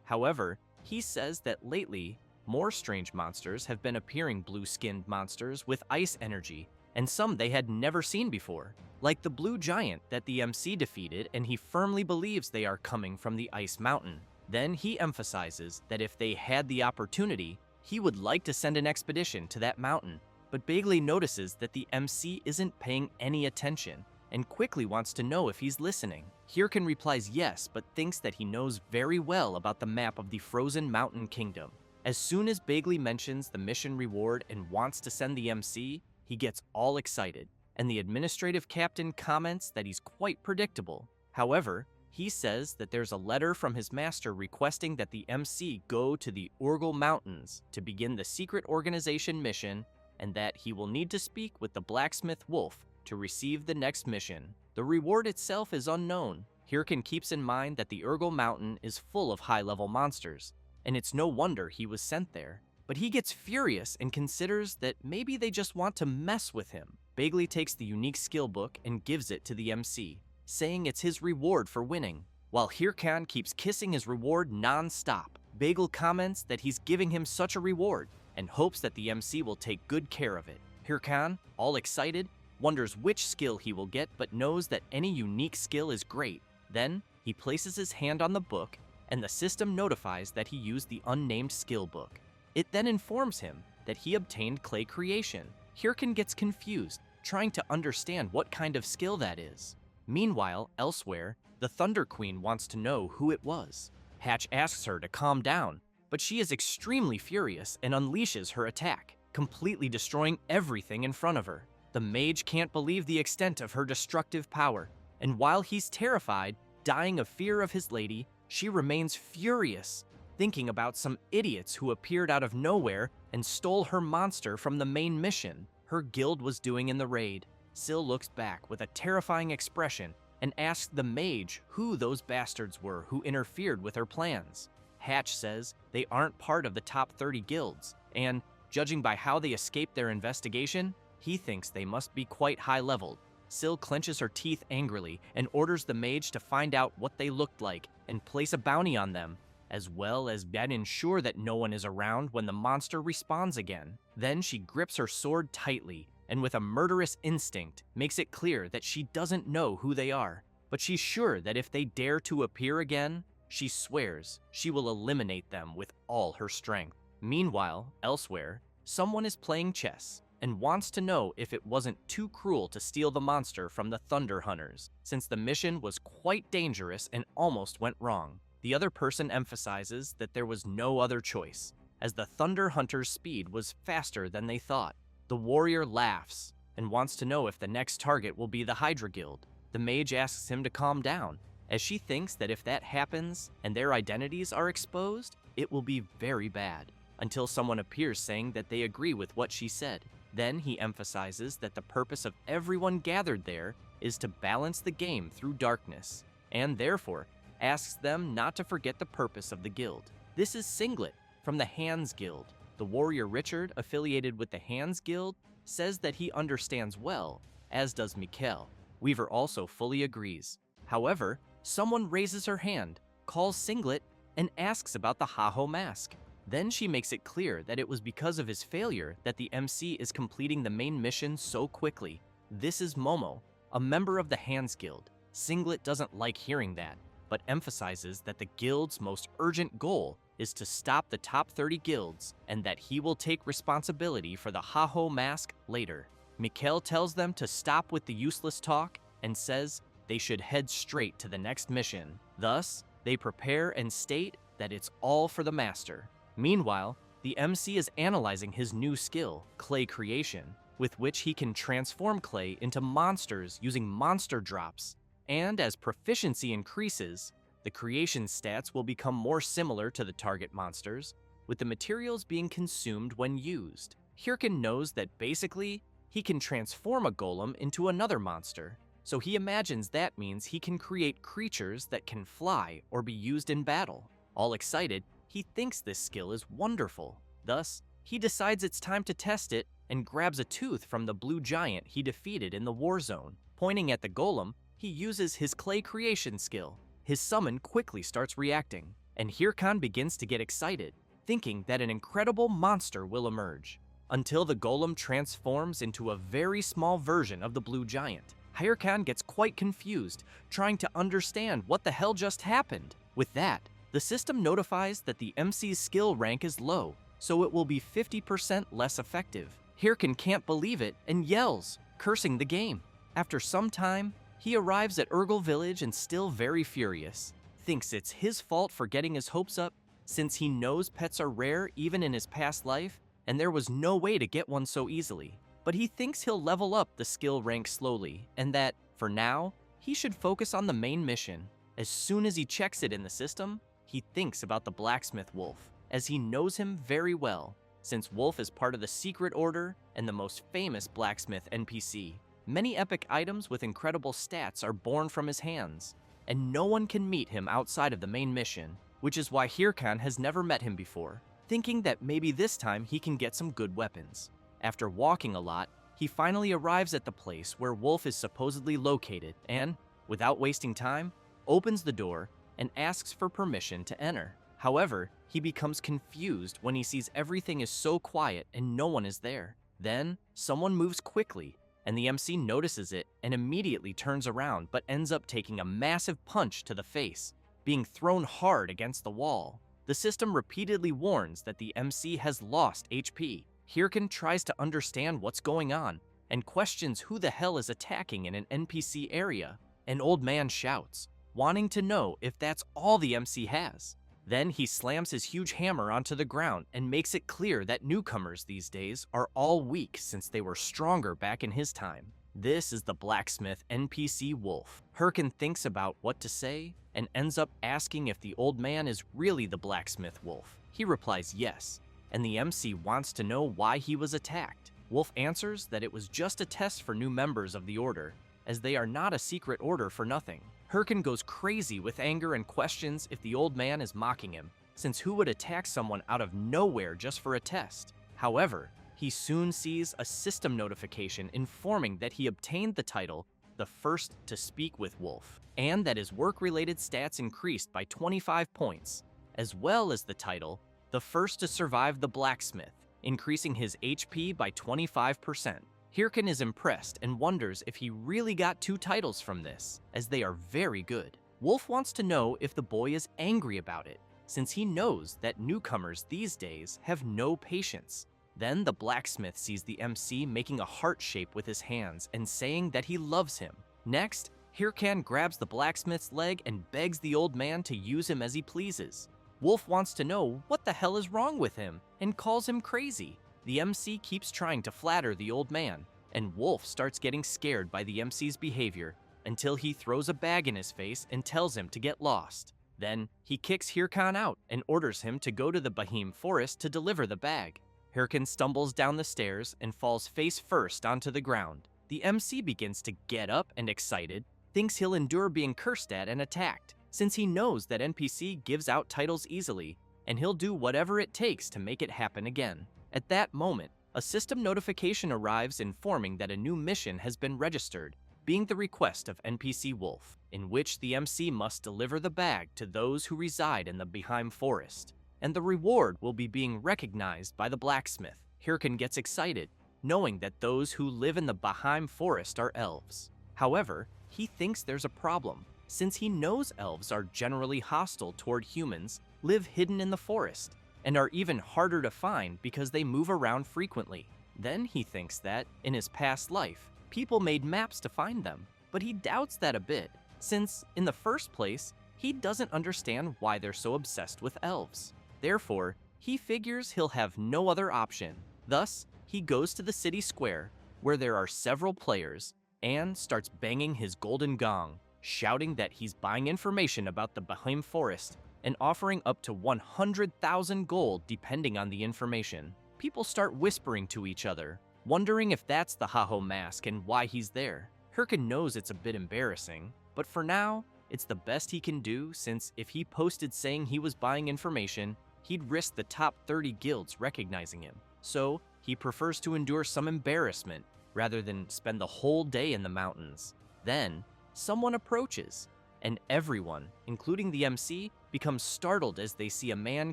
However, he says that lately, more strange monsters have been appearing, blue-skinned monsters with ice energy, and some they had never seen before, like the blue giant that the MC defeated, and he firmly believes they are coming from the ice mountain. Then he emphasizes that if they had the opportunity, he would like to send an expedition to that mountain, but Bagley notices that the MC isn't paying any attention and quickly wants to know if he's listening. Hirkan replies yes, but thinks that he knows very well about the map of the Frozen Mountain Kingdom. As soon as Bagley mentions the mission reward and wants to send the MC, he gets all excited, and the administrative captain comments that he's quite predictable. However, he says that there's a letter from his master requesting that the MC go to the Urgel Mountains to begin the secret organization mission, and that he will need to speak with the blacksmith Wolf to receive the next mission. The reward itself is unknown. Hirkan keeps in mind that the Urgel Mountain is full of high-level monsters, and it's no wonder he was sent there. But he gets furious and considers that maybe they just want to mess with him. Bagley takes the unique skill book and gives it to the MC, saying it's his reward for winning. While Hirkan keeps kissing his reward non-stop, Bagel comments that he's giving him such a reward and hopes that the MC will take good care of it. Hirkan, all excited, wonders which skill he will get but knows that any unique skill is great. Then, he places his hand on the book and the system notifies that he used the unnamed skill book. It then informs him that he obtained clay creation. Hirkan gets confused, trying to understand what kind of skill that is. Meanwhile, elsewhere, the Thunder Queen wants to know who it was. Hatch asks her to calm down, but she is extremely furious and unleashes her attack, completely destroying everything in front of her. The mage can't believe the extent of her destructive power, and while he's terrified, dying of fear of his lady, she remains furious, thinking about some idiots who appeared out of nowhere and stole her monster from the main mission her guild was doing in the raid. Syl looks back with a terrifying expression and asks the mage who those bastards were who interfered with her plans. Hatch says they aren't part of the top 30 guilds, and, judging by how they escaped their investigation, he thinks they must be quite high-leveled. Syl clenches her teeth angrily and orders the mage to find out what they looked like and place a bounty on them, as well as ensure that no one is around when the monster respawns again. Then she grips her sword tightly and with a murderous instinct makes it clear that she doesn't know who they are, but she's sure that if they dare to appear again, she swears she will eliminate them with all her strength. Meanwhile, elsewhere, someone is playing chess and wants to know if it wasn't too cruel to steal the monster from the Thunder Hunters, since the mission was quite dangerous and almost went wrong. The other person emphasizes that there was no other choice, as the Thunder Hunter's speed was faster than they thought. The warrior laughs and wants to know if the next target will be the Hydra Guild. The mage asks him to calm down, as she thinks that if that happens and their identities are exposed, it will be very bad, until someone appears saying that they agree with what she said. Then he emphasizes that the purpose of everyone gathered there is to balance the game through darkness, and therefore asks them not to forget the purpose of the guild. This is Singlet from the Hands Guild. The warrior Richard, affiliated with the Hands Guild, says that he understands well, as does Mikkel. Weaver also fully agrees. However, someone raises her hand, calls Singlet, and asks about the Haho mask. Then she makes it clear that it was because of his failure that the MC is completing the main mission so quickly. This is Momo, a member of the Hands Guild. Singlet doesn't like hearing that, but emphasizes that the guild's most urgent goal is to stop the top 30 guilds and that he will take responsibility for the Haho mask later. Mikkel tells them to stop with the useless talk and says they should head straight to the next mission. Thus, they prepare and state that it's all for the master. Meanwhile, the MC is analyzing his new skill, clay creation, with which he can transform clay into monsters using monster drops. And as proficiency increases, the creation stats will become more similar to the target monsters, with the materials being consumed when used. Hirkan knows that basically, he can transform a golem into another monster, so he imagines that means he can create creatures that can fly or be used in battle. All excited, he thinks this skill is wonderful. Thus, he decides it's time to test it and grabs a tooth from the blue giant he defeated in the war zone. Pointing at the golem, he uses his clay creation skill. His summon quickly starts reacting, and Hirkan begins to get excited, thinking that an incredible monster will emerge, until the golem transforms into a very small version of the blue giant. Hirkan gets quite confused, trying to understand what the hell just happened. With that, the system notifies that the MC's skill rank is low, so it will be 50% less effective. Hirkan can't believe it and yells, cursing the game. After some time, he arrives at Urgel Village and still very furious, thinks it's his fault for getting his hopes up, since he knows pets are rare even in his past life, and there was no way to get one so easily. But he thinks he'll level up the skill rank slowly, and that, for now, he should focus on the main mission. As soon as he checks it in the system, he thinks about the blacksmith Wolf, as he knows him very well, since Wolf is part of the Secret Order and the most famous blacksmith NPC. Many epic items with incredible stats are born from his hands, and no one can meet him outside of the main mission, which is why Hirkan has never met him before, thinking that maybe this time he can get some good weapons. After walking a lot, he finally arrives at the place where Wolf is supposedly located and, without wasting time, opens the door and asks for permission to enter. However, he becomes confused when he sees everything is so quiet and no one is there. Then, someone moves quickly, and the MC notices it and immediately turns around but ends up taking a massive punch to the face, being thrown hard against the wall. The system repeatedly warns that the MC has lost HP. Hirkan tries to understand what's going on and questions who the hell is attacking in an NPC area. An old man shouts, wanting to know if that's all the MC has. Then he slams his huge hammer onto the ground and makes it clear that newcomers these days are all weak since they were stronger back in his time. This is the blacksmith NPC Wolf. Hirkan thinks about what to say and ends up asking if the old man is really the blacksmith Wolf. He replies yes, and the MC wants to know why he was attacked. Wolf answers that it was just a test for new members of the order, as they are not a secret order for nothing. Hirkan goes crazy with anger and questions if the old man is mocking him, since who would attack someone out of nowhere just for a test? However, he soon sees a system notification informing that he obtained the title, the first to speak with Wolf, and that his work-related stats increased by 25 points, as well as the title, the first to survive the blacksmith, increasing his HP by 25%. Hirkan is impressed and wonders if he really got 2 titles from this, as they are very good. Wolf wants to know if the boy is angry about it, since he knows that newcomers these days have no patience. Then the blacksmith sees the MC making a heart shape with his hands and saying that he loves him. Next, Hirkan grabs the blacksmith's leg and begs the old man to use him as he pleases. Wolf wants to know what the hell is wrong with him and calls him crazy. The MC keeps trying to flatter the old man, and Wolf starts getting scared by the MC's behavior until he throws a bag in his face and tells him to get lost. Then, he kicks Hirkan out and orders him to go to the Bahim forest to deliver the bag. Hirkan stumbles down the stairs and falls face first onto the ground. The MC begins to get up and excited, thinks he'll endure being cursed at and attacked, since he knows that NPC gives out titles easily, and he'll do whatever it takes to make it happen again. At that moment, a system notification arrives informing that a new mission has been registered, being the request of NPC Wolf, in which the MC must deliver the bag to those who reside in the Bahim forest, and the reward will be being recognized by the blacksmith. Hirkan gets excited, knowing that those who live in the Bahim forest are elves. However, he thinks there's a problem, since he knows elves are generally hostile toward humans, live hidden in the forest, and are even harder to find because they move around frequently. Then he thinks that, in his past life, people made maps to find them, but he doubts that a bit, since, in the first place, he doesn't understand why they're so obsessed with elves. Therefore, he figures he'll have no other option. Thus, he goes to the city square, where there are several players, and starts banging his golden gong, shouting that he's buying information about the Bahim forest and offering up to 100,000 gold depending on the information. People start whispering to each other, wondering if that's the Haho mask and why he's there. Hirkan knows it's a bit embarrassing, but for now, it's the best he can do, since if he posted saying he was buying information, he'd risk the top 30 guilds recognizing him. So, he prefers to endure some embarrassment rather than spend the whole day in the mountains. Then, someone approaches, and everyone, including the MC, becomes startled as they see a man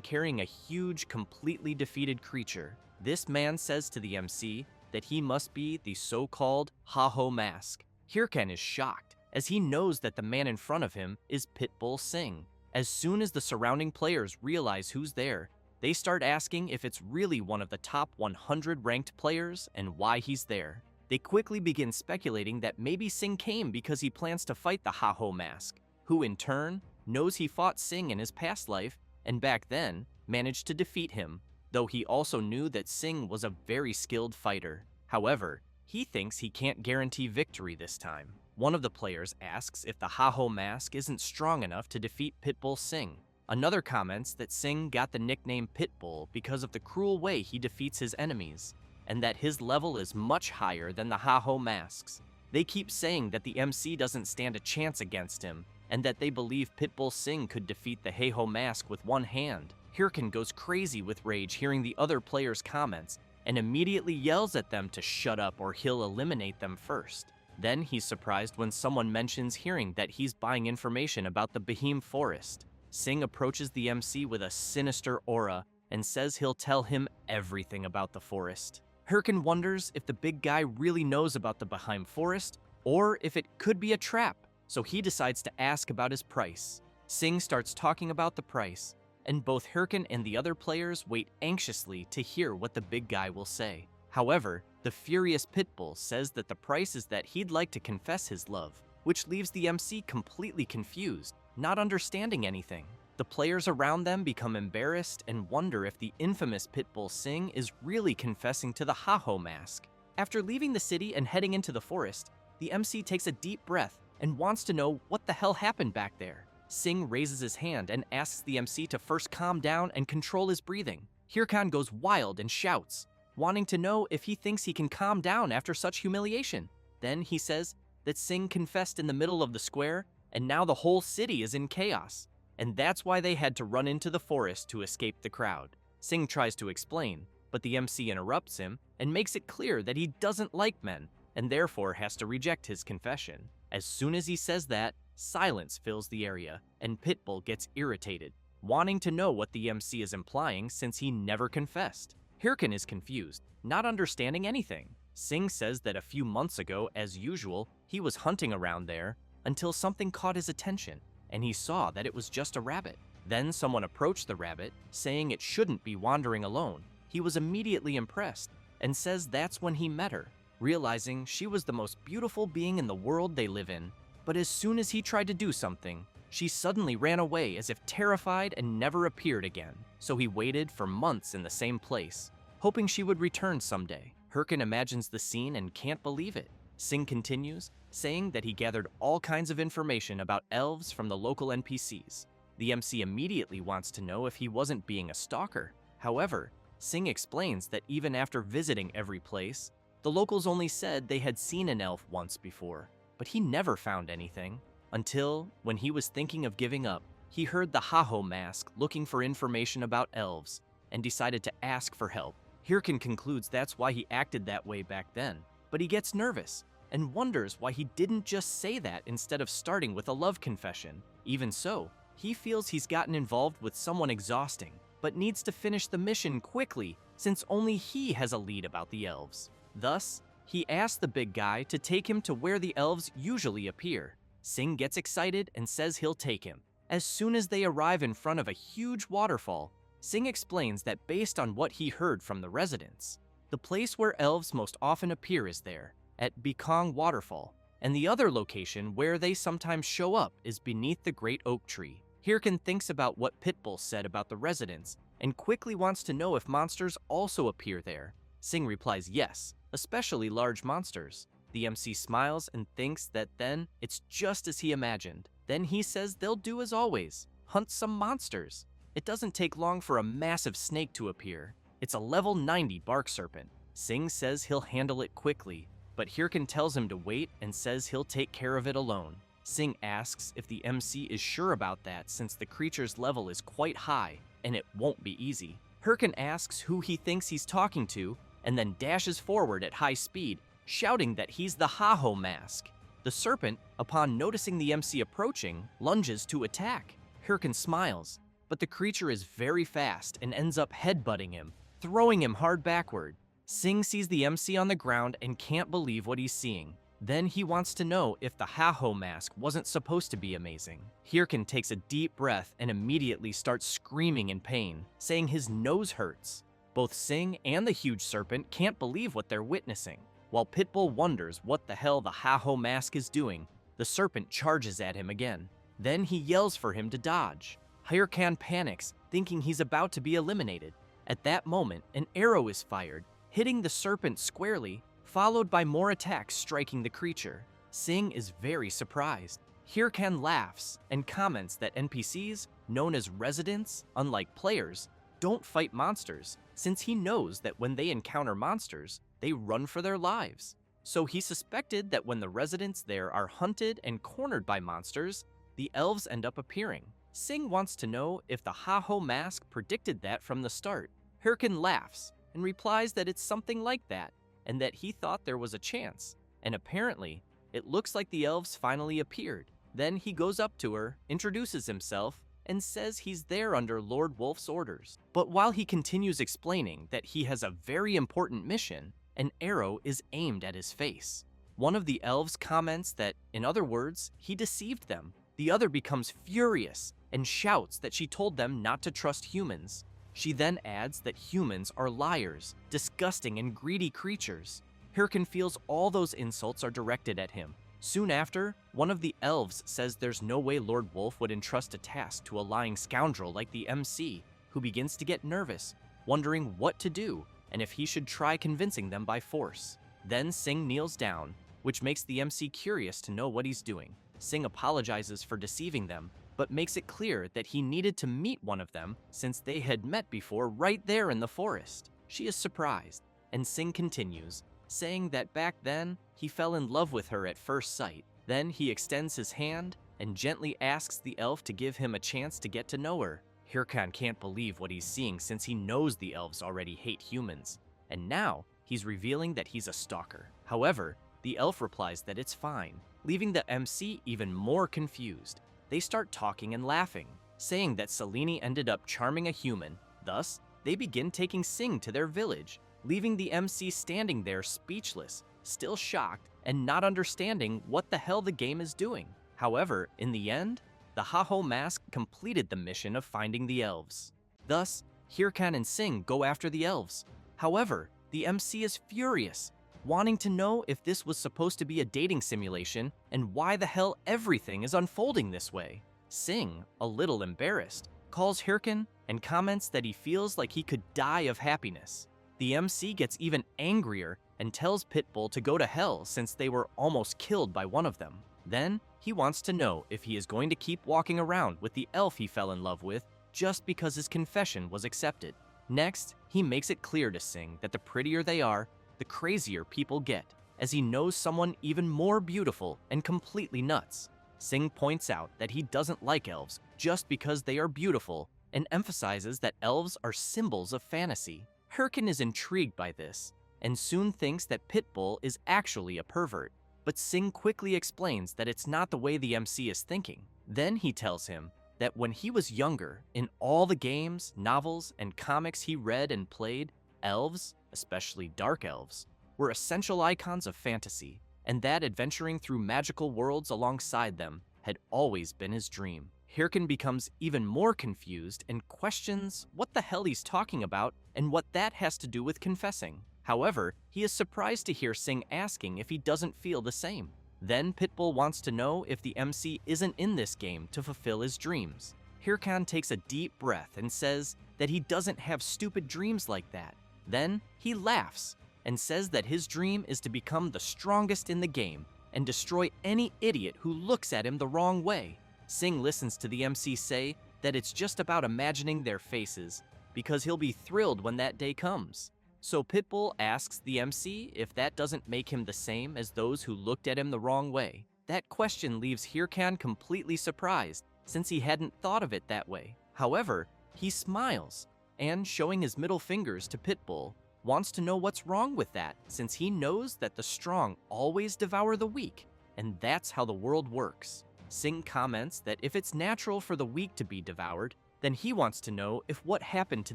carrying a huge, completely defeated creature. This man says to the MC that he must be the so-called Haho mask. Hirkan is shocked, as he knows that the man in front of him is Pitbull Singh. As soon as the surrounding players realize who's there, they start asking if it's really one of the top 100 ranked players and why he's there. They quickly begin speculating that maybe Singh came because he plans to fight the Haho mask, who in turn knows he fought Singh in his past life and back then managed to defeat him, though he also knew that Singh was a very skilled fighter. However, he thinks he can't guarantee victory this time. One of the players asks if the Haho mask isn't strong enough to defeat Pitbull Singh. Another comments that Singh got the nickname Pitbull because of the cruel way he defeats his enemies, and that his level is much higher than the Haho masks. They keep saying that the MC doesn't stand a chance against him, and that they believe Pitbull Singh could defeat the Heiho mask with one hand. Hirkin goes crazy with rage hearing the other players' comments, and immediately yells at them to shut up or he'll eliminate them first. Then he's surprised when someone mentions hearing that he's buying information about the Behemoth Forest. Singh approaches the MC with a sinister aura and says he'll tell him everything about the forest. Hirkin wonders if the big guy really knows about the Behemoth Forest or if it could be a trap, so he decides to ask about his price. Singh starts talking about the price, and both Hirkin and the other players wait anxiously to hear what the big guy will say. However, the furious Pitbull says that the price is that he'd like to confess his love, which leaves the MC completely confused, not understanding anything. The players around them become embarrassed and wonder if the infamous Pitbull Singh is really confessing to the Heiho mask. After leaving the city and heading into the forest, the MC takes a deep breath and wants to know what the hell happened back there. Singh raises his hand and asks the MC to first calm down and control his breathing. Hirkan goes wild and shouts, wanting to know if he thinks he can calm down after such humiliation. Then he says that Singh confessed in the middle of the square, and now the whole city is in chaos, and that's why they had to run into the forest to escape the crowd. Singh tries to explain, but the MC interrupts him and makes it clear that he doesn't like men, and therefore has to reject his confession. As soon as he says that, silence fills the area, and Pitbull gets irritated, wanting to know what the MC is implying since he never confessed. Hirkin is confused, not understanding anything. Singh says that a few months ago, as usual, he was hunting around there until something caught his attention, and he saw that it was just a rabbit. Then someone approached the rabbit, saying it shouldn't be wandering alone. He was immediately impressed, and says that's when he met her, realizing she was the most beautiful being in the world they live in. But as soon as he tried to do something, she suddenly ran away as if terrified and never appeared again. So he waited for months in the same place, hoping she would return someday. Hirkin imagines the scene and can't believe it. Singh continues, saying that he gathered all kinds of information about elves from the local NPCs. The MC immediately wants to know if he wasn't being a stalker. However, Singh explains that even after visiting every place, the locals only said they had seen an elf once before, but he never found anything, until, when he was thinking of giving up, he heard the Heiho mask looking for information about elves, and decided to ask for help. Hirkin concludes that's why he acted that way back then, but he gets nervous, and wonders why he didn't just say that instead of starting with a love confession. Even so, he feels he's gotten involved with someone exhausting, but needs to finish the mission quickly since only he has a lead about the elves. Thus, he asks the big guy to take him to where the elves usually appear. Singh gets excited and says he'll take him. As soon as they arrive in front of a huge waterfall, Singh explains that based on what he heard from the residents, the place where elves most often appear is there, at Bekong Waterfall, and the other location where they sometimes show up is beneath the great oak tree. Hirkin thinks about what Pitbull said about the residents and quickly wants to know if monsters also appear there. Singh replies yes, especially large monsters. The MC smiles and thinks that then it's just as he imagined. Then he says they'll do as always, hunt some monsters. It doesn't take long for a massive snake to appear. It's a level 90 bark serpent. Singh says he'll handle it quickly, but Hirkin tells him to wait and says he'll take care of it alone. Singh asks if the MC is sure about that since the creature's level is quite high and it won't be easy. Hirkin asks who he thinks he's talking to and then dashes forward at high speed, shouting that he's the Heiho mask. The serpent, upon noticing the MC approaching, lunges to attack. Hirkin smiles, but the creature is very fast and ends up headbutting him, throwing him hard backward. Singh sees the MC on the ground and can't believe what he's seeing. Then he wants to know if the Heiho mask wasn't supposed to be amazing. Hirkin takes a deep breath and immediately starts screaming in pain, saying his nose hurts. Both Singh and the huge serpent can't believe what they're witnessing. While Pitbull wonders what the hell the Heiho mask is doing, the serpent charges at him again. Then he yells for him to dodge. Hirkan panics, thinking he's about to be eliminated. At that moment, an arrow is fired, hitting the serpent squarely, followed by more attacks striking the creature. Singh is very surprised. Hirkan laughs and comments that NPCs, known as residents, unlike players, don't fight monsters, since he knows that when they encounter monsters, they run for their lives. So he suspected that when the residents there are hunted and cornered by monsters, the elves end up appearing. Sing wants to know if the Ha-Ho mask predicted that from the start. Hirkin laughs and replies that it's something like that, and that he thought there was a chance. And apparently, it looks like the elves finally appeared. Then he goes up to her, introduces himself, and says he's there under Lord Wolf's orders. But while he continues explaining that he has a very important mission, an arrow is aimed at his face. One of the elves comments that, in other words, he deceived them. The other becomes furious and shouts that she told them not to trust humans. She then adds that humans are liars, disgusting and greedy creatures. Hirkin feels all those insults are directed at him. Soon after, one of the elves says there's no way Lord Wolf would entrust a task to a lying scoundrel like the MC, who begins to get nervous, wondering what to do and if he should try convincing them by force. Then Sing kneels down, which makes the MC curious to know what he's doing. Sing apologizes for deceiving them, but makes it clear that he needed to meet one of them since they had met before right there in the forest. She is surprised, and Sing continues, saying that back then, he fell in love with her at first sight. Then he extends his hand and gently asks the elf to give him a chance to get to know her. Hirkan can't believe what he's seeing since he knows the elves already hate humans, and now he's revealing that he's a stalker. However, the elf replies that it's fine, leaving the MC even more confused. They start talking and laughing, saying that Selene ended up charming a human. Thus, they begin taking Sing to their village, leaving the MC standing there speechless, still shocked and not understanding what the hell the game is doing. However, in the end, the Ha-Ho mask completed the mission of finding the elves. Thus, Hirkan and Sing go after the elves. However, the MC is furious, wanting to know if this was supposed to be a dating simulation and why the hell everything is unfolding this way. Sing, a little embarrassed, calls Hirkan and comments that he feels like he could die of happiness. The MC gets even angrier and tells Pitbull to go to hell since they were almost killed by one of them. Then, he wants to know if he is going to keep walking around with the elf he fell in love with just because his confession was accepted. Next, he makes it clear to Sing that the prettier they are, the crazier people get, as he knows someone even more beautiful and completely nuts. Sing points out that he doesn't like elves just because they are beautiful and emphasizes that elves are symbols of fantasy. Hirkin is intrigued by this and soon thinks that Pitbull is actually a pervert, but Sing quickly explains that it's not the way the MC is thinking. Then he tells him that when he was younger, in all the games, novels, and comics he read and played, elves, especially dark elves, were essential icons of fantasy, and that adventuring through magical worlds alongside them had always been his dream. Hirkin becomes even more confused and questions what the hell he's talking about and what that has to do with confessing. However, he is surprised to hear Sing asking if he doesn't feel the same. Then Pitbull wants to know if the MC isn't in this game to fulfill his dreams. Hirkan takes a deep breath and says that he doesn't have stupid dreams like that. Then he laughs and says that his dream is to become the strongest in the game and destroy any idiot who looks at him the wrong way. Sing listens to the MC say that it's just about imagining their faces because he'll be thrilled when that day comes. So Pitbull asks the MC if that doesn't make him the same as those who looked at him the wrong way. That question leaves Hirkan completely surprised since he hadn't thought of it that way. However, he smiles and, showing his middle fingers to Pitbull, wants to know what's wrong with that since he knows that the strong always devour the weak, and that's how the world works. Sing comments that if it's natural for the weak to be devoured, then he wants to know if what happened to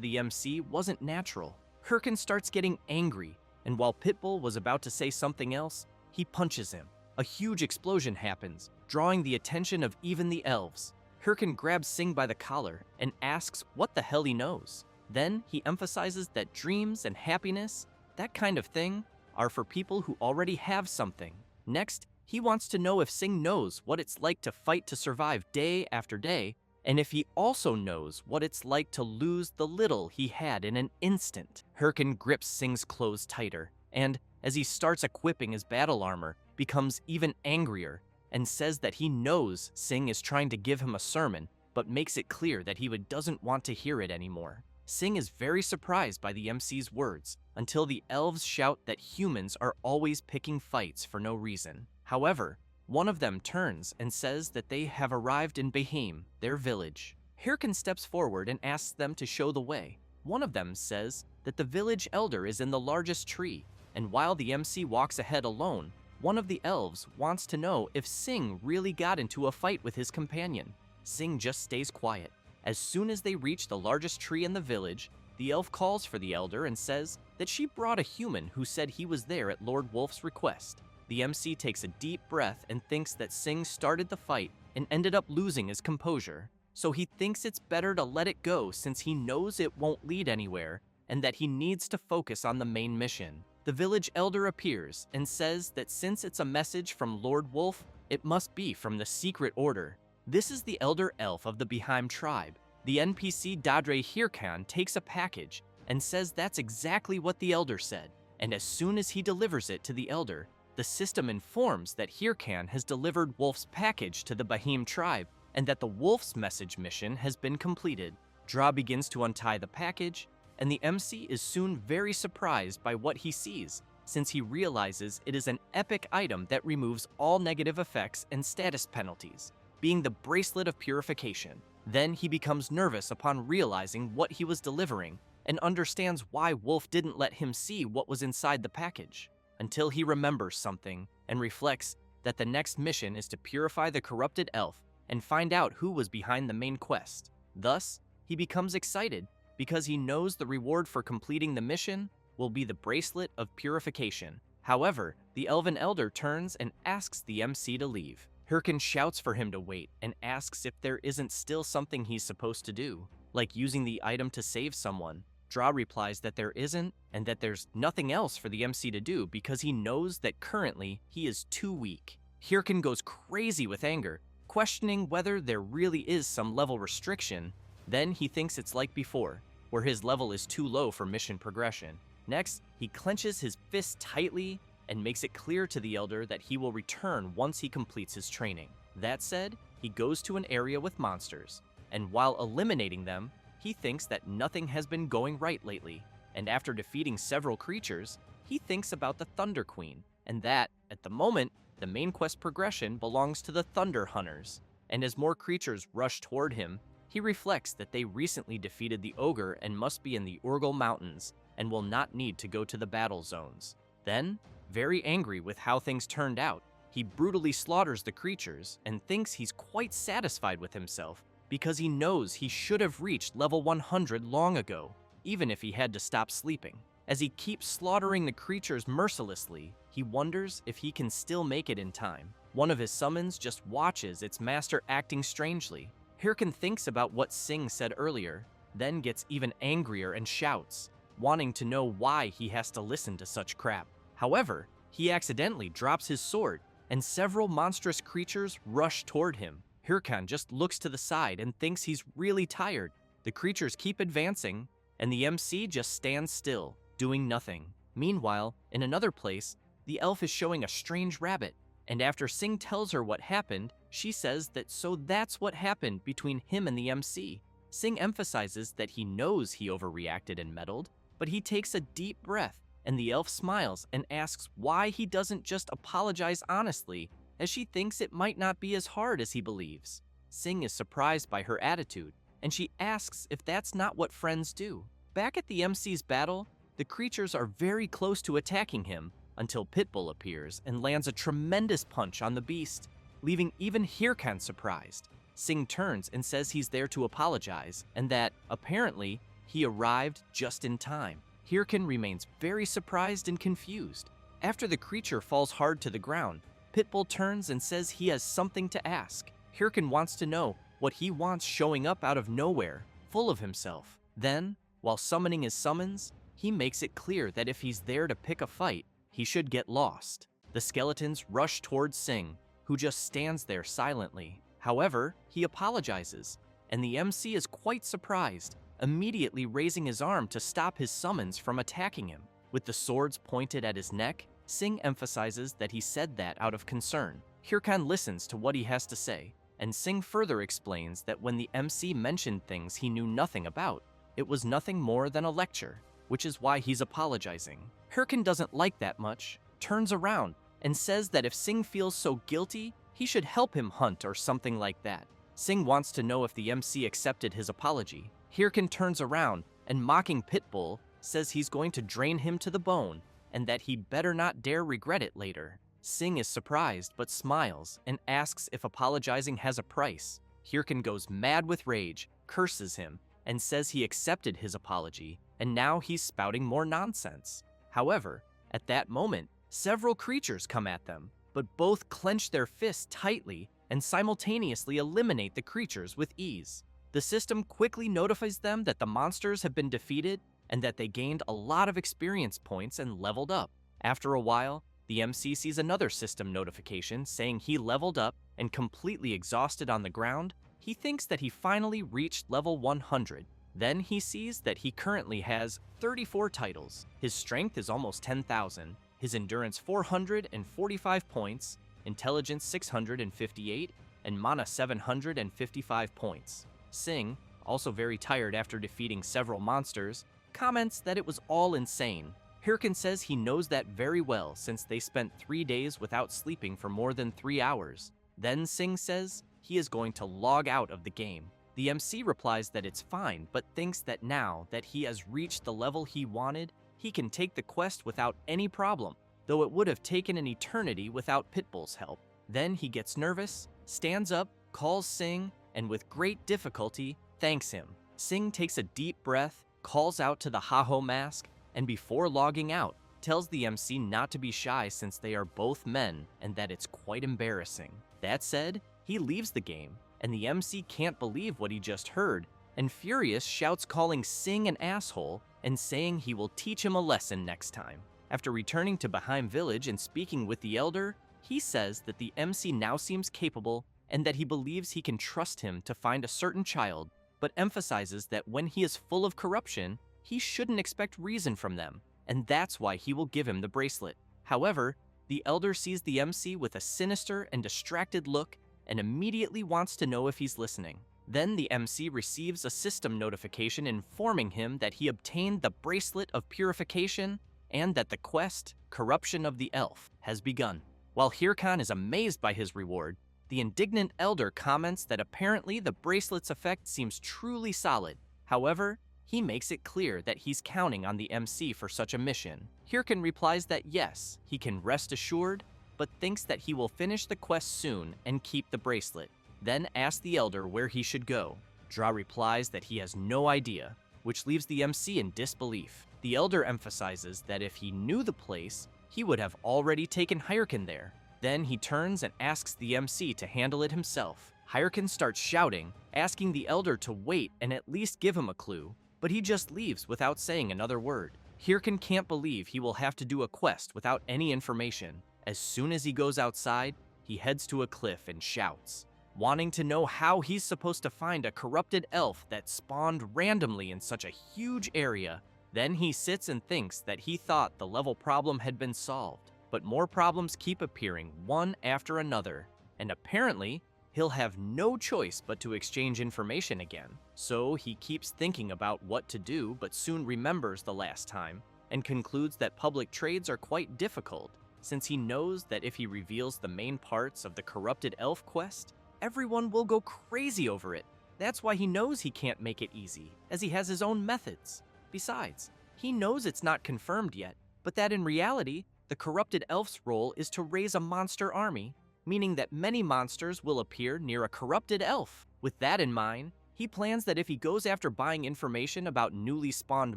the MC wasn't natural. Hirkan starts getting angry, and while Pitbull was about to say something else, he punches him. A huge explosion happens, drawing the attention of even the elves. Hirkan grabs Sing by the collar and asks what the hell he knows. Then he emphasizes that dreams and happiness, that kind of thing, are for people who already have something. Next, he wants to know if Sing knows what it's like to fight to survive day after day, and if he also knows what it's like to lose the little he had in an instant. Hirkan grips Sing's clothes tighter, and as he starts equipping his battle armor, becomes even angrier, and says that he knows Sing is trying to give him a sermon, but makes it clear that he doesn't want to hear it anymore. Sing is very surprised by the MC's words until the elves shout that humans are always picking fights for no reason. However, one of them turns and says that they have arrived in Behaim, their village. Hirkin steps forward and asks them to show the way. One of them says that the village elder is in the largest tree, and while the MC walks ahead alone, one of the elves wants to know if Sing really got into a fight with his companion. Sing just stays quiet. As soon as they reach the largest tree in the village, the elf calls for the elder and says that she brought a human who said he was there at Lord Wolf's request. The MC takes a deep breath and thinks that Sing started the fight and ended up losing his composure. So he thinks it's better to let it go since he knows it won't lead anywhere and that he needs to focus on the main mission. The village elder appears and says that since it's a message from Lord Wolf, it must be from the secret order. This is the elder elf of the Behaim tribe. The NPC Dadre Hirkan takes a package and says that's exactly what the elder said. And as soon as he delivers it to the elder, the system informs that Hirkan has delivered Wolf's package to the Behaim tribe and that the Wolf's message mission has been completed. Dra begins to untie the package, and the MC is soon very surprised by what he sees, since he realizes it is an epic item that removes all negative effects and status penalties, being the Bracelet of Purification. Then he becomes nervous upon realizing what he was delivering and understands why Wolf didn't let him see what was inside the package, until he remembers something and reflects that the next mission is to purify the corrupted elf and find out who was behind the main quest. Thus, he becomes excited because he knows the reward for completing the mission will be the Bracelet of Purification. However, the Elven Elder turns and asks the MC to leave. Hirkin shouts for him to wait and asks if there isn't still something he's supposed to do, like using the item to save someone. Dra replies that there isn't and that there's nothing else for the MC to do because he knows that currently he is too weak. Hirkin goes crazy with anger, questioning whether there really is some level restriction. Then he thinks it's like before, where his level is too low for mission progression. Next, he clenches his fist tightly and makes it clear to the elder that he will return once he completes his training. That said, he goes to an area with monsters, and while eliminating them, he thinks that nothing has been going right lately, and after defeating several creatures, he thinks about the Thunder Queen, and that, at the moment, the main quest progression belongs to the Thunder Hunters. And as more creatures rush toward him, he reflects that they recently defeated the ogre and must be in the Urgal Mountains, and will not need to go to the battle zones. Then, very angry with how things turned out, he brutally slaughters the creatures and thinks he's quite satisfied with himself because he knows he should have reached level 100 long ago, even if he had to stop sleeping. As he keeps slaughtering the creatures mercilessly, he wonders if he can still make it in time. One of his summons just watches its master acting strangely. Hirkin thinks about what Sing said earlier, then gets even angrier and shouts, wanting to know why he has to listen to such crap. However, he accidentally drops his sword, and several monstrous creatures rush toward him. Hirkan just looks to the side and thinks he's really tired. The creatures keep advancing, and the MC just stands still, doing nothing. Meanwhile, in another place, the elf is showing a strange rabbit, and after Sing tells her what happened, she says that so that's what happened between him and the MC. Sing emphasizes that he knows he overreacted and meddled, but he takes a deep breath, and the elf smiles and asks why he doesn't just apologize honestly, as she thinks it might not be as hard as he believes. Sing is surprised by her attitude, and she asks if that's not what friends do. Back at the MC's battle, the creatures are very close to attacking him until Pitbull appears and lands a tremendous punch on the beast, leaving even Hirkan surprised. Sing turns and says he's there to apologize, and that, apparently, he arrived just in time. Hirkan remains very surprised and confused. After the creature falls hard to the ground, Pitbull turns and says he has something to ask. Hirkan wants to know what he wants showing up out of nowhere, full of himself. Then, while summoning his summons, he makes it clear that if he's there to pick a fight, he should get lost. The skeletons rush towards Sing, who just stands there silently. However, he apologizes, and the MC is quite surprised, immediately raising his arm to stop his summons from attacking him. With the swords pointed at his neck, Sing emphasizes that he said that out of concern. Hirkan listens to what he has to say, and Sing further explains that when the MC mentioned things he knew nothing about, it was nothing more than a lecture, which is why he's apologizing. Hirkin doesn't like that much, turns around, and says that if Sing feels so guilty, he should help him hunt or something like that. Sing wants to know if the MC accepted his apology. Hirkin turns around and, mocking Pitbull, says he's going to drain him to the bone and that he better not dare regret it later. Sing is surprised but smiles and asks if apologizing has a price. Hirkin goes mad with rage, curses him, and says he accepted his apology and now he's spouting more nonsense. However, at that moment, several creatures come at them, but both clench their fists tightly and simultaneously eliminate the creatures with ease. The system quickly notifies them that the monsters have been defeated and that they gained a lot of experience points and leveled up. After a while, the MC sees another system notification saying he leveled up and, completely exhausted on the ground, he thinks that he finally reached level 100. Then he sees that he currently has 34 titles. His strength is almost 10,000, his endurance 445 points, intelligence 658, and mana 755 points. Sing, also very tired after defeating several monsters, comments that it was all insane. Hirkin says he knows that very well since they spent 3 days without sleeping for more than 3 hours. Then Sing says he is going to log out of the game. The MC replies that it's fine, but thinks that now that he has reached the level he wanted, he can take the quest without any problem, though it would have taken an eternity without Pitbull's help. Then he gets nervous, stands up, calls Sing, and with great difficulty, thanks him. Sing takes a deep breath, calls out to the Haho mask, and before logging out, tells the MC not to be shy since they are both men and that it's quite embarrassing. That said, he leaves the game, and the MC can't believe what he just heard, and furious shouts calling Sing an asshole and saying he will teach him a lesson next time. After returning to Baheim Village and speaking with the Elder, he says that the MC now seems capable and that he believes he can trust him to find a certain child, but emphasizes that when he is full of corruption, he shouldn't expect reason from them, and that's why he will give him the bracelet. However, the Elder sees the MC with a sinister and distracted look and immediately wants to know if he's listening. Then the MC receives a system notification informing him that he obtained the Bracelet of Purification and that the quest, Corruption of the Elf, has begun. While Hirkan is amazed by his reward, the indignant Elder comments that apparently the bracelet's effect seems truly solid. However, he makes it clear that he's counting on the MC for such a mission. Hirkan replies that yes, he can rest assured, but thinks that he will finish the quest soon and keep the bracelet. Then asks the Elder where he should go. Dra replies that he has no idea, which leaves the MC in disbelief. The Elder emphasizes that if he knew the place, he would have already taken Hirkan there. Then he turns and asks the MC to handle it himself. Hirkan starts shouting, asking the Elder to wait and at least give him a clue, but he just leaves without saying another word. Hirkan can't believe he will have to do a quest without any information. As soon as he goes outside, he heads to a cliff and shouts, wanting to know how he's supposed to find a corrupted elf that spawned randomly in such a huge area. Then he sits and thinks that he thought the level problem had been solved, but more problems keep appearing one after another, and apparently, he'll have no choice but to exchange information again. So he keeps thinking about what to do, but soon remembers the last time, and concludes that public trades are quite difficult, since he knows that if he reveals the main parts of the corrupted elf quest, everyone will go crazy over it. That's why he knows he can't make it easy, as he has his own methods. Besides, he knows it's not confirmed yet, but that in reality, the corrupted elf's role is to raise a monster army, meaning that many monsters will appear near a corrupted elf. With that in mind, he plans that if he goes after buying information about newly spawned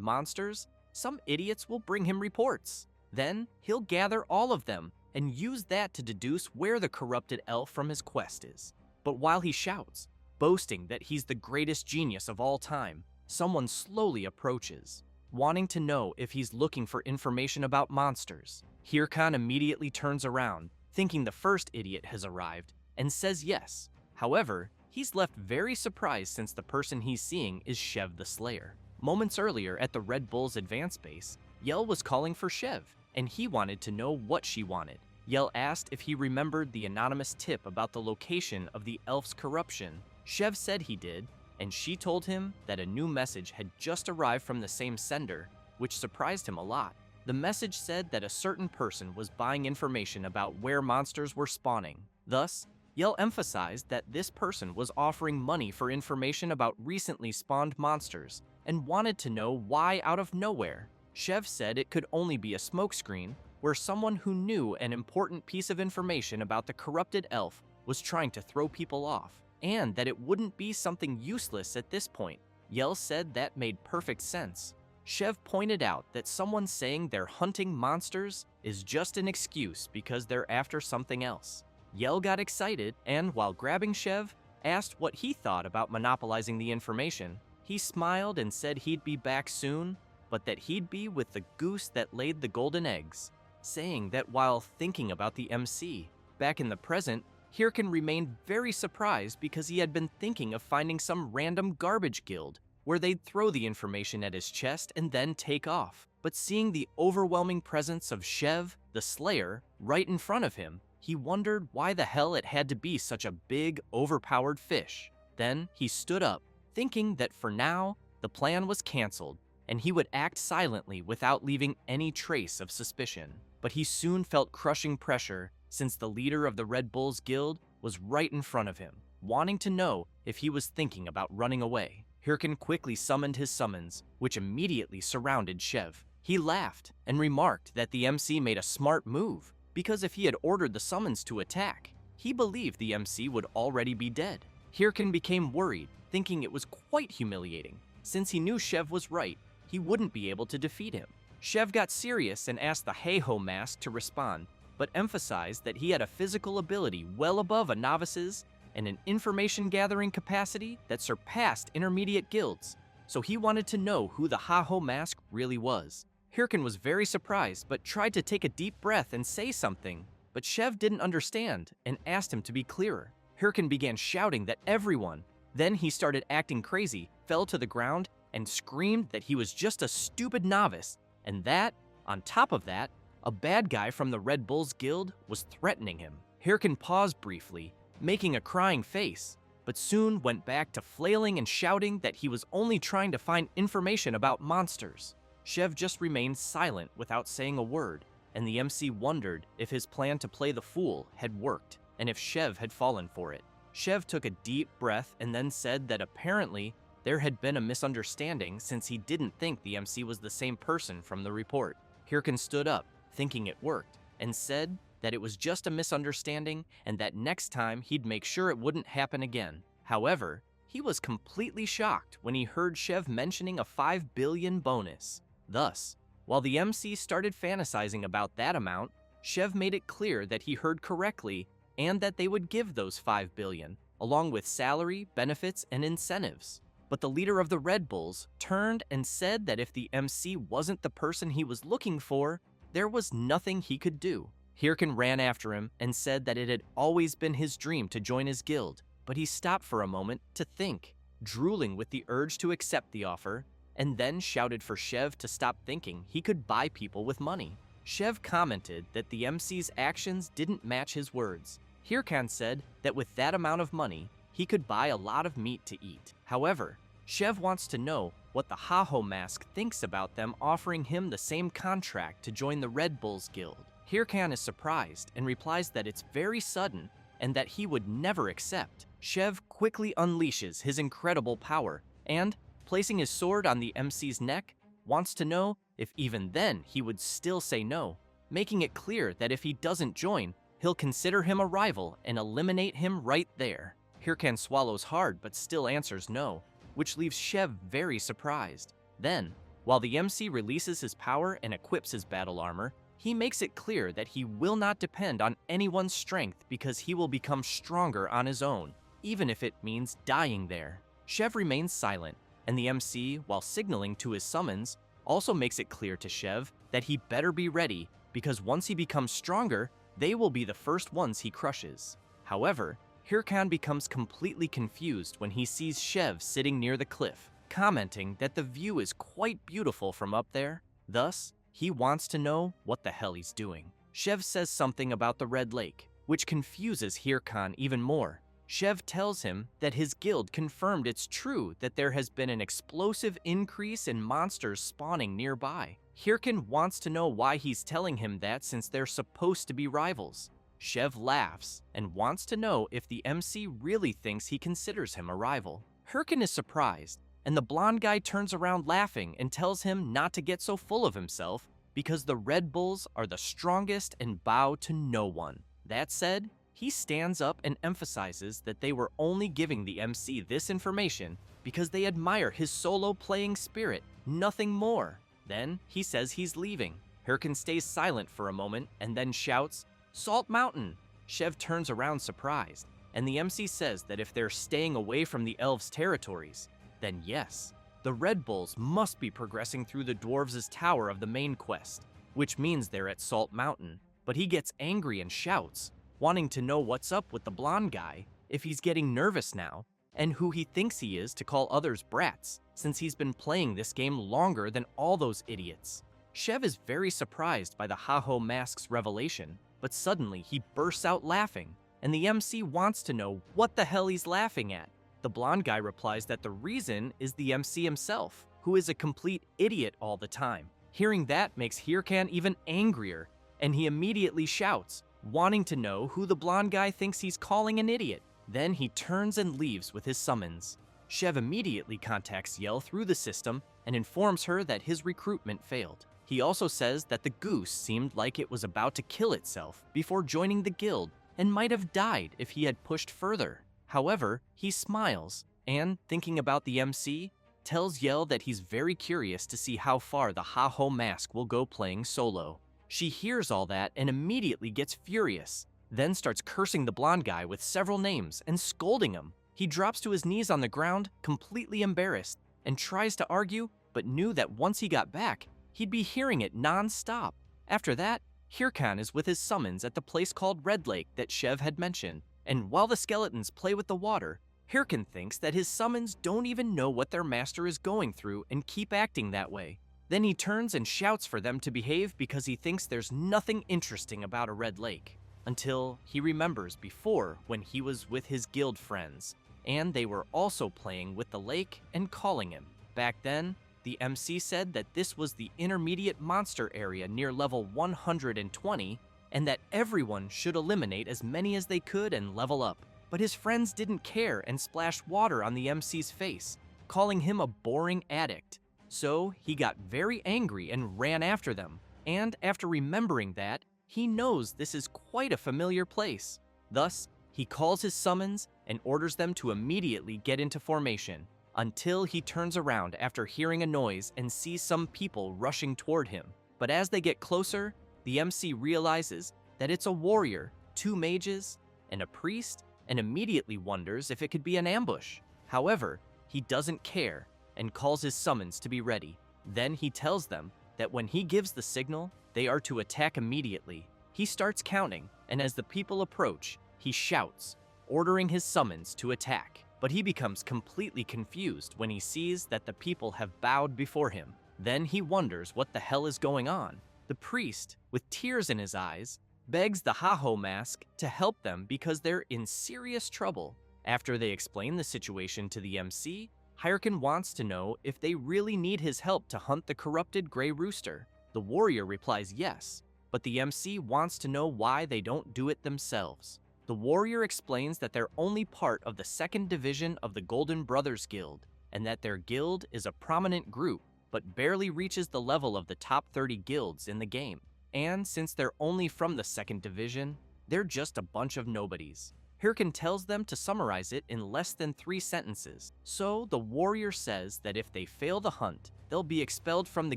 monsters, some idiots will bring him reports. Then, he'll gather all of them and use that to deduce where the corrupted elf from his quest is. But while he shouts, boasting that he's the greatest genius of all time, someone slowly approaches, wanting to know if he's looking for information about monsters. Hirkan immediately turns around, thinking the first idiot has arrived, and says yes. However, he's left very surprised since the person he's seeing is Shev the Slayer. Moments earlier at the Red Bull's advance base, Yell was calling for Shev, and he wanted to know what she wanted. Yell asked if he remembered the anonymous tip about the location of the elf's corruption. Shev said he did, and she told him that a new message had just arrived from the same sender, which surprised him a lot. The message said that a certain person was buying information about where monsters were spawning. Thus, Yell emphasized that this person was offering money for information about recently spawned monsters and wanted to know why out of nowhere. Chev said it could only be a smokescreen where someone who knew an important piece of information about the corrupted elf was trying to throw people off, and that it wouldn't be something useless at this point. Yell said that made perfect sense. Chev pointed out that someone saying they're hunting monsters is just an excuse because they're after something else. Yell got excited and, while grabbing Chev, asked what he thought about monopolizing the information. He smiled and said he'd be back soon, but that he'd be with the goose that laid the golden eggs, saying that while thinking about the MC. Back in the present, Hirkin remained very surprised because he had been thinking of finding some random garbage guild where they'd throw the information at his chest and then take off. But seeing the overwhelming presence of Chev, the Slayer, right in front of him, he wondered why the hell it had to be such a big, overpowered fish. Then he stood up, thinking that for now, the plan was canceled, and he would act silently without leaving any trace of suspicion. But he soon felt crushing pressure since the leader of the Red Bulls Guild was right in front of him, wanting to know if he was thinking about running away. Hirkin quickly summoned his summons, which immediately surrounded Chev. He laughed and remarked that the MC made a smart move, because if he had ordered the summons to attack, he believed the MC would already be dead. Hirkin became worried, thinking it was quite humiliating. Since he knew Chev was right, he wouldn't be able to defeat him. Chev got serious and asked the Heiho mask to respond, but emphasized that he had a physical ability well above a novice's and an information-gathering capacity that surpassed intermediate guilds, so he wanted to know who the Heiho mask really was. Hirkin was very surprised, but tried to take a deep breath and say something, but Chev didn't understand and asked him to be clearer. Hirkin began shouting that everyone. Then he started acting crazy, fell to the ground, and screamed that he was just a stupid novice, and that, on top of that, a bad guy from the Red Bulls Guild was threatening him. Hirkin paused briefly, making a crying face, but soon went back to flailing and shouting that he was only trying to find information about monsters. Chev just remained silent without saying a word, and the MC wondered if his plan to play the fool had worked, and if Chev had fallen for it. Chev took a deep breath and then said that apparently there had been a misunderstanding since he didn't think the MC was the same person from the report. Hirkin stood up, thinking it worked, and said that it was just a misunderstanding and that next time he'd make sure it wouldn't happen again. However, he was completely shocked when he heard Chev mentioning a 5 billion bonus. Thus, while the MC started fantasizing about that amount, Chev made it clear that he heard correctly and that they would give those 5 billion, along with salary, benefits, and incentives. But the leader of the Red Bulls turned and said that if the MC wasn't the person he was looking for, there was nothing he could do. Hirkin ran after him and said that it had always been his dream to join his guild, but he stopped for a moment to think, drooling with the urge to accept the offer, and then shouted for Chev to stop thinking he could buy people with money. Chev commented that the MC's actions didn't match his words. Hirkin said that with that amount of money, he could buy a lot of meat to eat. However, Chev wants to know what the Heiho mask thinks about them offering him the same contract to join the Red Bulls Guild. Hirkin is surprised and replies that it's very sudden and that he would never accept. Chev quickly unleashes his incredible power and, placing his sword on the MC's neck, wants to know if even then he would still say no, making it clear that if he doesn't join, he'll consider him a rival and eliminate him right there. Hirkin swallows hard but still answers no, which leaves Chev very surprised. Then, while the MC releases his power and equips his battle armor, he makes it clear that he will not depend on anyone's strength because he will become stronger on his own, even if it means dying there. Chev remains silent, and the MC, while signaling to his summons, also makes it clear to Chev that he better be ready because once he becomes stronger, they will be the first ones he crushes. However, Hirkin becomes completely confused when he sees Chev sitting near the cliff, commenting that the view is quite beautiful from up there. Thus, he wants to know what the hell he's doing. Chev says something about the Red Lake, which confuses Hirkin even more, Chev tells him that his guild confirmed it's true that there has been an explosive increase in monsters spawning nearby. Hirkin wants to know why he's telling him that since they're supposed to be rivals. Chev laughs and wants to know if the MC really thinks he considers him a rival. Hirkin is surprised, and the blonde guy turns around laughing and tells him not to get so full of himself because the Red Bulls are the strongest and bow to no one. That said, he stands up and emphasizes that they were only giving the MC this information because they admire his solo playing spirit, nothing more. Then he says he's leaving. Hirkin stays silent for a moment and then shouts, "Salt Mountain!" Chev turns around surprised, and the MC says that if they're staying away from the elves' territories, then yes, the Red Bulls must be progressing through the dwarves' tower of the main quest, which means they're at Salt Mountain. But he gets angry and shouts, wanting to know what's up with the blonde guy, if he's getting nervous now, and who he thinks he is to call others brats, since he's been playing this game longer than all those idiots. Chev is very surprised by the Ha-Ho Mask's revelation, but suddenly he bursts out laughing, and the MC wants to know what the hell he's laughing at. The blonde guy replies that the reason is the MC himself, who is a complete idiot all the time. Hearing that makes Hirkan even angrier, and he immediately shouts, wanting to know who the blonde guy thinks he's calling an idiot. Then he turns and leaves with his summons. Chev immediately contacts Yell through the system and informs her that his recruitment failed. He also says that the goose seemed like it was about to kill itself before joining the guild and might have died if he had pushed further. However, he smiles and, thinking about the MC, tells Yell that he's very curious to see how far the Ha-Ho Mask will go playing solo. She hears all that and immediately gets furious, then starts cursing the blonde guy with several names and scolding him. He drops to his knees on the ground, completely embarrassed, and tries to argue, but knew that once he got back, he'd be hearing it non-stop. After that, Hirkan is with his summons at the place called Red Lake that Chev had mentioned, and while the skeletons play with the water, Hirkan thinks that his summons don't even know what their master is going through and keep acting that way. Then he turns and shouts for them to behave because he thinks there's nothing interesting about a red lake, until he remembers before when he was with his guild friends, and they were also playing with the lake and calling him. Back then, the MC said that this was the intermediate monster area near level 120, and that everyone should eliminate as many as they could and level up. But his friends didn't care and splashed water on the MC's face, calling him a boring addict. So he got very angry and ran after them, and after remembering that, he knows this is quite a familiar place. Thus, he calls his summons and orders them to immediately get into formation, until he turns around after hearing a noise and sees some people rushing toward him. But as they get closer, the MC realizes that it's a warrior, 2 mages, and a priest, and immediately wonders if it could be an ambush. However, he doesn't care and calls his summons to be ready. Then he tells them that when he gives the signal, they are to attack immediately. He starts counting, and as the people approach, he shouts, ordering his summons to attack. But he becomes completely confused when he sees that the people have bowed before him. Then he wonders what the hell is going on. The priest, with tears in his eyes, begs the Ha-Ho Mask to help them because they're in serious trouble. After they explain the situation to the MC, Hirkan wants to know if they really need his help to hunt the corrupted gray rooster. The warrior replies yes, but the MC wants to know why they don't do it themselves. The warrior explains that they're only part of the 2nd division of the Golden Brothers Guild, and that their guild is a prominent group, but barely reaches the level of the top 30 guilds in the game. And since they're only from the 2nd division, they're just a bunch of nobodies. Hirkan tells them to summarize it in less than 3 sentences. So the warrior says that if they fail the hunt, they'll be expelled from the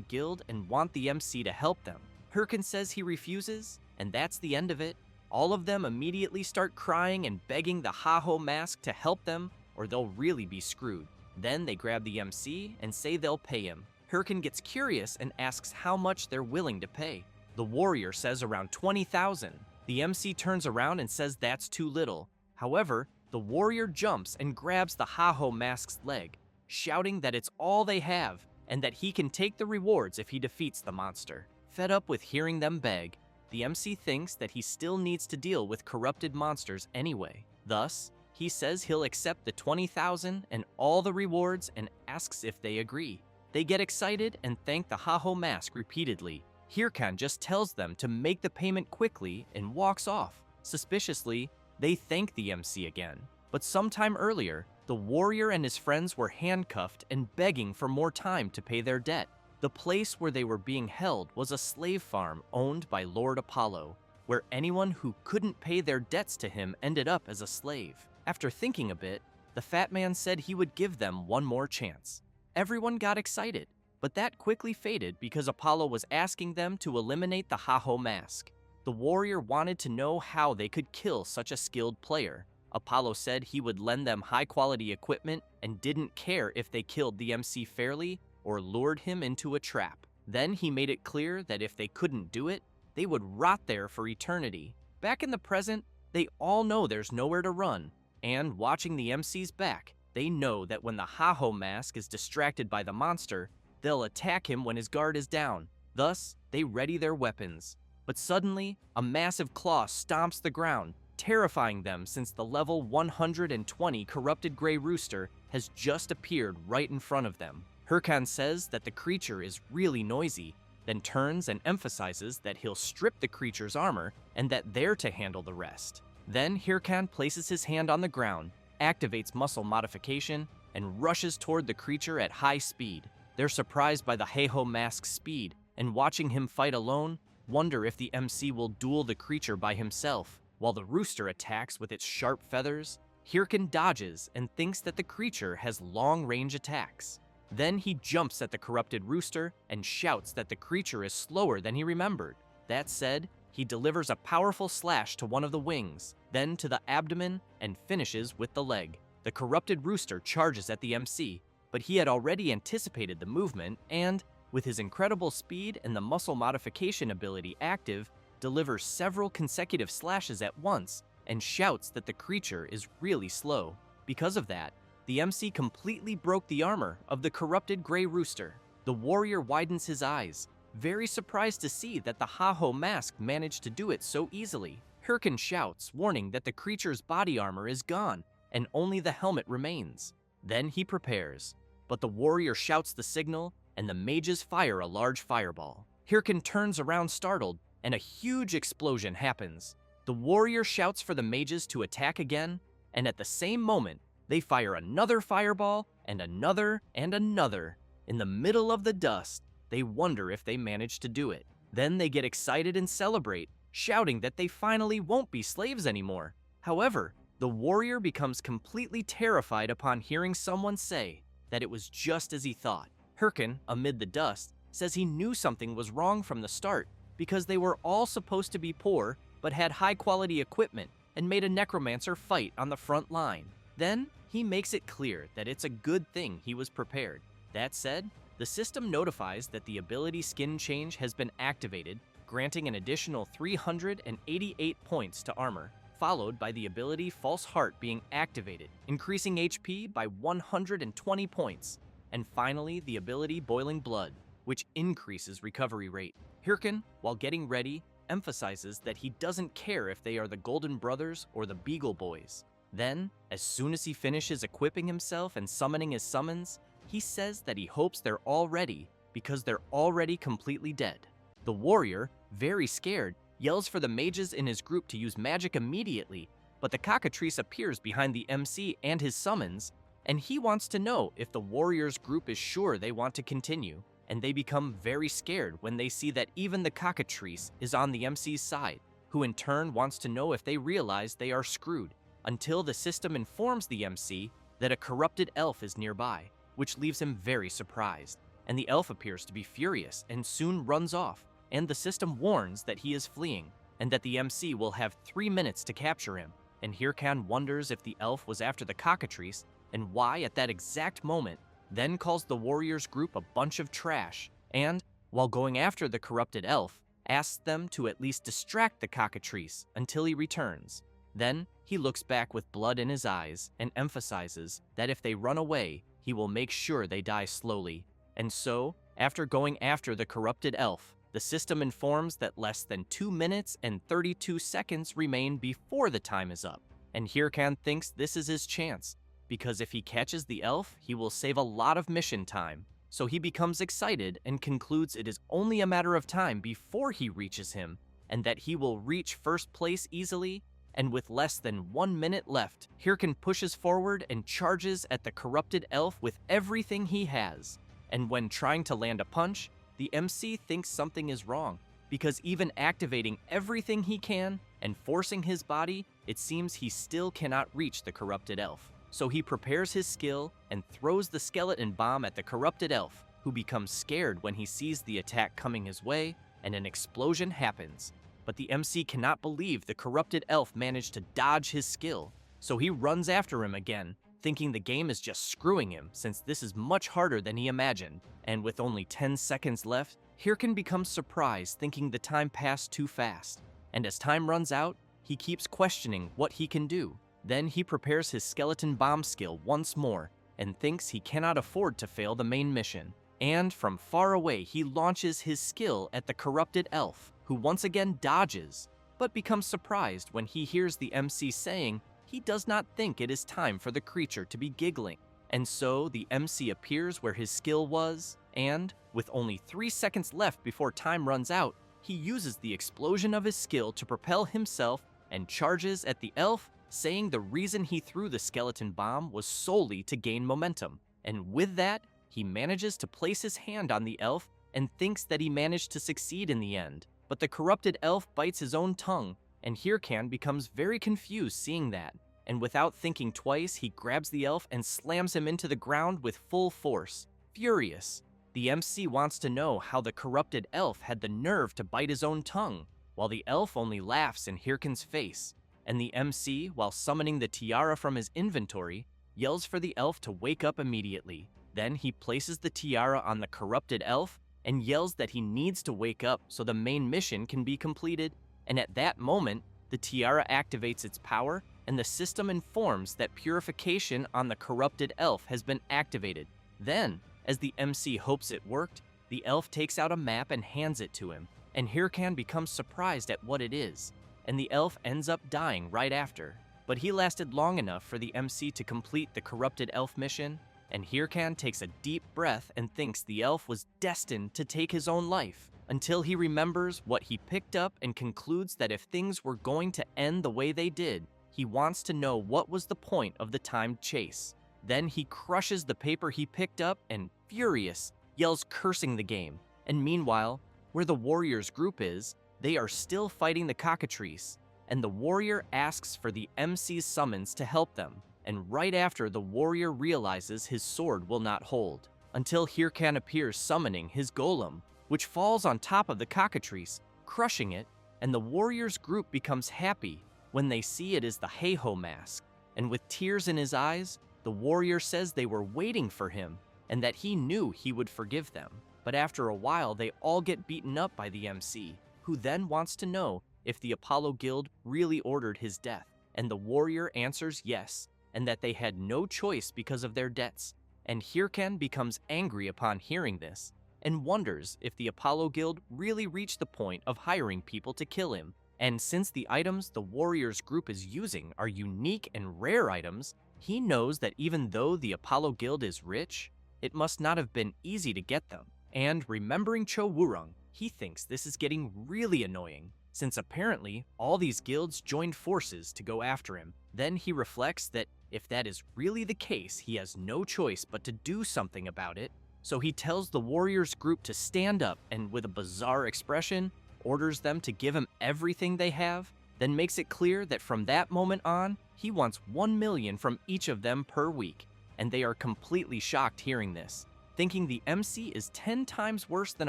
guild and want the MC to help them. Hirkan says he refuses, and that's the end of it. All of them immediately start crying and begging the Ha-Ho Mask to help them, or they'll really be screwed. Then they grab the MC and say they'll pay him. Hirkan gets curious and asks how much they're willing to pay. The warrior says around 20,000. The MC turns around and says that's too little. However, the warrior jumps and grabs the Ha-Ho Mask's leg, shouting that it's all they have and that he can take the rewards if he defeats the monster. Fed up with hearing them beg, the MC thinks that he still needs to deal with corrupted monsters anyway. Thus, He says he'll accept the 20,000 and all the rewards and asks if they agree. They get excited and thank the Haho mask repeatedly. Hirkan just tells them to make the payment quickly and walks off. Suspiciously, they thank the MC again. But sometime earlier, the warrior and his friends were handcuffed and begging for more time to pay their debt. The place where they were being held was a slave farm owned by Lord Apollo, where anyone who couldn't pay their debts to him ended up as a slave. After thinking a bit, the fat man said he would give them one more chance. Everyone got excited, but that quickly faded because Apollo was asking them to eliminate the Haho mask. The warrior wanted to know how they could kill such a skilled player. Apollo said he would lend them high-quality equipment and didn't care if they killed the MC fairly or lured him into a trap. Then he made it clear that if they couldn't do it, they would rot there for eternity. Back in the present, they all know there's nowhere to run, and watching the MC's back, they know that when the Haho mask is distracted by the monster, they'll attack him when his guard is down. Thus, they ready their weapons. But suddenly, a massive claw stomps the ground, terrifying them since the level 120 corrupted gray rooster has just appeared right in front of them. Hirkan says that the creature is really noisy, then turns and emphasizes that he'll strip the creature's armor and that they're to handle the rest. Then Hirkan places his hand on the ground, activates muscle modification, and rushes toward the creature at high speed. They're surprised by the Haho mask's speed, and watching him fight alone, wonder if the MC will duel the creature by himself. While the rooster attacks with its sharp feathers, Hirkan dodges and thinks that the creature has long-range attacks. Then he jumps at the corrupted rooster and shouts that the creature is slower than he remembered. That said, he delivers a powerful slash to one of the wings, then to the abdomen, and finishes with the leg. The corrupted rooster charges at the MC, but he had already anticipated the movement and, with his incredible speed and the muscle modification ability active, delivers several consecutive slashes at once and shouts that the creature is really slow. Because of that, the MC completely broke the armor of the corrupted gray rooster. The warrior widens his eyes, very surprised to see that the Haho mask managed to do it so easily. Hirkan shouts, warning that the creature's body armor is gone and only the helmet remains. Then he prepares, but the warrior shouts the signal and the mages fire a large fireball. Hirkan turns around startled, and a huge explosion happens. The warrior shouts for the mages to attack again, and at the same moment, they fire another fireball and another and another. In the middle of the dust, they wonder if they managed to do it. Then they get excited and celebrate, shouting that they finally won't be slaves anymore. However, the warrior becomes completely terrified upon hearing someone say that it was just as he thought. Hirkan, amid the dust, says he knew something was wrong from the start because they were all supposed to be poor but had high-quality equipment and made a necromancer fight on the front line. Then, he makes it clear that it's a good thing he was prepared. That said, the system notifies that the ability skin change has been activated, granting an additional 388 points to armor, followed by the ability False Heart being activated, increasing HP by 120 points, and finally the ability Boiling Blood, which increases recovery rate. Hirkan, while getting ready, emphasizes that he doesn't care if they are the Golden Brothers or the Beagle Boys. Then, as soon as he finishes equipping himself and summoning his summons, he says that he hopes they're all ready because they're already completely dead. The warrior, very scared, yells for the mages in his group to use magic immediately, but the cockatrice appears behind the MC and his summons, and he wants to know if the warrior's group is sure they want to continue, and they become very scared when they see that even the cockatrice is on the MC's side, who in turn wants to know if they realize they are screwed, until the system informs the MC that a corrupted elf is nearby, which leaves him very surprised, and the elf appears to be furious and soon runs off, and the system warns that he is fleeing, and that the MC will have 3 minutes to capture him, and Hirkan wonders if the elf was after the cockatrice, and why at that exact moment, then calls the warrior's group a bunch of trash, and, while going after the corrupted elf, asks them to at least distract the cockatrice until he returns. Then, he looks back with blood in his eyes and emphasizes that if they run away, he will make sure they die slowly. And so, after going after the corrupted elf, the system informs that less than 2 minutes and 32 seconds remain before the time is up. and Hirkan thinks this is his chance, because if he catches the elf, he will save a lot of mission time. So he becomes excited and concludes it is only a matter of time before he reaches him, and that he will reach first place easily. And with less than 1 minute left, Hirkan pushes forward and charges at the corrupted elf with everything he has. And when trying to land a punch, the MC thinks something is wrong, because even activating everything he can and forcing his body, it seems he still cannot reach the corrupted elf. So he prepares his skill and throws the skeleton bomb at the corrupted elf, who becomes scared when he sees the attack coming his way, and an explosion happens. But the MC cannot believe the corrupted elf managed to dodge his skill, so he runs after him again, thinking the game is just screwing him since this is much harder than he imagined. And with only 10 seconds left, Hirkan becomes surprised, thinking the time passed too fast. And as time runs out, he keeps questioning what he can do. Then he prepares his skeleton bomb skill once more and thinks he cannot afford to fail the main mission. And from far away, he launches his skill at the corrupted elf, who once again dodges, but becomes surprised when he hears the MC saying he does not think it is time for the creature to be giggling. And so the MC appears where his skill was, and, with only 3 seconds left before time runs out, he uses the explosion of his skill to propel himself and charges at the elf, saying the reason he threw the skeleton bomb was solely to gain momentum. And with that, he manages to place his hand on the elf and thinks that he managed to succeed in the end. But the corrupted elf bites his own tongue, and Hirkan becomes very confused seeing that. And without thinking twice, he grabs the elf and slams him into the ground with full force. Furious, the MC wants to know how the corrupted elf had the nerve to bite his own tongue, while the elf only laughs in Hirkan's face. And the MC, while summoning the tiara from his inventory, yells for the elf to wake up immediately. Then he places the tiara on the corrupted elf and yells that he needs to wake up so the main mission can be completed. And at that moment, the tiara activates its power, and the system informs that purification on the corrupted elf has been activated. Then, as the MC hopes it worked, the elf takes out a map and hands it to him, and Hirkan becomes surprised at what it is, and the elf ends up dying right after. But he lasted long enough for the MC to complete the corrupted elf mission, and Hirkan takes a deep breath and thinks the elf was destined to take his own life, until he remembers what he picked up and concludes that if things were going to end the way they did, he wants to know what was the point of the timed chase. Then he crushes the paper he picked up and, furious, yells cursing the game. And meanwhile, where the warriors group is, they are still fighting the cockatrice, and the warrior asks for the MC's summons to help them. And right after, the warrior realizes his sword will not hold, until Hirkan appears summoning his golem, which falls on top of the cockatrice, crushing it, and the warrior's group becomes happy when they see it is the Heiho mask. And with tears in his eyes, the warrior says they were waiting for him and that he knew he would forgive them. But after a while, they all get beaten up by the MC, who then wants to know if the Apollo Guild really ordered his death. And the warrior answers yes, and that they had no choice because of their debts. And Hirkan becomes angry upon hearing this, and wonders if the Apollo Guild really reached the point of hiring people to kill him. And since the items the warrior's group is using are unique and rare items, he knows that even though the Apollo Guild is rich, it must not have been easy to get them. And remembering Cho Wurung, he thinks this is getting really annoying, since apparently all these guilds joined forces to go after him. Then he reflects that if that is really the case, he has no choice but to do something about it. So he tells the warriors group to stand up and, with a bizarre expression, orders them to give him everything they have, then makes it clear that from that moment on, he wants 1 million from each of them per week. And they are completely shocked hearing this, thinking the MC is 10 times worse than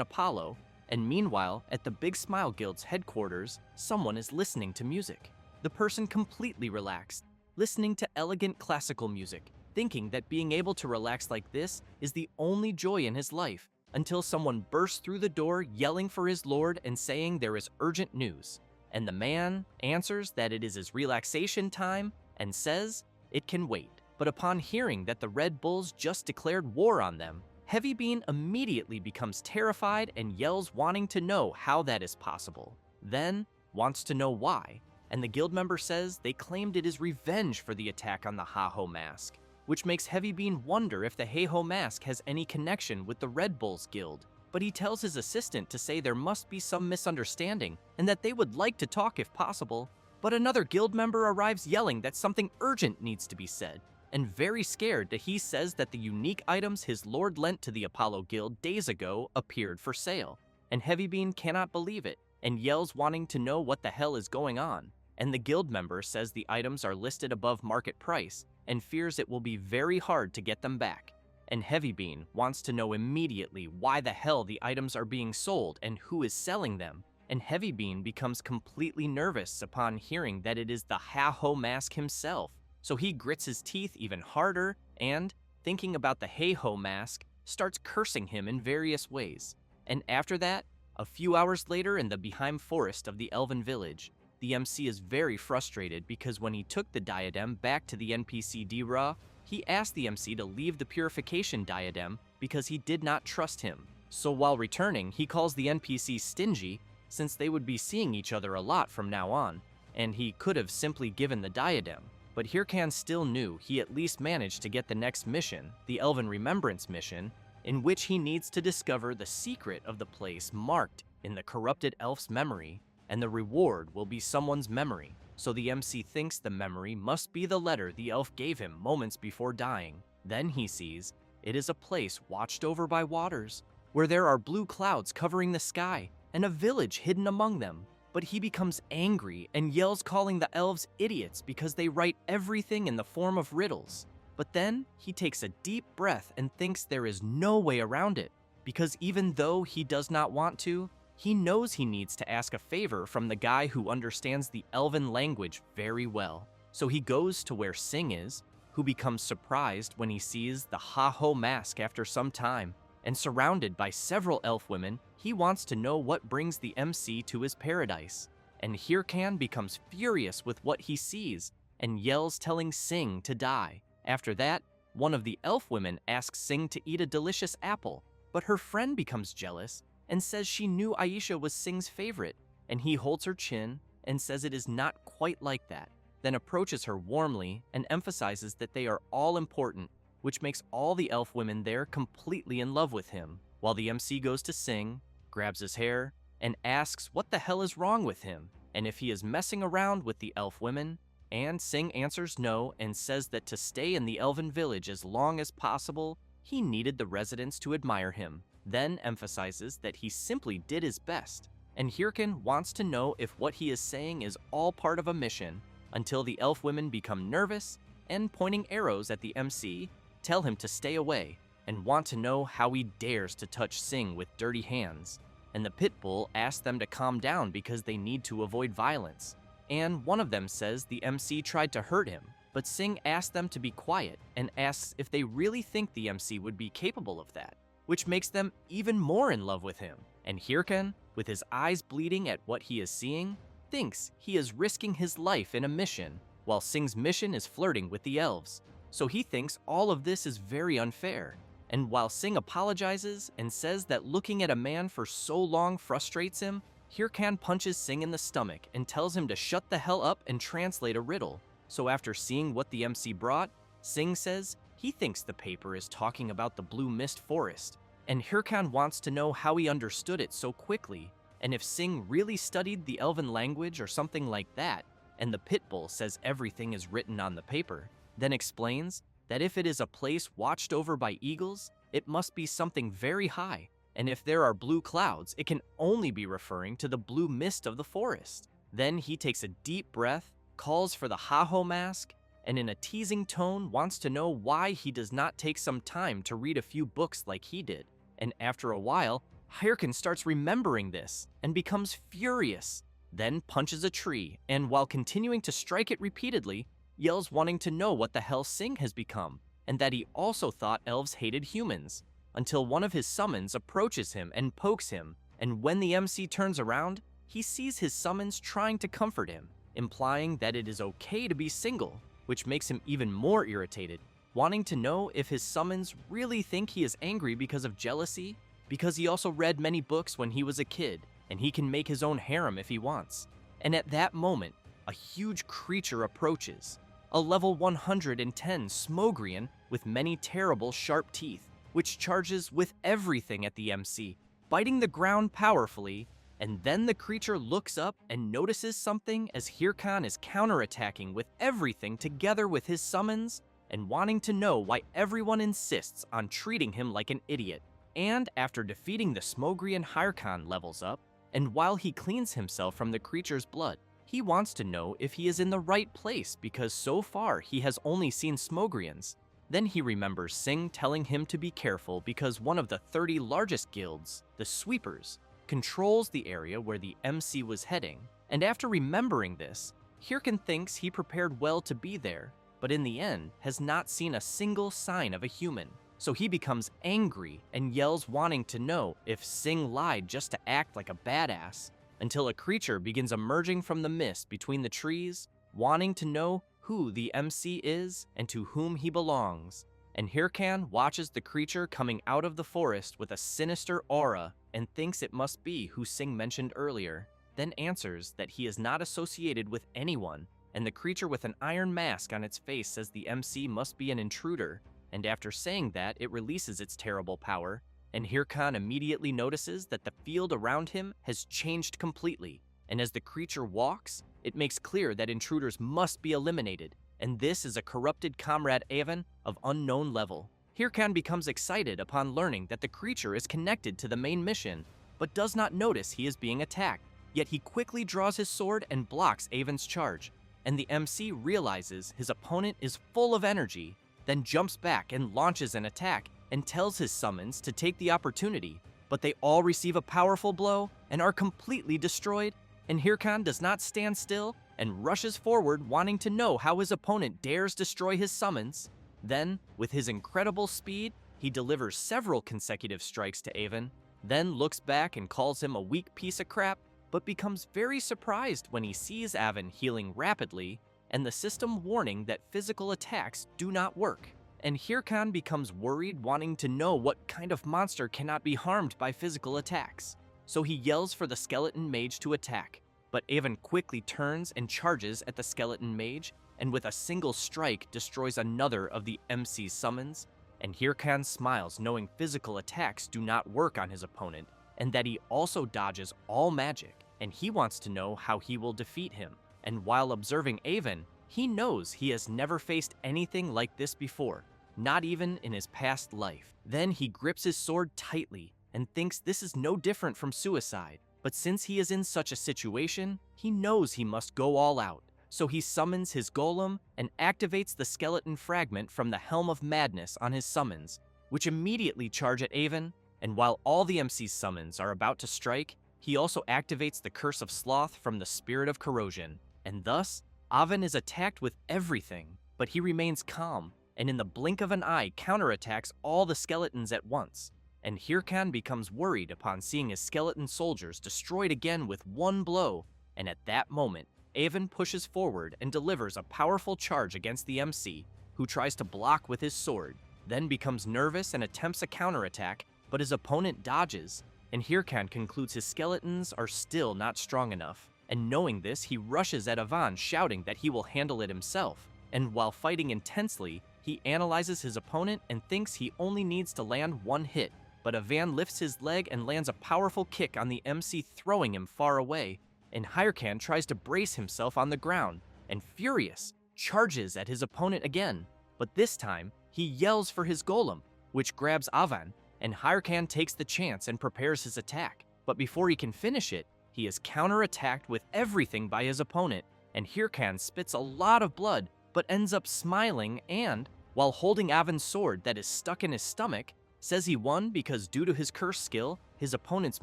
Apollo. And meanwhile, at the Big Smile Guild's headquarters, someone is listening to music. The person completely relaxed, listening to elegant classical music, thinking that being able to relax like this is the only joy in his life, until someone bursts through the door yelling for his lord and saying there is urgent news. And the man answers that it is his relaxation time and says it can wait. But upon hearing that the Red Bulls just declared war on them, Heavy Bean immediately becomes terrified and yells, wanting to know how that is possible. Then wants to know why. and the guild member says they claimed it is revenge for the attack on the Ha-Ho mask, which makes Heavy Bean wonder if the Heiho mask has any connection with the Red Bulls Guild. But he tells his assistant to say there must be some misunderstanding and that they would like to talk if possible. But another guild member arrives yelling that something urgent needs to be said, and very scared that he says that the unique items his lord lent to the Apollo Guild days ago appeared for sale. And Heavy Bean cannot believe it and yells wanting to know what the hell is going on. And the guild member says the items are listed above market price and fears it will be very hard to get them back. And Heavy Bean wants to know immediately why the hell the items are being sold and who is selling them. And Heavy Bean becomes completely nervous upon hearing that it is the Ha-Ho mask himself. So he grits his teeth even harder and, thinking about the Heiho mask, starts cursing him in various ways. And after that, a few hours later in the Beheim forest of the Elven village, the MC is very frustrated because when he took the diadem back to the NPC Dra, he asked the MC to leave the purification diadem because he did not trust him. So while returning, he calls the NPC stingy since they would be seeing each other a lot from now on, and he could have simply given the diadem. But Hirkan still knew he at least managed to get the next mission, the Elven Remembrance mission, in which he needs to discover the secret of the place marked in the corrupted elf's memory, and the reward will be someone's memory. So the MC thinks the memory must be the letter the elf gave him moments before dying. Then he sees it is a place watched over by waters, where there are blue clouds covering the sky, and a village hidden among them. But he becomes angry and yells calling the elves idiots because they write everything in the form of riddles. But then he takes a deep breath and thinks there is no way around it, because even though he does not want to, he knows he needs to ask a favor from the guy who understands the elven language very well. So he goes to where Sing is, who becomes surprised when he sees the Ha-Ho mask after some time, and surrounded by several elf women, he wants to know what brings the MC to his paradise. And Hirkan becomes furious with what he sees and yells telling Sing to die. After that, one of the elf women asks Sing to eat a delicious apple, but her friend becomes jealous and says she knew Aisha was Sing's favorite, and he holds her chin and says it is not quite like that, then approaches her warmly and emphasizes that they are all important, which makes all the elf women there completely in love with him, while the MC goes to Sing, grabs his hair, and asks what the hell is wrong with him, and if he is messing around with the elf women, and Sing answers no and says that to stay in the elven village as long as possible, he needed the residents to admire him, then emphasizes that he simply did his best, and Hirkan wants to know if what he is saying is all part of a mission, until the elf women become nervous and, pointing arrows at the MC, tell him to stay away, and want to know how he dares to touch Sing with dirty hands. And the pit bull asks them to calm down because they need to avoid violence. And one of them says the MC tried to hurt him, but Sing asks them to be quiet and asks if they really think the MC would be capable of that, which makes them even more in love with him. And Hirkan, with his eyes bleeding at what he is seeing, thinks he is risking his life in a mission, while Sing's mission is flirting with the elves. So he thinks all of this is very unfair. And while Sing apologizes and says that looking at a man for so long frustrates him, Hirkan punches Sing in the stomach and tells him to shut the hell up and translate a riddle. So after seeing what the MC brought, Sing says he thinks the paper is talking about the Blue Mist Forest, and Hirkan wants to know how he understood it so quickly, and if Sing really studied the elven language or something like that, and the pit bull says everything is written on the paper, then explains that if it is a place watched over by eagles, it must be something very high, and if there are blue clouds, it can only be referring to the blue mist of the forest. Then he takes a deep breath, calls for the Ha-Ho mask, and in a teasing tone wants to know why he does not take some time to read a few books like he did. And after a while, Hirkan starts remembering this and becomes furious, then punches a tree, and while continuing to strike it repeatedly, yells wanting to know what the hell Sing has become, and that he also thought elves hated humans, until one of his summons approaches him and pokes him, and when the MC turns around, he sees his summons trying to comfort him, implying that it is okay to be single, which makes him even more irritated, wanting to know if his summons really think he is angry because of jealousy, because he also read many books when he was a kid, and he can make his own harem if he wants. And at that moment, a huge creature approaches. A level 110 Smogrian with many terrible sharp teeth, which charges with everything at the MC, biting the ground powerfully, and then the creature looks up and notices something as Hirkan is counterattacking with everything together with his summons and wanting to know why everyone insists on treating him like an idiot. And after defeating the Smogrian, Hirkan levels up, and while he cleans himself from the creature's blood, he wants to know if he is in the right place because so far he has only seen Smogrians. Then he remembers Sing telling him to be careful because one of the 30 largest guilds, the Sweepers, controls the area where the MC was heading. And after remembering this, Hirkan thinks he prepared well to be there, but in the end has not seen a single sign of a human. So he becomes angry and yells wanting to know if Sing lied just to act like a badass, until a creature begins emerging from the mist between the trees, wanting to know who the MC is and to whom he belongs. And Hirkan watches the creature coming out of the forest with a sinister aura and thinks it must be who Sing mentioned earlier, then answers that he is not associated with anyone, and the creature with an iron mask on its face says the MC must be an intruder, and after saying that, it releases its terrible power, and Hirkan immediately notices that the field around him has changed completely, and as the creature walks, it makes clear that intruders must be eliminated, and this is a corrupted comrade Avon of unknown level. Hirkan becomes excited upon learning that the creature is connected to the main mission, but does not notice he is being attacked, yet he quickly draws his sword and blocks Avon's charge, and the MC realizes his opponent is full of energy, then jumps back and launches an attack and tells his summons to take the opportunity, but they all receive a powerful blow and are completely destroyed, and Hirkan does not stand still and rushes forward wanting to know how his opponent dares destroy his summons. Then, with his incredible speed, he delivers several consecutive strikes to Avon, then looks back and calls him a weak piece of crap, but becomes very surprised when he sees Avon healing rapidly and the system warning that physical attacks do not work. And Hirkan becomes worried wanting to know what kind of monster cannot be harmed by physical attacks. So he yells for the skeleton mage to attack, but Avon quickly turns and charges at the skeleton mage, and with a single strike destroys another of the MC's summons, and Hirkan smiles knowing physical attacks do not work on his opponent, and that he also dodges all magic, and he wants to know how he will defeat him. And while observing Avon, he knows he has never faced anything like this before, not even in his past life. Then he grips his sword tightly and thinks this is no different from suicide, but since he is in such a situation, he knows he must go all out. So he summons his golem and activates the skeleton fragment from the Helm of Madness on his summons, which immediately charge at Avon, and while all the MC's summons are about to strike, he also activates the Curse of Sloth from the Spirit of Corrosion, and thus, Avon is attacked with everything, but he remains calm, and in the blink of an eye counterattacks all the skeletons at once, and Hirkan becomes worried upon seeing his skeleton soldiers destroyed again with one blow, and at that moment, Avon pushes forward and delivers a powerful charge against the MC, who tries to block with his sword, then becomes nervous and attempts a counterattack, but his opponent dodges, and Hirkan concludes his skeletons are still not strong enough. And knowing this, he rushes at Avon shouting that he will handle it himself, and while fighting intensely, he analyzes his opponent and thinks he only needs to land one hit, but Avon lifts his leg and lands a powerful kick on the MC, throwing him far away, and Hirkan tries to brace himself on the ground, and furious, charges at his opponent again, but this time, he yells for his golem, which grabs Avon, and Hirkan takes the chance and prepares his attack, but before he can finish it, he is counterattacked with everything by his opponent, and Hirkan spits a lot of blood, but ends up smiling and, while holding Avon's sword that is stuck in his stomach, says he won because due to his curse skill, his opponent's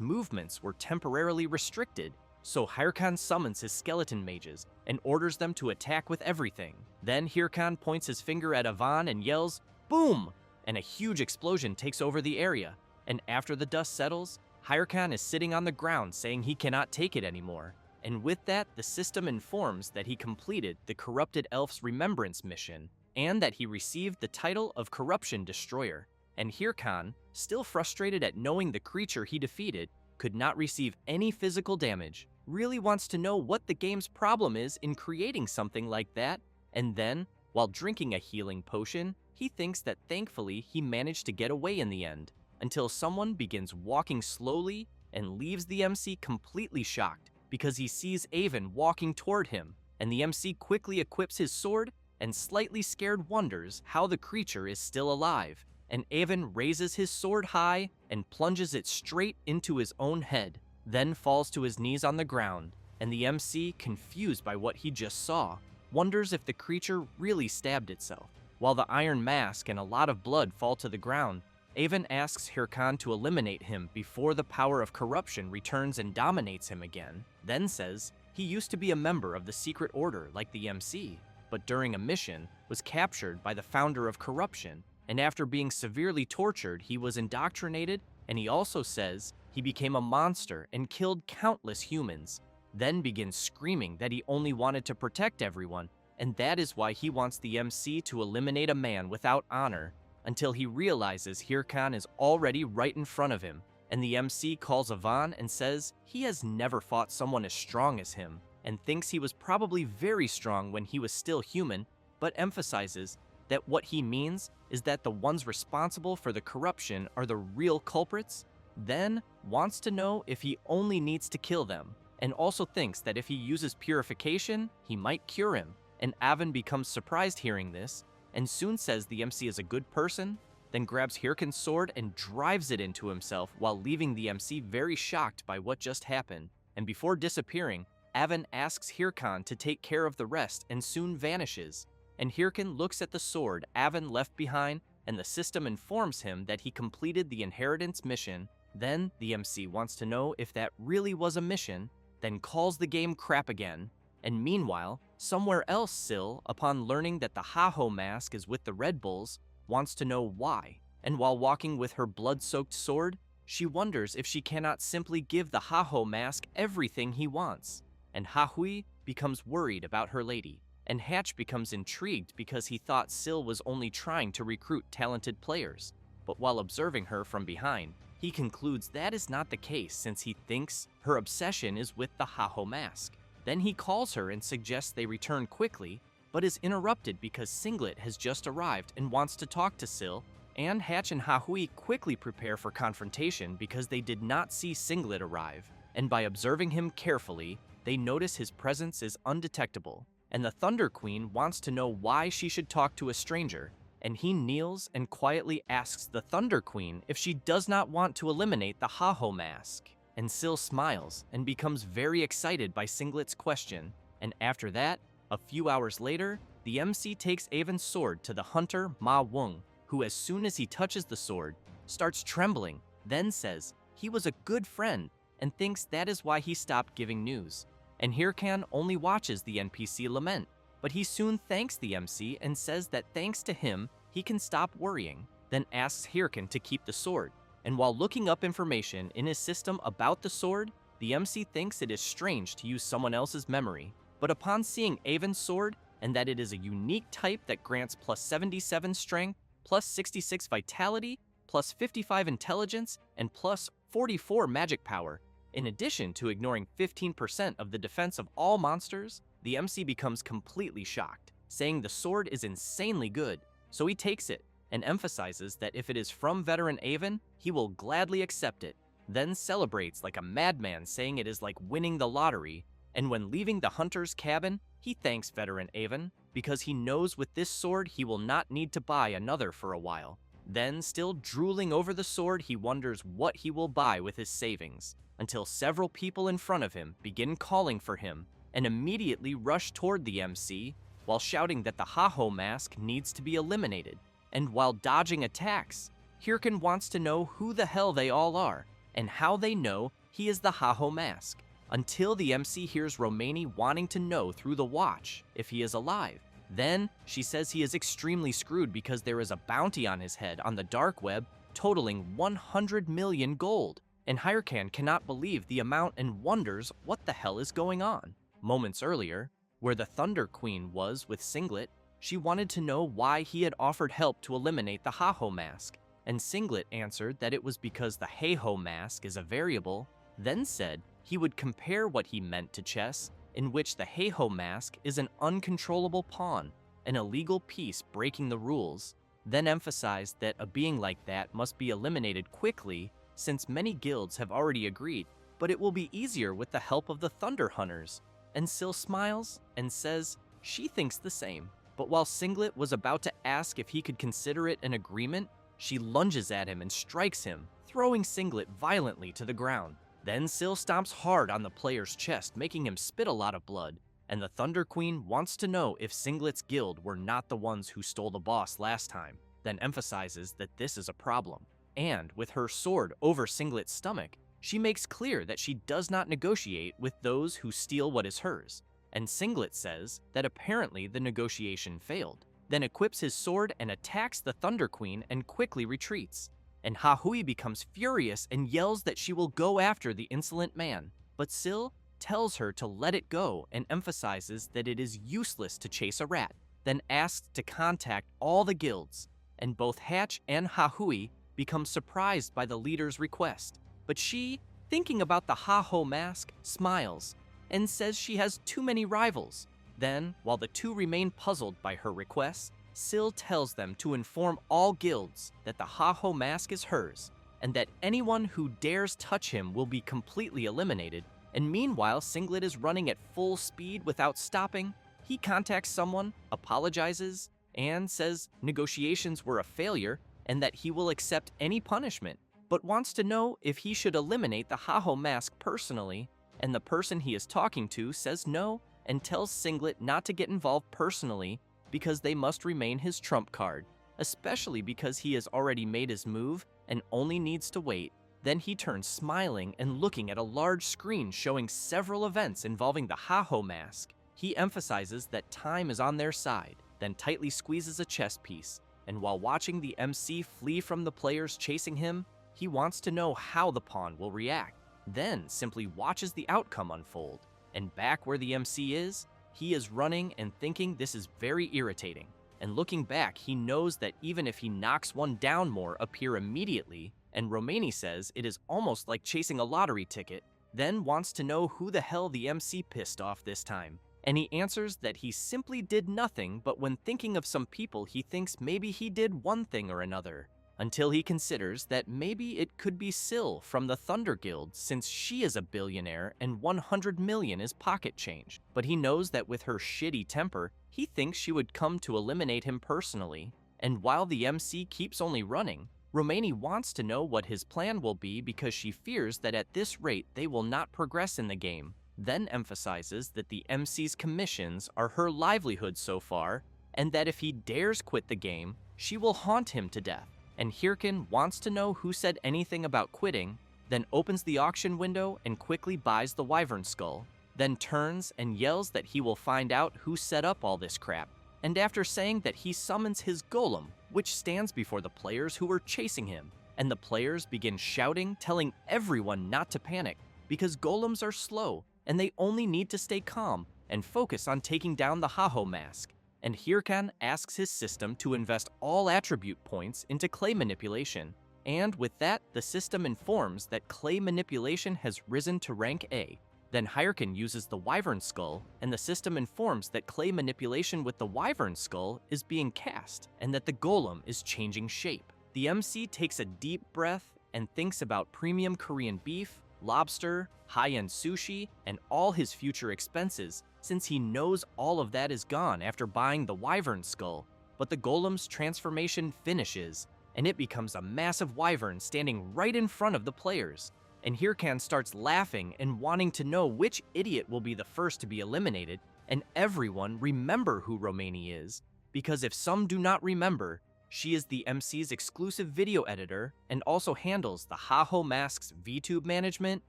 movements were temporarily restricted. So Hirkan summons his skeleton mages and orders them to attack with everything. Then Hirkan points his finger at Avon and yells, "Boom!" and a huge explosion takes over the area, and after the dust settles, Hirkan is sitting on the ground saying he cannot take it anymore, and with that, the system informs that he completed the Corrupted Elf's Remembrance mission, and that he received the title of Corruption Destroyer, and Hirkan, still frustrated at knowing the creature he defeated, could not receive any physical damage, really wants to know what the game's problem is in creating something like that, and then, while drinking a healing potion, he thinks that thankfully he managed to get away in the end, until someone begins walking slowly and leaves the MC completely shocked because he sees Avon walking toward him, and the MC quickly equips his sword and slightly scared wonders how the creature is still alive, and Avon raises his sword high and plunges it straight into his own head, then falls to his knees on the ground, and the MC, confused by what he just saw, wonders if the creature really stabbed itself. While the iron mask and a lot of blood fall to the ground, Avon asks Hirkan to eliminate him before the power of corruption returns and dominates him again, then says he used to be a member of the secret order like the MC, but during a mission was captured by the founder of corruption, and after being severely tortured, he was indoctrinated, and he also says he became a monster and killed countless humans, then begins screaming that he only wanted to protect everyone, and that is why he wants the MC to eliminate a man without honor, until he realizes Hirkan is already right in front of him, and the MC calls Ivan and says he has never fought someone as strong as him, and thinks he was probably very strong when he was still human, but emphasizes that what he means is that the ones responsible for the corruption are the real culprits, then wants to know if he only needs to kill them, and also thinks that if he uses purification, he might cure him, and Avon becomes surprised hearing this, and soon says the MC is a good person, then grabs Hirkan's sword and drives it into himself while leaving the MC very shocked by what just happened, and before disappearing, Avon asks Hirkan to take care of the rest and soon vanishes, and Hirkan looks at the sword Avon left behind, and the system informs him that he completed the inheritance mission. Then the MC wants to know if that really was a mission, then calls the game crap again, and meanwhile, somewhere else Syl, upon learning that the Ha-Ho mask is with the Red Bulls, wants to know why, and while walking with her blood-soaked sword, she wonders if she cannot simply give the Ha-Ho mask everything he wants, and Ha-Hui becomes worried about her lady, and Hatch becomes intrigued because he thought Syl was only trying to recruit talented players, but while observing her from behind, he concludes that is not the case since he thinks her obsession is with the Ha-Ho mask. Then he calls her and suggests they return quickly, but is interrupted because Singlet has just arrived and wants to talk to Syl, and Hatch and Ha-Hui quickly prepare for confrontation because they did not see Singlet arrive, and by observing him carefully, they notice his presence is undetectable, and the Thunder Queen wants to know why she should talk to a stranger, and he kneels and quietly asks the Thunder Queen if she does not want to eliminate the Ha-Ho mask. And Syl smiles and becomes very excited by Singlet's question, and after that, a few hours later, the MC takes Avon's sword to the hunter Ma Wung, who as soon as he touches the sword, starts trembling, then says he was a good friend and thinks that is why he stopped giving news. And Hirkan only watches the NPC lament, but he soon thanks the MC and says that thanks to him, he can stop worrying, then asks Hirkan to keep the sword. And while looking up information in his system about the sword, the MC thinks it is strange to use someone else's memory, but upon seeing Avon's sword and that it is a unique type that grants plus 77 strength, plus 66 vitality, plus 55 intelligence, and plus 44 magic power, in addition to ignoring 15% of the defense of all monsters, the MC becomes completely shocked, saying the sword is insanely good, so he takes it, and emphasizes that if it is from veteran Avon, he will gladly accept it, then celebrates like a madman saying it is like winning the lottery, and when leaving the hunter's cabin, he thanks veteran Avon because he knows with this sword he will not need to buy another for a while. Then, still drooling over the sword, he wonders what he will buy with his savings, until several people in front of him begin calling for him, and immediately rush toward the MC, while shouting that the Ha-Ho mask needs to be eliminated. And while dodging attacks, Hirkan wants to know who the hell they all are, and how they know he is the Ha-Ho mask, until the MC hears Romani wanting to know through the watch if he is alive. Then, she says he is extremely screwed because there is a bounty on his head on the dark web totaling 100 million gold, and Hirkan cannot believe the amount and wonders what the hell is going on. Moments earlier, where the Thunder Queen was with Singlet, she wanted to know why he had offered help to eliminate the Ha-Ho mask, and Singlet answered that it was because the Hey-Ho mask is a variable, then said he would compare what he meant to chess, in which the Heiho mask is an uncontrollable pawn, an illegal piece breaking the rules, then emphasized that a being like that must be eliminated quickly since many guilds have already agreed, but it will be easier with the help of the Thunder Hunters. And Syl smiles and says she thinks the same. But while Singlet was about to ask if he could consider it an agreement, she lunges at him and strikes him, throwing Singlet violently to the ground. Then Syl stomps hard on the player's chest, making him spit a lot of blood, and the Thunder Queen wants to know if Singlet's guild were not the ones who stole the boss last time, then emphasizes that this is a problem. And with her sword over Singlet's stomach, she makes clear that she does not negotiate with those who steal what is hers. And Singlet says that apparently the negotiation failed, then equips his sword and attacks the Thunder Queen and quickly retreats. And Hahui becomes furious and yells that she will go after the insolent man, but Syl tells her to let it go and emphasizes that it is useless to chase a rat, then asks to contact all the guilds, and both Hatch and Hahui become surprised by the leader's request. But she, thinking about the Ha-Ho mask, smiles and says she has too many rivals. Then, while the two remain puzzled by her requests, Syl tells them to inform all guilds that the Ha-Ho mask is hers, and that anyone who dares touch him will be completely eliminated. And meanwhile, Singlet is running at full speed without stopping. He contacts someone, apologizes, and says negotiations were a failure and that he will accept any punishment, but wants to know if he should eliminate the Ha-Ho mask personally, and the person he is talking to says no and tells Singlet not to get involved personally because they must remain his trump card, especially because he has already made his move and only needs to wait. Then he turns smiling and looking at a large screen showing several events involving the Ha-Ho mask. He emphasizes that time is on their side, then tightly squeezes a chess piece, and while watching the MC flee from the players chasing him, he wants to know how the pawn will react, then simply watches the outcome unfold. And back where the MC is, he is running and thinking this is very irritating. And looking back, he knows that even if he knocks one down, more appear immediately, and Romani says it is almost like chasing a lottery ticket, then wants to know who the hell the MC pissed off this time. And he answers that he simply did nothing, but when thinking of some people he thinks maybe he did one thing or another, until he considers that maybe it could be Syl from the Thunder Guild since she is a billionaire and 100 million is pocket change. But he knows that with her shitty temper, he thinks she would come to eliminate him personally. And while the MC keeps only running, Romani wants to know what his plan will be because she fears that at this rate they will not progress in the game, then emphasizes that the MC's commissions are her livelihood so far, and that if he dares quit the game, she will haunt him to death. And Hirkin wants to know who said anything about quitting, then opens the auction window and quickly buys the Wyvern Skull, then turns and yells that he will find out who set up all this crap. And after saying that he summons his golem, which stands before the players who were chasing him, and the players begin shouting, telling everyone not to panic, because golems are slow and they only need to stay calm and focus on taking down the Ha-Ho mask. And Hirkan asks his system to invest all attribute points into clay manipulation, and with that, the system informs that clay manipulation has risen to rank A. Then Hirkan uses the Wyvern Skull, and the system informs that clay manipulation with the Wyvern Skull is being cast, and that the golem is changing shape. The MC takes a deep breath and thinks about premium Korean beef, lobster, high-end sushi, and all his future expenses, since he knows all of that is gone after buying the Wyvern Skull. But the golem's transformation finishes, and it becomes a massive wyvern standing right in front of the players. And Hirkan starts laughing and wanting to know which idiot will be the first to be eliminated, and everyone remember who Romani is, because if some do not remember, she is the MC's exclusive video editor and also handles the Ha-Ho Mask's VTube management,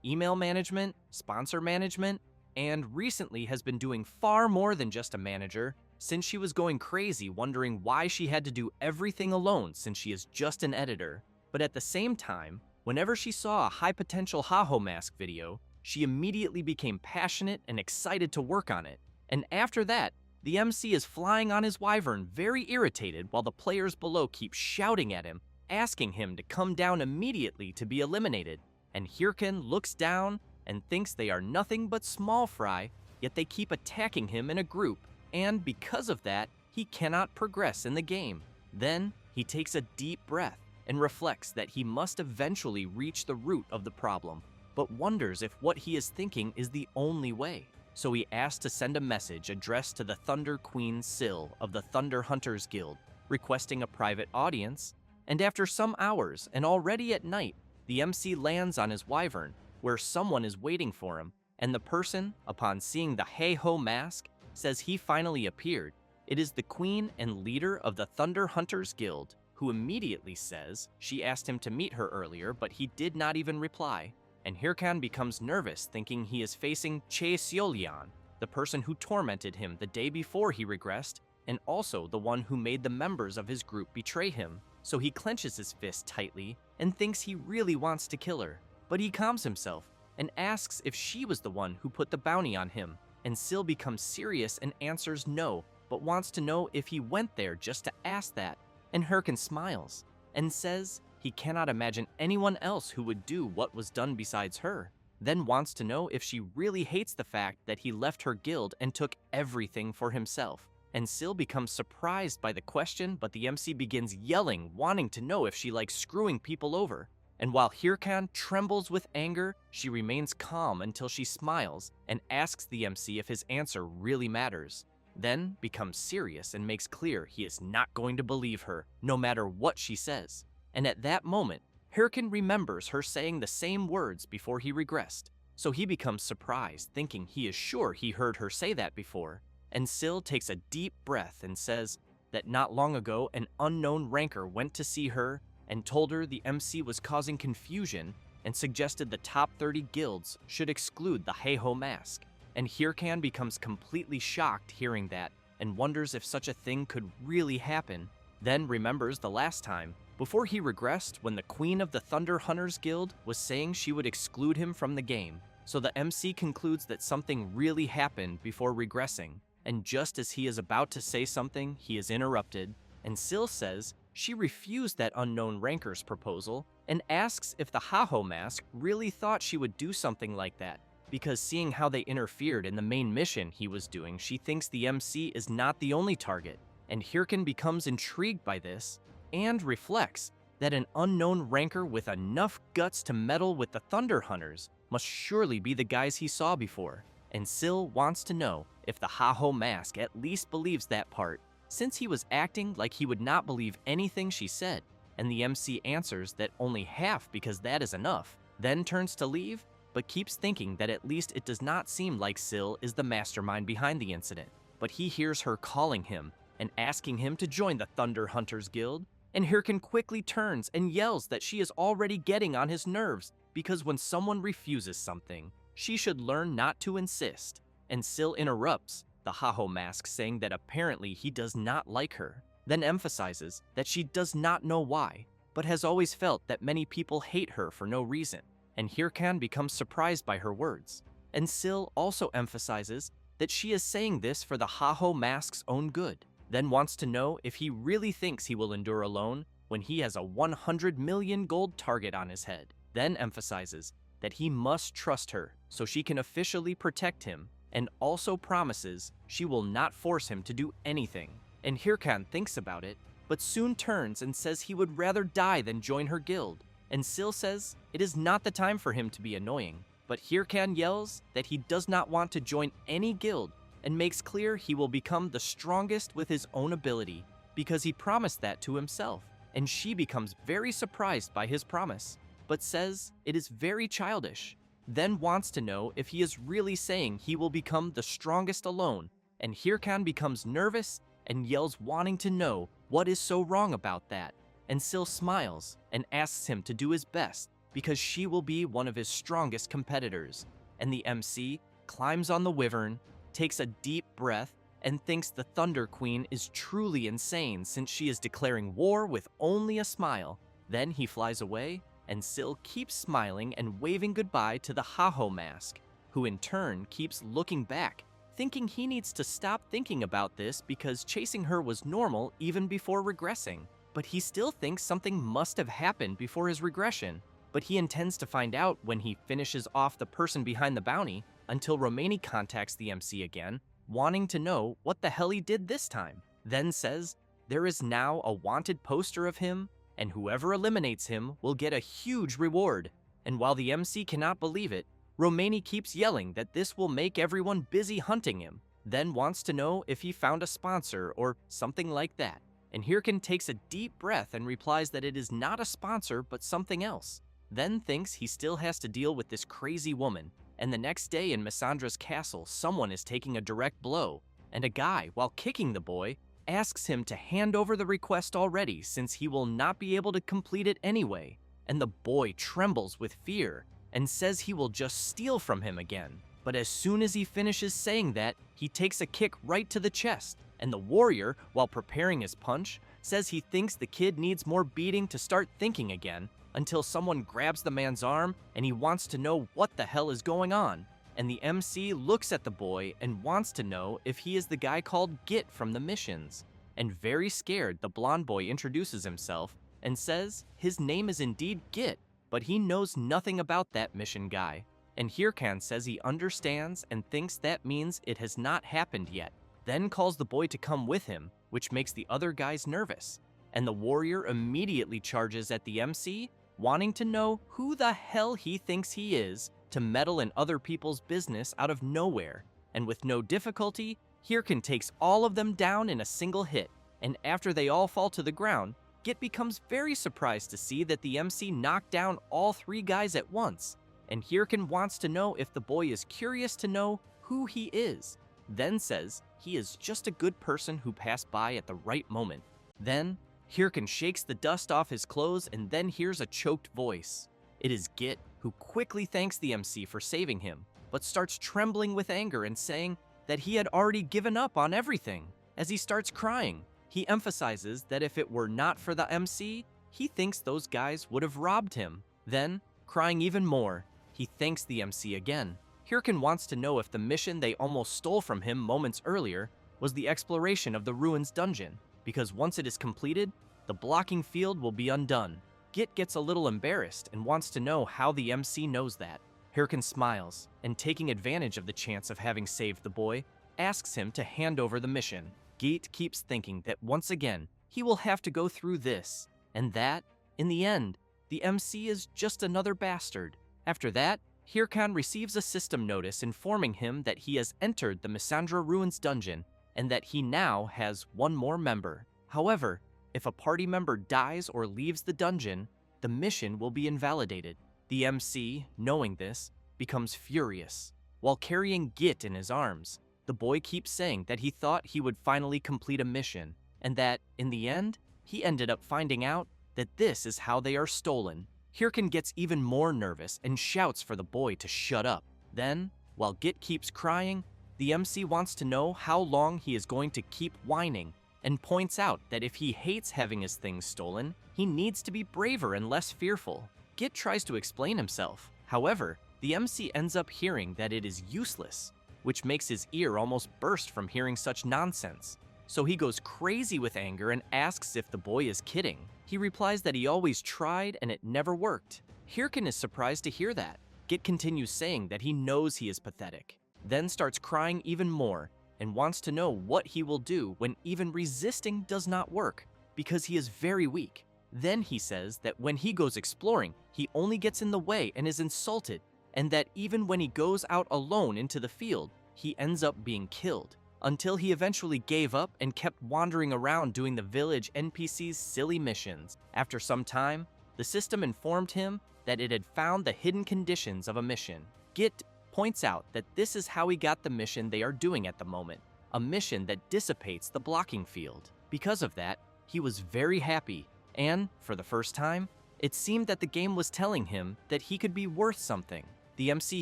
email management, sponsor management, and recently has been doing far more than just a manager, since she was going crazy wondering why she had to do everything alone since she is just an editor. But at the same time, whenever she saw a high-potential Ha-Ho Mask video, she immediately became passionate and excited to work on it. And after that, the MC is flying on his wyvern very irritated while the players below keep shouting at him, asking him to come down immediately to be eliminated. And Hirkan looks down and thinks they are nothing but small fry, yet they keep attacking him in a group, and because of that, he cannot progress in the game. Then, he takes a deep breath and reflects that he must eventually reach the root of the problem, but wonders if what he is thinking is the only way. So he asks to send a message addressed to the Thunder Queen Syl of the Thunder Hunters Guild, requesting a private audience, and after some hours and already at night, the MC lands on his wyvern, where someone is waiting for him, and the person, upon seeing the hey-ho mask, says he finally appeared. It is the queen and leader of the Thunder Hunters Guild, who immediately says she asked him to meet her earlier, but he did not even reply. And Hirkan becomes nervous, thinking he is facing Chae Seolyeon, the person who tormented him the day before he regressed, and also the one who made the members of his group betray him. So he clenches his fist tightly and thinks he really wants to kill her. But he calms himself and asks if she was the one who put the bounty on him, and Syl becomes serious and answers no, but wants to know if he went there just to ask that. And Hirkan smiles and says he cannot imagine anyone else who would do what was done besides her, then wants to know if she really hates the fact that he left her guild and took everything for himself. And Syl becomes surprised by the question, but the MC begins yelling, wanting to know if she likes screwing people over. And while Hirkan trembles with anger, she remains calm until she smiles and asks the MC if his answer really matters. Then becomes serious and makes clear he is not going to believe her, no matter what she says. And at that moment, Hirkan remembers her saying the same words before he regressed, so he becomes surprised, thinking he is sure he heard her say that before. And Syl takes a deep breath and says that not long ago an unknown ranker went to see her and told her the MC was causing confusion and suggested the top 30 guilds should exclude the Heiho mask. And Hirkan becomes completely shocked hearing that and wonders if such a thing could really happen. Then remembers the last time, before he regressed, when the Queen of the Thunder Hunters Guild was saying she would exclude him from the game. So the MC concludes that something really happened before regressing, and just as he is about to say something, he is interrupted, and Syl says she refused that unknown ranker's proposal and asks if the Haho mask really thought she would do something like that, because seeing how they interfered in the main mission he was doing, she thinks the MC is not the only target, and Hirkan becomes intrigued by this and reflects that an unknown ranker with enough guts to meddle with the Thunder Hunters must surely be the guys he saw before, and Syl wants to know if the Haho mask at least believes that part, since he was acting like he would not believe anything she said, and the MC answers that only half because that is enough, then turns to leave, but keeps thinking that at least it does not seem like Syl is the mastermind behind the incident. But he hears her calling him and asking him to join the Thunder Hunters Guild, and Hirkan quickly turns and yells that she is already getting on his nerves because when someone refuses something, she should learn not to insist. And Syl interrupts the Haho mask, saying that apparently he does not like her, then emphasizes that she does not know why, but has always felt that many people hate her for no reason. And Hirkan becomes surprised by her words. And Syl also emphasizes that she is saying this for the Haho mask's own good, then wants to know if he really thinks he will endure alone when he has a 100 million gold target on his head, then emphasizes that he must trust her so she can officially protect him, and also promises she will not force him to do anything. And Hirkan thinks about it, but soon turns and says he would rather die than join her guild. And Syl says it is not the time for him to be annoying, but Hirkan yells that he does not want to join any guild and makes clear he will become the strongest with his own ability because he promised that to himself. And she becomes very surprised by his promise, but says it is very childish, then wants to know if he is really saying he will become the strongest alone. And Hirkan becomes nervous and yells, wanting to know what is so wrong about that. And Syl smiles and asks him to do his best because she will be one of his strongest competitors. And the MC climbs on the wyvern, takes a deep breath, and thinks the Thunder Queen is truly insane since she is declaring war with only a smile. Then he flies away, and Syl keeps smiling and waving goodbye to the Haho mask, who in turn keeps looking back, thinking he needs to stop thinking about this because chasing her was normal even before regressing. But he still thinks something must have happened before his regression, but he intends to find out when he finishes off the person behind the bounty until Romani contacts the MC again, wanting to know what the hell he did this time. Then says there is now a wanted poster of him, and whoever eliminates him will get a huge reward. And while the MC cannot believe it, Romani keeps yelling that this will make everyone busy hunting him, then wants to know if he found a sponsor or something like that. And Hirkin takes a deep breath and replies that it is not a sponsor but something else, then thinks he still has to deal with this crazy woman. And the next day in Missandra's castle, someone is taking a direct blow, and a guy, while kicking the boy, asks him to hand over the request already since he will not be able to complete it anyway. And the boy trembles with fear and says he will just steal from him again. But as soon as he finishes saying that, he takes a kick right to the chest, and the warrior, while preparing his punch, says he thinks the kid needs more beating to start thinking again, until someone grabs the man's arm and he wants to know what the hell is going on. And the MC looks at the boy and wants to know if he is the guy called Git from the missions. And very scared, the blonde boy introduces himself and says his name is indeed Git, but he knows nothing about that mission guy. And Hirkan says he understands and thinks that means it has not happened yet, then calls the boy to come with him, which makes the other guys nervous. And the warrior immediately charges at the MC, wanting to know who the hell he thinks he is to meddle in other people's business out of nowhere. And with no difficulty, Hirkan takes all of them down in a single hit, and after they all fall to the ground, Git becomes very surprised to see that the MC knocked down all three guys at once, and Hirkan wants to know if the boy is curious to know who he is, then says he is just a good person who passed by at the right moment. Then, Hirkan shakes the dust off his clothes and then hears a choked voice. It is Git, who quickly thanks the MC for saving him, but starts trembling with anger and saying that he had already given up on everything. As he starts crying, he emphasizes that if it were not for the MC, he thinks those guys would have robbed him. Then, crying even more, he thanks the MC again. Hirkan wants to know if the mission they almost stole from him moments earlier was the exploration of the ruins dungeon, because once it is completed, the blocking field will be undone. Git gets a little embarrassed and wants to know how the MC knows that. Hirkan smiles, and taking advantage of the chance of having saved the boy, asks him to hand over the mission. Git keeps thinking that once again, he will have to go through this, and that, in the end, the MC is just another bastard. After that, Hirkan receives a system notice informing him that he has entered the Misandra Ruins dungeon and that he now has one more member. However, if a party member dies or leaves the dungeon, the mission will be invalidated. The MC, knowing this, becomes furious. While carrying Git in his arms, the boy keeps saying that he thought he would finally complete a mission, and that, in the end, he ended up finding out that this is how they are stolen. Hirkan gets even more nervous and shouts for the boy to shut up. Then, while Git keeps crying, the MC wants to know how long he is going to keep whining, and points out that if he hates having his things stolen, he needs to be braver and less fearful. Git tries to explain himself. However, the MC ends up hearing that it is useless, which makes his ear almost burst from hearing such nonsense. So he goes crazy with anger and asks if the boy is kidding. He replies that he always tried and it never worked. Hirkan is surprised to hear that. Git continues saying that he knows he is pathetic, then starts crying even more and wants to know what he will do when even resisting does not work, because he is very weak. Then he says that when he goes exploring, he only gets in the way and is insulted, and that even when he goes out alone into the field, he ends up being killed, until he eventually gave up and kept wandering around doing the village NPC's silly missions. After some time, the system informed him that it had found the hidden conditions of a mission. Git points out that this is how he got the mission they are doing at the moment, a mission that dissipates the blocking field. Because of that, he was very happy, and, for the first time, it seemed that the game was telling him that he could be worth something. The MC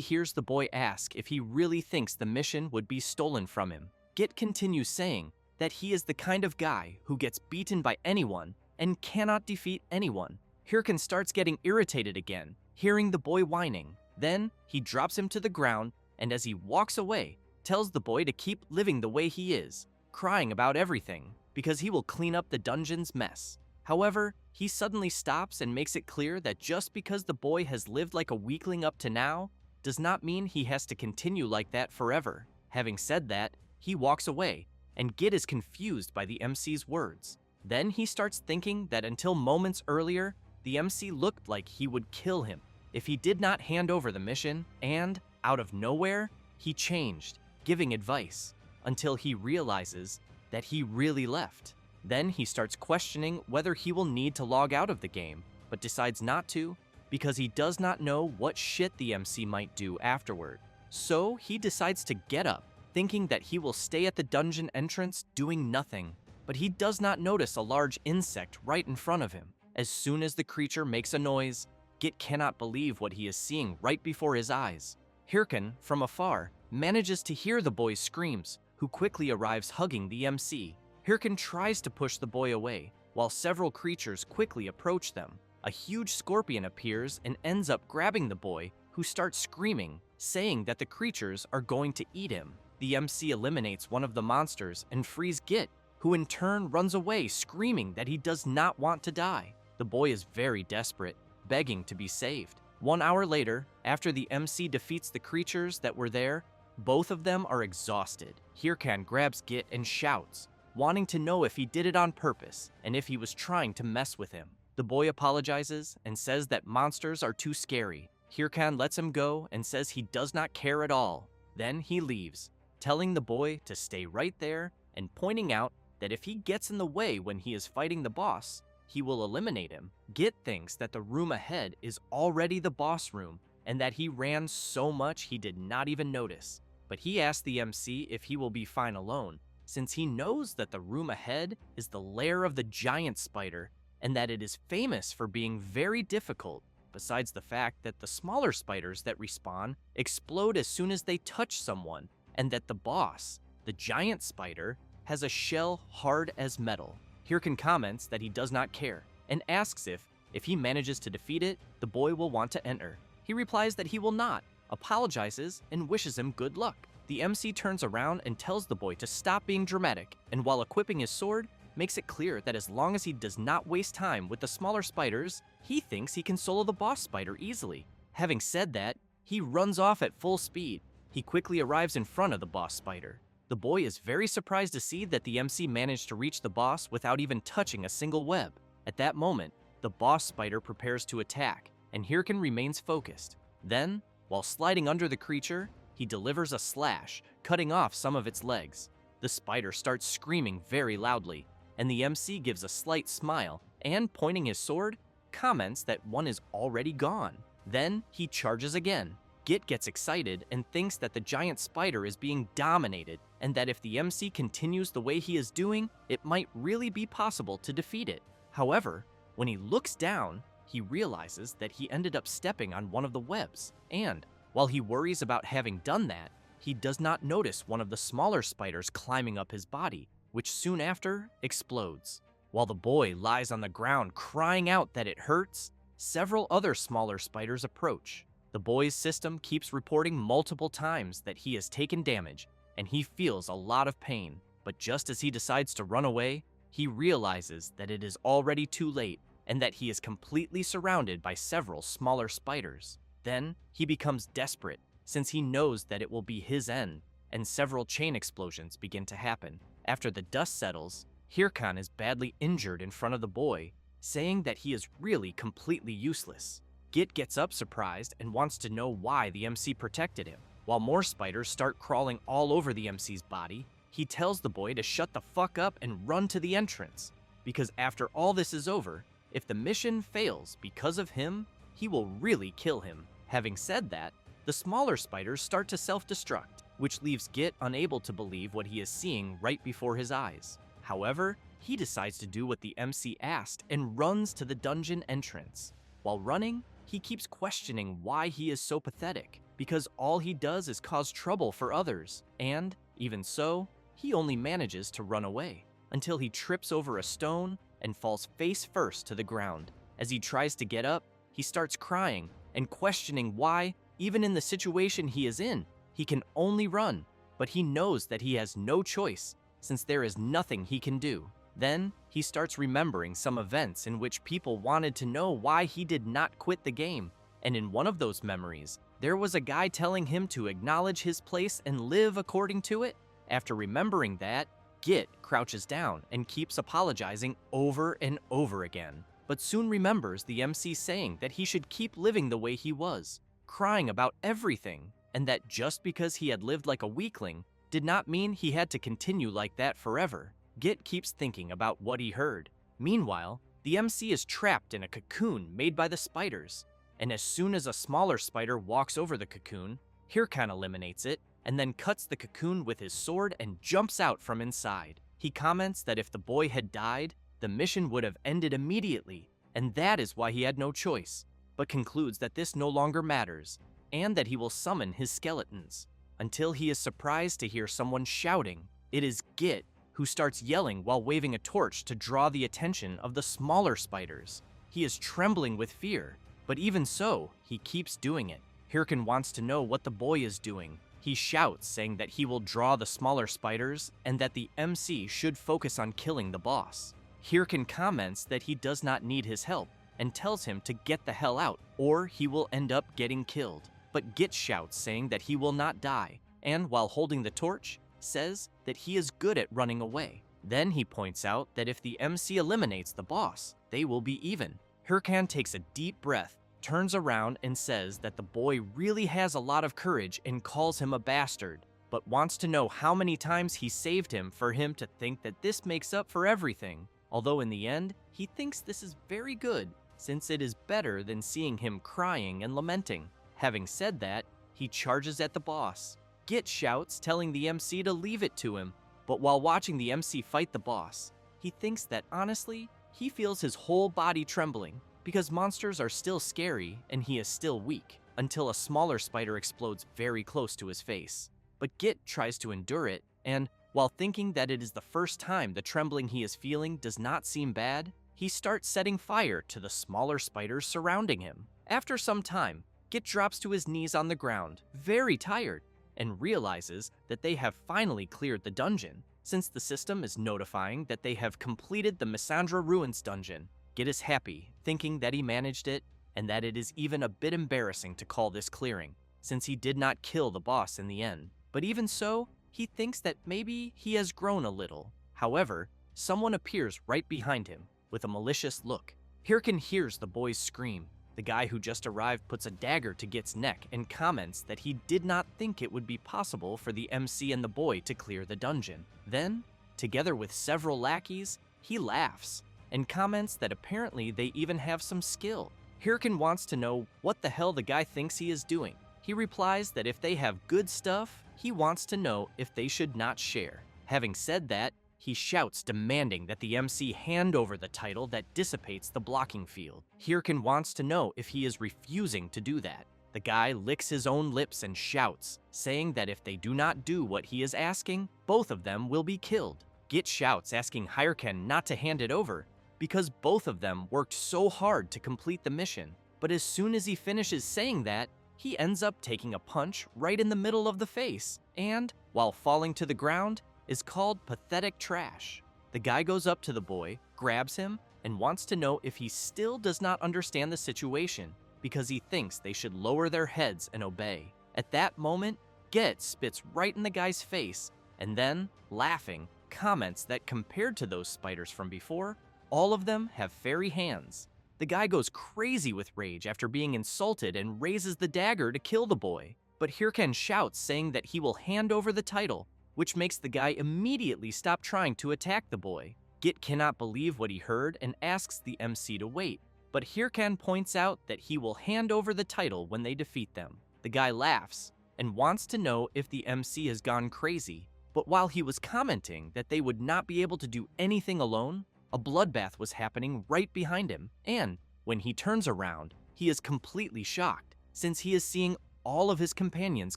hears the boy ask if he really thinks the mission would be stolen from him. Git continues saying that he is the kind of guy who gets beaten by anyone and cannot defeat anyone. Hirkan starts getting irritated again, hearing the boy whining. Then, he drops him to the ground, and as he walks away, tells the boy to keep living the way he is, crying about everything, because he will clean up the dungeon's mess. However, he suddenly stops and makes it clear that just because the boy has lived like a weakling up to now, does not mean he has to continue like that forever. Having said that, he walks away, and Git is confused by the MC's words. Then he starts thinking that until moments earlier, the MC looked like he would kill him if he did not hand over the mission, and, out of nowhere, he changed, giving advice, until he realizes that he really left. Then he starts questioning whether he will need to log out of the game, but decides not to because he does not know what shit the MC might do afterward. So he decides to get up, thinking that he will stay at the dungeon entrance doing nothing, but he does not notice a large insect right in front of him. As soon as the creature makes a noise, Git cannot believe what he is seeing right before his eyes. Hirkan, from afar, manages to hear the boy's screams, who quickly arrives hugging the MC. Hirkan tries to push the boy away, while several creatures quickly approach them. A huge scorpion appears and ends up grabbing the boy, who starts screaming, saying that the creatures are going to eat him. The MC eliminates one of the monsters and frees Git, who in turn runs away screaming that he does not want to die. The boy is very desperate, begging to be saved. 1 hour later, after the MC defeats the creatures that were there, both of them are exhausted. Hirkan grabs Git and shouts, wanting to know if he did it on purpose and if he was trying to mess with him. The boy apologizes and says that monsters are too scary. Hirkan lets him go and says he does not care at all. Then he leaves, telling the boy to stay right there and pointing out that if he gets in the way when he is fighting the boss, he will eliminate him. Git thinks that the room ahead is already the boss room and that he ran so much he did not even notice. But he asks the MC if he will be fine alone, since he knows that the room ahead is the lair of the giant spider and that it is famous for being very difficult, besides the fact that the smaller spiders that respawn explode as soon as they touch someone, and that the boss, the giant spider, has a shell hard as metal. Hirkan comments that he does not care, and asks if he manages to defeat it, the boy will want to enter. He replies that he will not, apologizes, and wishes him good luck. The MC turns around and tells the boy to stop being dramatic, and while equipping his sword, makes it clear that as long as he does not waste time with the smaller spiders, he thinks he can solo the boss spider easily. Having said that, he runs off at full speed. He quickly arrives in front of the boss spider. The boy is very surprised to see that the MC managed to reach the boss without even touching a single web. At that moment, the boss spider prepares to attack, and Hirkan remains focused. Then, while sliding under the creature, he delivers a slash, cutting off some of its legs. The spider starts screaming very loudly, and the MC gives a slight smile and, pointing his sword, comments that one is already gone. Then he charges again. Git gets excited and thinks that the giant spider is being dominated and that if the MC continues the way he is doing, it might really be possible to defeat it. However, when he looks down, he realizes that he ended up stepping on one of the webs, and while he worries about having done that, he does not notice one of the smaller spiders climbing up his body, which soon after explodes. While the boy lies on the ground crying out that it hurts, several other smaller spiders approach. The boy's system keeps reporting multiple times that he has taken damage, and he feels a lot of pain. But just as he decides to run away, he realizes that it is already too late and that he is completely surrounded by several smaller spiders. Then he becomes desperate, since he knows that it will be his end, and several chain explosions begin to happen. After the dust settles, Hirkan is badly injured in front of the boy, saying that he is really completely useless. Git gets up surprised and wants to know why the MC protected him. While more spiders start crawling all over the MC's body, he tells the boy to shut the fuck up and run to the entrance, because after all this is over, if the mission fails because of him, he will really kill him. Having said that, the smaller spiders start to self-destruct, which leaves Git unable to believe what he is seeing right before his eyes. However, he decides to do what the MC asked and runs to the dungeon entrance. While running, he keeps questioning why he is so pathetic, because all he does is cause trouble for others, and, even so, he only manages to run away, until he trips over a stone and falls face first to the ground. As he tries to get up, he starts crying and questioning why, even in the situation he is in, he can only run, but he knows that he has no choice, since there is nothing he can do. Then, he starts remembering some events in which people wanted to know why he did not quit the game, and in one of those memories, there was a guy telling him to acknowledge his place and live according to it. After remembering that, Git crouches down and keeps apologizing over and over again, but soon remembers the MC saying that he should keep living the way he was, crying about everything, and that just because he had lived like a weakling did not mean he had to continue like that forever. Git keeps thinking about what he heard. Meanwhile, the MC is trapped in a cocoon made by the spiders, and as soon as a smaller spider walks over the cocoon, Hirkan eliminates it and then cuts the cocoon with his sword and jumps out from inside. He comments that if the boy had died, the mission would have ended immediately, and that is why he had no choice, but concludes that this no longer matters, and that he will summon his skeletons, until he is surprised to hear someone shouting. It is Git, who starts yelling while waving a torch to draw the attention of the smaller spiders. He is trembling with fear, but even so, he keeps doing it. Hirkan wants to know what the boy is doing. He shouts, saying that he will draw the smaller spiders and that the MC should focus on killing the boss. Hirkan comments that he does not need his help and tells him to get the hell out or he will end up getting killed. But Git shouts, saying that he will not die, and while holding the torch, says that he is good at running away. Then he points out that if the MC eliminates the boss, they will be even. Hirkan takes a deep breath, turns around and says that the boy really has a lot of courage and calls him a bastard, but wants to know how many times he saved him for him to think that this makes up for everything. Although in the end, he thinks this is very good, since it is better than seeing him crying and lamenting. Having said that, he charges at the boss. Git shouts, telling the MC to leave it to him, but while watching the MC fight the boss, he thinks that honestly, he feels his whole body trembling, because monsters are still scary and he is still weak, until a smaller spider explodes very close to his face. But Git tries to endure it, and while thinking that it is the first time the trembling he is feeling does not seem bad, he starts setting fire to the smaller spiders surrounding him. After some time, Git drops to his knees on the ground, very tired, and realizes that they have finally cleared the dungeon, since the system is notifying that they have completed the Misandra Ruins dungeon. Git is happy, thinking that he managed it, and that it is even a bit embarrassing to call this clearing, since he did not kill the boss in the end. But even so, he thinks that maybe he has grown a little. However, someone appears right behind him, with a malicious look. Hirkan hears the boys scream. The guy who just arrived puts a dagger to Git's neck and comments that he did not think it would be possible for the MC and the boy to clear the dungeon. Then, together with several lackeys, he laughs and comments that apparently they even have some skill. Hirkan wants to know what the hell the guy thinks he is doing. He replies that if they have good stuff, he wants to know if they should not share. Having said that, he shouts, demanding that the MC hand over the title that dissipates the blocking field. Hirkan wants to know if he is refusing to do that. The guy licks his own lips and shouts, saying that if they do not do what he is asking, both of them will be killed. Git shouts, asking Hirkan not to hand it over, because both of them worked so hard to complete the mission. But as soon as he finishes saying that, he ends up taking a punch right in the middle of the face, and, while falling to the ground, is called pathetic trash. The guy goes up to the boy, grabs him, and wants to know if he still does not understand the situation, because he thinks they should lower their heads and obey. At that moment, Git spits right in the guy's face, and then, laughing, comments that compared to those spiders from before, all of them have fairy hands. The guy goes crazy with rage after being insulted and raises the dagger to kill the boy, but Hirkan shouts, saying that he will hand over the title, which makes the guy immediately stop trying to attack the boy. Git cannot believe what he heard and asks the MC to wait, but Hirkan points out that he will hand over the title when they defeat them. The guy laughs and wants to know if the MC has gone crazy, but while he was commenting that they would not be able to do anything alone, a bloodbath was happening right behind him, and when he turns around, he is completely shocked, since he is seeing all of his companions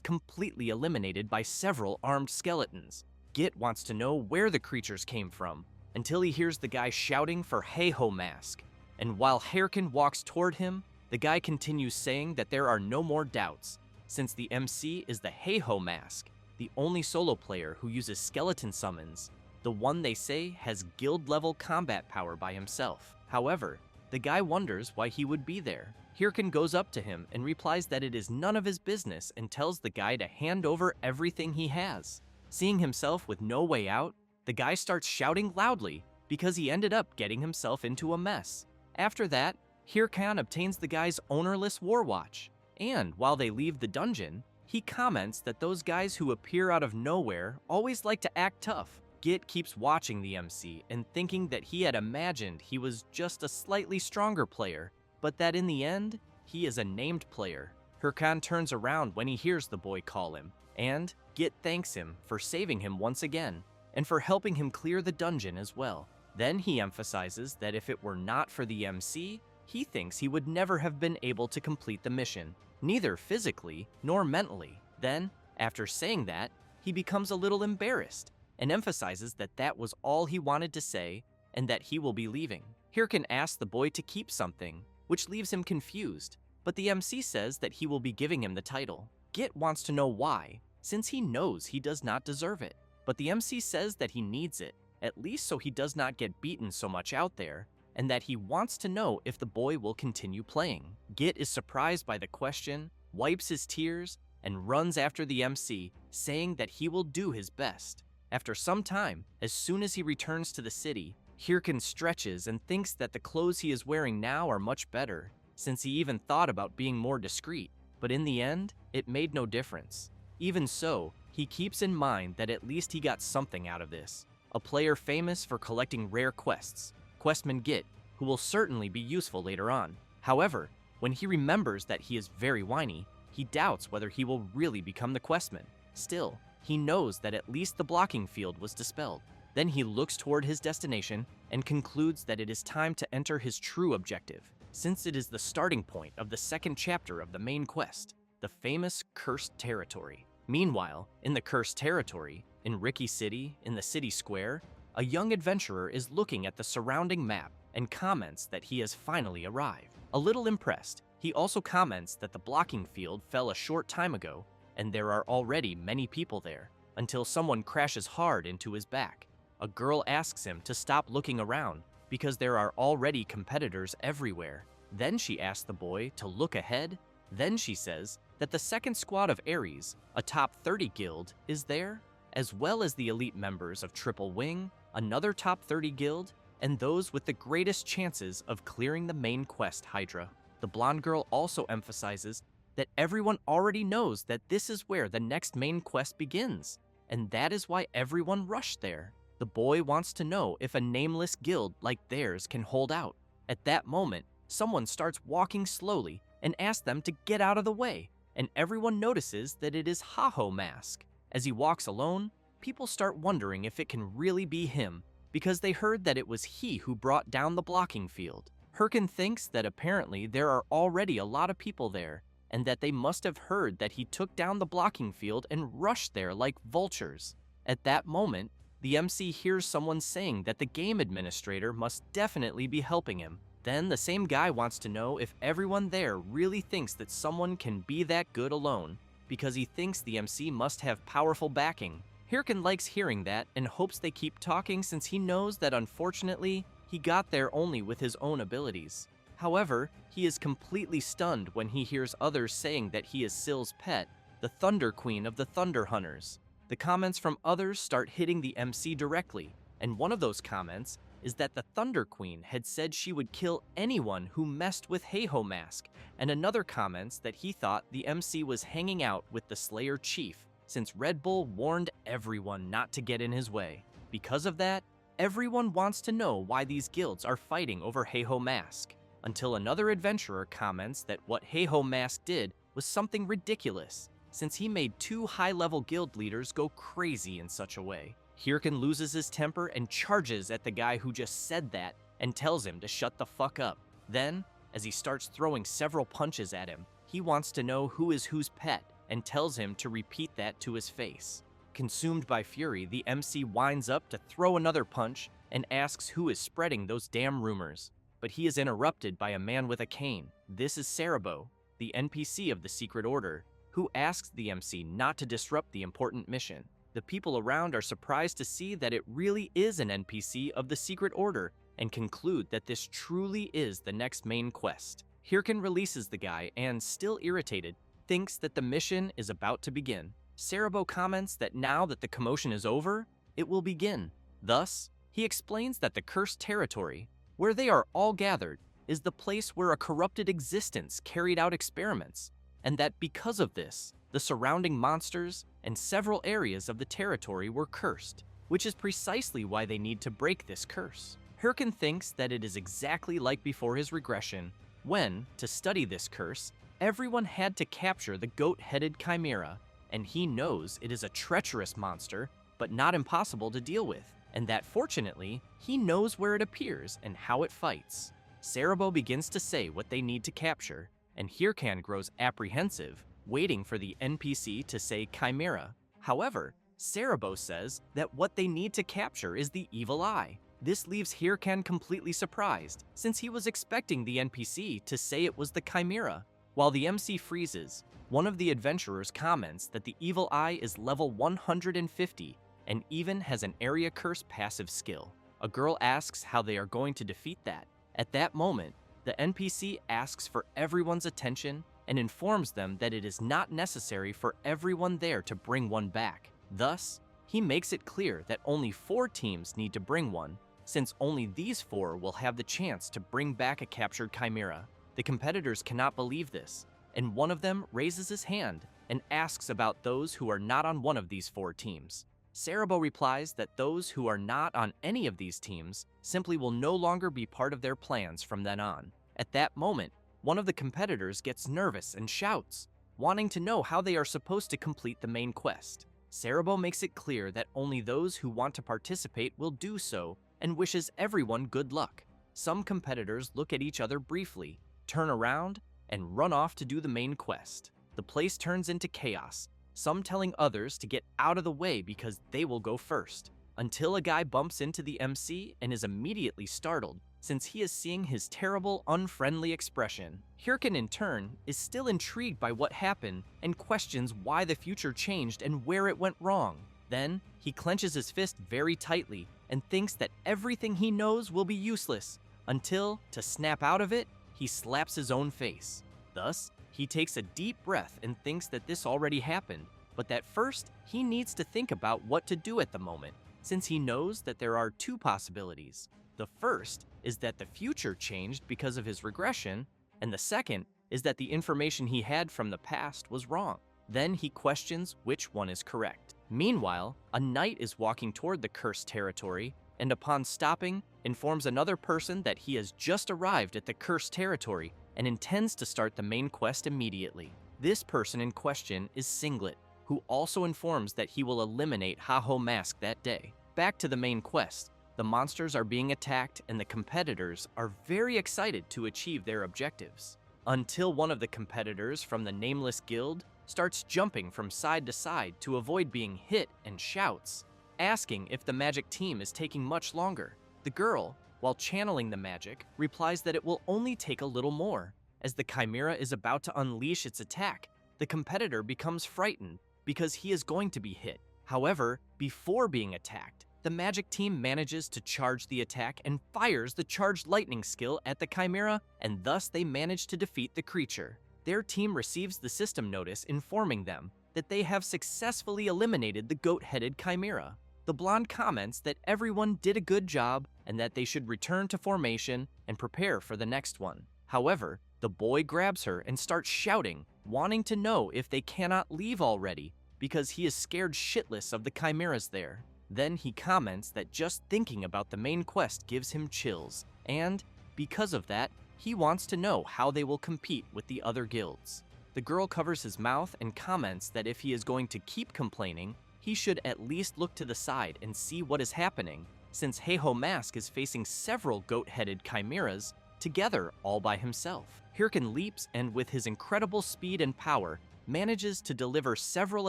completely eliminated by several armed skeletons. Git wants to know where the creatures came from, until he hears the guy shouting for Hey-Ho Mask. And while Hirkan walks toward him, the guy continues saying that there are no more doubts, since the MC is the Hey-Ho Mask, the only solo player who uses skeleton summons, the one they say has guild-level combat power by himself. However, the guy wonders why he would be there. Hirkin goes up to him and replies that it is none of his business and tells the guy to hand over everything he has. Seeing himself with no way out, the guy starts shouting loudly because he ended up getting himself into a mess. After that, Hirkan obtains the guy's ownerless war watch, and while they leave the dungeon, he comments that those guys who appear out of nowhere always like to act tough. Git keeps watching the MC and thinking that he had imagined he was just a slightly stronger player, but that in the end, he is a named player. Hirkan turns around when he hears the boy call him, and Git thanks him for saving him once again, and for helping him clear the dungeon as well. Then he emphasizes that if it were not for the MC, he thinks he would never have been able to complete the mission, neither physically nor mentally. Then, after saying that, he becomes a little embarrassed and emphasizes that that was all he wanted to say and that he will be leaving. Hirkin asks the boy to keep something, which leaves him confused, but the MC says that he will be giving him the title. Git wants to know why, since he knows he does not deserve it, but the MC says that he needs it, at least so he does not get beaten so much out there, and that he wants to know if the boy will continue playing. Git is surprised by the question, wipes his tears, and runs after the MC, saying that he will do his best. After some time, as soon as he returns to the city, Hirkin stretches and thinks that the clothes he is wearing now are much better, since he even thought about being more discreet, but in the end, it made no difference. Even so, he keeps in mind that at least he got something out of this, a player famous for collecting rare quests, Questman Git, who will certainly be useful later on. However, when he remembers that he is very whiny, he doubts whether he will really become the Questman. Still, he knows that at least the blocking field was dispelled. Then he looks toward his destination and concludes that it is time to enter his true objective, since it is the starting point of the second chapter of the main quest, the famous Cursed Territory. Meanwhile, in the Cursed Territory, in Ricky City, in the city square, a young adventurer is looking at the surrounding map and comments that he has finally arrived. A little impressed, he also comments that the blocking field fell a short time ago and there are already many people there, until someone crashes hard into his back. A girl asks him to stop looking around because there are already competitors everywhere. Then she asks the boy to look ahead. Then she says that the second squad of Ares, a top 30 guild, is there, as well as the elite members of Triple Wing, another top 30 guild, and those with the greatest chances of clearing the main quest Hydra. The blonde girl also emphasizes that everyone already knows that this is where the next main quest begins, and that is why everyone rushed there. The boy wants to know if a nameless guild like theirs can hold out. At that moment, someone starts walking slowly and asks them to get out of the way, and everyone notices that it is Haho Mask. As he walks alone, people start wondering if it can really be him, because they heard that it was he who brought down the blocking field. Hirkin thinks that apparently there are already a lot of people there, and that they must have heard that he took down the blocking field and rushed there like vultures. At that moment, the MC hears someone saying that the game administrator must definitely be helping him. Then the same guy wants to know if everyone there really thinks that someone can be that good alone, because he thinks the MC must have powerful backing. Hirkin likes hearing that and hopes they keep talking since he knows that unfortunately, he got there only with his own abilities. However, he is completely stunned when he hears others saying that he is Sill's pet, the Thunder Queen of the Thunder Hunters. The comments from others start hitting the MC directly, and one of those comments is that the Thunder Queen had said she would kill anyone who messed with Heiho Mask, and another comments that he thought the MC was hanging out with the Slayer Chief, since Red Bull warned everyone not to get in his way. Because of that, everyone wants to know why these guilds are fighting over Heiho Mask, until another adventurer comments that what Heiho Mask did was something ridiculous, since he made 2 high-level guild leaders go crazy in such a way. Hirkin loses his temper and charges at the guy who just said that and tells him to shut the fuck up. Then, as he starts throwing several punches at him, he wants to know who is whose pet and tells him to repeat that to his face. Consumed by fury, the MC winds up to throw another punch and asks who is spreading those damn rumors. But he is interrupted by a man with a cane. This is Cerebro, the NPC of the Secret Order, who asks the MC not to disrupt the important mission. The people around are surprised to see that it really is an NPC of the Secret Order and conclude that this truly is the next main quest. Hirkin releases the guy and, still irritated, thinks that the mission is about to begin. Cerebro comments that now that the commotion is over, it will begin. Thus, he explains that the cursed territory, where they are all gathered, is the place where a corrupted existence carried out experiments, and that because of this, the surrounding monsters and several areas of the territory were cursed, which is precisely why they need to break this curse. Hirkin thinks that it is exactly like before his regression, when, to study this curse, everyone had to capture the goat-headed chimera, and he knows it is a treacherous monster, but not impossible to deal with, and that fortunately, he knows where it appears and how it fights. Cerebro begins to say what they need to capture, and Hirkan grows apprehensive, waiting for the NPC to say chimera. However, Cerebro says that what they need to capture is the evil eye. This leaves Hirkan completely surprised, since he was expecting the NPC to say it was the chimera. While the MC freezes, one of the adventurers comments that the evil eye is level 150 and even has an area curse passive skill. A girl asks how they are going to defeat that. At that moment, the NPC asks for everyone's attention and informs them that it is not necessary for everyone there to bring one back. Thus, he makes it clear that only 4 teams need to bring one, since only these 4 will have the chance to bring back a captured chimera. The competitors cannot believe this, and one of them raises his hand and asks about those who are not on one of these 4 teams. Cerebro replies that those who are not on any of these teams simply will no longer be part of their plans from then on. At that moment, one of the competitors gets nervous and shouts, wanting to know how they are supposed to complete the main quest. Cerebro makes it clear that only those who want to participate will do so and wishes everyone good luck. Some competitors look at each other briefly, turn around, and run off to do the main quest. The place turns into chaos, some telling others to get out of the way because they will go first, until a guy bumps into the MC and is immediately startled since he is seeing his terrible, unfriendly expression. Hirkin, in turn, is still intrigued by what happened and questions why the future changed and where it went wrong. Then, he clenches his fist very tightly and thinks that everything he knows will be useless, until, to snap out of it, he slaps his own face. Thus, he takes a deep breath and thinks that this already happened, but that first, he needs to think about what to do at the moment, since he knows that there are 2 possibilities. The first is that the future changed because of his regression, and the second is that the information he had from the past was wrong. Then he questions which one is correct. Meanwhile, a knight is walking toward the cursed territory, and upon stopping, informs another person that he has just arrived at the cursed territory and intends to start the main quest immediately. This person in question is Singlet, who also informs that he will eliminate Haho Mask that day. Back to the main quest. The monsters are being attacked and the competitors are very excited to achieve their objectives. Until one of the competitors from the Nameless Guild starts jumping from side to side to avoid being hit and shouts, asking if the magic team is taking much longer. The girl, while channeling the magic, replies that it will only take a little more. As the chimera is about to unleash its attack, the competitor becomes frightened because he is going to be hit. However, before being attacked, the magic team manages to charge the attack and fires the charged lightning skill at the chimera, and thus they manage to defeat the creature. Their team receives the system notice informing them that they have successfully eliminated the goat-headed chimera. The blonde comments that everyone did a good job and that they should return to formation and prepare for the next one. However, the boy grabs her and starts shouting, wanting to know if they cannot leave already because he is scared shitless of the chimeras there. Then he comments that just thinking about the main quest gives him chills, and because of that, he wants to know how they will compete with the other guilds. The girl covers his mouth and comments that if he is going to keep complaining, he should at least look to the side and see what is happening, since Heiho Mask is facing several goat-headed chimeras together all by himself. Hirkin leaps and with his incredible speed and power, manages to deliver several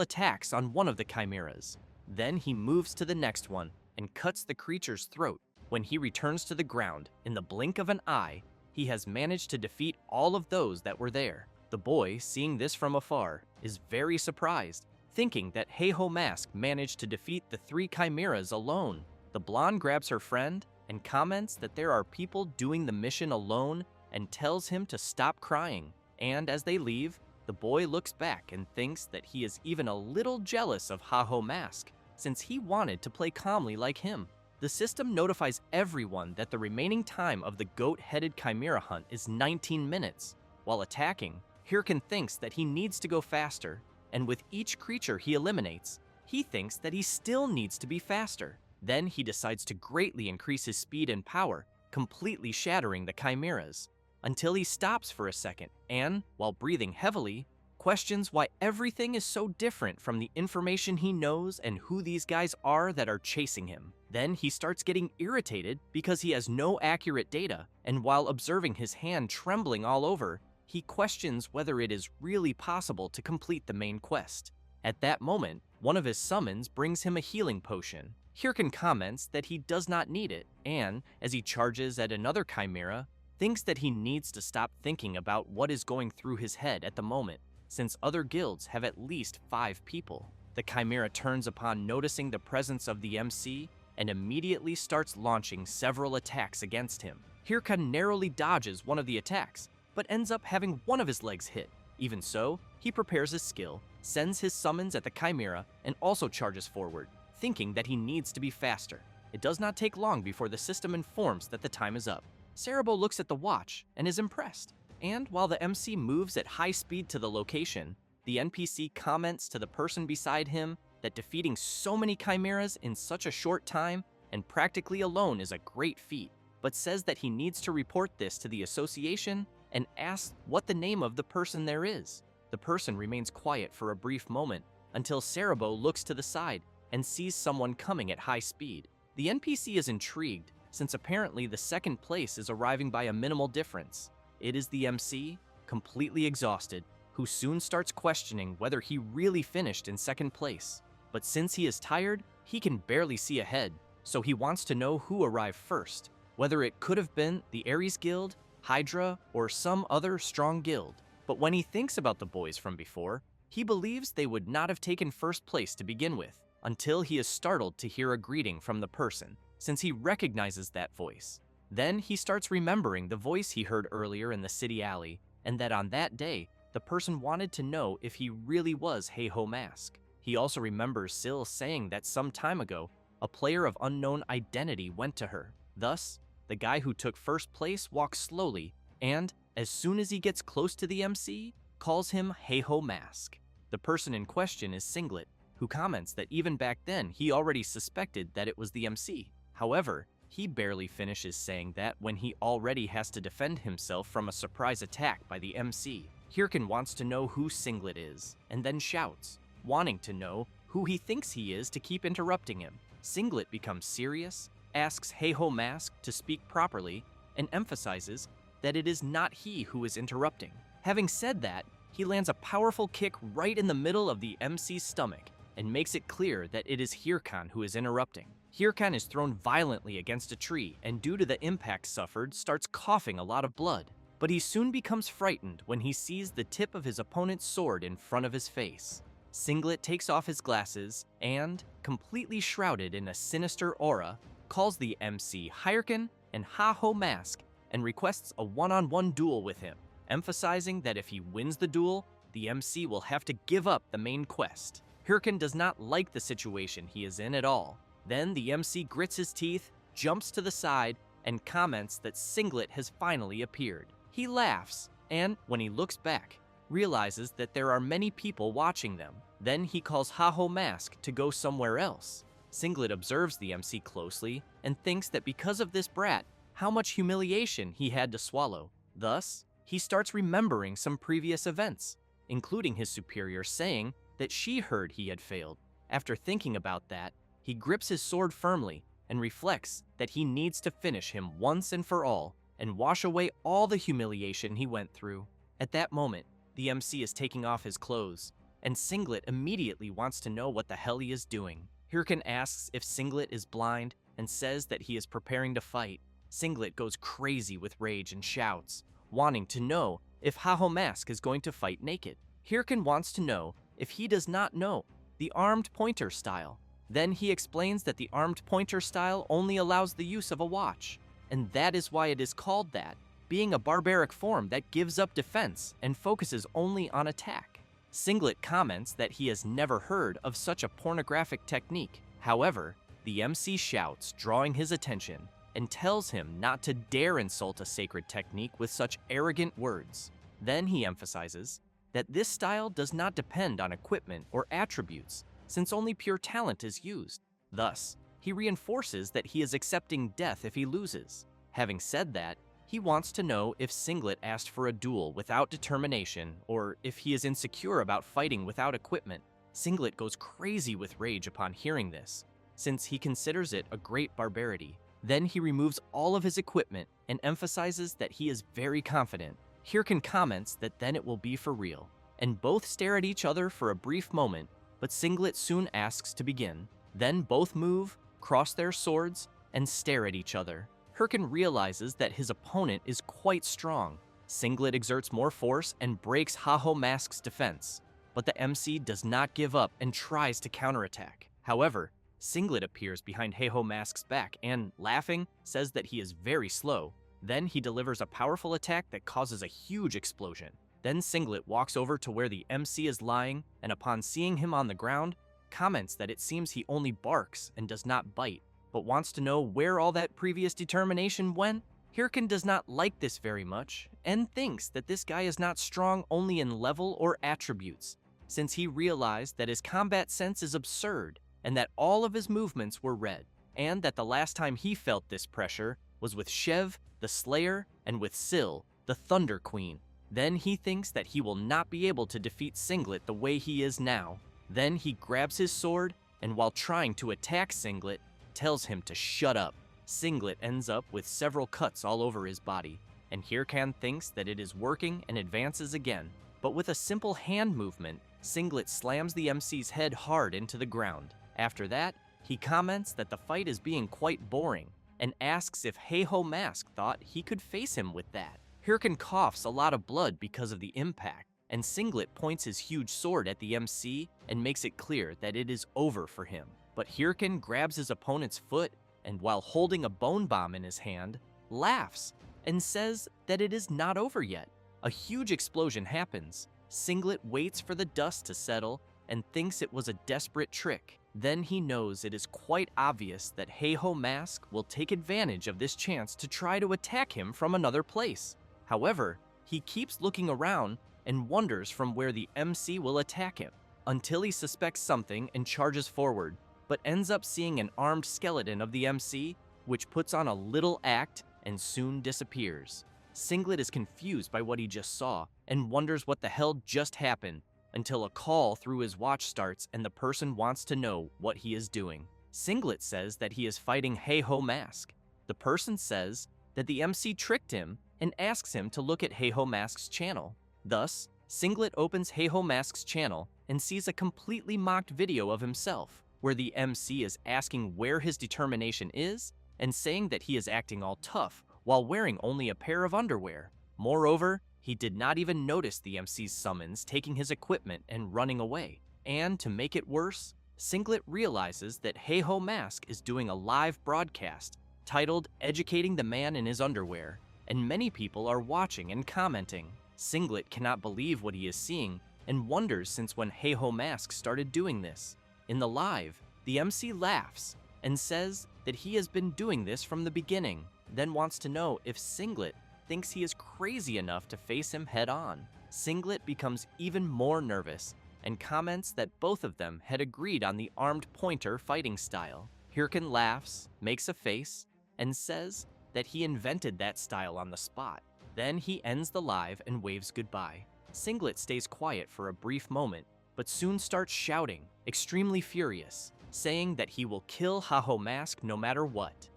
attacks on one of the chimeras. Then he moves to the next one and cuts the creature's throat. When he returns to the ground, in the blink of an eye, he has managed to defeat all of those that were there. The boy, seeing this from afar, is very surprised, thinking that Heiho Mask managed to defeat the 3 chimeras alone. The blonde grabs her friend and comments that there are people doing the mission alone and tells him to stop crying. And as they leave, the boy looks back and thinks that he is even a little jealous of Heiho Mask, since he wanted to play calmly like him. The system notifies everyone that the remaining time of the goat-headed chimera hunt is 19 minutes. While attacking, Hirkan thinks that he needs to go faster, and with each creature he eliminates, he thinks that he still needs to be faster. Then he decides to greatly increase his speed and power, completely shattering the chimeras, until he stops for a second and, while breathing heavily, questions why everything is so different from the information he knows and who these guys are that are chasing him. Then he starts getting irritated because he has no accurate data, and while observing his hand trembling all over, he questions whether it is really possible to complete the main quest. At that moment, one of his summons brings him a healing potion. Hirkan comments that he does not need it, and, as he charges at another chimera, thinks that he needs to stop thinking about what is going through his head at the moment, since other guilds have at least 5 people. The chimera turns upon noticing the presence of the MC and immediately starts launching several attacks against him. Hirkan narrowly dodges one of the attacks, but ends up having one of his legs hit. Even so, he prepares his skill, sends his summons at the chimera, and also charges forward, thinking that he needs to be faster. It does not take long before the system informs that the time is up. Cerebro looks at the watch and is impressed, and while the MC moves at high speed to the location, the NPC comments to the person beside him that defeating so many chimeras in such a short time and practically alone is a great feat, but says that he needs to report this to the association and asks what the name of the person there is. The person remains quiet for a brief moment until Cerebro looks to the side and sees someone coming at high speed. The NPC is intrigued, since apparently the second place is arriving by a minimal difference. It is the MC, completely exhausted, who soon starts questioning whether he really finished in second place. But since he is tired, he can barely see ahead, so he wants to know who arrived first, whether it could have been the Ares Guild, Hydra, or some other strong guild. But when he thinks about the boys from before, he believes they would not have taken first place to begin with, until he is startled to hear a greeting from the person, since he recognizes that voice. Then he starts remembering the voice he heard earlier in the city alley, and that on that day, the person wanted to know if he really was Heiho Mask. He also remembers Syl saying that some time ago, a player of unknown identity went to her. Thus, the guy who took first place walks slowly, and, as soon as he gets close to the MC, calls him Heiho Mask. The person in question is Singlet, who comments that even back then he already suspected that it was the MC. However, he barely finishes saying that when he already has to defend himself from a surprise attack by the MC. Hirkan wants to know who Singlet is, and then shouts, wanting to know who he thinks he is to keep interrupting him. Singlet becomes serious, asks Heiho Mask to speak properly, and emphasizes that it is not he who is interrupting. Having said that, he lands a powerful kick right in the middle of the MC's stomach and makes it clear that it is Hirkan who is interrupting. Hirkan is thrown violently against a tree and due to the impact suffered starts coughing a lot of blood. But he soon becomes frightened when he sees the tip of his opponent's sword in front of his face. Singlet takes off his glasses and, completely shrouded in a sinister aura, calls the MC Hirkan and Heiho Mask and requests a one-on-one duel with him, emphasizing that if he wins the duel, the MC will have to give up the main quest. Hirkan does not like the situation he is in at all. Then the MC grits his teeth, jumps to the side, and comments that Singlet has finally appeared. He laughs, and when he looks back, realizes that there are many people watching them. Then he calls Heiho Mask to go somewhere else. Singlet observes the MC closely and thinks that because of this brat, how much humiliation he had to swallow. Thus, he starts remembering some previous events, including his superior saying that she heard he had failed. After thinking about that, he grips his sword firmly and reflects that he needs to finish him once and for all and wash away all the humiliation he went through. At that moment, the MC is taking off his clothes, and Singlet immediately wants to know what the hell he is doing. Hirkan asks if Singlet is blind and says that he is preparing to fight. Singlet goes crazy with rage and shouts, wanting to know if Heiho Mask is going to fight naked. Hirkan wants to know if he does not know the armed pointer style. Then he explains that the armed pointer style only allows the use of a watch, and that is why it is called that, being a barbaric form that gives up defense and focuses only on attack. Singlet comments that he has never heard of such a pornographic technique. However, the MC shouts, drawing his attention, and tells him not to dare insult a sacred technique with such arrogant words. Then he emphasizes that this style does not depend on equipment or attributes, since only pure talent is used. Thus, he reinforces that he is accepting death if he loses. Having said that, he wants to know if Singlet asked for a duel without determination, or if he is insecure about fighting without equipment. Singlet goes crazy with rage upon hearing this, since he considers it a great barbarity. Then he removes all of his equipment and emphasizes that he is very confident. Hirkin comments that then it will be for real, and both stare at each other for a brief moment, but Singlet soon asks to begin. Then both move, cross their swords, and stare at each other. Hirkin realizes that his opponent is quite strong. Singlet exerts more force and breaks Haho Mask's defense, but the MC does not give up and tries to counterattack. However, Singlet appears behind Haho Mask's back and, laughing, says that he is very slow. Then he delivers a powerful attack that causes a huge explosion. Then Singlet walks over to where the MC is lying, and upon seeing him on the ground, comments that it seems he only barks and does not bite, but wants to know where all that previous determination went. Hirkin does not like this very much, and thinks that this guy is not strong only in level or attributes, since he realized that his combat sense is absurd, and that all of his movements were read, and that the last time he felt this pressure was with Shev, the Slayer, and with Syl, the Thunder Queen. Then he thinks that he will not be able to defeat Singlet the way he is now. Then he grabs his sword, and while trying to attack Singlet, tells him to shut up. Singlet ends up with several cuts all over his body, and Hirkan thinks that it is working and advances again. But with a simple hand movement, Singlet slams the MC's head hard into the ground. After that, he comments that the fight is being quite boring, and asks if Haho Mask thought he could face him with that. Hirkan coughs a lot of blood because of the impact, and Singlet points his huge sword at the MC and makes it clear that it is over for him. But Hirkan grabs his opponent's foot, and while holding a bone bomb in his hand, laughs and says that it is not over yet. A huge explosion happens. Singlet waits for the dust to settle and thinks it was a desperate trick. Then he knows it is quite obvious that Haho Mask will take advantage of this chance to try to attack him from another place. However, he keeps looking around and wonders from where the MC will attack him, until he suspects something and charges forward, but ends up seeing an armed skeleton of the MC, which puts on a little act and soon disappears. Singlet is confused by what he just saw and wonders what the hell just happened, until a call through his watch starts and the person wants to know what he is doing. Singlet says that he is fighting Haho Mask. The person says that the MC tricked him and asks him to look at Haho Mask's channel. Thus, Singlet opens Haho Mask's channel and sees a completely mocked video of himself, where the MC is asking where his determination is and saying that he is acting all tough while wearing only a pair of underwear. Moreover, he did not even notice the MC's summons taking his equipment and running away. And to make it worse, Singlet realizes that Haho Mask is doing a live broadcast titled "Educating the Man in His Underwear," and many people are watching and commenting. Singlet cannot believe what he is seeing and wonders since when Haho Mask started doing this. In the live, the MC laughs and says that he has been doing this from the beginning, then wants to know if Singlet thinks he is crazy enough to face him head on. Singlet becomes even more nervous and comments that both of them had agreed on the armed pointer fighting style. Hirkan laughs, makes a face, and says that he invented that style on the spot. Then he ends the live and waves goodbye. Singlet stays quiet for a brief moment, but soon starts shouting, extremely furious, saying that he will kill Haho Mask no matter what.